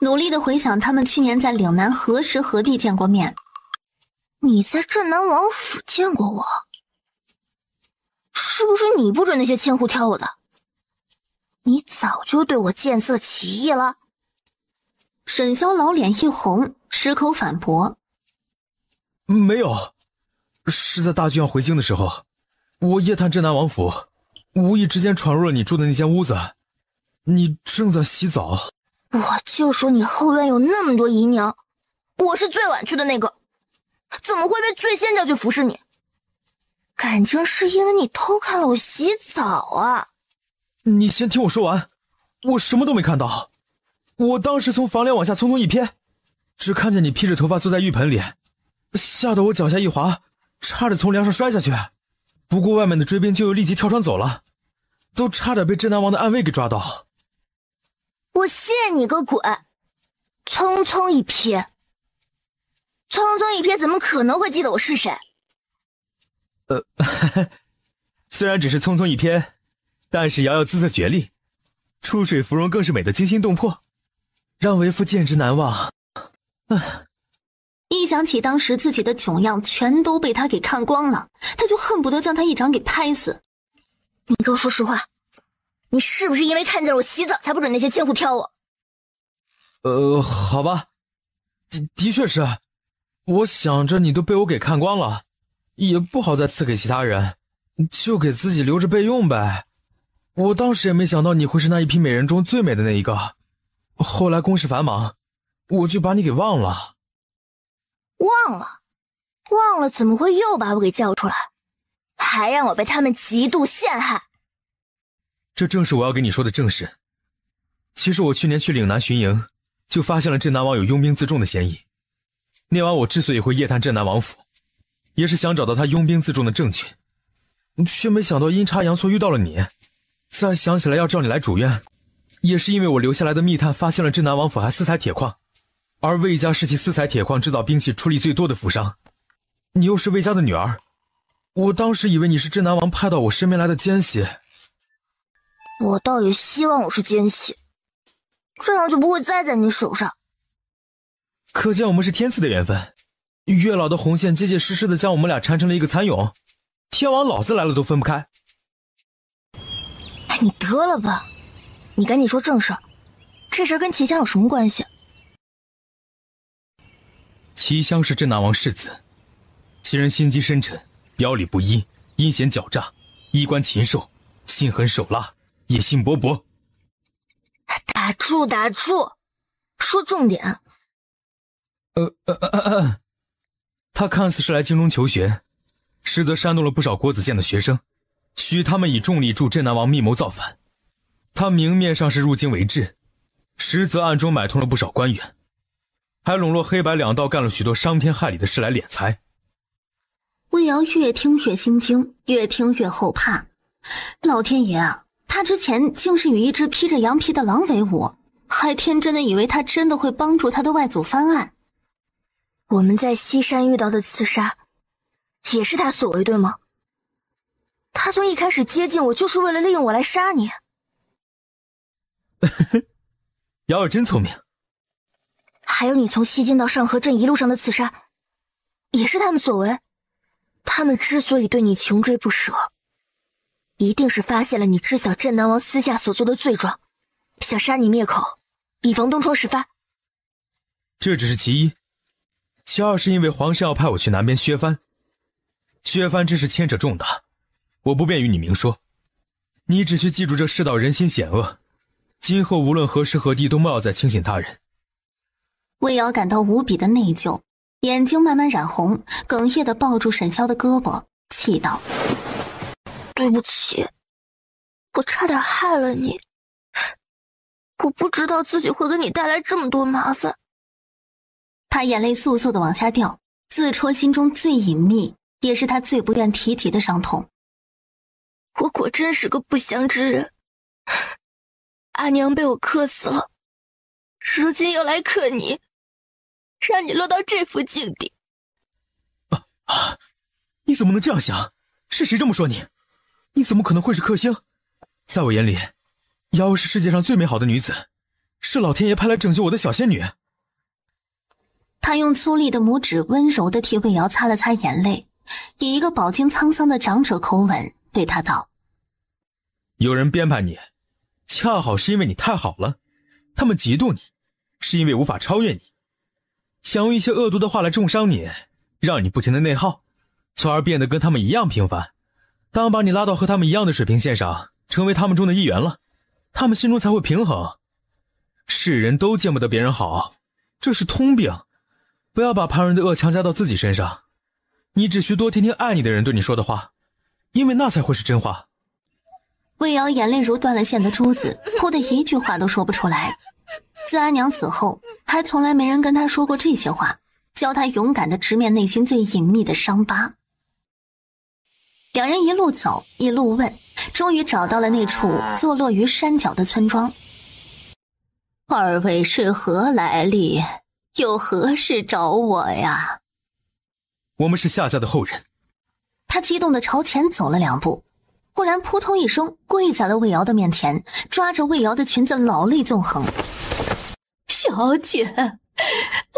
努力地回想他们去年在岭南何时何地见过面。你在镇南王府见过我？是不是你不准那些千户挑我的？你早就对我见色起意了？沈萧老脸一红，矢口反驳：没有，是在大军要回京的时候，我夜探镇南王府，无意之间闯入了你住的那间屋子，你正在洗澡。我就说你后院有那么多姨娘，我是最晚去的那个，怎么会被最先叫去服侍你？感情是因为你偷看了我洗澡啊？你先听我说完，我什么都没看到。我当时从房帘往下匆匆一瞥，只看见你披着头发坐在浴盆里，吓得我脚下一滑，差点从梁上摔下去。不过外面的追兵就又立即跳窗走了，都差点被镇南王的暗卫给抓到。我谢你个鬼！匆匆一瞥，匆匆一瞥怎么可能会记得我是谁？虽然只是匆匆一瞥，但是瑶瑶姿色绝丽，出水芙蓉更是美得惊心动魄，让为夫见之难忘。一想起当时自己的囧样全都被他给看光了，他就恨不得将他一掌给拍死。你给我说实话，你是不是因为看见了我洗澡才不准那些奸户挑我？好吧，的确是，我想着你都被我给看光了，也不好再赐给其他人，就给自己留着备用呗。我当时也没想到你会是那一批美人中最美的那一个，后来公事繁忙，我就把你给忘了。忘了怎么会又把我给叫出来，还让我被他们极度陷害？这正是我要跟你说的正事。其实我去年去岭南巡营，就发现了镇南王有拥兵自重的嫌疑。那晚我之所以会夜探镇南王府，也是想找到他拥兵自重的证据，却没想到阴差阳错遇到了你。再想起来要召你来主院，也是因为我留下来的密探发现了镇南王府还私采铁矿，而魏家是其私采铁矿制造兵器出力最多的府商。你又是魏家的女儿，我当时以为你是镇南王派到我身边来的奸细。我倒也希望我是奸细，这样就不会栽在你手上。可见我们是天赐的缘分，月老的红线结结实实的将我们俩缠成了一个蚕蛹，天王老子来了都分不开。你得了吧，你赶紧说正事，这事跟齐香有什么关系？齐香是镇南王世子，其人心机深沉，表里不一，阴险狡诈，衣冠禽兽，心狠手辣，野心勃勃。打住，说重点。他看似是来京中求学，实则煽动了不少国子监的学生，许他们以重力助镇南王密谋造反。他明面上是入京为质，实则暗中买通了不少官员，还笼络黑白两道，干了许多伤天害理的事来敛财。魏瑶越听越心惊，越听越后怕。老天爷啊，他之前竟是与一只披着羊皮的狼为伍，还天真的以为他真的会帮助他的外祖翻案。我们在西山遇到的刺杀，也是他所为对吗？他从一开始接近我就是为了利用我来杀你。瑶儿真聪明。还有你从西京到上河镇一路上的刺杀，也是他们所为。他们之所以对你穷追不舍，一定是发现了你知晓镇南王私下所做的罪状，想杀你灭口，以防东窗事发。这只是其一，其二是因为皇上要派我去南边削藩，削藩之事牵扯重大，我不便与你明说，你只需记住这世道人心险恶，今后无论何时何地都莫要再轻信他人。魏瑶感到无比的内疚，眼睛慢慢染红，哽咽地抱住沈萧的胳膊，气道：对不起，我差点害了你，我不知道自己会给你带来这么多麻烦。他眼泪簌簌地往下掉，自戳心中最隐秘也是他最不愿提及的伤痛。我果真是个不祥之人，阿娘被我克死了，如今又来克你，让你落到这副境地。你怎么能这样想？是谁这么说你？你怎么可能会是克星？在我眼里，瑶是世界上最美好的女子，是老天爷派来拯救我的小仙女。他用粗粝的拇指温柔地替魏瑶擦了擦眼泪，以一个饱经沧桑的长者口吻对他道：有人编排你，恰好是因为你太好了，他们嫉妒你，是因为无法超越你，想用一些恶毒的话来重伤你，让你不停的内耗，从而变得跟他们一样平凡。当把你拉到和他们一样的水平线上，成为他们中的一员了，他们心中才会平衡。世人都见不得别人好，这是通病，不要把旁人的恶强加到自己身上。你只需多听听爱你的人对你说的话，因为那才会是真话。魏瑶眼泪如断了线的珠子，哭得一句话都说不出来。自阿娘死后，还从来没人跟她说过这些话，教她勇敢地直面内心最隐秘的伤疤。两人一路走一路问，终于找到了那处坐落于山脚的村庄。二位是何来历？有何事找我呀？我们是夏家的后人。他激动地朝前走了2步，忽然扑通一声跪在了魏瑶的面前，抓着魏瑶的裙子老泪纵横。小姐，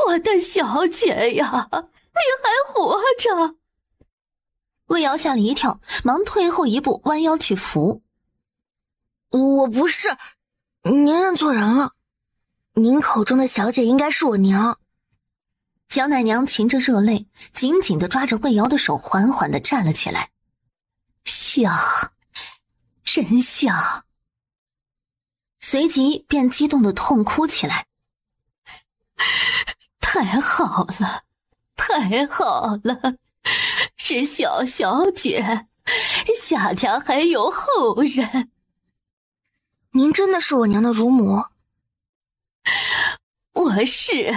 我的小姐呀，你还活着！魏瑶吓了一跳，忙退后一步，弯腰去扶。我不是，您认错人了，您口中的小姐应该是我娘。蒋奶娘噙着热泪，紧紧地抓着魏瑶的手，缓缓地站了起来。像，真像。随即便激动地痛哭起来。太好了，太好了，是小小姐，夏家还有后人。您真的是我娘的乳母？我是。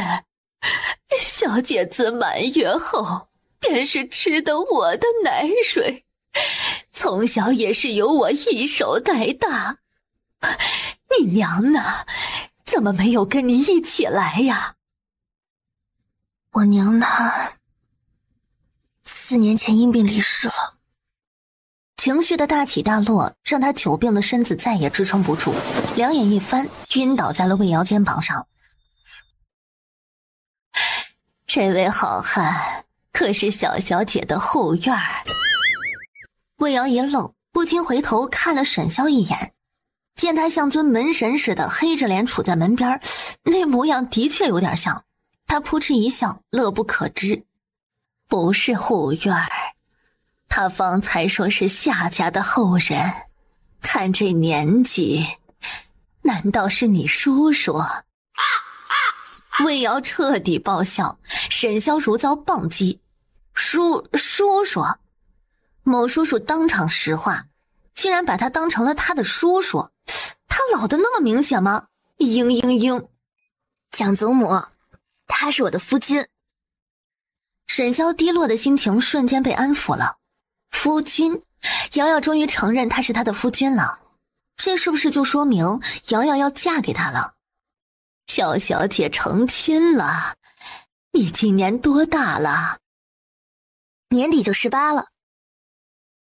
小姐自满月后，便是吃的我的奶水，从小也是由我一手带大。你娘呢？怎么没有跟你一起来呀？我娘她4年前因病离世了。情绪的大起大落让他久病的身子再也支撑不住，两眼一翻，晕倒在了魏瑶肩膀上。这位好汉可是小小姐的后院儿。魏瑶一愣，不禁回头看了沈萧一眼，见他像尊门神似的黑着脸杵在门边，那模样的确有点像。他扑哧一笑，乐不可支。不是后院儿，他方才说是夏家的后人，看这年纪，难道是你叔叔？魏瑶彻底爆笑，沈萧如遭棒击。叔叔，某叔叔当场石化，竟然把他当成了他的叔叔，他老的那么明显吗？嘤，蒋祖母，他是我的夫君。沈萧低落的心情瞬间被安抚了。夫君，瑶瑶终于承认他是他的夫君了，这是不是就说明瑶瑶要嫁给他了？小小姐成亲了，你今年多大了？年底就18了。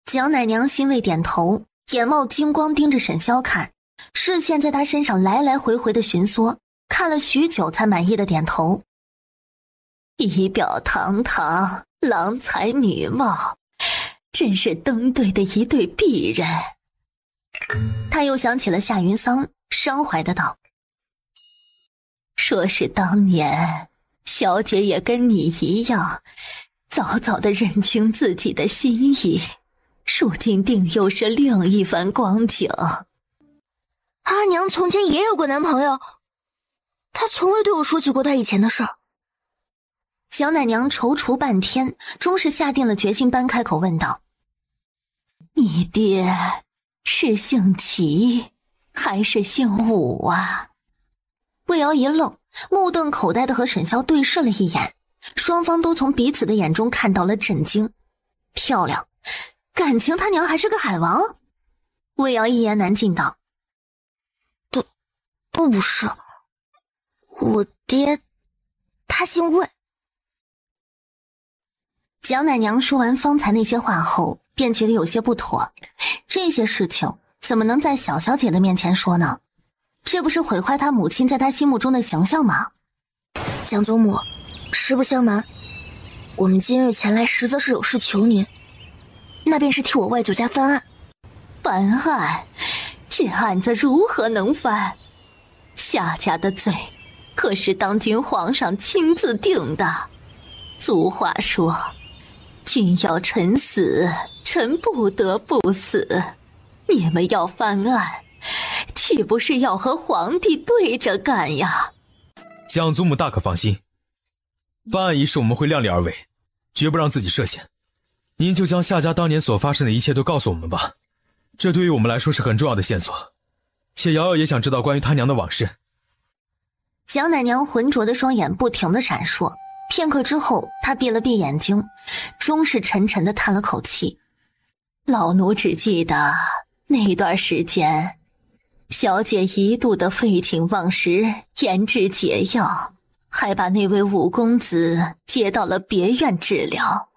蒋奶娘欣慰点头，眼冒金光盯着沈萧看，视线在他身上来来回回的寻梭，看了许久才满意的点头。仪表堂堂，郎才女貌，真是登对的一对璧人。他又想起了夏云桑，伤怀的道：说是当年小姐也跟你一样，早早的认清自己的心意，如今定又是另一番光景。阿娘从前也有过男朋友，她从未对我说起过她以前的事儿。小奶娘踌躇半天，终是下定了决心般开口问道：你爹是姓齐还是姓武啊？魏瑶一愣，目瞪口呆的和沈萧对视了一眼，双方都从彼此的眼中看到了震惊。漂亮，感情他娘还是个海王？魏瑶一言难尽道：都不是，我爹他姓魏。蒋奶娘说完方才那些话后，便觉得有些不妥，这些事情怎么能在小小姐的面前说呢？这不是毁坏她母亲在她心目中的形象吗？蒋祖母，实不相瞒，我们今日前来实则是有事求您，那便是替我外祖家翻案。翻案？这案子如何能翻？夏家的罪可是当今皇上亲自定的，俗话说，君要臣死，臣不得不死。你们要翻案，岂不是要和皇帝对着干呀？蒋祖母大可放心，翻案一事我们会量力而为，绝不让自己涉险。您就将夏家当年所发生的一切都告诉我们吧，这对于我们来说是很重要的线索。且瑶瑶也想知道关于她娘的往事。蒋奶娘浑浊的双眼不停地闪烁，片刻之后，她闭了闭眼睛，终是沉沉地叹了口气。老奴只记得那段时间，小姐一度的废寝忘食，研制解药，还把那位五公子接到了别院治疗，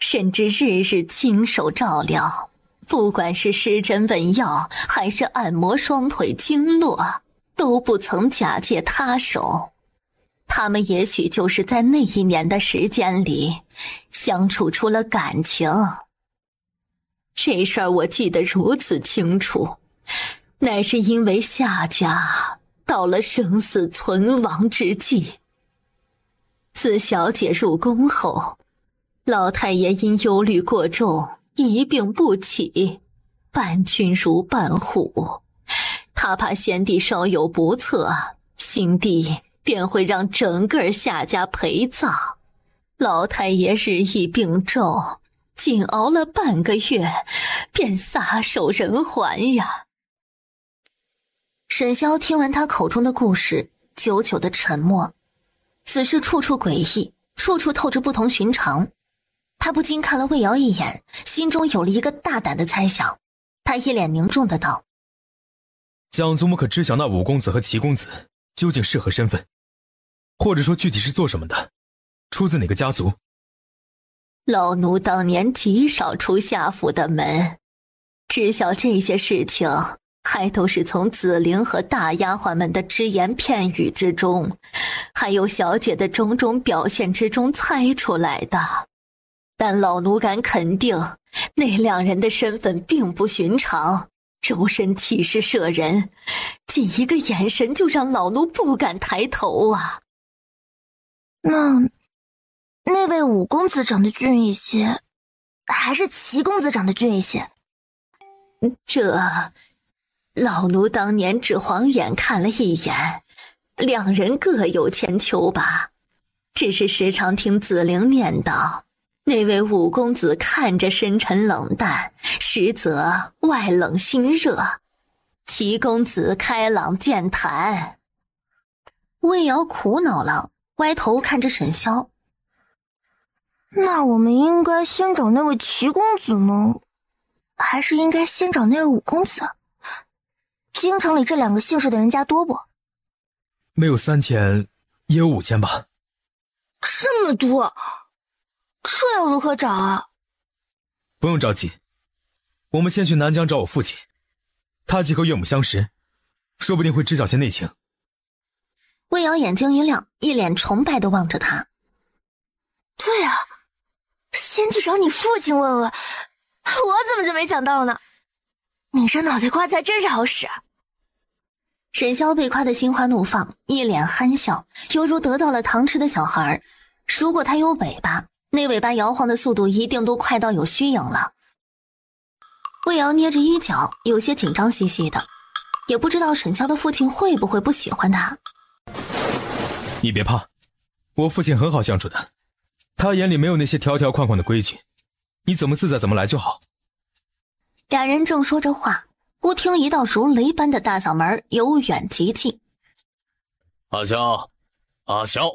甚至日日亲手照料，不管是施针问药，还是按摩双腿经络，都不曾假借他手。他们也许就是在那1年的时间里相处出了感情。这事儿我记得如此清楚，乃是因为夏家到了生死存亡之际。自小姐入宫后，老太爷因忧虑过重，一病不起，伴君如伴虎。他怕先帝稍有不测，新帝便会让整个夏家陪葬。老太爷日益病重，仅熬了半个月，便撒手人寰呀。沈萧听完他口中的故事，久久的沉默。此事处处诡异，处处透着不同寻常。他不禁看了魏瑶一眼，心中有了一个大胆的猜想。他一脸凝重的道：蒋祖母可知晓那5公子和7公子究竟是何身份，或者说具体是做什么的，出自哪个家族？老奴当年极少出夏府的门，知晓这些事情还都是从紫菱和大丫鬟们的只言片语之中，还有小姐的种种表现之中猜出来的。但老奴敢肯定，那2人的身份并不寻常，周身气势慑人，仅一个眼神就让老奴不敢抬头啊。那位5公子长得俊一些，还是7公子长得俊一些？这老奴当年只晃眼看了一眼，2人各有千秋吧。只是时常听紫菱念叨，那位5公子看着深沉冷淡，实则外冷心热，7公子开朗健谈。魏瑶苦恼了，歪头看着沈萧。那我们应该先找那位7公子呢，还是应该先找那位5公子？京城里这2个姓氏的人家多不？没有3000，也有5000吧。这么多，这要如何找啊？不用着急，我们先去南疆找我父亲，他既和岳母相识，说不定会知晓些内情。魏瑶眼睛一亮，一脸崇拜地望着他。对啊，先去找你父亲问问，我怎么就没想到呢？你这脑袋瓜才真是好使。沈萧被夸得心花怒放，一脸憨笑，犹如得到了糖吃的小孩。如果他有尾巴，那尾巴摇晃的速度一定都快到有虚影了。魏瑶捏着衣角，有些紧张兮兮的，也不知道沈萧的父亲会不会不喜欢他。你别怕，我父亲很好相处的，他眼里没有那些条条框框的规矩，你怎么自在怎么来就好。2人正说着话，忽听一道如雷般的大嗓门由远及近：阿萧，阿萧，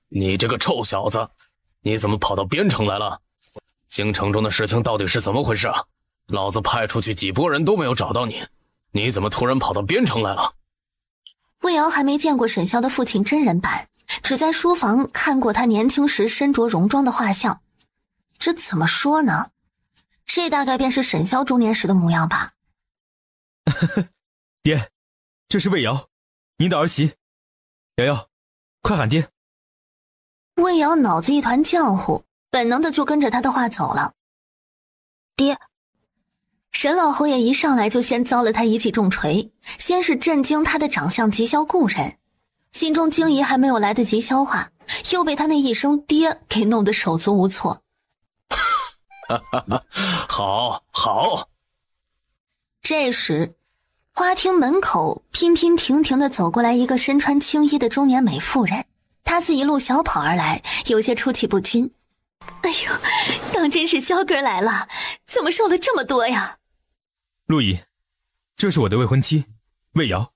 你这个臭小子，你怎么跑到边城来了？京城中的事情到底是怎么回事啊？老子派出去几拨人都没有找到你，你怎么突然跑到边城来了？魏瑶还没见过沈萧的父亲真人版，只在书房看过他年轻时身着戎装的画像。这怎么说呢？这大概便是沈萧中年时的模样吧。爹，这是魏瑶，您的儿媳。瑶瑶，快喊爹。魏瑶脑子一团浆糊，本能的就跟着他的话走了。爹。沈老侯爷一上来就先遭了他一记重锤，先是震惊他的长相极消故人，心中惊疑还没有来得及消化，又被他那一声爹给弄得手足无措。好好。这时花厅门口娉娉婷婷地走过来一个身穿青衣的中年美妇人，她自一路小跑而来，有些出气不均。哎呦，当真是萧哥来了，怎么瘦了这么多呀？陆姨，这是我的未婚妻魏瑶。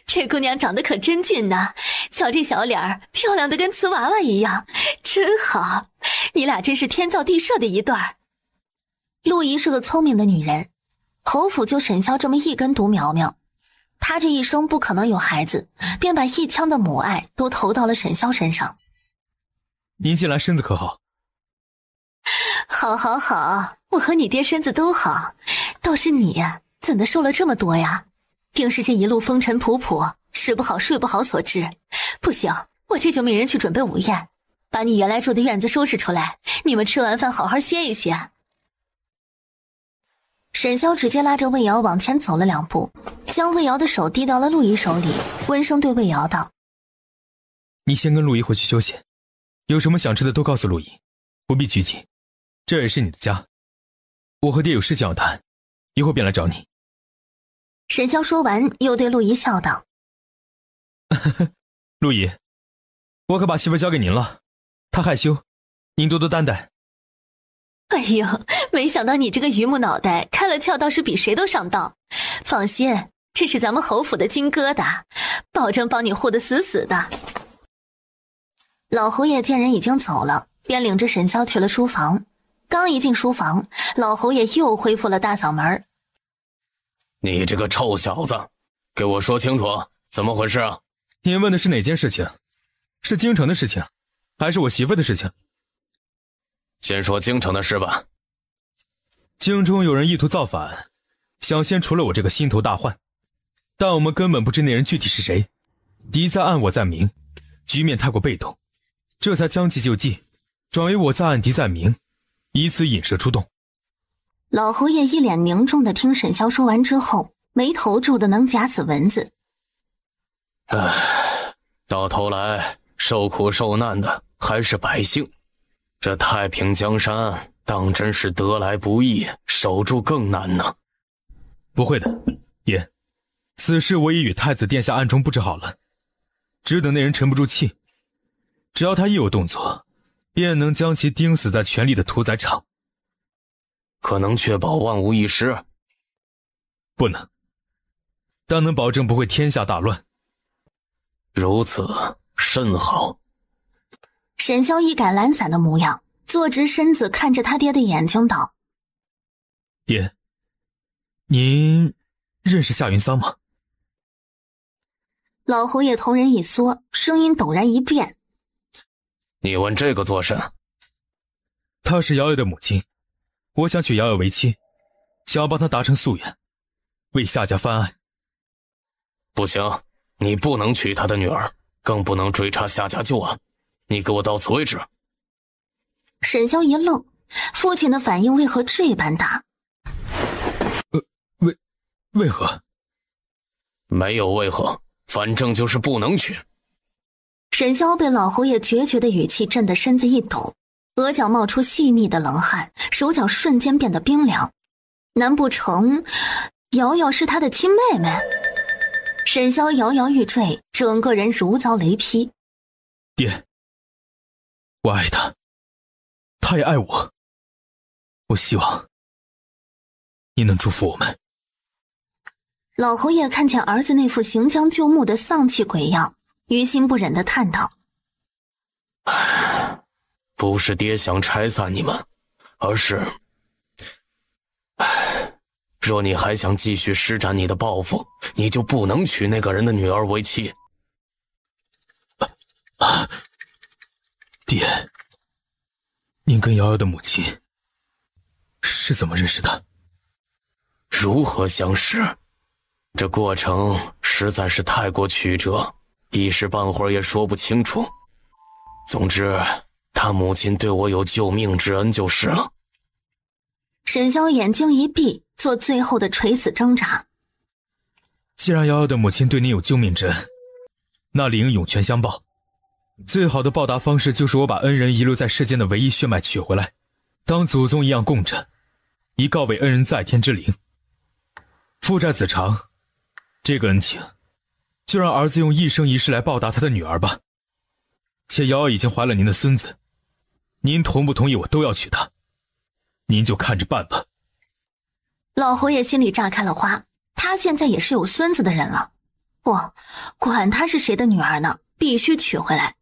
这姑娘长得可真俊呐，瞧这小脸儿，漂亮的跟瓷娃娃一样，真好，你俩真是天造地设的一对儿。陆姨是个聪明的女人，侯府就沈萧这么一根独苗苗，她这一生不可能有孩子，便把一腔的母爱都投到了沈萧身上。您近来身子可好？好好好，我和你爹身子都好，倒是你呀，怎的瘦了这么多呀？定是这一路风尘仆仆，吃不好睡不好所致，不行，我这就命人去准备午宴，把你原来住的院子收拾出来，你们吃完饭好好歇一歇。沈潇直接拉着魏瑶往前走了2步，将魏瑶的手递到了陆仪手里，温声对魏瑶道：你先跟陆仪回去休息，有什么想吃的都告诉陆仪，不必拘谨，这也是你的家。我和爹有事情要谈，一会儿便来找你。沈潇说完，又对陆仪笑道：陆仪，我可把媳妇交给您了，她害羞，您多多担待。哎呦，没想到你这个榆木脑袋开了窍，倒是比谁都上道。放心，这是咱们侯府的金疙瘩，保证帮你护得死死的。老侯爷见人已经走了，便领着沈潇去了书房。刚一进书房，老侯爷又恢复了大嗓门：你这个臭小子，给我说清楚，怎么回事啊？您问的是哪件事情？是京城的事情，还是我媳妇的事情？先说京城的事吧。京中有人意图造反，想先除了我这个心头大患，但我们根本不知那人具体是谁，敌在暗我在明，局面太过被动，这才将计就计，转为我在暗敌在明，以此引蛇出洞。老侯爷一脸凝重地听沈潇说完之后，眉头皱得能夹死蚊子。到头来受苦受难的还是百姓，这太平江山当真是得来不易，守住更难呢。不会的，爷，此事我已与太子殿下暗中布置好了，只等那人沉不住气，只要他一有动作，便能将其钉死在权力的屠宰场。可能确保万无一失？不能，但能保证不会天下大乱。如此甚好。沈潇一改懒散的模样，坐直身子看着他爹的眼睛道：爹，您认识夏云桑吗？老侯爷瞳仁一缩，声音陡然一变：你问这个作甚？她是瑶瑶的母亲，我想娶瑶瑶为妻，想要帮她达成夙愿，为夏家翻案。不行，你不能娶他的女儿，更不能追查夏家旧案，你给我到此为止。沈潇一愣，父亲的反应为何这般大？为何？没有为何，反正就是不能娶。沈潇被老侯爷决绝的语气震得身子一抖，额角冒出细密的冷汗，手脚瞬间变得冰凉。难不成瑶瑶是他的亲妹妹？沈潇摇摇欲坠，整个人如遭雷劈。爹，我爱他，他也爱我，我希望你能祝福我们。老侯爷看见儿子那副行将就木的丧气鬼样，于心不忍地叹道：不是爹想拆散你们，而是若你还想继续施展你的抱负，你就不能娶那个人的女儿为妻。爹，您跟瑶瑶的母亲是怎么认识的？如何相识？这过程实在是太过曲折，一时半会儿也说不清楚。总之，他母亲对我有救命之恩就是了。沈潇眼睛一闭，做最后的垂死挣扎。既然瑶瑶的母亲对您有救命之恩，那理应涌泉相报。最好的报答方式就是我把恩人遗留在世间的唯一血脉取回来，当祖宗一样供着，以告慰恩人在天之灵。父债子偿，这个恩情就让儿子用一生一世来报答他的女儿吧。且瑶瑶已经怀了您的孙子，您同不同意我都要娶她，您就看着办吧。老侯爷心里炸开了花，他现在也是有孙子的人了。不，管他是谁的女儿呢，必须娶回来。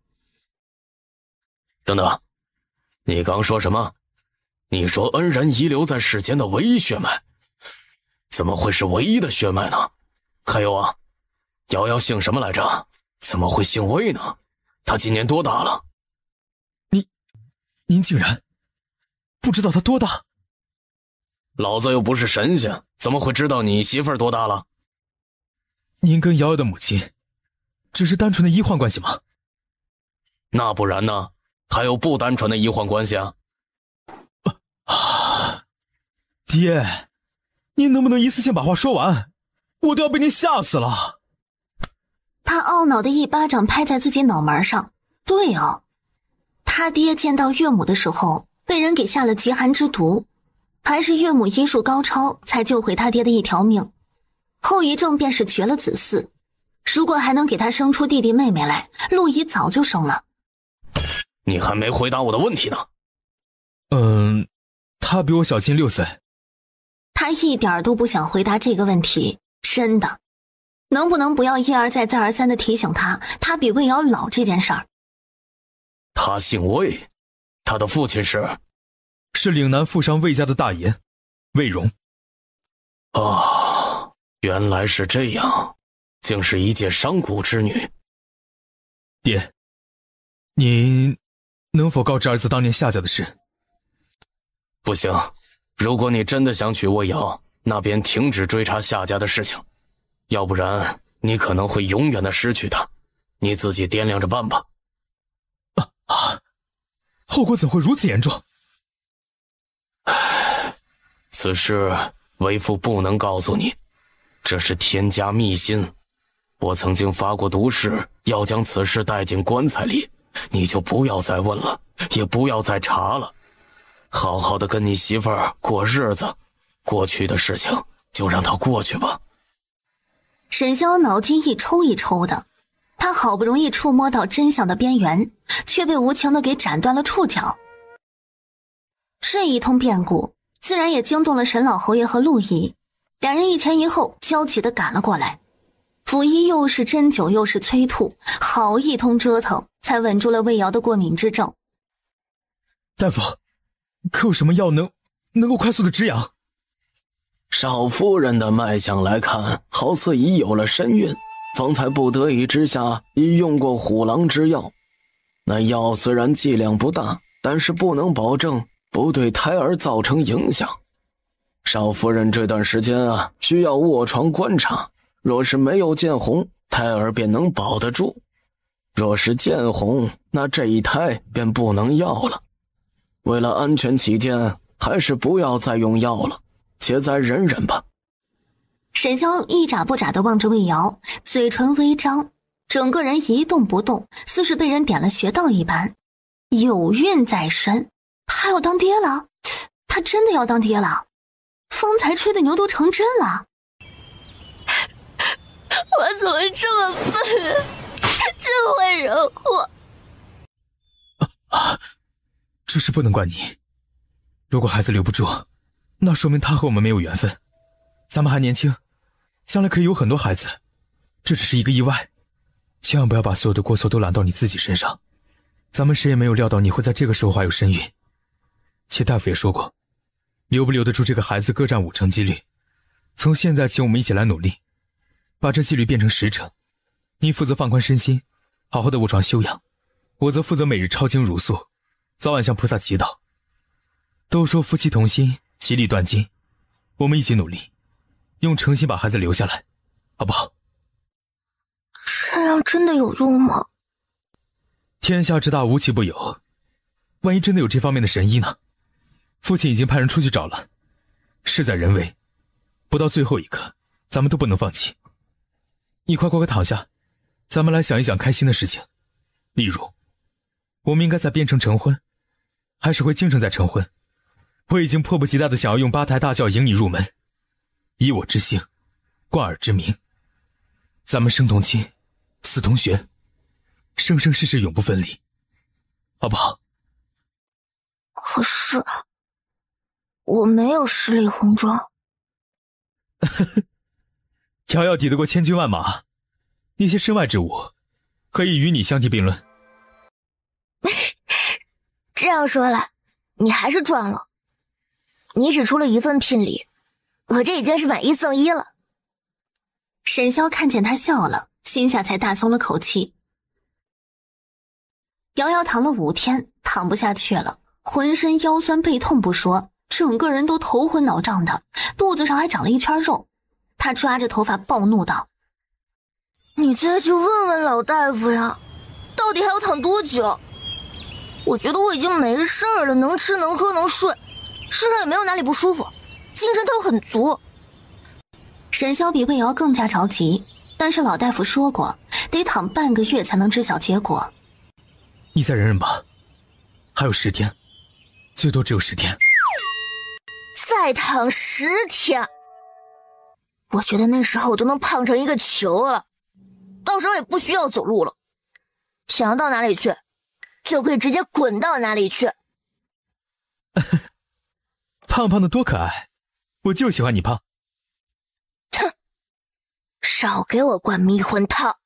等等，你刚说什么？你说恩人遗留在世间的唯一血脉，怎么会是唯一的血脉呢？还有啊，瑶瑶姓什么来着？怎么会姓魏呢？她今年多大了？您竟然不知道她多大？老子又不是神仙，怎么会知道你媳妇儿多大了？您跟瑶瑶的母亲只是单纯的医患关系吗？那不然呢？还有不单纯的医患关系啊！爹，您能不能一次性把话说完？我都要被您吓死了。他懊恼的一巴掌拍在自己脑门上。对哦，他爹见到岳母的时候被人给下了极寒之毒，还是岳母医术高超才救回他爹的一条命，后遗症便是绝了子嗣。如果还能给他生出弟弟妹妹来，陆仪早就生了。你还没回答我的问题呢。他比我小近6岁。他一点都不想回答这个问题，真的。能不能不要一而再再而三地提醒他比魏瑶老这件事儿？他姓魏，他的父亲是岭南富商魏家的大爷，魏荣。原来是这样，竟是一介商贾之女。爹，您能否告知儿子当年夏家的事？不行，如果你真的想娶魏瑶，那便停止追查夏家的事情，要不然你可能会永远的失去她，你自己掂量着办吧。后果怎会如此严重？此事为父不能告诉你，这是天家秘辛。我曾经发过毒誓，要将此事带进棺材里，你就不要再问了，也不要再查了，好好的跟你媳妇儿过日子，过去的事情就让它过去吧。沈潇脑筋一抽一抽的，他好不容易触摸到真相的边缘，却被无情的给斩断了触角。这一通变故自然也惊动了沈老侯爷和陆仪，两人一前一后焦急地赶了过来。府医又是针灸又是催吐，好一通折腾才稳住了魏瑶的过敏之症。大夫，可有什么药能够快速的止痒？少夫人的脉象来看，好似已有了身孕，方才不得已之下已用过虎狼之药。那药虽然剂量不大，但是不能保证不对胎儿造成影响。少夫人这段时间需要卧床观察，若是没有见红，胎儿便能保得住；若是见红，那这一胎便不能要了。为了安全起见，还是不要再用药了，且再忍忍吧。沈潇一眨不眨地望着魏瑶，嘴唇微张，整个人一动不动，似是被人点了穴道一般。有孕在身，他要当爹了？他真的要当爹了？方才吹的牛都成真了？我怎么这么笨，就会惹祸？这事不能怪你。如果孩子留不住，那说明他和我们没有缘分。咱们还年轻，将来可以有很多孩子，这只是一个意外，千万不要把所有的过错都揽到你自己身上。咱们谁也没有料到你会在这个时候怀有身孕，且大夫也说过，留不留得住这个孩子各占5成几率。从现在起，我们一起来努力，把这几率变成10成。你负责放宽身心，好好的卧床休养，我则负责每日抄经茹素，早晚向菩萨祈祷。都说夫妻同心，其利断金，我们一起努力，用诚心把孩子留下来，好不好？这样真的有用吗？天下之大，无奇不有，万一真的有这方面的神医呢？父亲已经派人出去找了，事在人为，不到最后一刻，咱们都不能放弃。你快躺下，咱们来想一想开心的事情，例如我们应该在边城成婚，还是回京城再成婚？我已经迫不及待地想要用8抬大轿迎你入门，以我之姓，冠尔之名，咱们生同亲，死同穴，生生世世永不分离，好不好？可是我没有十里红妆。瑶瑶抵得过千军万马，那些身外之物可以与你相提并论。这样说来，你还是赚了。你只出了一份聘礼，我这已经是买1送1了。沈潇看见他笑了，心下才大松了口气。瑶瑶躺了5天，躺不下去了，浑身腰酸背痛不说，整个人都头昏脑胀的，肚子上还长了一圈肉。他抓着头发暴怒道：你再去问问老大夫呀，到底还要躺多久？我觉得我已经没事儿了，能吃能喝能睡，身上也没有哪里不舒服，精神头很足。沈潇比魏瑶更加着急，但是老大夫说过，得躺半个月才能知晓结果。你再忍忍吧，还有10天，最多只有10天。再躺10天，我觉得那时候我就能胖成一个球了，到时候也不需要走路了，想要到哪里去，就可以直接滚到哪里去。胖胖的多可爱，我就喜欢你胖。哼，少给我灌迷魂汤。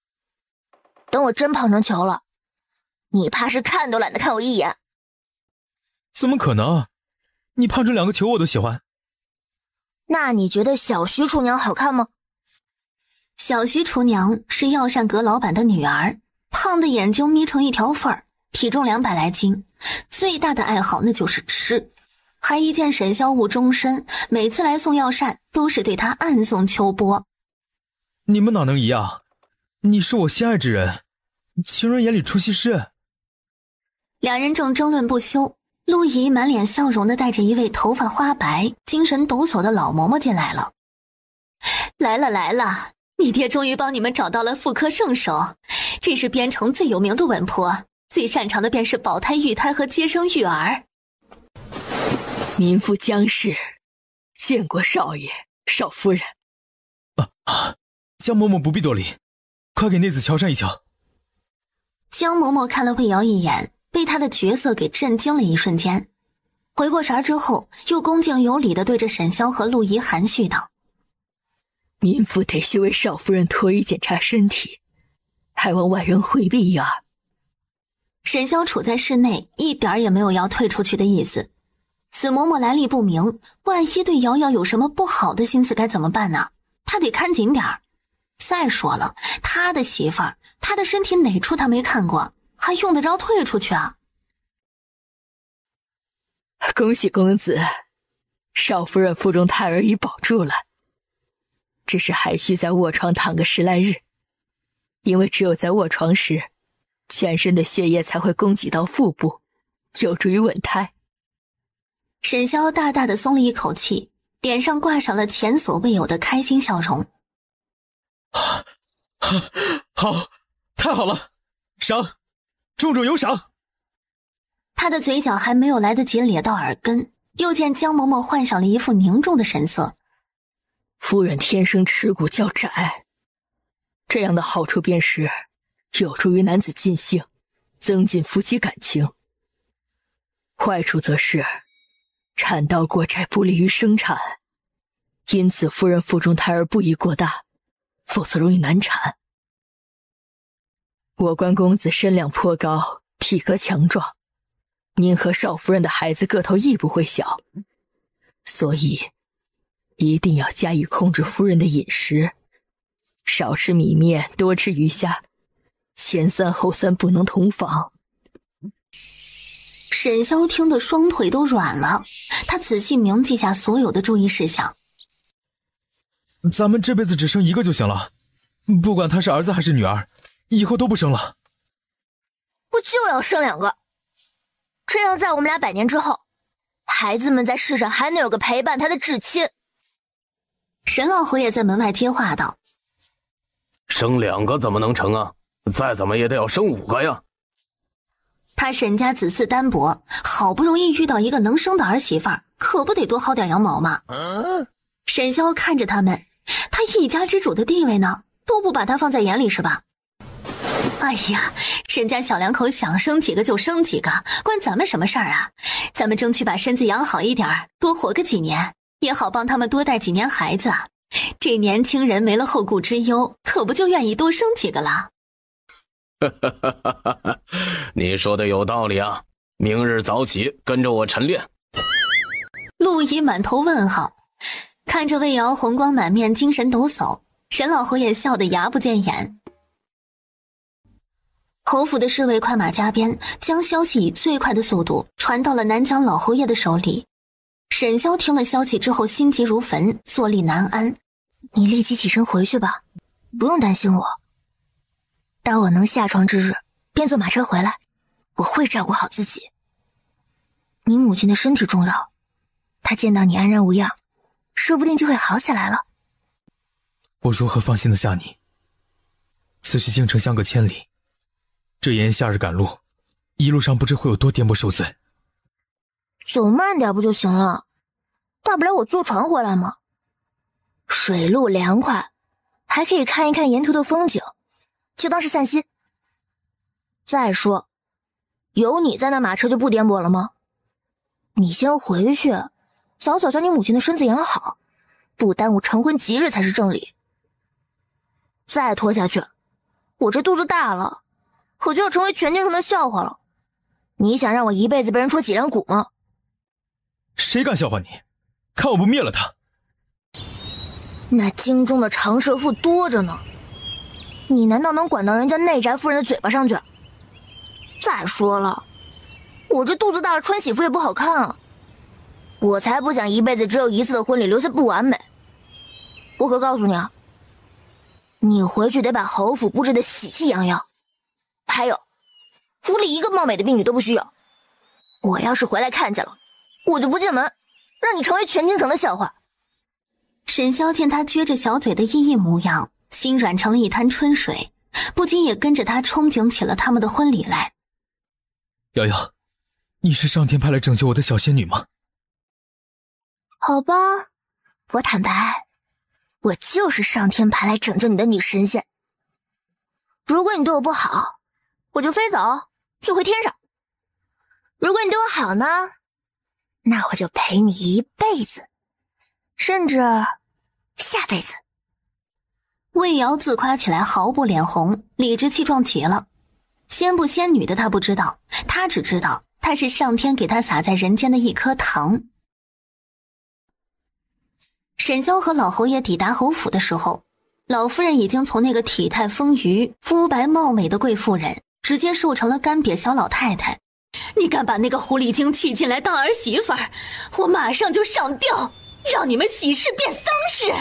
等我真胖成球了，你怕是看都懒得看我一眼。怎么可能？你胖成2个球我都喜欢。那你觉得小徐厨娘好看吗？小徐厨娘是药膳阁老板的女儿，胖的眼睛眯成一条缝儿，体重200来斤，最大的爱好那就是吃，还一见沈潇误终身，每次来送药膳都是对他暗送秋波。你们哪能一样？你是我心爱之人，情人眼里出西施。两人正争论不休，陆怡满脸笑容地带着一位头发花白、精神抖擞的老嬷嬷进来了。来了来了，你爹终于帮你们找到了妇科圣手，这是边城最有名的稳婆，最擅长的便是保胎育胎和接生育儿。民妇江氏，见过少爷少夫人。江嬷嬷不必多礼，快给内子瞧上一瞧。江嬷嬷看了魏瑶一眼，被他的角色给震惊了一瞬间，回过神之后，又恭敬有礼地对着沈潇和陆怡含蓄道：民妇得需为少夫人脱衣检查身体，还望外人回避一二。沈潇处在室内，一点也没有要退出去的意思。此嬷嬷来历不明，万一对瑶瑶有什么不好的心思该怎么办呢？他得看紧点儿。再说了，他的媳妇儿，他的身体哪处他没看过，还用得着退出去啊？恭喜公子，少夫人腹中胎儿已保住了，只是还需在卧床躺个10来日，因为只有在卧床时，全身的血液才会供给到腹部，有助于稳胎。沈潇大大的松了一口气，脸上挂上了前所未有的开心笑容。好，太好了，赏，重重有赏。他的嘴角还没有来得及咧到耳根，又见江嬷嬷换上了一副凝重的神色。夫人天生耻骨较窄，这样的好处便是有助于男子尽兴，增进夫妻感情。坏处则是产道过窄不利于生产，因此夫人腹中胎儿不宜过大，否则容易难产。我观公子身量颇高，体格强壮，您和少夫人的孩子个头亦不会小，所以一定要加以控制夫人的饮食，少吃米面，多吃鱼虾，前3后3不能同房。沈潇听得双腿都软了，他仔细铭记下所有的注意事项。咱们这辈子只生一个就行了，不管他是儿子还是女儿，以后都不生了。我就要生2个，这样在我们俩100年之后，孩子们在世上还能有个陪伴他的至亲。沈老侯也在门外接话道：生2个怎么能成啊？再怎么也得要生5个呀。他沈家子嗣单薄，好不容易遇到一个能生的儿媳妇儿，可不得多薅点羊毛吗？沈潇看着他们，他一家之主的地位呢，都不把他放在眼里是吧？哎呀，人家小2口想生几个就生几个，关咱们什么事儿啊？咱们争取把身子养好一点，多活个几年，也好帮他们多带几年孩子。这年轻人没了后顾之忧，可不就愿意多生几个了？你说的有道理啊，明日早起跟着我晨练。陆怡满头问号，看着魏瑶红光满面，精神抖擞，沈老侯也笑得牙不见眼。侯府的侍卫快马加鞭，将消息以最快的速度传到了南疆老侯爷的手里。沈潇听了消息之后，心急如焚，坐立难安。你立即起身回去吧，不用担心我。待我能下床之日，边坐马车回来，我会照顾好自己。你母亲的身体重要，她见到你安然无恙，说不定就会好起来了。我如何放心得下你？此去京城相隔千里，这炎夏日赶路，一路上不知会有多颠簸受罪。走慢点不就行了？大不了我坐船回来嘛。水路凉快，还可以看一看沿途的风景，就当是散心。再说，有你在那马车就不颠簸了吗？你先回去，早早将你母亲的身子养好，不耽误成婚吉日才是正理。再拖下去，我这肚子大了，可就要成为全京城的笑话了。你想让我一辈子被人戳脊梁骨吗？谁敢笑话你？看我不灭了他！那京中的长舌妇多着呢，你难道能管到人家内宅夫人的嘴巴上去？再说了，我这肚子大了穿喜服也不好看啊。我才不想一辈子只有一次的婚礼留下不完美。我可告诉你啊，你回去得把侯府布置的喜气洋洋。还有，府里一个貌美的婢女都不许有。我要是回来看见了，我就不进门，让你成为全京城的笑话。沈萧见他撅着小嘴的依依模样，心软成了一滩春水，不禁也跟着他憧憬起了他们的婚礼来。瑶瑶，你是上天派来拯救我的小仙女吗？好吧，我坦白，我就是上天派来拯救你的女神仙。如果你对我不好，我就飞走，去回天上。如果你对我好呢，那我就陪你一辈子，甚至下辈子。魏瑶自夸起来毫不脸红，理直气壮极了。仙不仙女的他不知道，他只知道他是上天给他撒在人间的一颗糖。沈萧和老侯爷抵达侯府的时候，老夫人已经从那个体态丰腴、肤白貌美的贵妇人，直接瘦成了干瘪小老太太。你敢把那个狐狸精娶进来当儿媳妇儿，我马上就上吊，让你们喜事变丧事。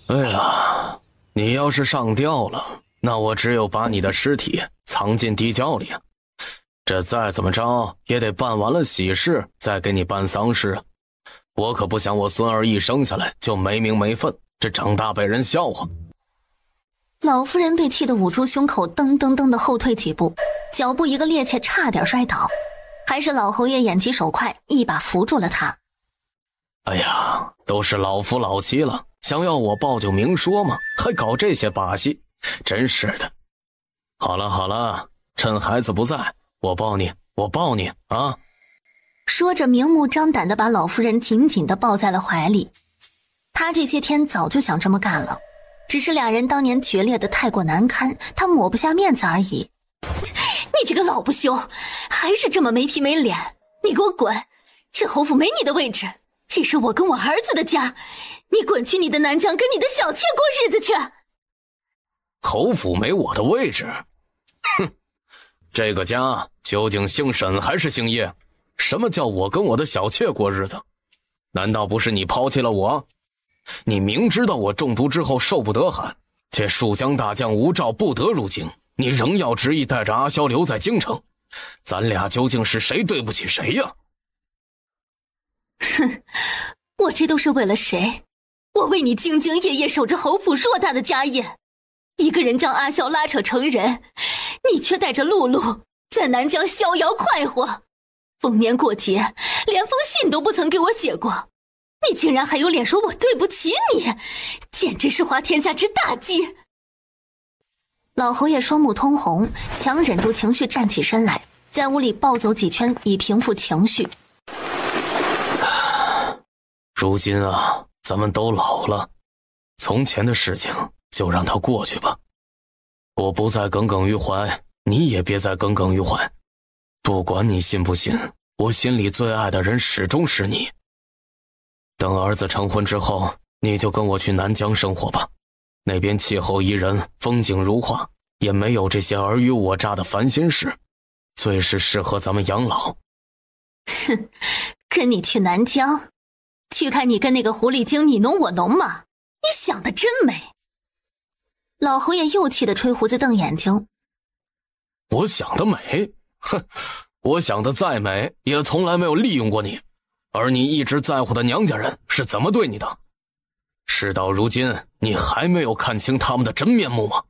哎呀，你要是上吊了，那我只有把你的尸体藏进地窖里啊。这再怎么着也得办完了喜事再给你办丧事啊。我可不想我孙儿一生下来就没名没分，这长大被人笑话。老夫人被气得捂住胸口，噔噔噔的后退几步，脚步一个趔趄，差点摔倒，还是老侯爷眼疾手快，一把扶住了他。哎呀，都是老夫老妻了，想要我抱就明说嘛，还搞这些把戏，真是的。好了好了，趁孩子不在，我抱你啊！说着明目张胆地把老夫人紧紧地抱在了怀里。他这些天早就想这么干了，只是俩人当年决裂得太过难堪，他抹不下面子而已。你这个老不休，还是这么没皮没脸，你给我滚！这侯府没你的位置，这是我跟我儿子的家，你滚去你的南疆跟你的小妾过日子去。侯府没我的位置？哼，这个家究竟姓沈还是姓叶？什么叫我跟我的小妾过日子？难道不是你抛弃了我？你明知道我中毒之后受不得寒，且蜀江大将吴兆不得入京，你仍要执意带着阿萧留在京城，咱俩究竟是谁对不起谁呀？哼，我这都是为了谁？我为你兢兢业业守着侯府偌大的家业，一个人将阿萧拉扯成人，你却带着露露在南疆逍遥快活，逢年过节连封信都不曾给我写过，你竟然还有脸说我对不起你，简直是滑天下之大稽。老侯爷双目通红，强忍住情绪站起身来，在屋里暴走几圈以平复情绪。如今啊，咱们都老了，从前的事情就让它过去吧。我不再耿耿于怀，你也别再耿耿于怀。不管你信不信，我心里最爱的人始终是你。等儿子成婚之后，你就跟我去南疆生活吧，那边气候宜人，风景如画，也没有这些尔虞我诈的烦心事，最是适合咱们养老。哼，跟你去南疆，去看你跟那个狐狸精你侬我侬吗？你想的真美。老侯爷又气得吹胡子瞪眼睛。我想得美？哼，我想得再美，也从来没有利用过你。而你一直在乎的娘家人是怎么对你的？事到如今，你还没有看清他们的真面目吗？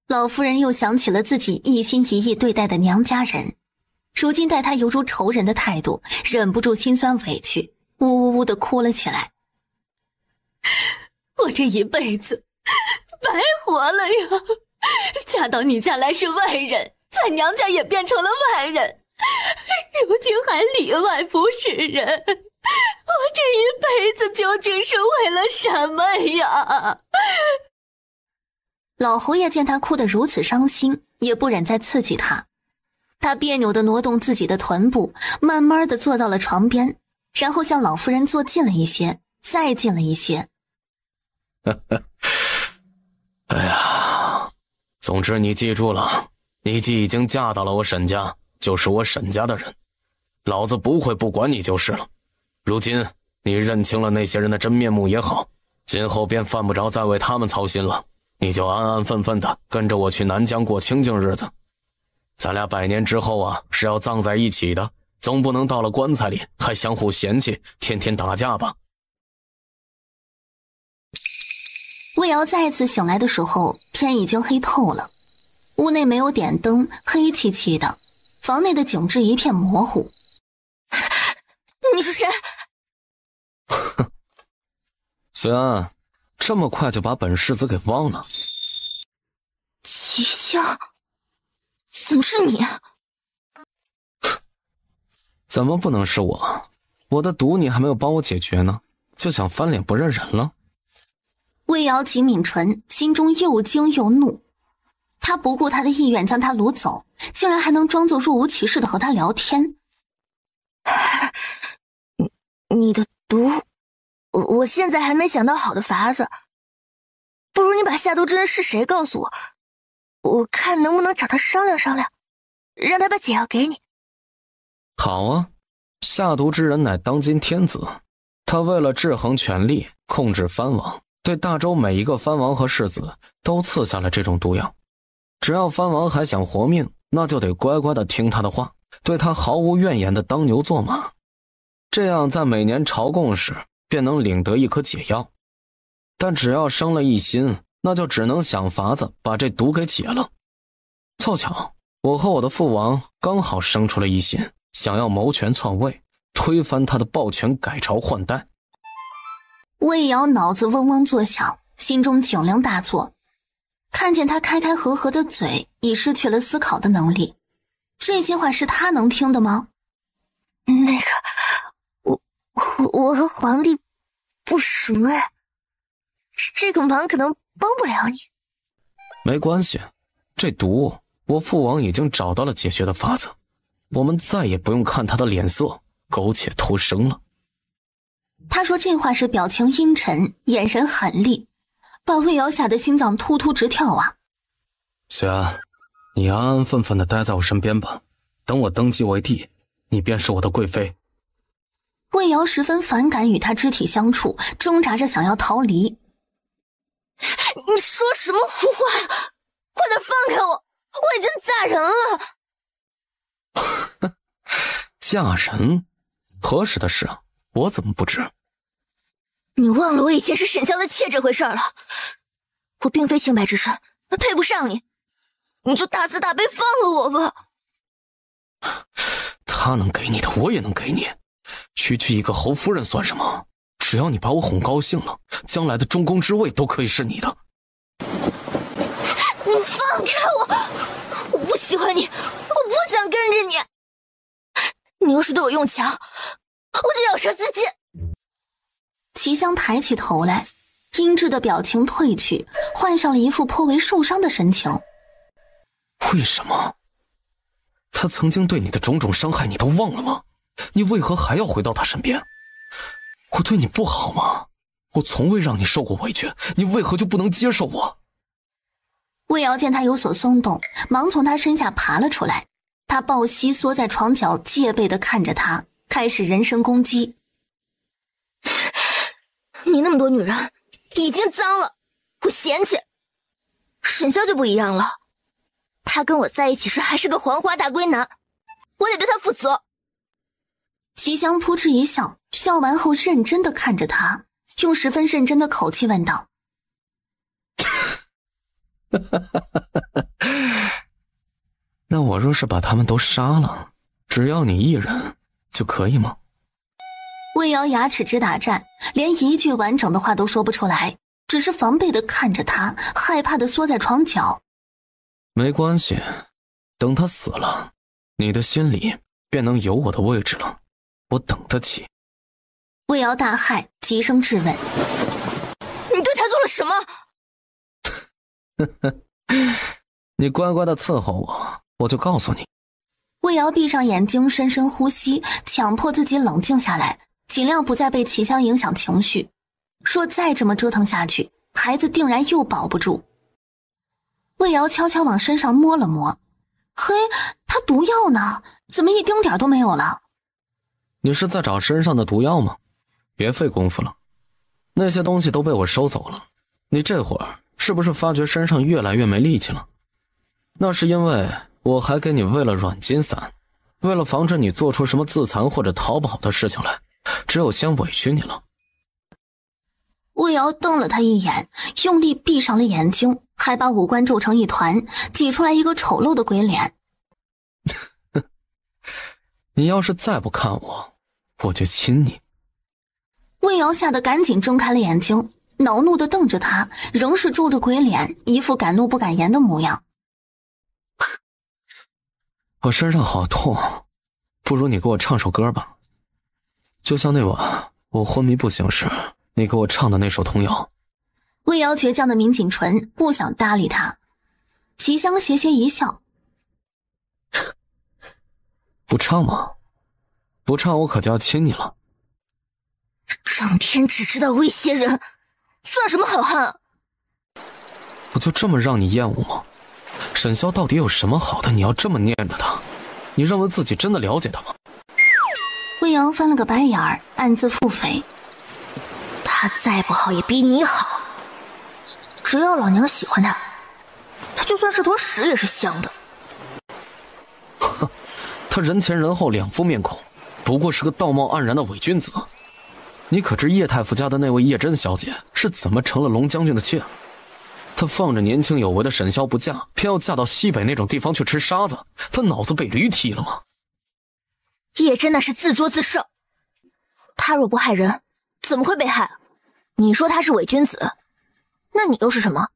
老夫人又想起了自己一心一意对待的娘家人，如今待他犹如仇人的态度，忍不住心酸委屈，呜呜呜地哭了起来。我这一辈子白活了呀！嫁到你家来是外人，在娘家也变成了外人，如今还里外不是人，我这一辈子究竟是为了什么呀？老侯爷见他哭得如此伤心，也不忍再刺激他，他别扭地挪动自己的臀部，慢慢地坐到了床边，然后向老夫人坐近了一些，再近了一些。哎呀，总之你记住了，你既已经嫁到了我沈家，就是我沈家的人，老子不会不管你就是了。如今你认清了那些人的真面目也好，今后便犯不着再为他们操心了，你就安安分分的跟着我去南疆过清静日子。咱俩100年之后啊，是要葬在一起的，总不能到了棺材里还相互嫌弃，天天打架吧。魏瑶再次醒来的时候，天已经黑透了，屋内没有点灯，黑漆漆的，房内的景致一片模糊。你是谁？随安，这么快就把本世子给忘了？齐香，怎么是你？怎么不能是我？我的毒你还没有帮我解决呢，就想翻脸不认人了？魏瑶紧抿唇，心中又惊又怒。他不顾他的意愿将他掳走，竟然还能装作若无其事的和他聊天。你的毒，我现在还没想到好的法子，不如你把下毒之人是谁告诉我，我看能不能找他商量商量，让他把解药给你。好啊，下毒之人乃当今天子，他为了制衡权力，控制藩王，对大周每一个藩王和世子都赐下了这种毒药。只要藩王还想活命，那就得乖乖的听他的话，对他毫无怨言的当牛做马，这样在每年朝贡时便能领得一颗解药。但只要生了一心，那就只能想法子把这毒给解了。凑巧我和我的父王刚好生出了一心，想要谋权篡位，推翻他的暴权，改朝换代。魏瑶脑子嗡嗡作响，心中警铃大作，看见他开开合合的嘴，已失去了思考的能力。这些话是他能听的吗？那个，我和皇帝不熟哎，这个忙可能帮不了你。没关系，这毒我父王已经找到了解决的法子，我们再也不用看他的脸色苟且偷生了。他说这话时表情阴沉，眼神狠厉，把魏瑶吓得心脏突突直跳啊。随安，你安安分分的待在我身边吧，等我登基为帝，你便是我的贵妃。魏瑶十分反感与他肢体相处，挣扎着想要逃离。你说什么胡话？快点放开我，我已经嫁人了。嫁人？何时的事啊？我怎么不知？你忘了我以前是沈萧的妾这回事了？我并非清白之身，配不上你，你就大慈大悲放了我吧。他能给你的我也能给你，区区一个侯夫人算什么？只要你把我哄高兴了，将来的中宫之位都可以是你的。你放开我！我不喜欢你，我不想跟着你。你要是对我用强，我就咬舌自尽。齐香抬起头来，阴鸷的表情褪去，换上了一副颇为受伤的神情。为什么？他曾经对你的种种伤害你都忘了吗？你为何还要回到他身边？我对你不好吗？我从未让你受过委屈，你为何就不能接受我？魏瑶见他有所松动，忙从他身下爬了出来，他抱膝缩在床角，戒备地看着他，开始人身攻击。你那么多女人已经脏了，我嫌弃，沈萧就不一样了，他跟我在一起时还是个黄花大闺男，我得对他负责。齐香扑哧一笑，笑完后认真的看着他，用十分认真的口气问道：那我若是把他们都杀了，只要你一人就可以吗？魏瑶牙齿直打颤，连一句完整的话都说不出来，只是防备的看着他，害怕的缩在床角。没关系，等他死了，你的心里便能有我的位置了，我等得起。魏瑶大骇，急声质问：你对他做了什么？你乖乖的伺候我，我就告诉你。魏瑶闭上眼睛，深深呼吸，强迫自己冷静下来，尽量不再被齐香影响情绪。若再这么折腾下去，孩子定然又保不住。魏瑶悄悄往身上摸了摸，嘿，他毒药呢？怎么一丁点都没有了？你是在找身上的毒药吗？别费功夫了，那些东西都被我收走了。你这会儿是不是发觉身上越来越没力气了？那是因为我还给你喂了软筋散，为了防止你做出什么自残或者逃跑的事情来，只有先委屈你了。魏瑶瞪了他一眼，用力闭上了眼睛，还把五官皱成一团，挤出来一个丑陋的鬼脸。你要是再不看我，我就亲你。魏瑶吓得赶紧睁开了眼睛，恼怒地瞪着他，仍是皱着鬼脸，一副敢怒不敢言的模样。我身上好痛，不如你给我唱首歌吧，就像那晚我昏迷不醒时你给我唱的那首童谣。魏瑶倔强的抿紧唇，不想搭理他。齐香斜斜一笑：不唱吗？不唱我可就要亲你了。整天只知道威胁人，算什么好汉啊？我就这么让你厌恶吗？沈萧到底有什么好的你要这么念着他？你认为自己真的了解他吗？魏瑶翻了个白眼儿，暗自腹诽：他再不好也比你好，只要老娘喜欢他，他就算是坨屎也是香的。哼，他人前人后两副面孔，不过是个道貌岸然的伪君子。你可知叶太傅家的那位叶真小姐是怎么成了龙将军的妾？她放着年轻有为的沈萧不嫁，偏要嫁到西北那种地方去吃沙子，她脑子被驴踢了吗？叶真那是自作自受，他若不害人，怎么会被害？你说他是伪君子，那你又是什么？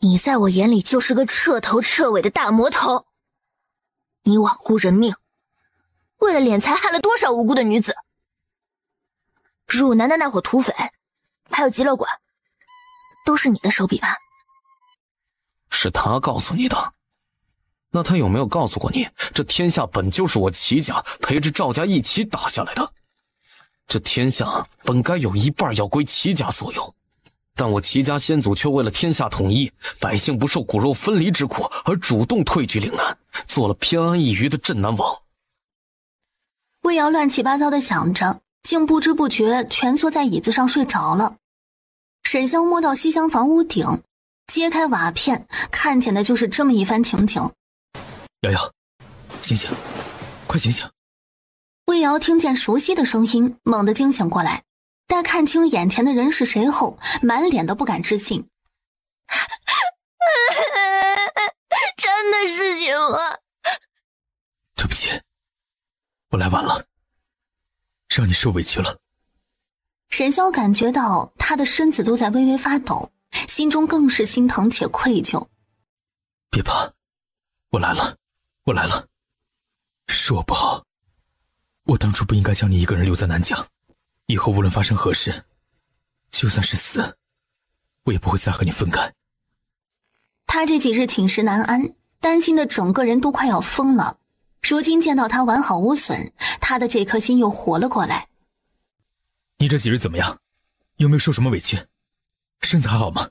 你在我眼里就是个彻头彻尾的大魔头，你罔顾人命，为了敛财害了多少无辜的女子。汝南的那伙土匪，还有极乐馆，都是你的手笔吧？是他告诉你的。那他有没有告诉过你，这天下本就是我齐家陪着赵家一起打下来的？这天下本该有一半要归齐家所有，但我齐家先祖却为了天下统一，百姓不受骨肉分离之苦，而主动退居岭南，做了偏安一隅的镇南王。魏瑶乱七八糟的想着，竟不知不觉蜷缩在椅子上睡着了。沈香摸到西厢房屋顶，揭开瓦片，看见的就是这么一番情景。瑶瑶，醒醒，快醒醒！魏瑶听见熟悉的声音，猛地惊醒过来，待看清眼前的人是谁后，满脸的不敢置信。真的是你吗？对不起，我来晚了，让你受委屈了。沈萧感觉到他的身子都在微微发抖，心中更是心疼且愧疚。别怕，我来了，我来了，是我不好，我当初不应该将你一个人留在南疆，以后无论发生何事，就算是死，我也不会再和你分开。他这几日寝食难安，担心的整个人都快要疯了。如今见到他完好无损，他的这颗心又活了过来。你这几日怎么样？有没有受什么委屈？身子还好吗？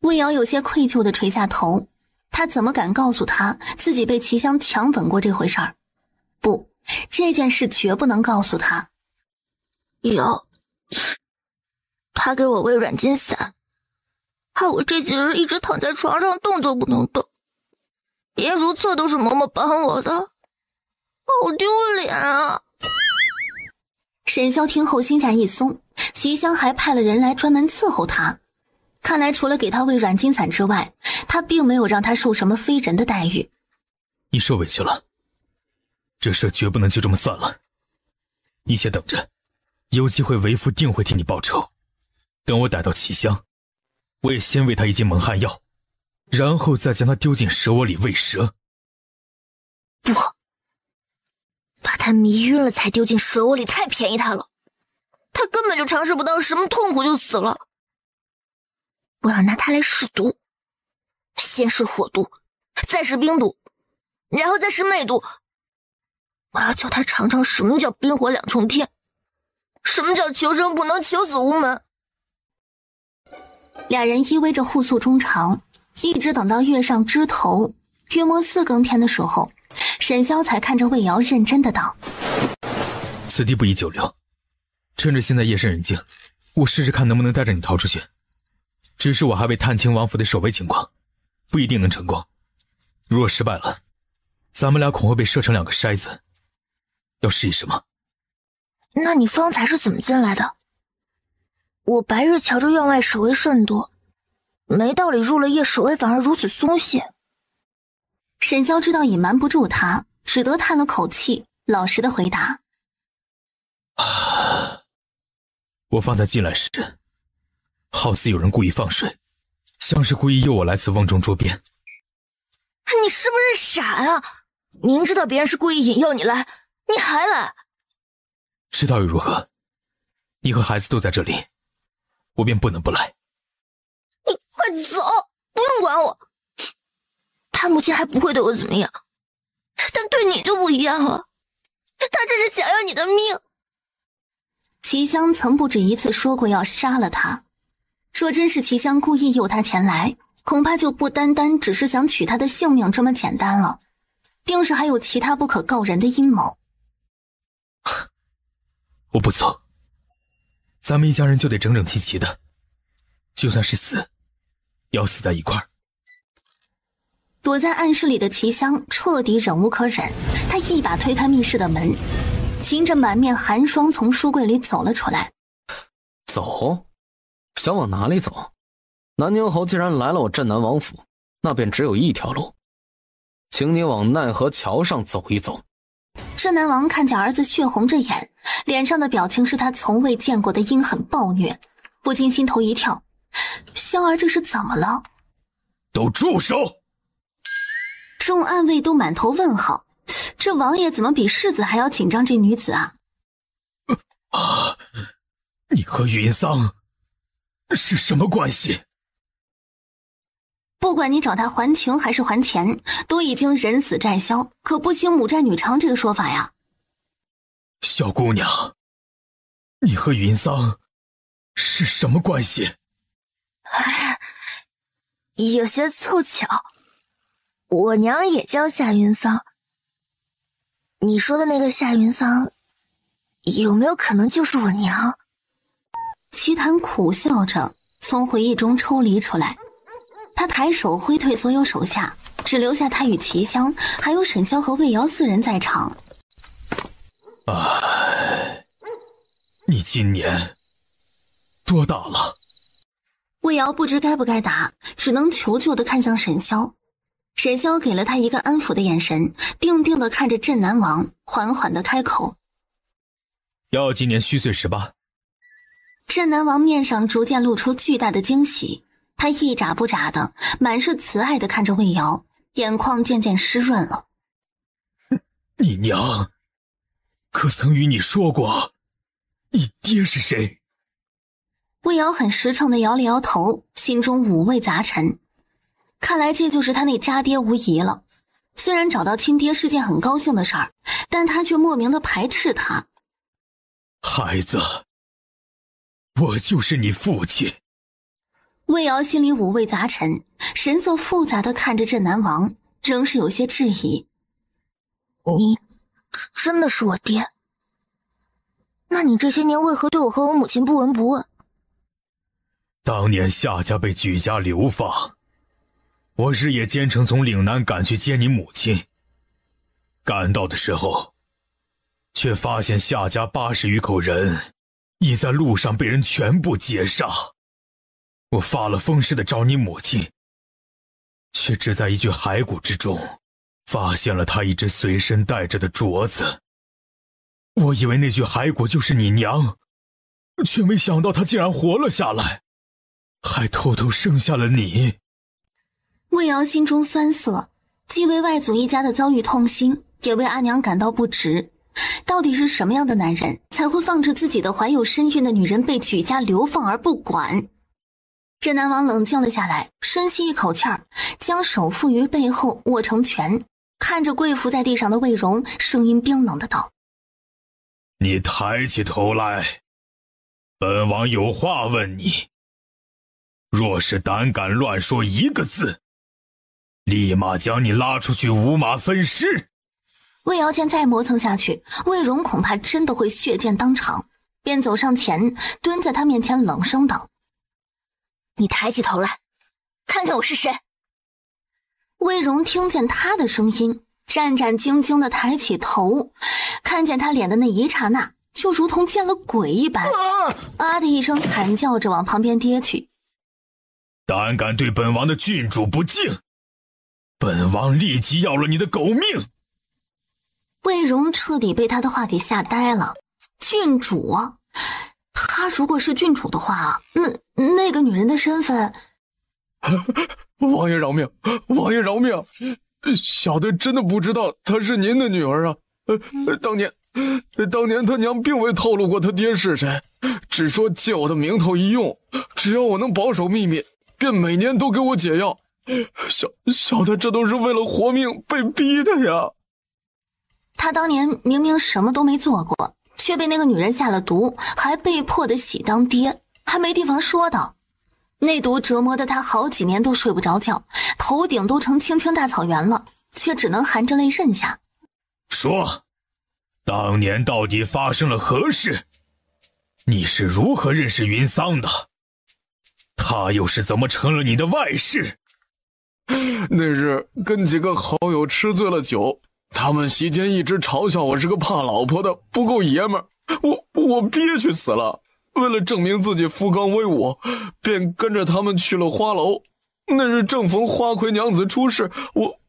魏瑶有些愧疚地垂下头，他怎么敢告诉他自己被齐香强吻过这回事儿？不，这件事绝不能告诉他。有，他给我喂软筋散，害我这几日一直躺在床上动都不能动，连如厕都是嬷嬷帮我的，好丢脸啊！沈潇听后心下一松，齐香还派了人来专门伺候他。看来除了给他喂软筋散之外，他并没有让他受什么非人的待遇。你受委屈了，这事绝不能就这么算了。你且等着，有机会为父定会替你报仇。等我逮到齐香，我也先喂他一剂蒙汗药，然后再将他丢进蛇窝里喂蛇。不，把他迷晕了才丢进蛇窝里太便宜他了，他根本就尝试不到什么痛苦就死了。我要拿他来试毒，先是火毒，再是冰毒，然后再是魅毒。我要叫他尝尝什么叫冰火两重天，什么叫求生不能求死无门。俩人依偎着互诉衷肠，一直等到月上枝头，约莫4更天的时候，沈潇才看着魏瑶认真的道：此地不宜久留，趁着现在夜深人静，我试试看能不能带着你逃出去。只是我还未探清王府的守卫情况，不一定能成功。如果失败了，咱们俩恐会被射成2个筛子。要试一试吗？那你方才是怎么进来的？我白日瞧着院外守卫甚多，没道理入了夜守卫反而如此松懈。沈潇知道隐瞒不住他，只得叹了口气，老实的回答：我方才进来时，好似有人故意放水，像是故意诱我来此瓮中捉鳖。你是不是傻啊？明知道别人是故意引诱你来，你还来？知道又如何？你和孩子都在这里，我便不能不来。你快走，不用管我。他母亲还不会对我怎么样，但对你就不一样了，他这是想要你的命。齐香曾不止一次说过要杀了他，若真是齐香故意诱他前来，恐怕就不单单只是想取他的性命这么简单了，定是还有其他不可告人的阴谋。我不走，咱们一家人就得整整齐齐的，就算是死，也要死在一块儿。躲在暗室里的齐香彻底忍无可忍，他一把推开密室的门，噙着满面寒霜从书柜里走了出来。走？想往哪里走？南宁侯既然来了我镇南王府，那便只有一条路，请你往奈何桥上走一走。镇南王看见儿子血红着眼，脸上的表情是他从未见过的阴狠暴虐，不禁心头一跳。萧儿这是怎么了？都住手！众暗卫都满头问号，这王爷怎么比世子还要紧张这女子啊？你和云桑是什么关系？不管你找他还情还是还钱，都已经人死债消，可不兴母债女偿这个说法呀。小姑娘，你和云桑是什么关系？有些凑巧，我娘也叫夏云桑。你说的那个夏云桑，有没有可能就是我娘？齐檀苦笑着从回忆中抽离出来，他抬手挥退所有手下，只留下他与齐香还有沈潇和魏瑶4人在场。你今年多大了？魏瑶不知该不该答，只能求救地看向沈潇。沈潇给了他一个安抚的眼神，定定地看着镇南王，缓缓地开口：瑶今年虚岁18。镇南王面上逐渐露出巨大的惊喜，他一眨不眨的，满是慈爱的看着魏瑶，眼眶渐渐湿润了。你娘可曾与你说过你爹是谁？魏瑶很实诚的摇了摇头，心中五味杂陈。看来这就是他那渣爹无疑了。虽然找到亲爹是件很高兴的事儿，但他却莫名的排斥他。孩子，我就是你父亲。魏瑶心里五味杂陈，神色复杂的看着镇南王，仍是有些质疑。你真的是我爹？那你这些年为何对我和我母亲不闻不问？当年夏家被举家流放，我日夜兼程从岭南赶去接你母亲。赶到的时候，却发现夏家80余口人已在路上被人全部截杀。我发了疯似的找你母亲，却只在一具骸骨之中发现了她一只随身带着的镯子。我以为那具骸骨就是你娘，却没想到她竟然活了下来，还偷偷生下了你。魏瑶心中酸涩，既为外祖一家的遭遇痛心，也为阿娘感到不值。到底是什么样的男人才会放着自己的怀有身孕的女人被举家流放而不管？镇南王冷静了下来，深吸一口气儿，将手负于背后握成拳，看着跪伏在地上的魏荣，声音冰冷的道：你抬起头来，本王有话问你。若是胆敢乱说一个字，立马将你拉出去五马分尸。魏瑶见再磨蹭下去，魏荣恐怕真的会血溅当场，便走上前，蹲在他面前冷声道：你抬起头来，看看我是谁。魏荣听见他的声音，战战兢兢地抬起头，看见他脸的那一刹那，就如同见了鬼一般，啊的一声惨叫着往旁边跌去。胆敢对本王的郡主不敬，本王立即要了你的狗命。魏荣彻底被他的话给吓呆了。郡主啊，他如果是郡主的话，那个女人的身份……王爷饶命，王爷饶命！小的真的不知道她是您的女儿啊。当年他娘并未透露过他爹是谁，只说借我的名头一用，只要我能保守秘密，便每年都给我解药。小的这都是为了活命被逼的呀。他当年明明什么都没做过，却被那个女人下了毒，还被迫的喜当爹，还没地方说道。那毒折磨得他好几年都睡不着觉，头顶都成青青大草原了，却只能含着泪认下。说，当年到底发生了何事？你是如何认识云桑的？他又是怎么成了你的外室？那日跟几个好友吃醉了酒，他们席间一直嘲笑我是个怕老婆的，不够爷们儿，我憋屈死了。为了证明自己福刚威武，便跟着他们去了花楼。那日正逢花魁娘子出事，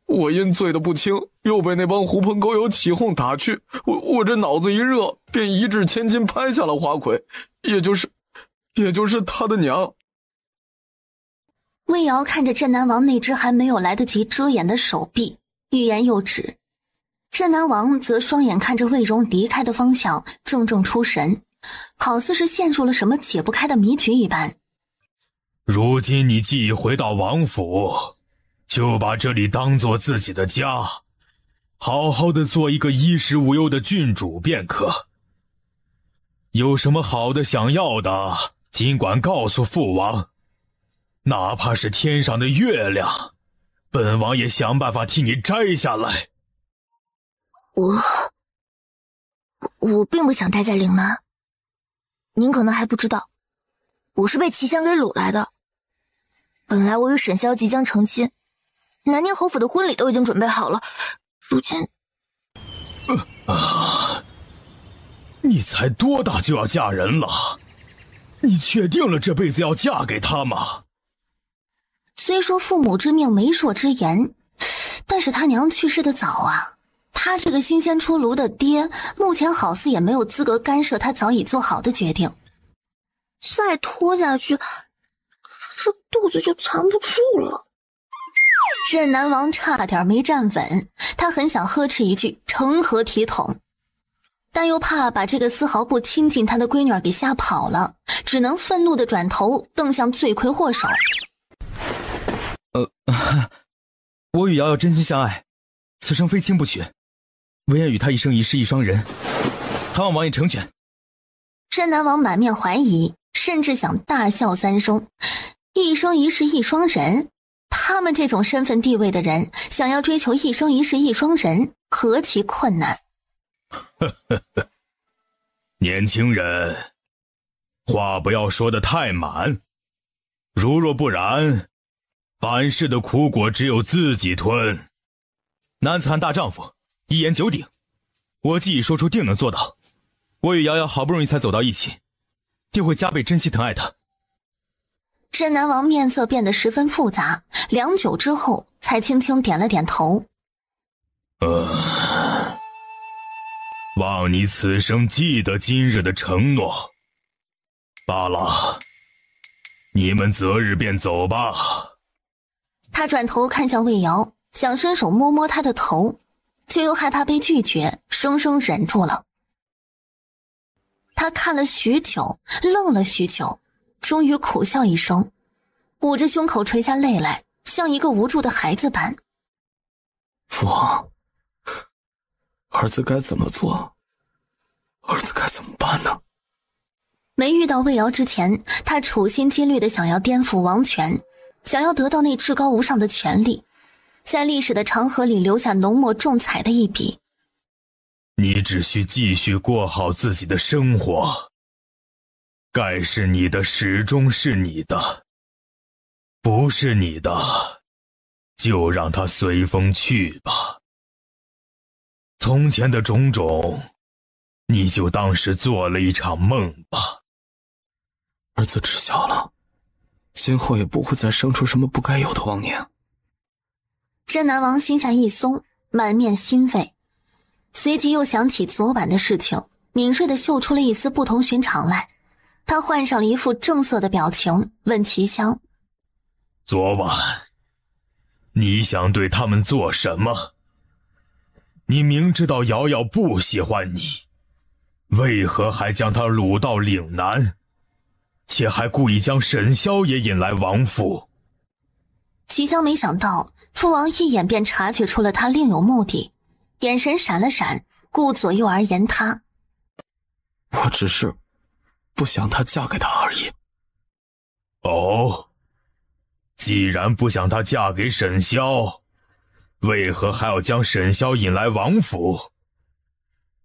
我因醉得不轻，又被那帮狐朋狗友起哄打去。我这脑子一热，便一掷千金拍下了花魁，也就是他的娘。魏瑶看着镇南王那只还没有来得及遮掩的手臂，欲言又止。镇南王则双眼看着魏荣离开的方向，怔怔出神，好似是陷入了什么解不开的迷局一般。如今你既已回到王府，就把这里当作自己的家，好好的做一个衣食无忧的郡主便可。有什么好的想要的，尽管告诉父王，哪怕是天上的月亮，本王也想办法替你摘下来。我并不想待在岭南，您可能还不知道，我是被齐香给掳来的。本来我与沈萧即将成亲，南宁侯府的婚礼都已经准备好了，如今……你才多大就要嫁人了？你确定了这辈子要嫁给他吗？虽说父母之命媒妁之言，但是他娘去世的早啊，他这个新鲜出炉的爹，目前好似也没有资格干涉他早已做好的决定。再拖下去，这肚子就藏不住了。镇南王差点没站稳，他很想呵斥一句成何体统，但又怕把这个丝毫不亲近他的闺女给吓跑了，只能愤怒地转头瞪向罪魁祸首。我与瑶瑶真心相爱，此生非亲不娶，唯愿与她一生一世一双人，还望王爷成全。镇南王满面怀疑，甚至想大笑三声。一生一世一双人，他们这种身份地位的人，想要追求一生一世一双人，何其困难。年轻人，话不要说得太满，如若不然，凡事的苦果只有自己吞。男子汉大丈夫，一言九鼎。我既已说出定能做到，我与瑶瑶好不容易才走到一起，定会加倍珍惜疼爱她。镇南王面色变得十分复杂，良久之后才轻轻点了点头。望你此生记得今日的承诺。罢了，你们择日便走吧。他转头看向魏瑶，想伸手摸摸他的头，却又害怕被拒绝，生生忍住了。他看了许久，愣了许久，终于苦笑一声，捂着胸口垂下泪来，像一个无助的孩子般。父王，儿子该怎么做？儿子该怎么办呢？没遇到魏瑶之前，他处心积虑地想要颠覆王权，想要得到那至高无上的权力，在历史的长河里留下浓墨重彩的一笔。你只需继续过好自己的生活，该是你的始终是你的，不是你的，就让它随风去吧。从前的种种，你就当是做了一场梦吧。儿子知晓了，今后也不会再生出什么不该有的妄念。镇南王心下一松，满面欣慰，随即又想起昨晚的事情，敏锐地嗅出了一丝不同寻常来。他换上了一副正色的表情，问齐香：昨晚你想对他们做什么？你明知道瑶瑶不喜欢你，为何还将她掳到岭南，且还故意将沈萧也引来王府？齐香没想到父王一眼便察觉出了他另有目的，眼神闪了闪，顾左右而言他：我只是不想她嫁给他而已。哦，既然不想她嫁给沈萧，为何还要将沈萧引来王府？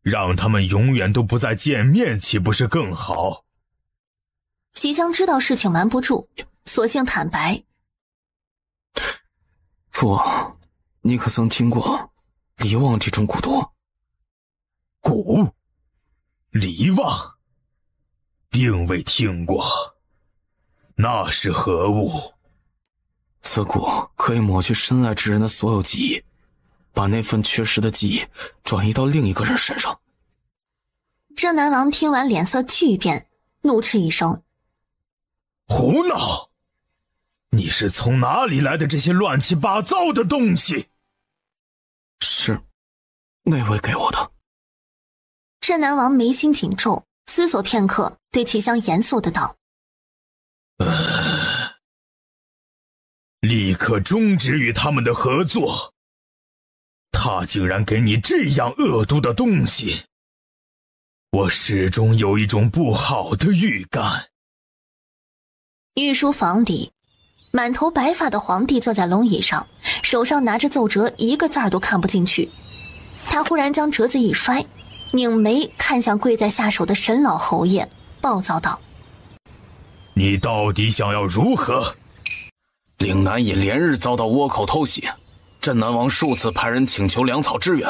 让他们永远都不再见面，岂不是更好？齐香知道事情瞒不住，索性坦白：父王，你可曾听过离妄这种蛊毒？蛊？离妄？并未听过，那是何物？此蛊可以抹去深爱之人的所有记忆，把那份缺失的记忆转移到另一个人身上。镇南王听完脸色巨变，怒斥一声：胡闹！你是从哪里来的这些乱七八糟的东西？是那位给我的。镇南王眉心紧皱，思索片刻，对齐香严肃的道：立刻终止与他们的合作。他竟然给你这样恶毒的东西，我始终有一种不好的预感。御书房里，满头白发的皇帝坐在龙椅上，手上拿着奏折，一个字儿都看不进去。他忽然将折子一摔，拧眉看向跪在下手的沈老侯爷，暴躁道：你到底想要如何？岭南已连日遭到倭寇偷袭，镇南王数次派人请求粮草支援，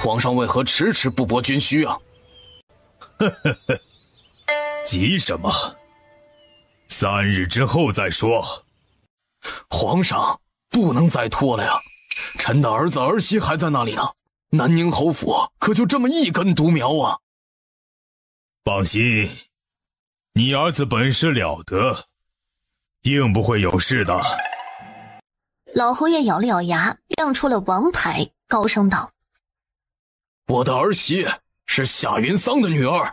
皇上为何迟迟不拨军需啊？急什么？3日之后再说。皇上不能再拖了呀，臣的儿子儿媳还在那里呢，南宁侯府可就这么一根独苗啊！放心，你儿子本事了得，定不会有事的。老侯爷咬了咬牙，亮出了王牌，高声道：我的儿媳是夏云桑的女儿。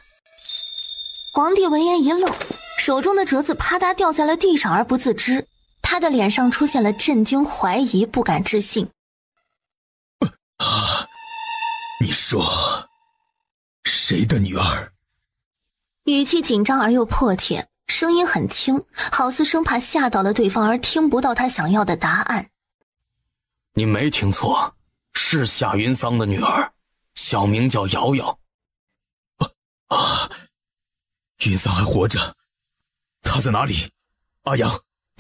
皇帝闻言一愣，手中的折子啪嗒掉在了地上而不自知，他的脸上出现了震惊、怀疑、不敢置信。你说谁的女儿？语气紧张而又迫切，声音很轻，好似生怕吓到了对方而听不到他想要的答案。你没听错，是夏云桑的女儿，小名叫瑶瑶。云桑还活着，她在哪里？阿阳，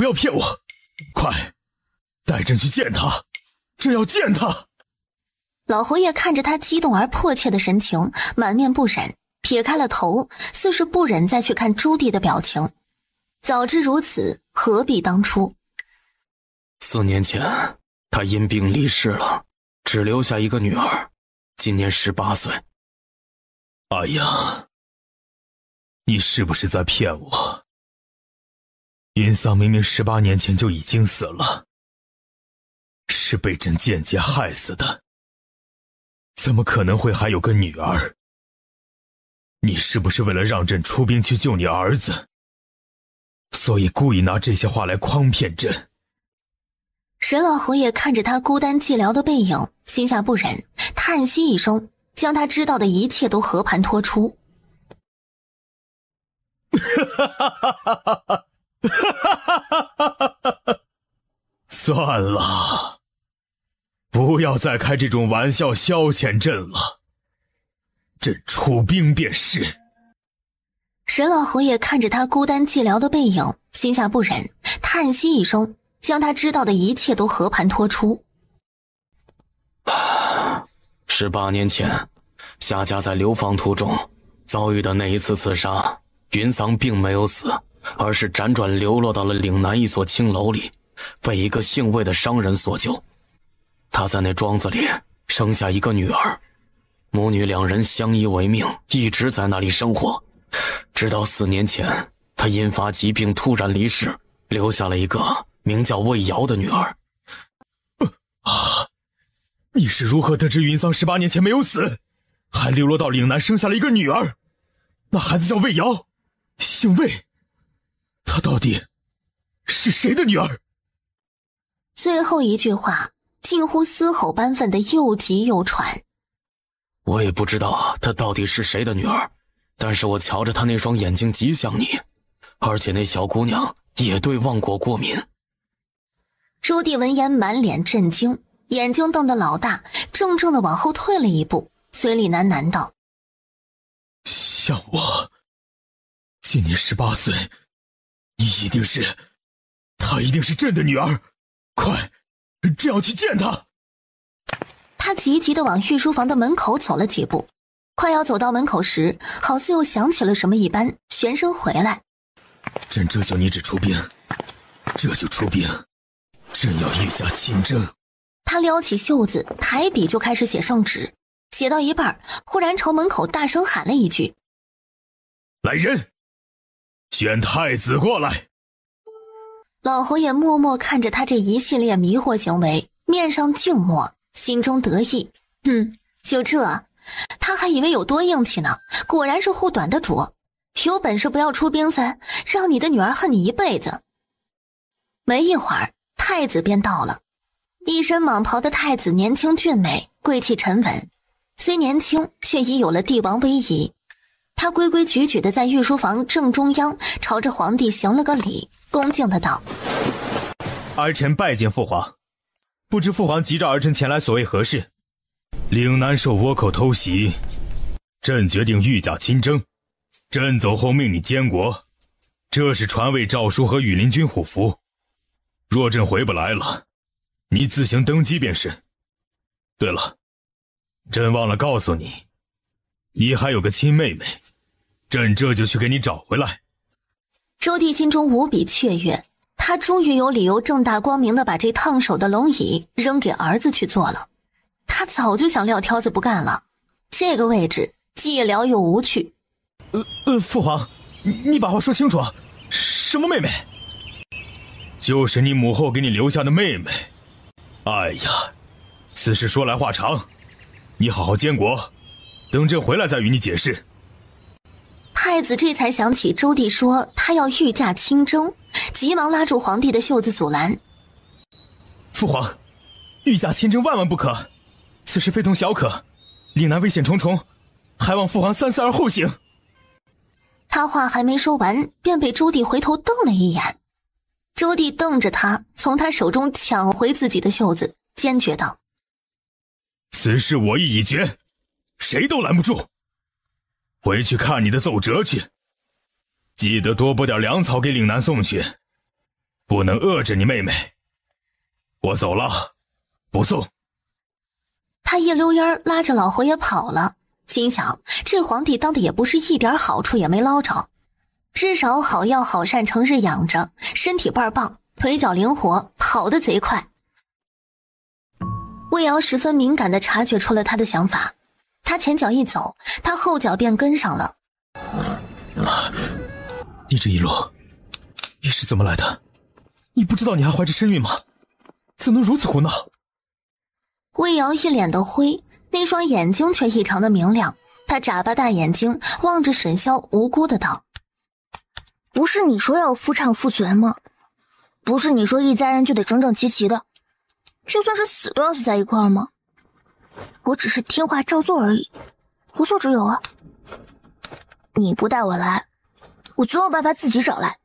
不要骗我，快带朕去见他，朕要见他。老侯爷看着他激动而迫切的神情，满面不忍，撇开了头，似是不忍再去看朱棣的表情。早知如此，何必当初？4年前，他因病离世了，只留下一个女儿，今年18岁。哎呀，你是不是在骗我？云桑明明18年前就已经死了，是被朕间接害死的，怎么可能会还有个女儿？你是不是为了让朕出兵去救你儿子，所以故意拿这些话来诓骗朕？沈老侯爷看着他孤单寂寥的背影，心下不忍，叹息一声，将他知道的一切都和盘托出。算了，不要再开这种玩笑消遣朕了，朕出兵便是。沈老侯爷看着他孤单寂寥的背影，心下不忍，叹息一声，将他知道的一切都和盘托出。18年前，夏家在流放途中遭遇的那一次刺杀，云桑并没有死，而是辗转流落到了岭南一所青楼里，被一个姓魏的商人所救。他在那庄子里生下一个女儿，母女2人相依为命，一直在那里生活，直到4年前，他因发疾病突然离世，留下了一个名叫魏瑶的女儿。你是如何得知云桑18年前没有死，还流落到岭南生下了一个女儿？那孩子叫魏瑶，姓魏，她到底是谁的女儿？最后一句话近乎嘶吼般分的又急又喘。我也不知道她到底是谁的女儿，但是我瞧着她那双眼睛极像你，而且那小姑娘也对妄果过敏。朱棣闻言满脸震惊，眼睛瞪得老大，怔怔地往后退了一步，嘴里喃喃道：像我今年18岁，你她一定是朕的女儿，快，朕要去见她。他急急地往御书房的门口走了几步，快要走到门口时，好似又想起了什么一般，旋身回来。朕这就拟旨出兵，这就出兵，朕要御驾亲征。他撩起袖子，抬笔就开始写圣旨，写到一半，忽然朝门口大声喊了一句：来人，选太子过来。老侯爷默默看着他这一系列迷惑行为，面上静默，心中得意。就这，他还以为有多硬气呢，果然是护短的主。有本事不要出兵噻，让你的女儿恨你一辈子。没一会儿，太子便到了。一身蟒袍的太子年轻俊美，贵气沉稳，虽年轻却已有了帝王威仪。他规规矩矩地在御书房正中央朝着皇帝行了个礼，恭敬地道：儿臣拜见父皇，不知父皇急召儿臣前来所谓何事？岭南受倭寇偷袭，朕决定御驾亲征，朕走后命你监国，这是传位诏书和羽林军虎符。若朕回不来了，你自行登基便是。对了，朕忘了告诉你，你还有个亲妹妹，朕这就去给你找回来。周帝心中无比雀跃，他终于有理由正大光明地把这烫手的龙椅扔给儿子去做了。他早就想撂挑子不干了，这个位置寂寥又无趣。父皇，你把话说清楚，什么妹妹？就是你母后给你留下的妹妹。哎呀，此事说来话长，你好好监国，等朕回来再与你解释。太子这才想起周帝说他要御驾亲征，急忙拉住皇帝的袖子阻拦。父皇，御驾亲征万万不可，此事非同小可，岭南危险重重，还望父皇三思而后行。他话还没说完，便被周帝回头瞪了一眼。周帝瞪着他，从他手中抢回自己的袖子，坚决道：此事我意已决，谁都拦不住。回去看你的奏折去，记得多拨点粮草给岭南送去，不能遏制你妹妹。我走了，不送。他一溜烟拉着老侯爷跑了，心想这皇帝当的也不是一点好处也没捞着，至少好药好膳成日养着，身体倍儿棒，腿脚灵活，跑得贼快。魏瑶十分敏感地察觉出了他的想法，他前脚一走，他后脚便跟上了。你这一路，你是怎么来的？你不知道你还怀着身孕吗？怎能如此胡闹？魏瑶一脸的灰，那双眼睛却异常的明亮，他眨巴大眼睛望着沈潇，无辜的道：不是你说要夫唱妇随吗？不是你说一家人就得整整齐齐的，就算是死都要死在一块儿吗？我只是听话照做而已，无所之有啊。你不带我来，我总有办法自己找来，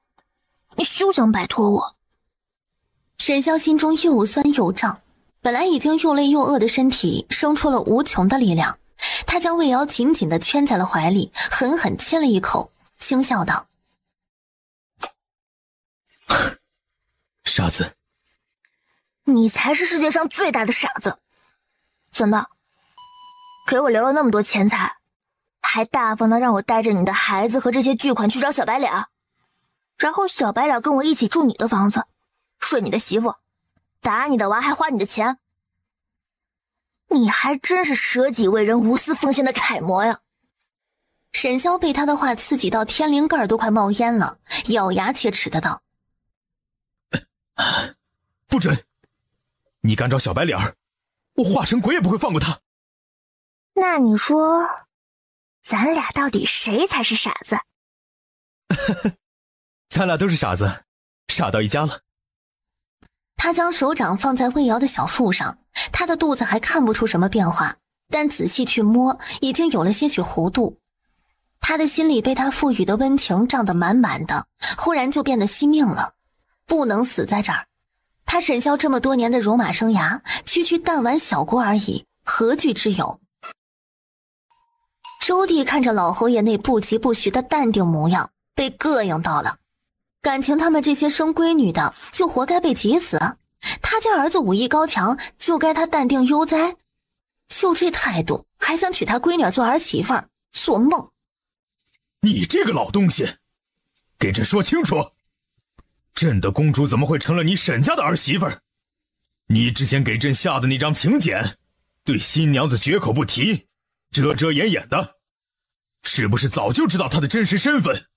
你休想摆脱我。沈潇心中又酸又胀，本来已经又累又饿的身体生出了无穷的力量，他将魏瑶紧紧地圈在了怀里，狠狠亲了一口，轻笑道：傻子，你才是世界上最大的傻子。怎么给我留了那么多钱财，还大方的让我带着你的孩子和这些巨款去找小白脸，然后小白脸跟我一起住你的房子，睡你的媳妇，打你的娃，还花你的钱。你还真是舍己为人无私奉献的楷模呀。沈潇被他的话刺激到天灵盖都快冒烟了，咬牙切齿的道：不准！你敢找小白脸儿，我化成鬼也不会放过他。那你说咱俩到底谁才是傻子？咱俩都是傻子，傻到一家了。他将手掌放在魏瑶的小腹上，他的肚子还看不出什么变化，但仔细去摸，已经有了些许弧度。他的心里被他赋予的温情胀得满满的，忽然就变得惜命了，不能死在这儿。他沈潇这么多年的戎马生涯，区区弹丸小国而已，何惧之有？周帝看着老侯爷那不疾不徐的淡定模样，被膈应到了。感情他们这些生闺女的就活该被急死，他家儿子武艺高强，就该他淡定悠哉。就这态度，还想娶他闺女做儿媳妇儿，做梦！你这个老东西，给朕说清楚，朕的公主怎么会成了你沈家的儿媳妇儿？你之前给朕下的那张请柬，对新娘子绝口不提，遮遮掩掩的，是不是早就知道她的真实身份？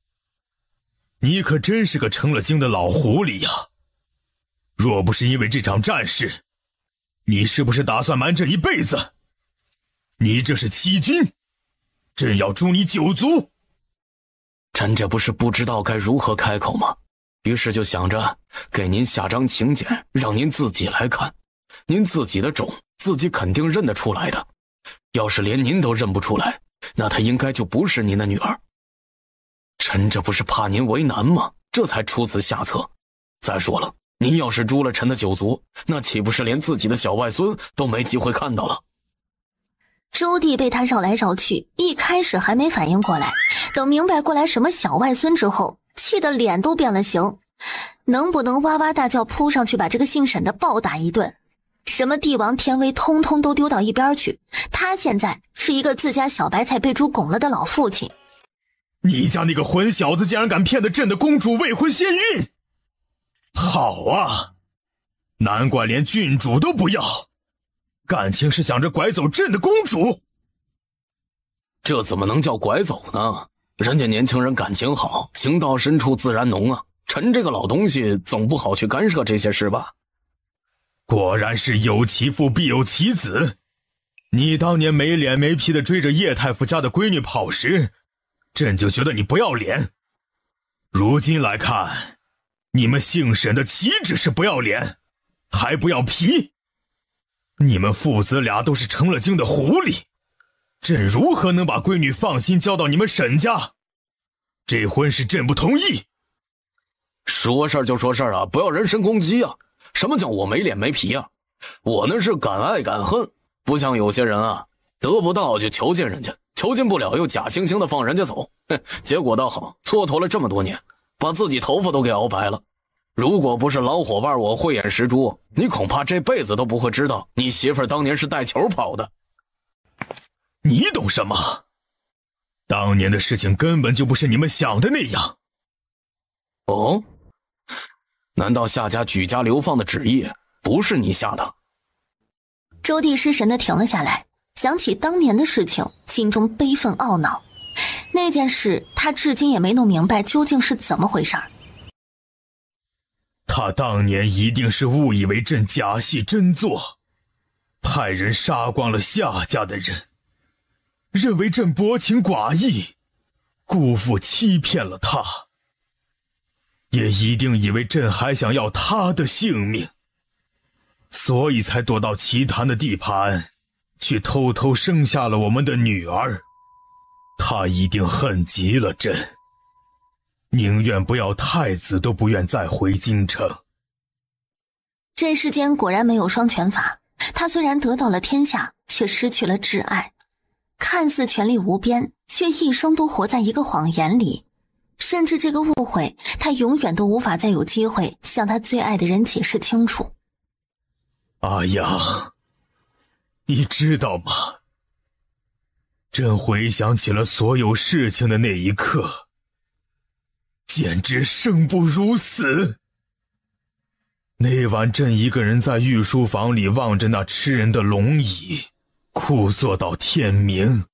你可真是个成了精的老狐狸呀！若不是因为这场战事，你是不是打算瞒朕一辈子？你这是欺君，朕要诛你9族！朕这不是不知道该如何开口吗？于是就想着给您下张请柬，让您自己来看，您自己的种自己肯定认得出来的。要是连您都认不出来，那她应该就不是您的女儿。臣这不是怕您为难吗？这才出此下策。再说了，您要是诛了臣的9族，那岂不是连自己的小外孙都没机会看到了？周帝被他绕来绕去，一开始还没反应过来，等明白过来什么小外孙之后，气得脸都变了形。能不能哇哇大叫扑上去把这个姓沈的暴打一顿？什么帝王天威通通都丢到一边去，他现在是一个自家小白菜被猪拱了的老父亲。你家那个混小子竟然敢骗得朕的公主未婚先孕！好啊，难怪连郡主都不要，感情是想着拐走朕的公主。这怎么能叫拐走呢？人家年轻人感情好，情到深处自然浓啊。臣这个老东西总不好去干涉这些事吧？果然是有其父必有其子。你当年没脸没皮的追着叶太傅家的闺女跑时，朕就觉得你不要脸。如今来看，你们姓沈的岂止是不要脸，还不要皮。你们父子俩都是成了精的狐狸，朕如何能把闺女放心交到你们沈家？这婚事朕不同意。说事儿就说事儿啊，不要人身攻击啊！什么叫我没脸没皮啊？我那是敢爱敢恨，不像有些人啊，得不到就求见人家，求见不了又假惺惺的放人家走，结果倒好，蹉跎了这么多年，把自己头发都给熬白了。如果不是老伙伴我慧眼识珠，你恐怕这辈子都不会知道你媳妇儿当年是带球跑的。你懂什么？当年的事情根本就不是你们想的那样。哦？难道夏家举家流放的旨意不是你下的？周地失神地停了下来，想起当年的事情，心中悲愤懊恼。那件事他至今也没弄明白究竟是怎么回事。他当年一定是误以为朕假戏真做，派人杀光了夏家的人，认为朕薄情寡义，辜负欺骗了他，也一定以为朕还想要他的性命，所以才躲到奇谭的地盘，去偷偷生下了我们的女儿。他一定恨极了朕，宁愿不要太子都不愿再回京城。这世间果然没有双全法，他虽然得到了天下，却失去了挚爱，看似权力无边，却一生都活在一个谎言里，甚至这个误会他永远都无法再有机会向他最爱的人解释清楚。阿阳，你知道吗？朕回想起了所有事情的那一刻，简直生不如死。那晚朕一个人在御书房里望着那吃人的龙椅，枯坐到天明。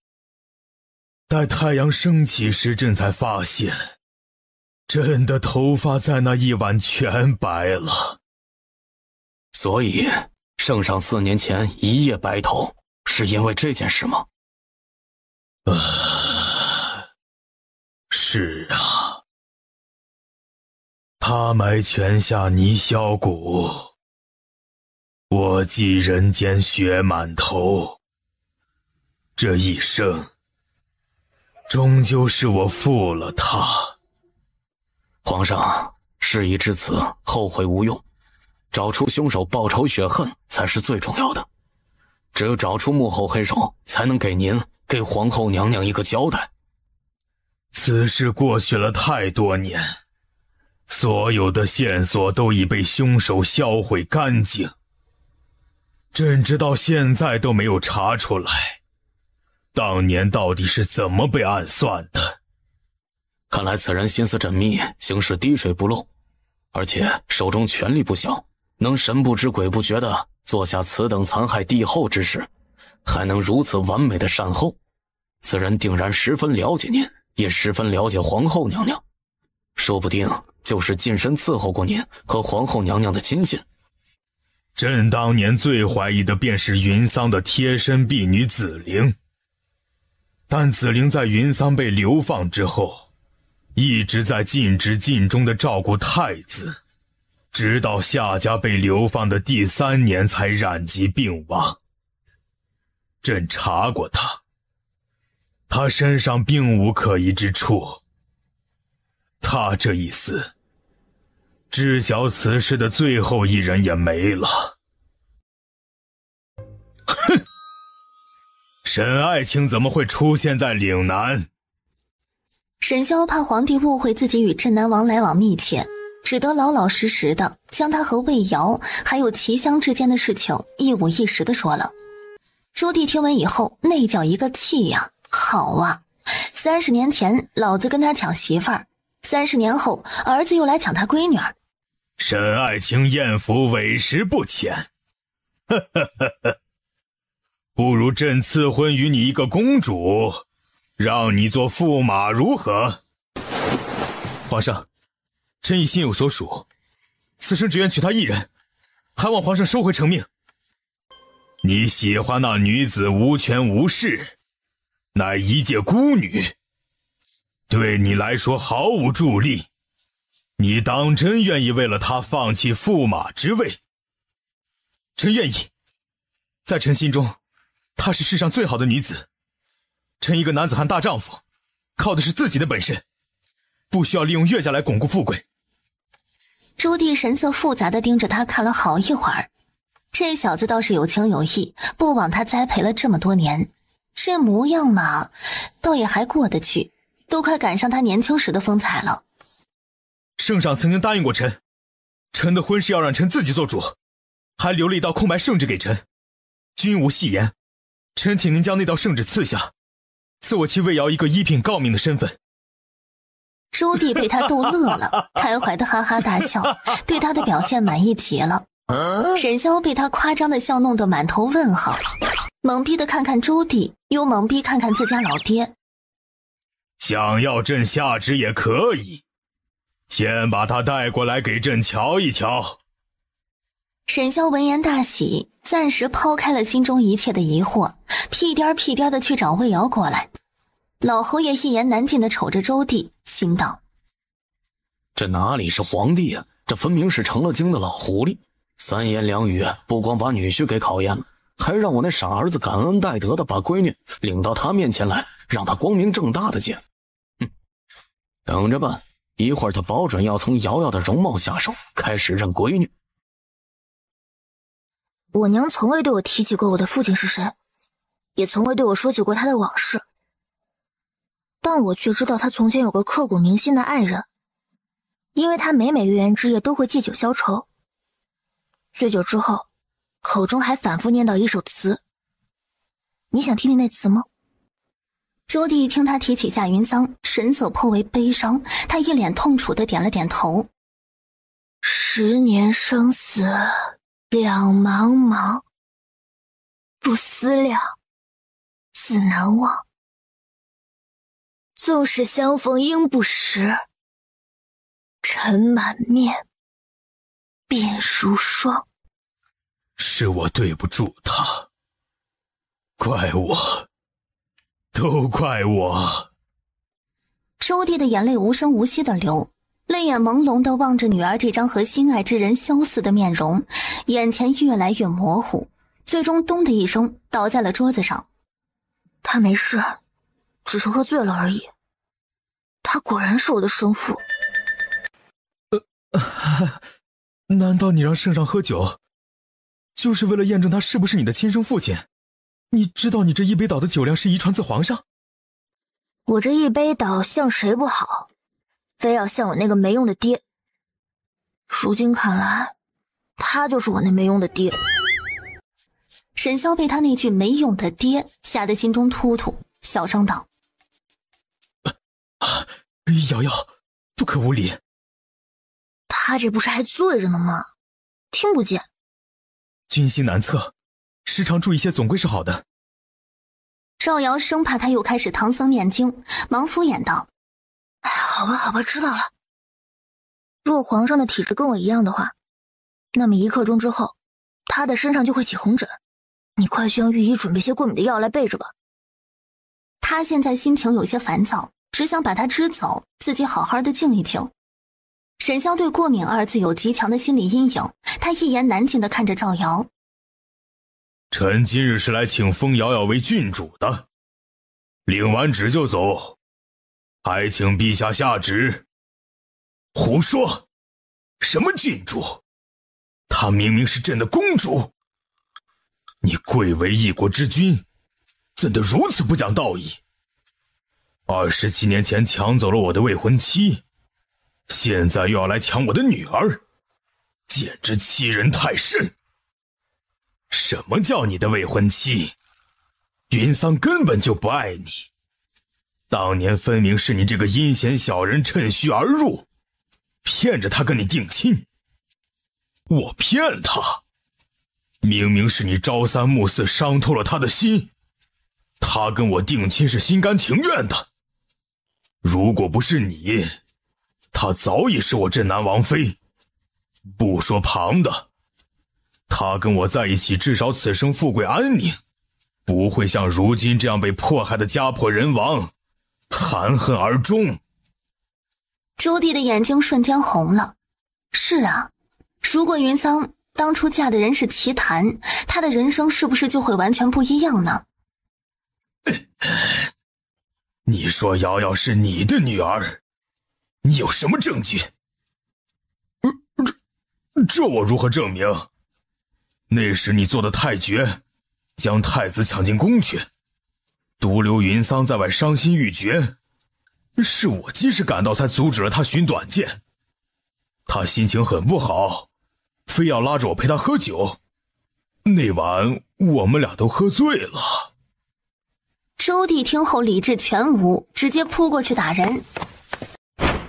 待太阳升起时，朕才发现，朕的头发在那一晚全白了。所以，圣上4年前一夜白头，是因为这件事吗？是啊。他埋泉下泥销骨，我继人间血满头。这一生，终究是我负了他。皇上，事已至此，后悔无用，找出凶手报仇雪恨才是最重要的。只有找出幕后黑手，才能给您、给皇后娘娘一个交代。此事过去了太多年，所有的线索都已被凶手销毁干净，朕直到现在都没有查出来，当年到底是怎么被暗算的。看来此人心思缜密，行事滴水不漏，而且手中权力不小，能神不知鬼不觉地做下此等残害帝后之事，还能如此完美的善后。此人定然十分了解您，也十分了解皇后娘娘，说不定就是近身伺候过您和皇后娘娘的亲信。朕当年最怀疑的便是云桑的贴身婢女紫菱，但紫菱在云桑被流放之后，一直在尽职尽忠地照顾太子，直到夏家被流放的第3年才染疾病亡。朕查过他身上并无可疑之处。他这一死，知晓此事的最后一人也没了。哼！沈爱卿怎么会出现在岭南？沈萧怕皇帝误会自己与镇南王来往密切，只得老老实实的将他和魏瑶还有齐香之间的事情一五一十的说了。朱棣听闻以后，那叫一个气呀！好啊，30年前老子跟他抢媳妇儿，30年后儿子又来抢他闺女儿。沈爱卿艳福委实不浅，不如朕赐婚于你一个公主，让你做驸马如何？皇上，臣已心有所属，此生只愿娶她一人，还望皇上收回成命。你喜欢那女子无权无势，乃一介孤女，对你来说毫无助力。你当真愿意为了她放弃驸马之位？臣愿意。在臣心中，她是世上最好的女子。臣一个男子汉大丈夫，靠的是自己的本事，不需要利用岳家来巩固富贵。朱棣神色复杂地盯着他看了好一会儿，这小子倒是有情有义，不枉他栽培了这么多年。这模样嘛，倒也还过得去，都快赶上他年轻时的风采了。圣上曾经答应过臣，臣的婚事要让臣自己做主，还留了一道空白圣旨给臣。君无戏言，臣请您将那道圣旨赐下，赐我妻魏瑶一个一品诰命的身份。周帝被他逗乐了，开怀的哈哈大笑，对他的表现满意极了。沈萧被他夸张的笑弄得满头问号，懵逼的看看周帝，又懵逼看看自家老爹。想要朕下旨也可以，先把他带过来给朕瞧一瞧。沈萧闻言大喜，暂时抛开了心中一切的疑惑，屁颠屁颠的去找魏瑶过来。老侯爷一言难尽的瞅着周帝，心道：这哪里是皇帝啊，这分明是成了精的老狐狸。三言两语不光把女婿给考验了，还让我那傻儿子感恩戴德的把闺女领到他面前来，让他光明正大的见。等着办，一会儿他保准要从瑶瑶的容貌下手，开始认闺女。我娘从未对我提起过我的父亲是谁，也从未对我说起过他的往事，但我却知道他从前有个刻骨铭心的爱人，因为他每月圆之夜都会祭酒消愁，醉酒之后口中还反复念叨一首词。你想听听那词吗？周帝听他提起夏云桑，神色颇为悲伤，他一脸痛楚的点了点头。10年生死两茫茫，不思量，自难忘。纵使相逢应不识，尘满面，鬓如霜。是我对不住他，怪我，都怪我。周帝的眼泪无声无息的流，泪眼朦胧地望着女儿这张和心爱之人相似的面容，眼前越来越模糊，最终咚的一声倒在了桌子上。他没事，只是喝醉了而已。他果然是我的生父。难道你让圣上喝酒，就是为了验证他是不是你的亲生父亲？你知道你这一杯倒的酒量是遗传自皇上？我这一杯倒像谁不好，非要像我那个没用的爹。如今看来，他就是我那没用的爹。沈萧被他那句没用的爹吓得心中突突，小声道：瑶瑶，不可无礼。他这不是还醉着呢吗？听不见。君心难测，时常注意些总归是好的。赵瑶生怕他又开始唐僧念经，忙敷衍道：好吧好吧，知道了。若皇上的体质跟我一样的话，那么1刻钟之后他的身上就会起红疹，你快去让御医准备些过敏的药来备着吧。他现在心情有些烦躁，只想把他支走，自己好好的静一静。沈萧对过敏2字有极强的心理阴影，他一言难尽地看着赵瑶。臣今日是来请封瑶瑶为郡主的，领完旨就走，还请陛下下旨。胡说，什么郡主？她明明是朕的公主。你贵为一国之君，怎得如此不讲道义？27年前抢走了我的未婚妻，现在又要来抢我的女儿，简直欺人太甚。什么叫你的未婚妻？云桑根本就不爱你，当年分明是你这个阴险小人趁虚而入，骗着他跟你定亲。我骗他，明明是你朝三暮四伤透了他的心，他跟我定亲是心甘情愿的。如果不是你，她早已是我镇南王妃。不说旁的，她跟我在一起，至少此生富贵安宁，不会像如今这样被迫害的家破人亡，含恨而终。周帝的眼睛瞬间红了。是啊，如果云桑当初嫁的人是齐谭，她的人生是不是就会完全不一样呢？你说瑶瑶是你的女儿，你有什么证据？这我如何证明？那时你做的太绝，将太子抢进宫去，独留云桑在外伤心欲绝，是我及时赶到才阻止了他寻短见。他心情很不好，非要拉着我陪他喝酒。那晚我们俩都喝醉了。周弟听后理智全无，直接扑过去打人。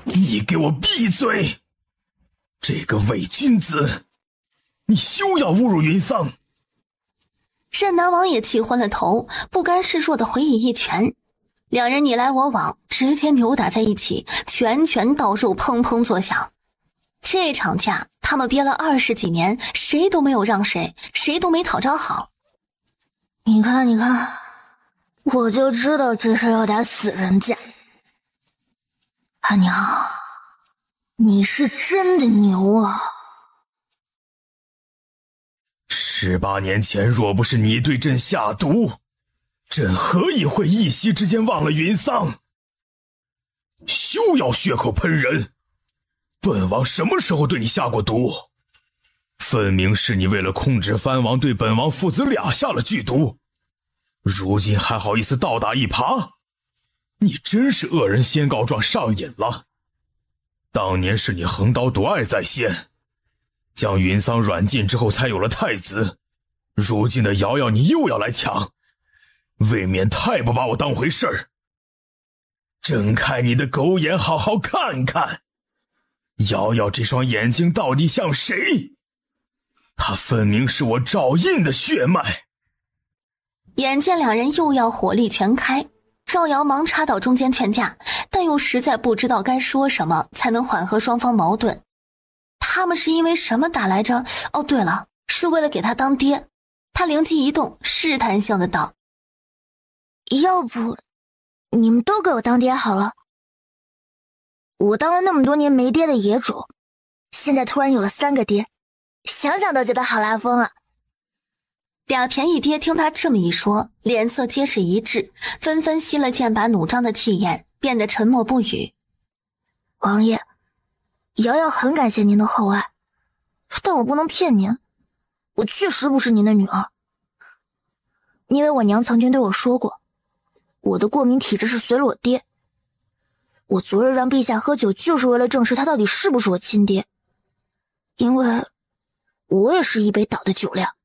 你给我闭嘴！这个伪君子，你休要侮辱云桑！镇南王也气昏了头，不甘示弱的回以一拳，两人你来我往，直接扭打在一起，拳拳到肉，砰砰作响。这场架他们憋了20几年，谁都没有让谁，谁都没讨着好。你看你看，我就知道这事要打死人架。阿娘，你是真的牛啊！18年前若不是你对朕下毒，朕何以会一夕之间忘了云桑？休要血口喷人！本王什么时候对你下过毒？分明是你为了控制藩王，对本王父子俩下了剧毒，如今还好意思倒打一耙？你真是恶人先告状上瘾了。当年是你横刀夺爱在先，将云桑软禁之后才有了太子，如今的瑶瑶你又要来抢，未免太不把我当回事儿。睁开你的狗眼，好好看看，瑶瑶这双眼睛到底像谁？她分明是我赵印的血脉。眼见两人又要火力全开，赵瑶忙插到中间劝架，但又实在不知道该说什么才能缓和双方矛盾。他们是因为什么打来着？哦，对了，是为了给他当爹。他灵机一动，试探性的道：要不你们都给我当爹好了。我当了那么多年没爹的野种，现在突然有了3个爹，想想都觉得好拉风啊。俩便宜爹听他这么一说，脸色皆是一致，纷纷吸了剑拔弩张的气焰，变得沉默不语。王爷，瑶瑶很感谢您的厚爱，但我不能骗您，我确实不是您的女儿。因为我娘曾经对我说过，我的过敏体质是随了我爹。我昨日让陛下喝酒，就是为了证实他到底是不是我亲爹，因为我也是一杯倒的酒量。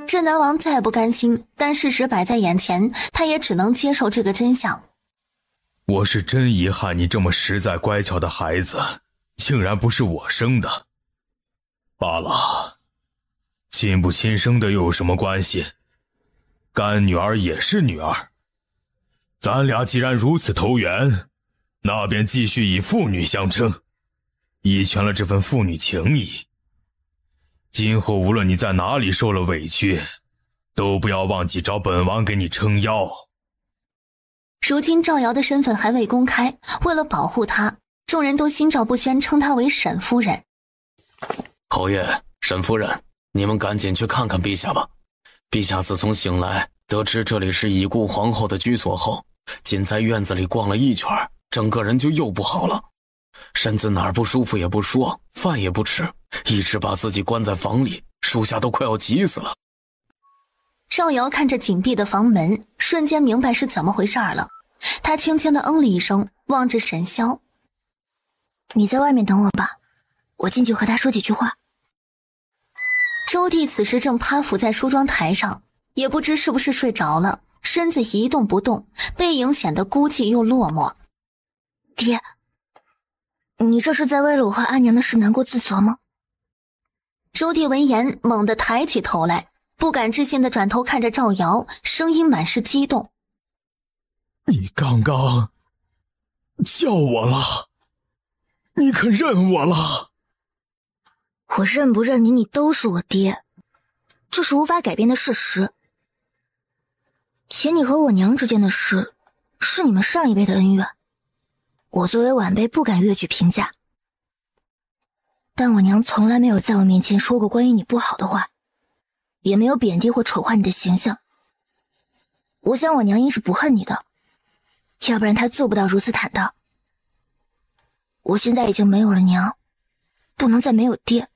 镇南王再不甘心，但事实摆在眼前，他也只能接受这个真相。我是真遗憾你这么实在乖巧的孩子，竟然不是我生的。罢了，亲不亲生的又有什么关系？干女儿也是女儿。咱俩既然如此投缘，那便继续以父女相称，以全了这份父女情谊。今后无论你在哪里受了委屈，都不要忘记找本王给你撑腰。如今赵瑶的身份还未公开，为了保护她，众人都心照不宣称她为沈夫人。侯爷、沈夫人，你们赶紧去看看陛下吧。陛下自从醒来得知这里是已故皇后的居所后，仅在院子里逛了一圈，整个人就又不好了，身子哪儿不舒服也不说，饭也不吃，一直把自己关在房里，属下都快要急死了。赵瑶看着紧闭的房门，瞬间明白是怎么回事了。他轻轻地嗯了一声，望着沈萧：你在外面等我吧，我进去和他说几句话。周弟此时正趴伏在梳妆台上，也不知是不是睡着了，身子一动不动，背影显得孤寂又落寞。爹，你这是在为了我和阿娘的事难过自责吗？周弟闻言猛地抬起头来，不敢置信地转头看着赵瑶，声音满是激动：你刚刚叫我了，你可认我了？我认不认你，你都是我爹，这是无法改变的事实。且你和我娘之间的事，是你们上一辈的恩怨，我作为晚辈不敢越矩评价。但我娘从来没有在我面前说过关于你不好的话，也没有贬低或丑化你的形象。我想我娘应是不恨你的，要不然她做不到如此坦荡。我现在已经没有了娘，不能再没有爹。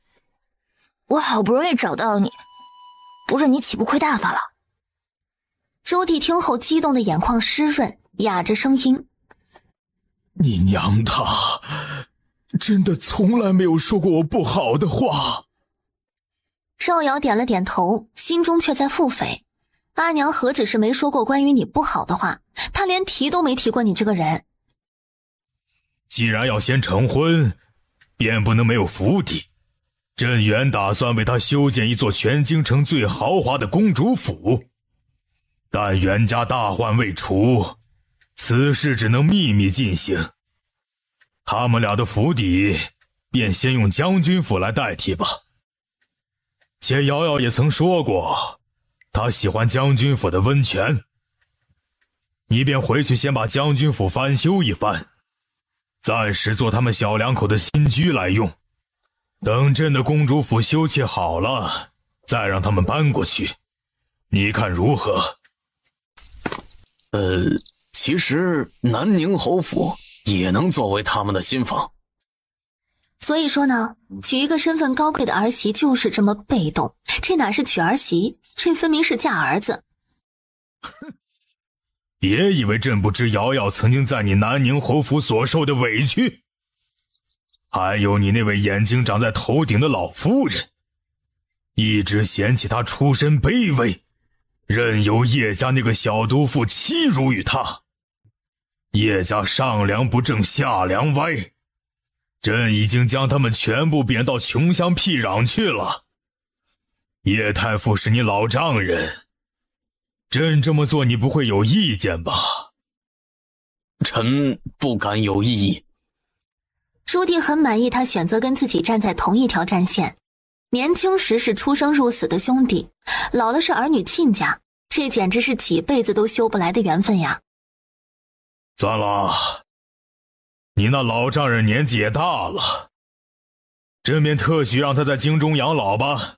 我好不容易找到你，不认你岂不亏大发了？周弟听后激动的眼眶湿润，哑着声音：你娘她真的从来没有说过我不好的话。赵瑶点了点头，心中却在腹诽。阿娘何止是没说过关于你不好的话，她连提都没提过你这个人。既然要先成婚，便不能没有府邸。朕原打算为他修建一座全京城最豪华的公主府，但袁家大患未除，此事只能秘密进行。他们俩的府邸便先用将军府来代替吧。且瑶瑶也曾说过，她喜欢将军府的温泉。你便回去先把将军府翻修一番，暂时做他们小两口的新居来用。等朕的公主府修葺好了，再让他们搬过去，你看如何？其实南宁侯府也能作为他们的新房。所以说呢，娶一个身份高贵的儿媳就是这么被动，这哪是娶儿媳，这分明是嫁儿子。别以为朕不知瑶瑶曾经在你南宁侯府所受的委屈，还有你那位眼睛长在头顶的老夫人，一直嫌弃她出身卑微，任由叶家那个小毒妇欺辱于她。叶家上梁不正下梁歪，朕已经将他们全部贬到穷乡僻壤去了。叶太傅是你老丈人，朕这么做你不会有意见吧？臣不敢有异议。朱棣很满意他选择跟自己站在同一条战线，年轻时是出生入死的兄弟，老了是儿女亲家，这简直是几辈子都修不来的缘分呀。算了，你那老丈人年纪也大了，朕便特许让他在京中养老吧，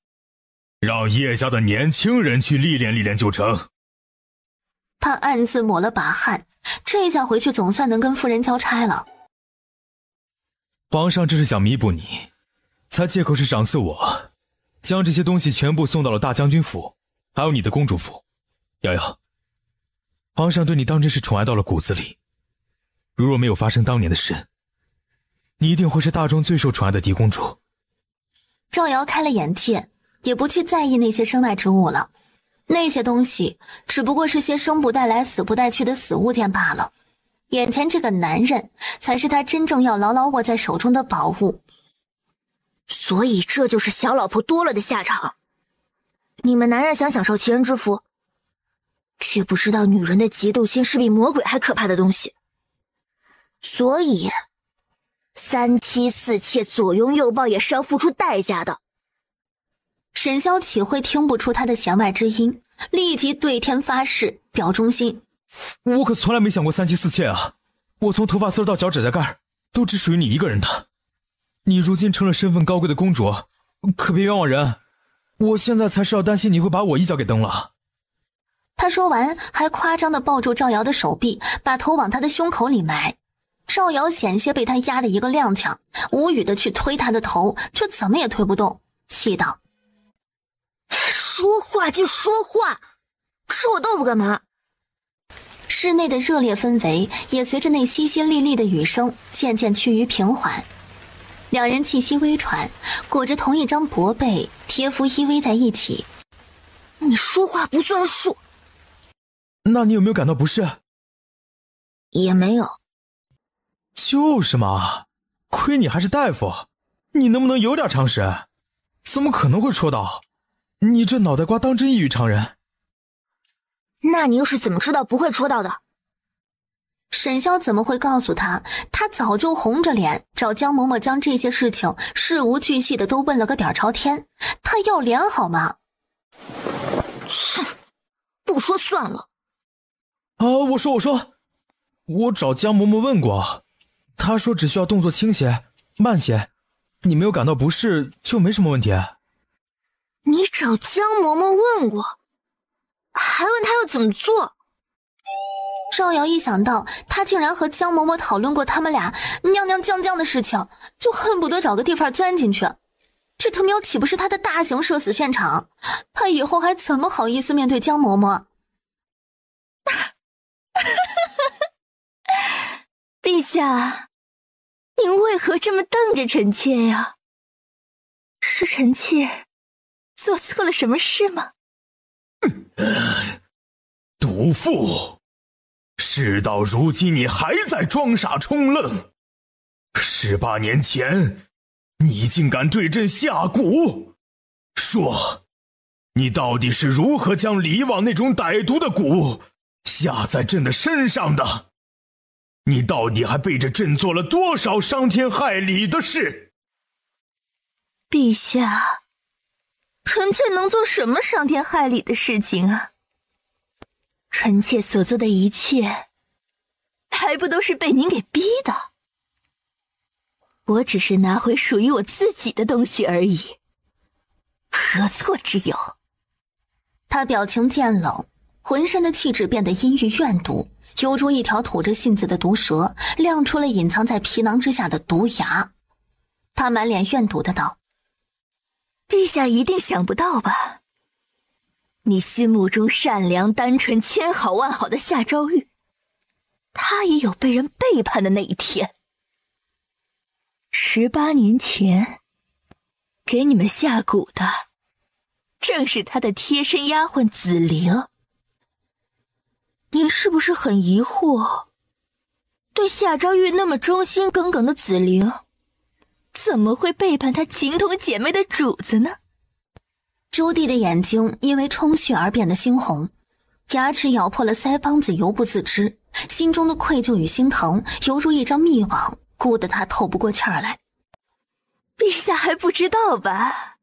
让叶家的年轻人去历练历练就成。他暗自抹了把汗，这下回去总算能跟夫人交差了。皇上这是想弥补你，才借口是赏赐我，将这些东西全部送到了大将军府，还有你的公主府。瑶瑶，皇上对你当真是宠爱到了骨子里。如若没有发生当年的事，你一定会是大中最受宠爱的嫡公主。赵瑶开了眼界，也不去在意那些身外之物了，那些东西只不过是些生不带来死不带去的死物件罢了。眼前这个男人才是他真正要牢牢握在手中的宝物。所以这就是小老婆多了的下场。你们男人想享受其人之福，却不知道女人的嫉妒心是比魔鬼还可怕的东西。所以三妻四妾左拥右抱也是要付出代价的。沈萧岂会听不出他的弦外之音，立即对天发誓表忠心。我可从来没想过三妻四妾啊！我从头发丝到脚指甲盖都只属于你一个人的。你如今成了身份高贵的公主，可别冤枉人。我现在才是要担心你会把我一脚给蹬了。他说完还夸张地抱住赵瑶的手臂，把头往他的胸口里埋。赵瑶险些被他压得一个踉跄，无语地去推他的头，却怎么也推不动，气道：说话就说话，吃我豆腐干嘛？室内的热烈氛围也随着那淅淅沥沥的雨声渐渐趋于平缓。两人气息微喘，裹着同一张薄被，贴服依偎在一起。你说话不算数。那你有没有感到不适？也没有。就是嘛，亏你还是大夫，你能不能有点常识？怎么可能会戳到？你这脑袋瓜当真异于常人。那你又是怎么知道不会戳到的？沈萧怎么会告诉他？他早就红着脸找江嬷嬷将这些事情事无巨细的都问了个底儿朝天。他要脸好吗？哼，不说算了。我说，我找江嬷嬷问过，她说只需要动作轻些、慢些，你没有感到不适就没什么问题。你找江嬷嬷问过，还问她要怎么做？赵瑶一想到他竟然和江嬷嬷讨论过他们俩娘娘降降的事情，就恨不得找个地方钻进去。这他喵岂不是他的大型社死现场？他以后还怎么好意思面对江嬷嬷？陛下，您为何这么瞪着臣妾呀？是臣妾做错了什么事吗？毒妇，事到如今你还在装傻充愣。18年前，你竟敢对朕下蛊，说，你到底是如何将李王那种歹毒的蛊下在朕的身上的？你到底还背着朕做了多少伤天害理的事？陛下，臣妾能做什么伤天害理的事情啊？臣妾所做的一切，还不都是被您给逼的？我只是拿回属于我自己的东西而已，何错之有？他表情渐冷，浑身的气质变得阴郁怨毒，犹如一条吐着信子的毒蛇，亮出了隐藏在皮囊之下的毒牙。他满脸怨毒的道：陛下一定想不到吧？你心目中善良单纯千好万好的夏昭玉，他也有被人背叛的那一天。18年前给你们下蛊的正是他的贴身丫鬟紫菱。你是不是很疑惑，对夏昭玉那么忠心耿耿的紫菱怎么会背叛他情同姐妹的主子呢？朱棣的眼睛因为充血而变得猩红，牙齿咬破了腮帮子，犹不自知，心中的愧疚与心疼犹如一张密网，箍得他透不过气儿来。陛下还不知道吧？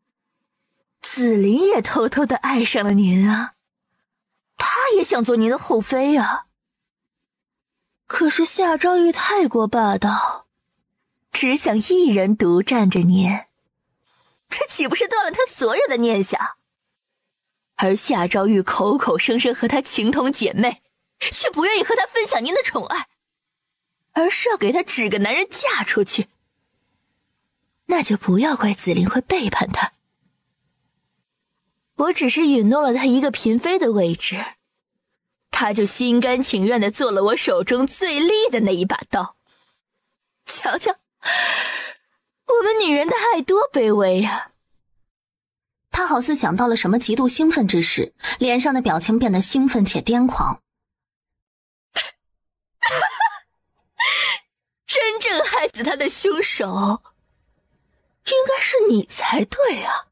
紫菱也偷偷地爱上了您啊，她也想做您的后妃啊。可是夏昭玉太过霸道，只想一人独占着您，这岂不是断了他所有的念想？而夏昭玉口口声声和他情同姐妹，却不愿意和他分享您的宠爱，而是要给他指个男人嫁出去。那就不要怪紫菱会背叛他。我只是允诺了他一个嫔妃的位置，他就心甘情愿地做了我手中最利的那一把刀。瞧瞧，我们女人的爱多卑微啊！他好似想到了什么极度兴奋之事，脸上的表情变得兴奋且癫狂。真正害死他的凶手，应该是你才对啊！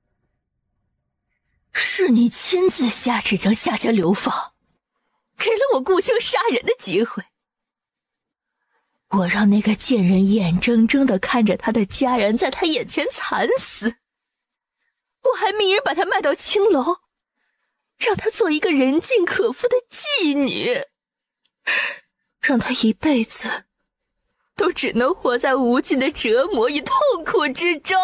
是你亲自下旨将夏家流放，给了我顾兄杀人的机会。我让那个贱人眼睁睁地看着他的家人在他眼前惨死，我还命人把他卖到青楼，让他做一个人尽可夫的妓女，让他一辈子都只能活在无尽的折磨与痛苦之中。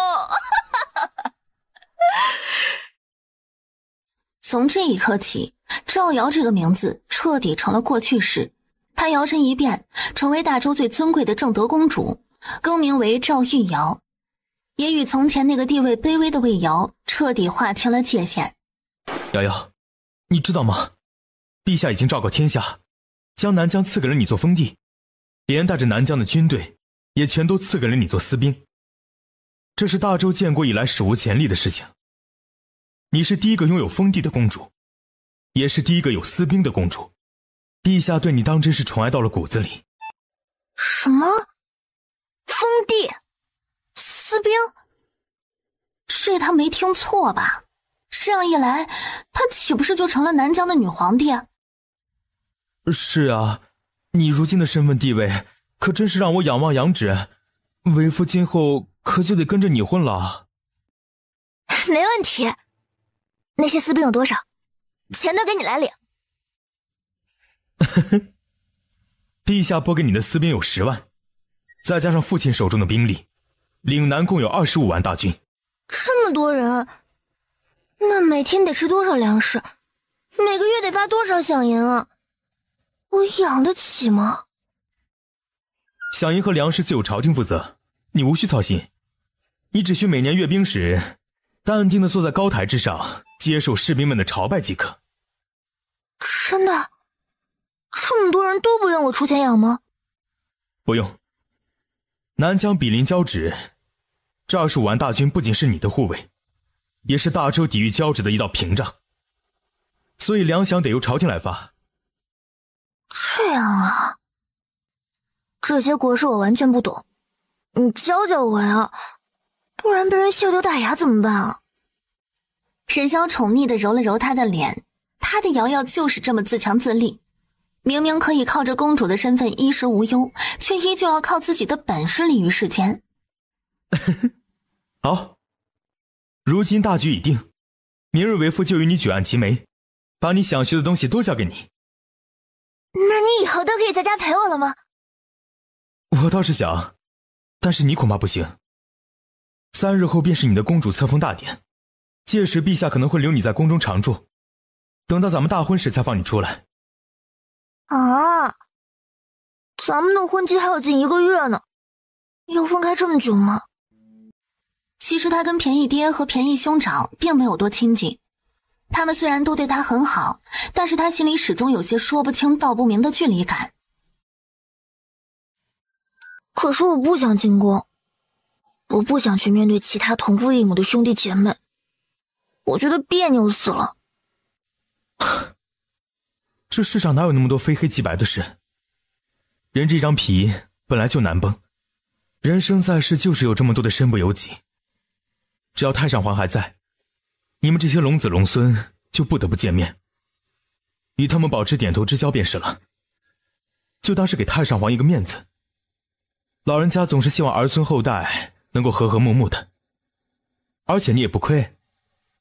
从这一刻起，赵瑶这个名字彻底成了过去式。她摇身一变，成为大周最尊贵的正德公主，更名为赵玉瑶，也与从前那个地位卑微的魏瑶彻底划清了界限。瑶瑶，你知道吗？陛下已经昭告天下，将南疆赐给了你做封地，连带着南疆的军队也全都赐给了你做私兵。这是大周建国以来史无前例的事情。你是第一个拥有封地的公主，也是第一个有私兵的公主。陛下对你当真是宠爱到了骨子里。什么？封地？私兵？这他没听错吧？这样一来，他岂不是就成了南疆的女皇帝？是啊，你如今的身份地位，可真是让我仰望仰止。为夫今后可就得跟着你混了。没问题。那些私兵有多少？钱都给你来领。陛下拨给你的私兵有10万，再加上父亲手中的兵力，岭南共有25万大军。这么多人，那每天得吃多少粮食？每个月得发多少饷银啊？我养得起吗？饷银和粮食自有朝廷负责，你无需操心。你只需每年阅兵时，淡定地坐在高台之上，接受士兵们的朝拜即可。真的？这么多人都不用我出钱养吗？不用。南疆比邻交趾，这25万大军不仅是你的护卫，也是大周抵御交趾的一道屏障，所以粮饷得由朝廷来发。这样啊，这些国事我完全不懂，你教教我呀，不然被人笑掉大牙怎么办啊？沈萧宠溺地揉了揉他的脸，他的瑶瑶就是这么自强自立，明明可以靠着公主的身份衣食无忧，却依旧要靠自己的本事立于世间。好，如今大局已定，明日为父就与你举案齐眉，把你想学的东西都交给你。那你以后都可以在家陪我了吗？我倒是想，但是你恐怕不行。3日后便是你的公主册封大典，届时陛下可能会留你在宫中常住，等到咱们大婚时才放你出来。啊，咱们的婚期还有近1个月呢，要分开这么久吗？其实他跟便宜爹和便宜兄长并没有多亲近，他们虽然都对他很好，但是他心里始终有些说不清道不明的距离感。可是我不想进宫，我不想去面对其他同父异母的兄弟姐妹，我觉得别扭死了。这世上哪有那么多非黑即白的事？人这张皮本来就难绷，人生在世就是有这么多的身不由己。只要太上皇还在，你们这些龙子龙孙就不得不见面，与他们保持点头之交便是了，就当是给太上皇一个面子。老人家总是希望儿孙后代能够和和睦睦的，而且你也不亏，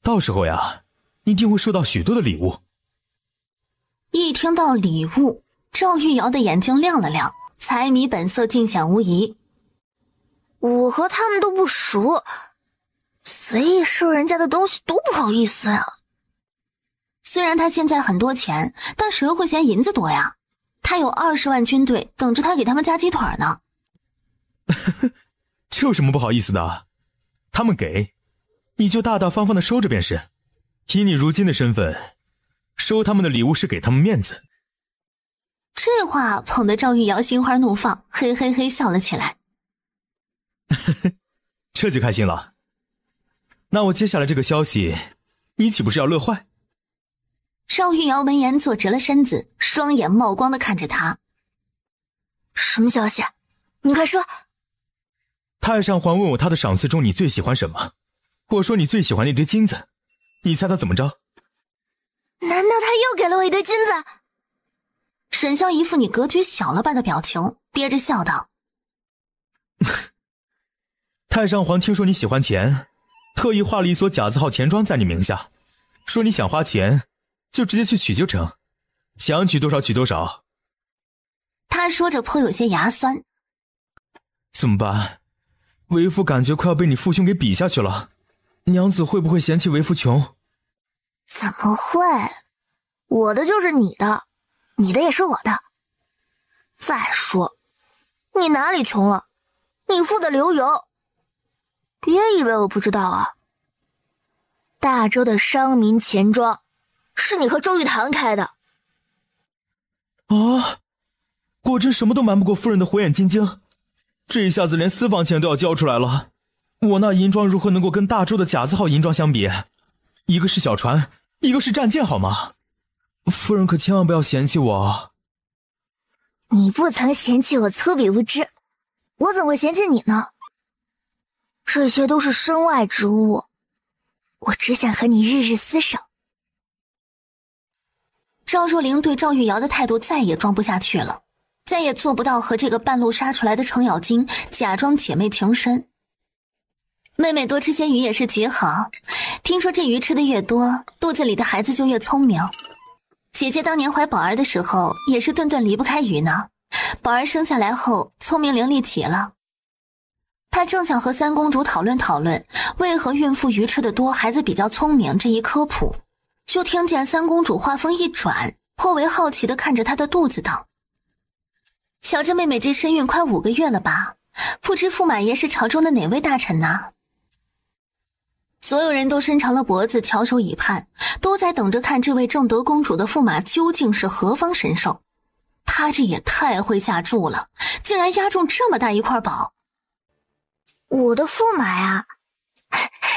到时候呀，你一定会收到许多的礼物。一听到礼物，赵玉瑶的眼睛亮了亮，财迷本色尽显无疑。我和他们都不熟，随意收人家的东西多不好意思啊。虽然他现在很多钱，但谁会嫌银子多呀？他有20万军队等着他给他们加鸡腿呢。这有什么不好意思的？他们给，你就大大方方的收着便是。以你如今的身份，收他们的礼物是给他们面子。这话捧得赵玉瑶心花怒放，嘿嘿嘿笑了起来。这就开心了。那我接下来这个消息，你岂不是要乐坏？赵玉瑶闻言坐直了身子，双眼冒光地看着他。什么消息？你快说。太上皇问我他的赏赐中你最喜欢什么，我说你最喜欢那堆金子，你猜他怎么着？难道他又给了我一堆金子？沈萧一副你格局小了吧的表情，憋着笑道。太上皇听说你喜欢钱，特意画了一所甲字号钱庄在你名下，说你想花钱就直接去取就成，想取多少取多少。他说着颇有些牙酸。怎么办？为父感觉快要被你父兄给比下去了，娘子会不会嫌弃为父穷？怎么会？我的就是你的，你的也是我的。再说，你哪里穷了？你富得流油。别以为我不知道啊。大周的商民钱庄，是你和周玉堂开的。啊，果真什么都瞒不过夫人的火眼金睛，这一下子连私房钱都要交出来了。我那银庄如何能够跟大周的甲字号银庄相比？一个是小船，一个是战舰，好吗？夫人可千万不要嫌弃我。你不曾嫌弃我粗鄙无知，我怎会嫌弃你呢？这些都是身外之物，我只想和你日日厮守。赵若灵对赵玉瑶的态度再也装不下去了，再也做不到和这个半路杀出来的程咬金假装姐妹情深。妹妹多吃些鱼也是极好，听说这鱼吃的越多，肚子里的孩子就越聪明。姐姐当年怀宝儿的时候也是顿顿离不开鱼呢，宝儿生下来后聪明伶俐极了。她正想和三公主讨论讨论为何孕妇鱼吃的多，孩子比较聪明这一科普，就听见三公主话锋一转，颇为好奇地看着她的肚子道：瞧着妹妹这身孕快5个月了吧，不知驸马爷是朝中的哪位大臣呢？所有人都伸长了脖子翘首以盼，都在等着看这位正德公主的驸马究竟是何方神兽。他这也太会下注了，竟然押中这么大一块宝。我的驸马呀，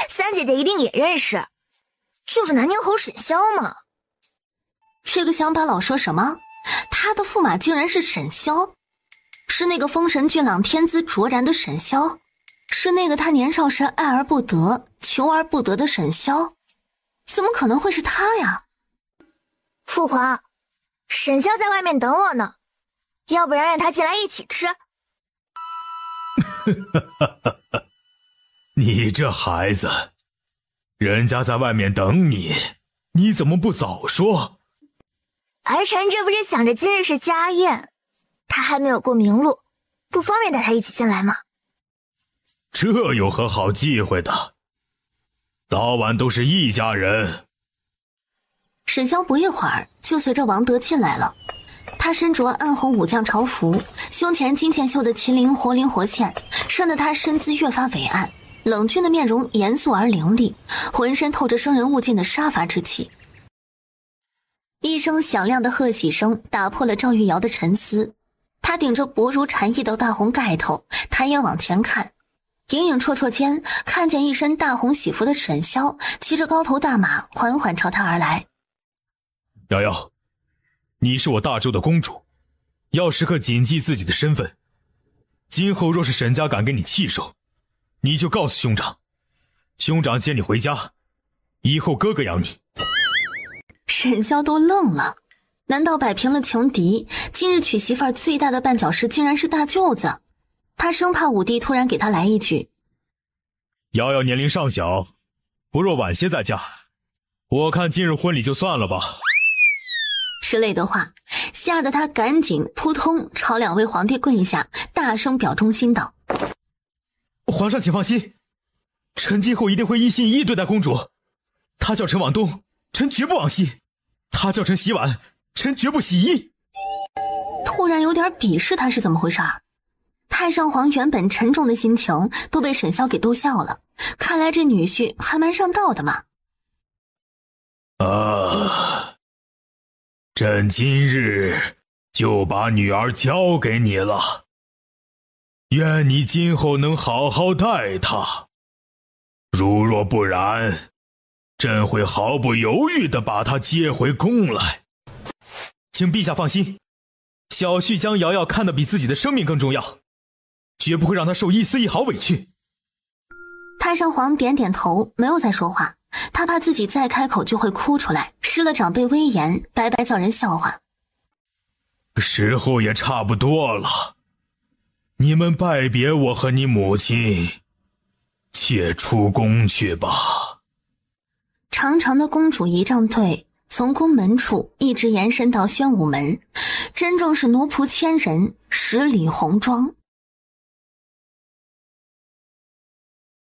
三姐姐一定也认识，就是南宁侯沈骁嘛。这个乡巴佬说什么？他的驸马竟然是沈骁？是那个风神俊朗、天资卓然的沈骁？是那个他年少时爱而不得、求而不得的沈骁？怎么可能会是他呀？父皇，沈骁在外面等我呢，要不然让他进来一起吃。你这孩子，人家在外面等你，你怎么不早说？儿臣这不是想着今日是家宴，他还没有过明路，不方便带他一起进来吗？这有何好忌讳的？早晚都是一家人。沈骁不一会儿就随着王德进来了，他身着暗红武将朝服，胸前金线绣的麒麟活灵活现，衬得他身姿越发伟岸，冷峻的面容严肃而凌厉，浑身透着生人勿近的杀伐之气。一声响亮的贺喜声打破了赵玉瑶的沉思，他顶着薄如蝉翼的大红盖头，抬眼往前看，影影绰绰间看见一身大红喜服的沈骁骑着高头大马缓缓朝他而来。瑶瑶，你是我大周的公主，要时刻谨记自己的身份。今后若是沈家敢给你气受，你就告诉兄长，兄长接你回家，以后哥哥养你。沈骁都愣了，难道摆平了情敌，今日娶媳妇儿最大的绊脚石竟然是大舅子？他生怕武帝突然给他来一句：瑶瑶年龄尚小，不若晚些再嫁，我看今日婚礼就算了吧。之类的话，吓得他赶紧扑通朝两位皇帝跪下，大声表忠心道：皇上请放心，臣今后一定会一心一意对待公主。她叫臣往东，臣绝不往西；她叫臣洗碗，臣绝不洗衣。突然有点鄙视他是怎么回事？太上皇原本沉重的心情都被沈骁给逗笑了，看来这女婿还蛮上道的嘛。朕今日就把女儿交给你了，愿你今后能好好待她。如若不然，朕会毫不犹豫地把她接回宫来。请陛下放心，小婿将瑶瑶看得比自己的生命更重要，绝不会让她受一丝一毫委屈。太上皇点点头，没有再说话，他怕自己再开口就会哭出来，失了长辈威严，白白叫人笑话。时候也差不多了，你们拜别我和你母亲，且出宫去吧。长长的公主仪仗队从宫门处一直延伸到宣武门，真正是奴仆千人，十里红妆。